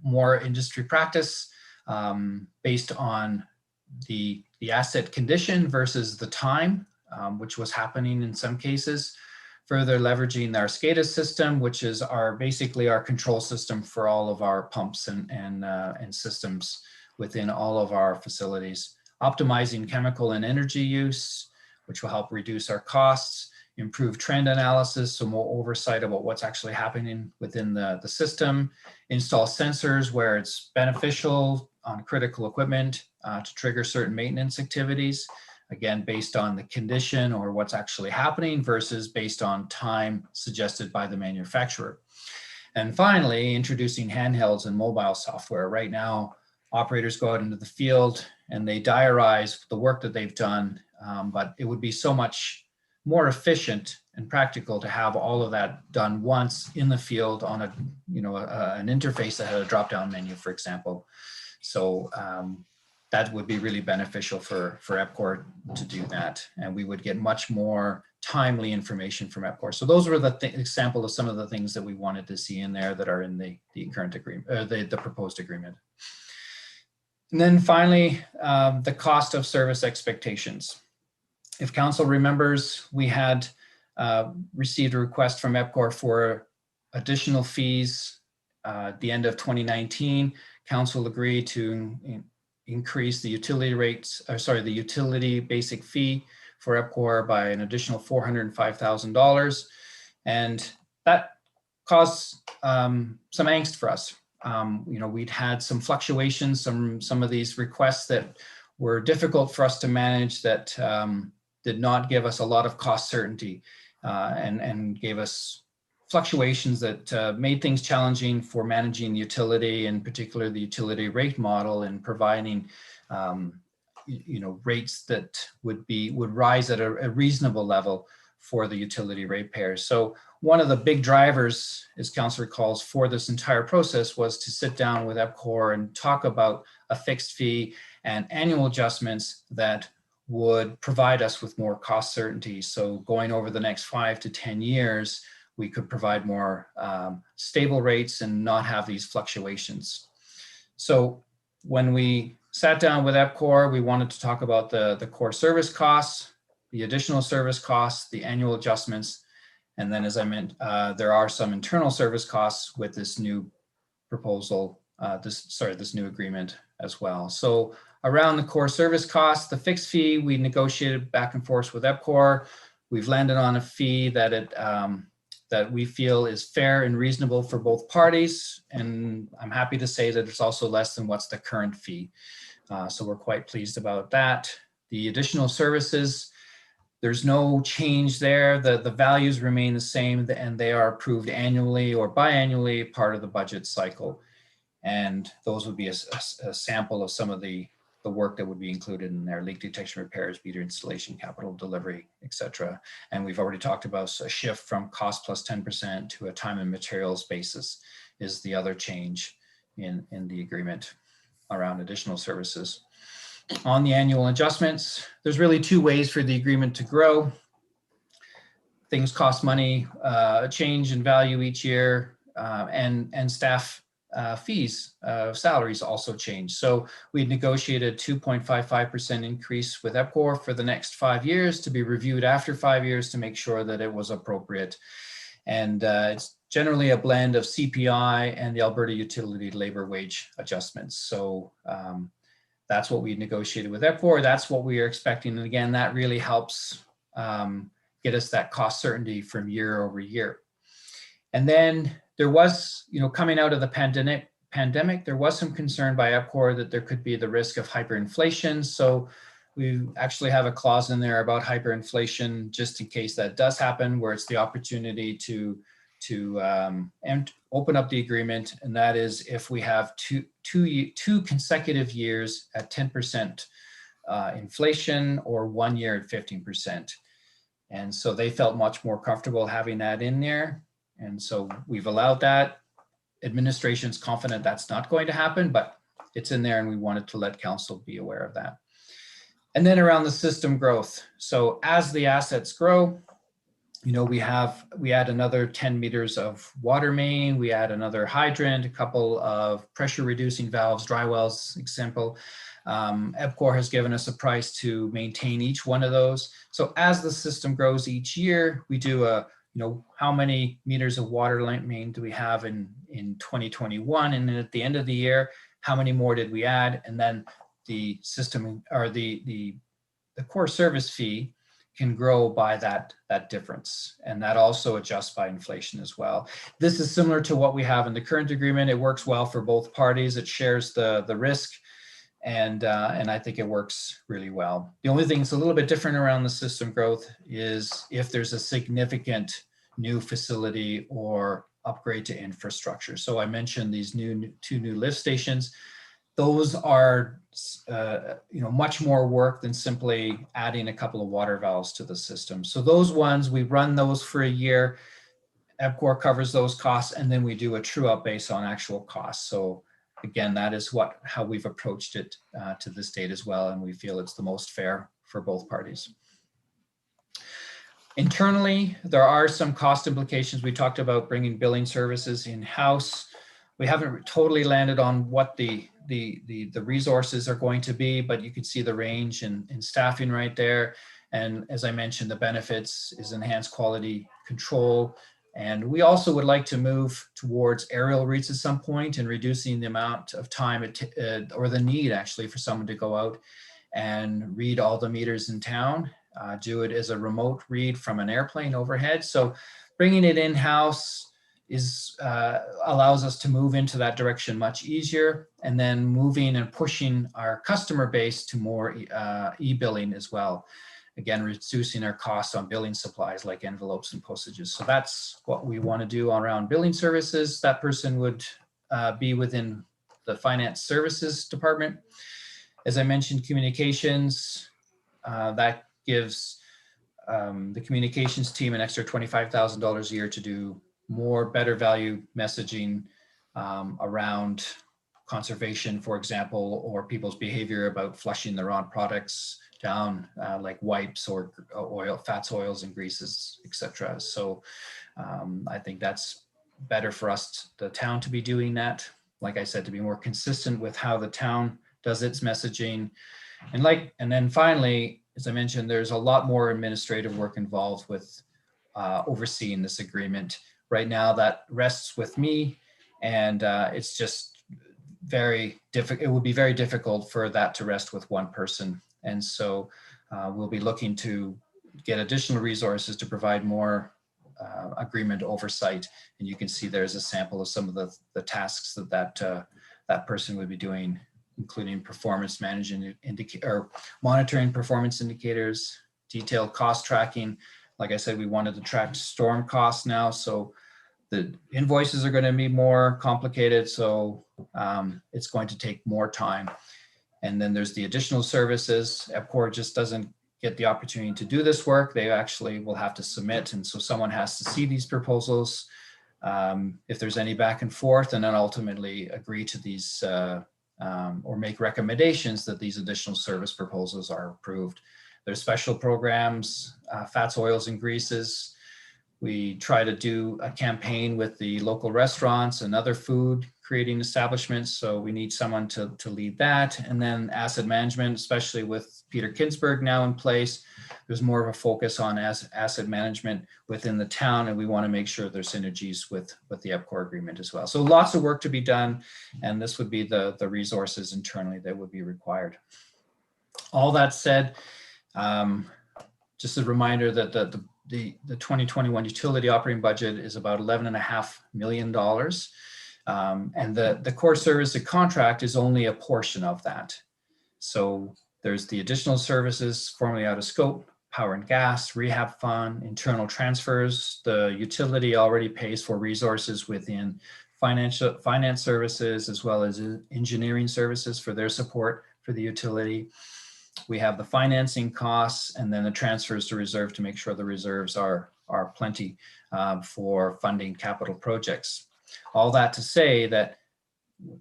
Q: more industry practice based on the asset condition versus the time which was happening in some cases. Further leveraging our SCADA system, which is basically our control system for all of our pumps and systems within all of our facilities. Optimizing chemical and energy use, which will help reduce our costs. Improve trend analysis, so more oversight about what's actually happening within the system. Install sensors where it's beneficial on critical equipment to trigger certain maintenance activities. Again, based on the condition or what's actually happening versus based on time suggested by the manufacturer. And finally, introducing handhelds and mobile software. Right now, operators go out into the field and they diarize the work that they've done, but it would be so much more efficient and practical to have all of that done once in the field on an interface that had a drop-down menu, for example. So that would be really beneficial for EPCOR to do that. And we would get much more timely information from EPCOR. So those were the example of some of the things that we wanted to see in there that are in the current agreement, or the proposed agreement. And then finally, the cost of service expectations. If council remembers, we had received a request from EPCOR for additional fees at the end of 2019. Council agreed to increase the utility rates, the utility basic fee for EPCOR by an additional $405,000. And that caused some angst for us. We'd had some fluctuations, some of these requests that were difficult for us to manage that did not give us a lot of cost certainty and gave us fluctuations that made things challenging for managing the utility, in particular the utility rate model, and providing rates that would rise at a reasonable level for the utility ratepayers. So one of the big drivers, as council recalls, for this entire process was to sit down with EPCOR and talk about a fixed fee and annual adjustments that would provide us with more cost certainty. So going over the next 5 to 10 years, we could provide more stable rates and not have these fluctuations. So when we sat down with EPCOR, we wanted to talk about the core service costs, the additional service costs, the annual adjustments, and then, as I meant, there are some internal service costs with this new proposal, this new agreement as well. So around the core service costs, the fixed fee, we negotiated back and forth with EPCOR. We've landed on a fee that we feel is fair and reasonable for both parties. And I'm happy to say that it's also less than what's the current fee. So we're quite pleased about that. The additional services, there's no change there. The values remain the same, and they are approved annually or biannually, part of the budget cycle. And those would be a sample of some of the work that would be included in there: leak detection, repairs, meter installation, capital delivery, etc. And we've already talked about a shift from cost plus 10% to a time and materials basis is the other change in the agreement around additional services. On the annual adjustments, there's really two ways for the agreement to grow. Things cost money, change in value each year, and staff fees, salaries also change. So we negotiated 2.55% increase with EPCOR for the next 5 years to be reviewed after 5 years to make sure that it was appropriate. And it's generally a blend of CPI and the Alberta Utility Labor Wage adjustments. So that's what we negotiated with EPCOR. That's what we are expecting. And again, that really helps get us that cost certainty from year over year. And then there was, coming out of the pandemic, there was some concern by EPCOR that there could be the risk of hyperinflation. So we actually have a clause in there about hyperinflation, just in case that does happen, where it's the opportunity to open up the agreement. And that is if we have two consecutive years at 10% inflation or 1 year at 15%. And so they felt much more comfortable having that in there. And so we've allowed that. Administration's confident that's not going to happen, but it's in there, and we wanted to let council be aware of that. And then around the system growth. So as the assets grow, You know, we add another 10 meters of water main, we add another hydrant, a couple of pressure reducing valves, dry wells, example. EPCOR has given us a price to maintain each one of those. So as the system grows each year, we do a, you know, how many meters of water main do we have in 2021? And then at the end of the year, how many more did we add? And then the system, or the core service fee can grow by that difference. And that also adjusts by inflation as well. This is similar to what we have in the current agreement. It works well for both parties. It shares the risk. And I think it works really well. The only thing that's a little bit different around the system growth is if there's a significant new facility or upgrade to infrastructure. So I mentioned these two new lift stations. Those are you know, much more work than simply adding a couple of water valves to the system. So those ones, we run those for a year. EPCOR covers those costs, and then we do a true up based on actual costs. So again, that is how we've approached it to this date as well, and we feel it's the most fair for both parties. Internally, there are some cost implications. We talked about bringing billing services in-house. We haven't totally landed on what the resources are going to be, but you can see the range in staffing right there. And as I mentioned, the benefits is enhanced quality control. And we also would like to move towards aerial reads at some point and reducing the amount of time or the need actually for someone to go out and read all the meters in town, do it as a remote read from an airplane overhead. So bringing it in-house allows us to move into that direction much easier, and then moving and pushing our customer base to more e-billing as well. Again, reducing our costs on billing supplies like envelopes and postages. So that's what we want to do around billing services. That person would be within the finance services department. As I mentioned, communications, that gives the communications team an extra $25,000 a year to do better value messaging around conservation, for example, or people's behavior about flushing their own products down, like wipes or fats, oils, and greases, etc. So I think that's better for us, the town, to be doing that. Like I said, to be more consistent with how the town does its messaging. And then finally, as I mentioned, there's a lot more administrative work involved with overseeing this agreement. Right now, that rests with me, and it's just very difficult. It would be very difficult for that to rest with one person. And so we'll be looking to get additional resources to provide more agreement oversight. And you can see there's a sample of some of the tasks that person would be doing, including performance management or monitoring performance indicators, detailed cost tracking. Like I said, we wanted to track storm costs now, so the invoices are going to be more complicated. So it's going to take more time. And then there's the additional services. EPCOR just doesn't get the opportunity to do this work. They actually will have to submit. And so someone has to see these proposals, if there's any back and forth, and then ultimately agree to these or make recommendations that these additional service proposals are approved. There's special programs, fats, oils, and greases. We try to do a campaign with the local restaurants and other food creating establishments. So we need someone to lead that. And then asset management, especially with Peter Kinsberg now in place, there's more of a focus on asset management within the town. And we want to make sure there's synergies with the EPCOR agreement as well. So lots of work to be done. And this would be the resources internally that would be required. All that said, just a reminder that the 2021 utility operating budget is about $11.5 million. And the core service contract is only a portion of that. So there's the additional services formerly out of scope, power and gas, rehab fund, internal transfers. The utility already pays for resources within finance services, as well as engineering services for their support for the utility. We have the financing costs, and then the transfers to reserve to make sure the reserves are plenty for funding capital projects. All that to say that,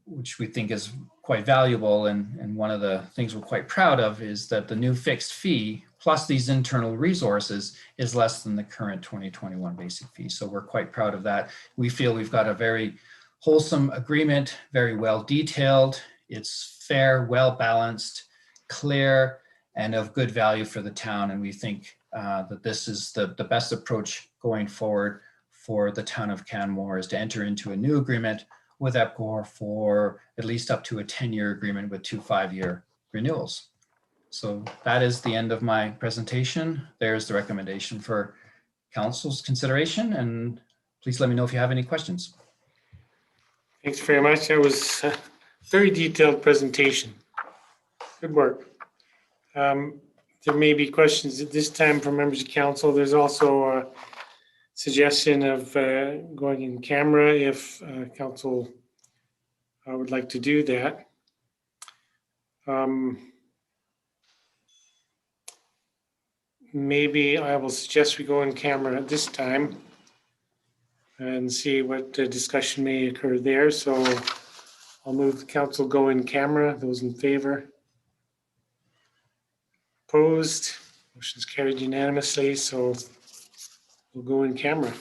Q: which we think is quite valuable, and one of the things we're quite proud of, is that the new fixed fee plus these internal resources is less than the current 2021 basic fee. So we're quite proud of that. We feel we've got a very wholesome agreement, very well detailed. It's fair, well balanced, clear, and of good value for the town. And we think that this is the best approach going forward for the town of Canmore, is to enter into a new agreement with EPCOR for at least up to a 10-year agreement with 2 5-year renewals. So that is the end of my presentation. There's the recommendation for council's consideration, and please let me know if you have any questions.
B: Thanks very much. That was a very detailed presentation. Good work. There may be questions at this time from members of council. There's also a suggestion of going in camera if council would like to do that. Maybe I will suggest we go in camera at this time and see what discussion may occur there. So I'll move the council go in camera. Those in favor? Opposed? Motion's carried unanimously. So we'll go in camera.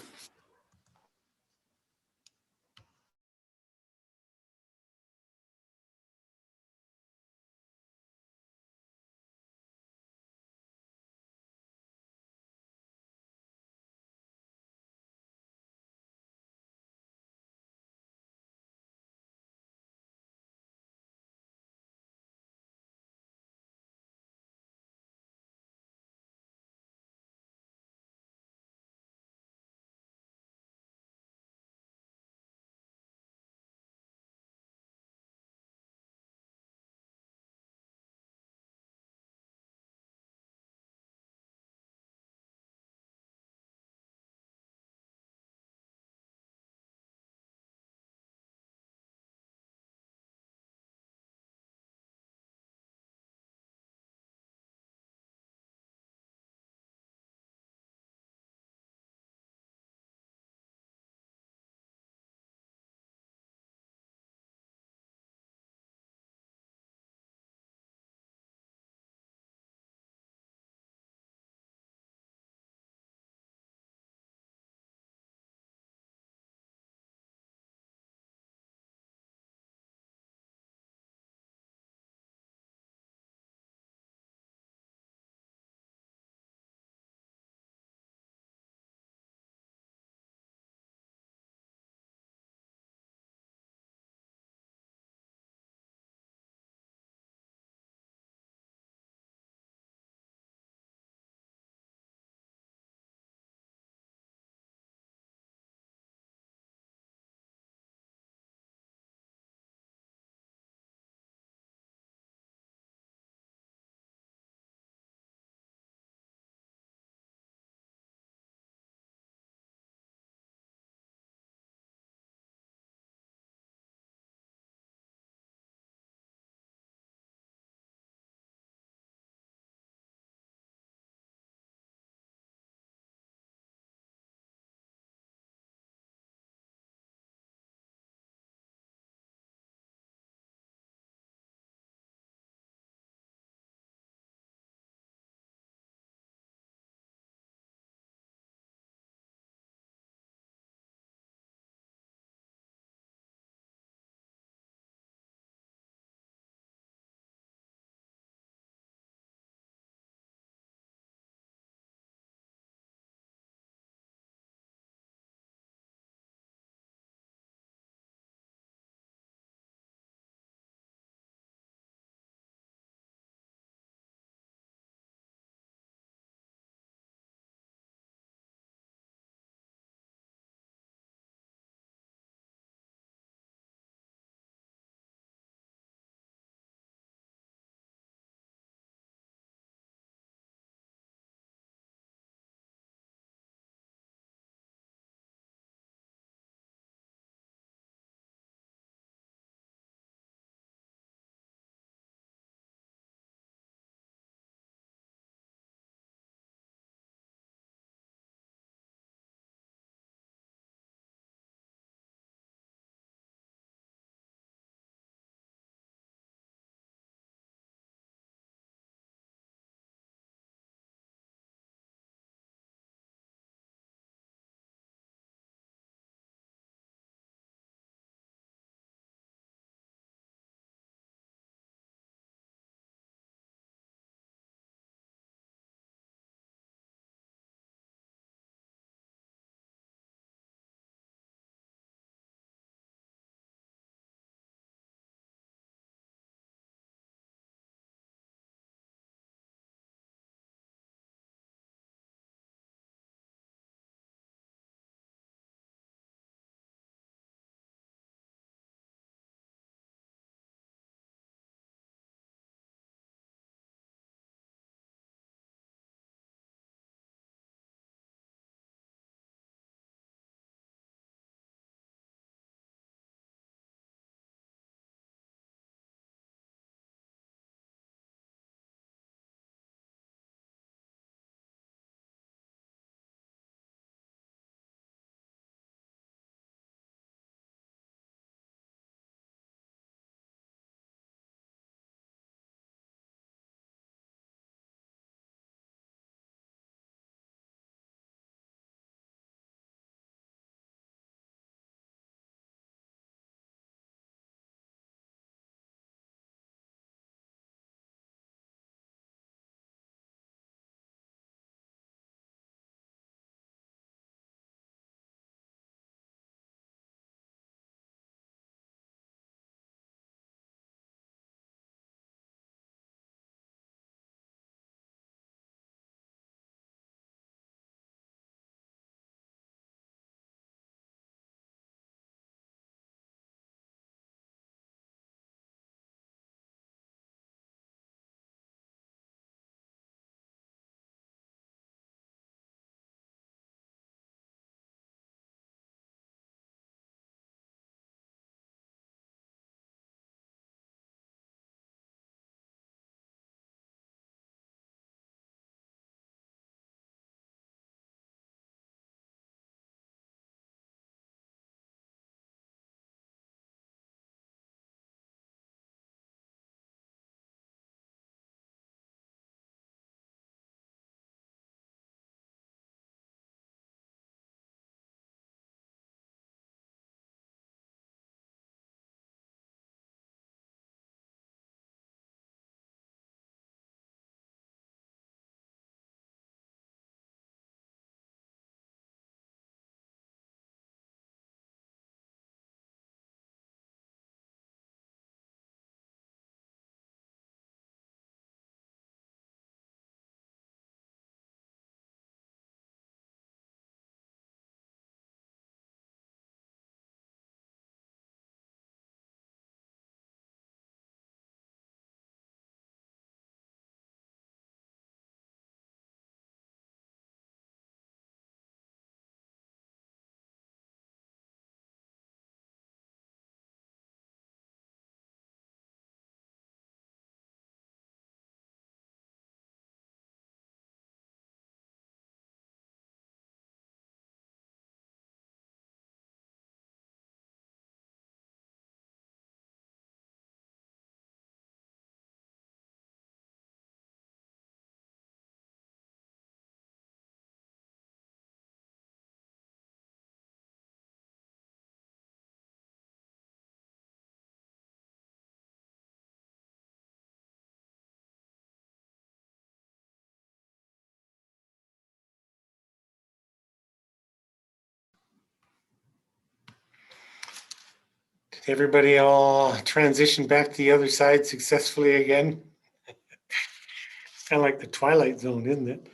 B: Everybody all transitioned back to the other side successfully again. It's kind of like the Twilight Zone, isn't it?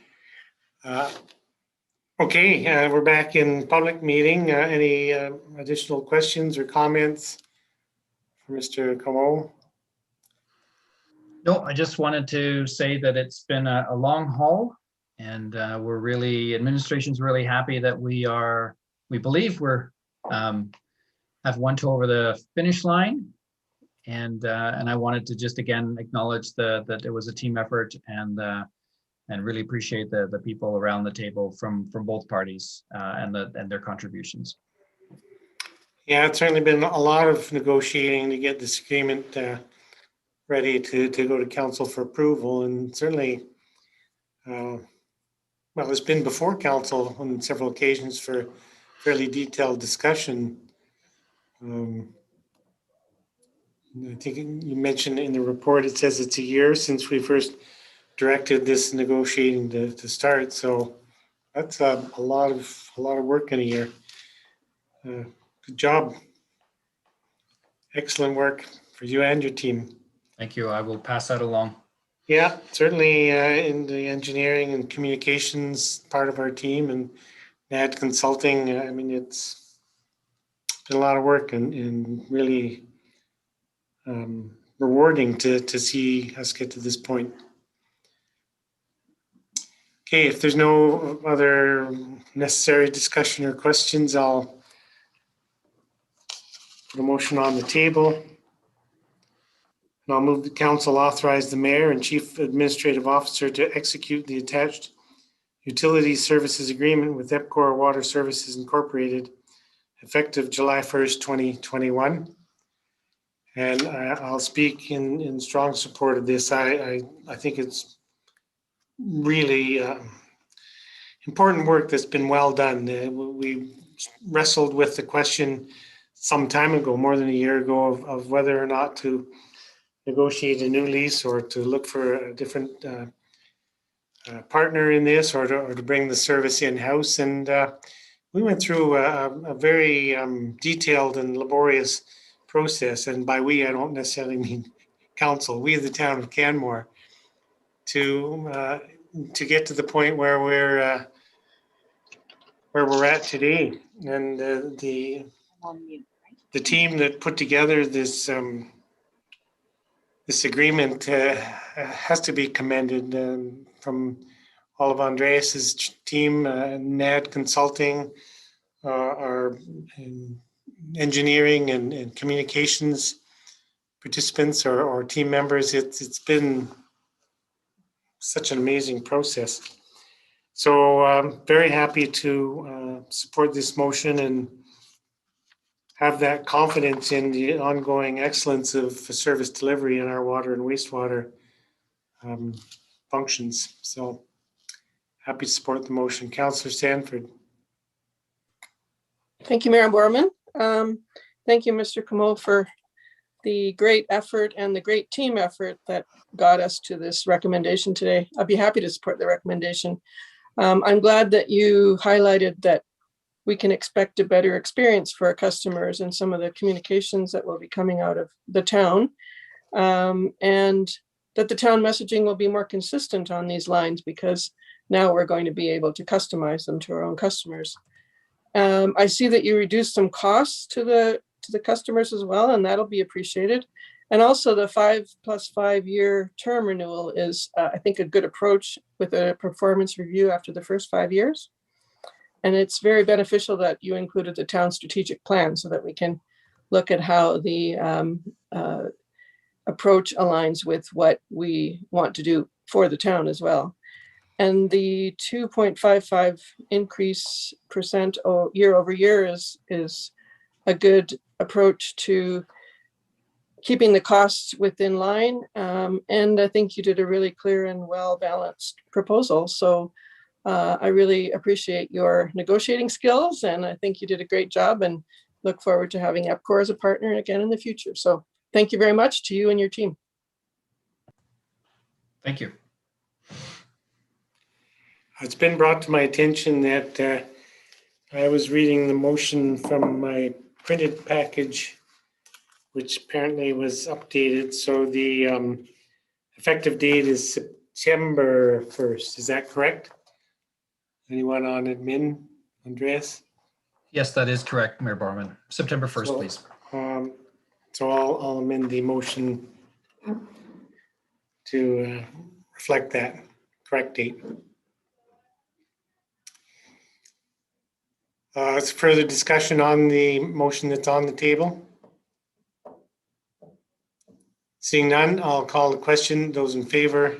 B: Okay, we're back in public meeting. Any additional questions or comments for Mr. Como?
Q: No, I just wanted to say that it's been a long haul, and administration's really happy that we believe we're have one toe over the finish line. And I wanted to just again acknowledge that it was a team effort, and really appreciate the people around the table from both parties and their contributions.
B: Yeah, it's certainly been a lot of negotiating to get this agreement ready to go to council for approval, and certainly, well, it's been before council on several occasions for fairly detailed discussion. I think you mentioned in the report, it says it's a year since we first directed this negotiating to start. So that's a lot of work in a year. Good job. Excellent work for you and your team.
Q: Thank you. I will pass that along.
B: Yeah, certainly in the engineering and communications part of our team, and NAD Consulting. I mean, it's been a lot of work and really rewarding to see us get to this point. Okay, if there's no other necessary discussion or questions, I'll put a motion on the table. And I'll move the council authorize the mayor and chief administrative officer to execute the attached utility services agreement with EPCOR Water Services Incorporated, effective July 1st, 2021. And I'll speak in strong support of this. I think it's really important work that's been well done. We wrestled with the question some time ago, more than a year ago, of whether or not to negotiate a new lease or to look for a different partner in this, or to bring the service in-house. And we went through a very detailed and laborious process. And by we, I don't necessarily mean council, we, the town of Canmore, to get to the point where we're at today. And the team that put together this this agreement has to be commended, from all of Andreas's team, NAD Consulting, our engineering and communications participants or team members. It's been such an amazing process. So I'm very happy to support this motion and have that confidence in the ongoing excellence of service delivery in our water and wastewater functions. So happy to support the motion. Councillor Sanford.
E: Thank you, Mayor Borman. Thank you, Mr. Como, for the great effort and the great team effort that got us to this recommendation today. I'd be happy to support the recommendation. I'm glad that you highlighted that we can expect a better experience for our customers and some of the communications that will be coming out of the town, and that the town messaging will be more consistent on these lines, because now we're going to be able to customize them to our own customers. I see that you reduced some costs to the customers as well, and that'll be appreciated. And also the 5+5 year term renewal is, I think, a good approach with a performance review after the first 5 years. And it's very beneficial that you included the town strategic plan so that we can look at how the approach aligns with what we want to do for the town as well. And the 2.55 increase percent year over year is a good approach to keeping the costs within line. And I think you did a really clear and well-balanced proposal. So I really appreciate your negotiating skills, and I think you did a great job, and look forward to having EPCOR as a partner again in the future. So thank you very much to you and your team.
Q: Thank you.
B: It's been brought to my attention that I was reading the motion from my printed package which apparently was updated. So the effective date is September 1st. Is that correct? Anyone on admin? Andreas?
Q: Yes, that is correct, Mayor Barman. September 1st,
B: So,
Q: please.
B: So I'll amend the motion to reflect that correct date. Is further discussion on the motion that's on the table? Seeing none, I'll call the question. Those in favor?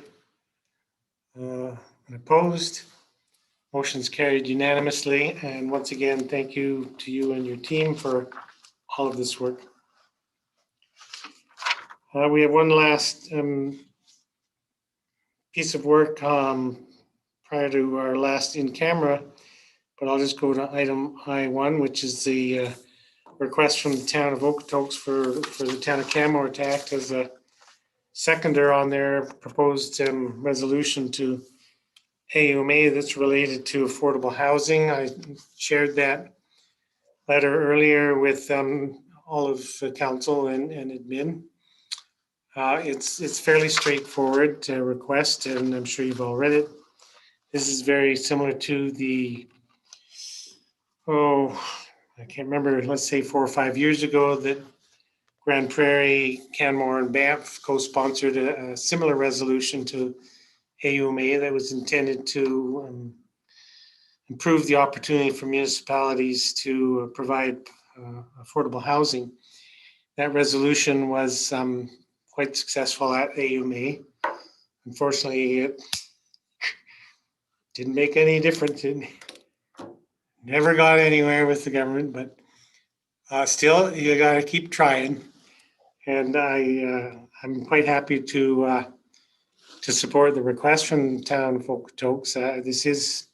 B: And opposed? Motion's carried unanimously. And once again, thank you to you and your team for all of this work. We have one last piece of work prior to our last in camera, but I'll just go to item I1, which is the request from the town of Okotoks for the town of Canmore to act as a seconder on their proposed resolution to AUMA that's related to affordable housing. I shared that letter earlier with all of the council and admin. It's fairly straightforward request, and I'm sure you've all read it. This is very similar to the, I can't remember, let's say 4 or 5 years ago that Grand Prairie, Canmore, and Banff co-sponsored a similar resolution to AUMA that was intended to improve the opportunity for municipalities to provide affordable housing. That resolution was quite successful at AUMA. Unfortunately, it didn't make any difference. It never got anywhere with the government, but still, you got to keep trying. And I'm quite happy to support the request from the town of Okotoks. This is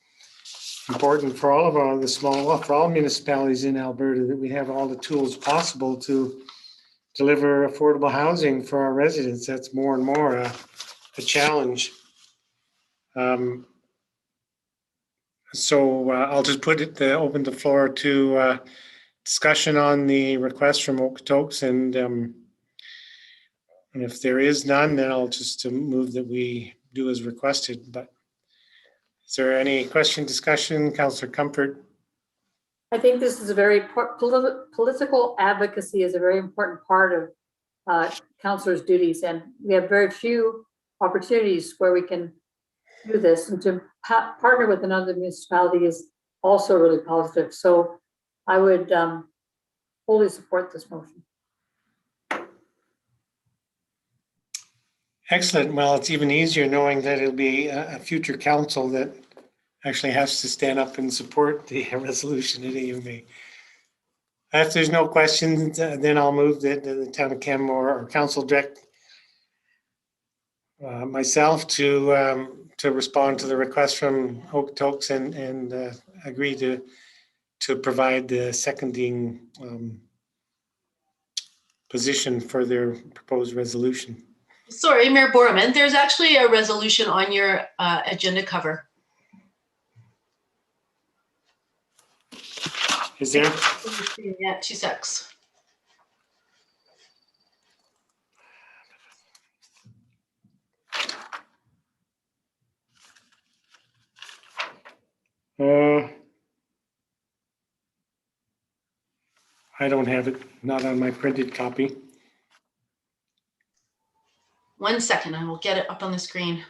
B: important for all of for all municipalities in Alberta, that we have all the tools possible to deliver affordable housing for our residents. That's more and more a challenge. So I'll just open the floor to discussion on the request from Okotoks, and if there is none, then I'll just move that we do as requested. But is there any question, discussion? Councillor Comfort?
G: I think this is a very political advocacy is a very important part of councillors' duties, and we have very few opportunities where we can do this, and to partner with another municipality is also really positive. So I would fully support this motion.
B: Excellent. Well, it's even easier knowing that it'll be a future council that actually has to stand up and support the resolution at AUMA. If there's no questions, then I'll move that the town of Canmore or council direct myself to respond to the request from Okotoks and agree to provide the seconding position for their proposed resolution.
L: Sorry, Mayor Borman, there's actually a resolution on your agenda cover.
B: Is there?
L: Yeah, 2 secs.
B: I don't have it, not on my printed copy.
L: 1 second, I will get it up on the screen.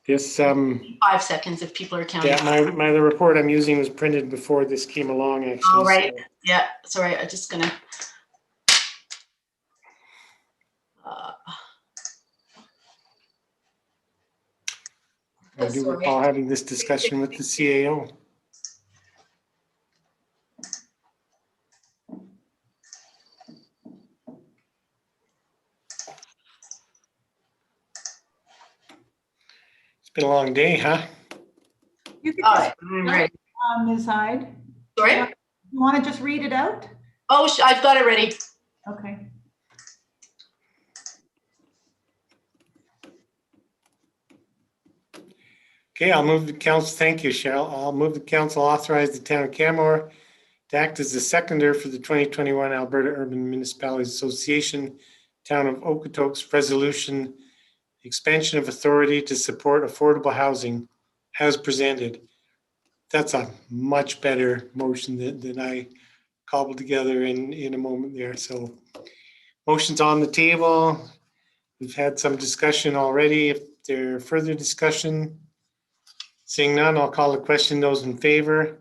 B: This
L: 5 seconds if people are counting.
B: yeah, the report I'm using was printed before this came along, actually.
L: All right. So. Yeah, sorry, I'm just gonna.
B: I do recall having this discussion with the CAO. It's been a long day, huh?
C: You could
L: All
C: just,
L: right.
C: Ms. Hyde.
L: Sorry?
C: You want to just read it out?
L: Oh, I've got it ready.
C: Okay.
B: Okay, I'll move the council. Thank you, Cheryl. I'll move the council authorize the town of Canmore to act as the seconder for the 2021 Alberta Urban Municipalities Association Town of Okotoks Resolution Expansion of Authority to Support Affordable Housing as presented. That's a much better motion than I cobbled together in a moment there. So motion's on the table. We've had some discussion already. If there further discussion, seeing none, I'll call the question. Those in favor?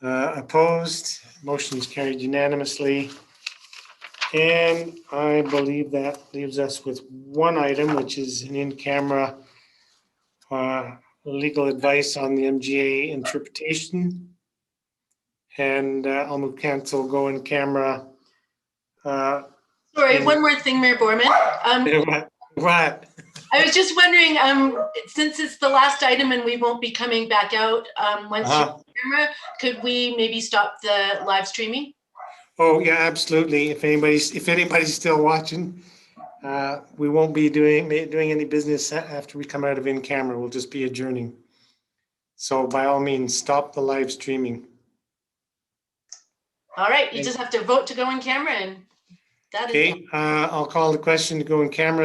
B: Opposed? Motion is carried unanimously. And I believe that leaves us with one item, which is an in-camera legal advice on the MGA interpretation. And I'll move council go in camera.
L: Sorry, one more thing, Mayor Borman.
B: What?
L: I was just wondering, since it's the last item and we won't be coming back out once you're camera, could we maybe stop the live streaming?
B: Oh yeah, absolutely. If anybody's still watching, we won't be doing any business after we come out of in camera. We'll just be adjourning. So by all means, stop the live streaming.
L: All right, you just have to vote to go in camera, and that is it.
B: Okay, I'll call the question to go in camera.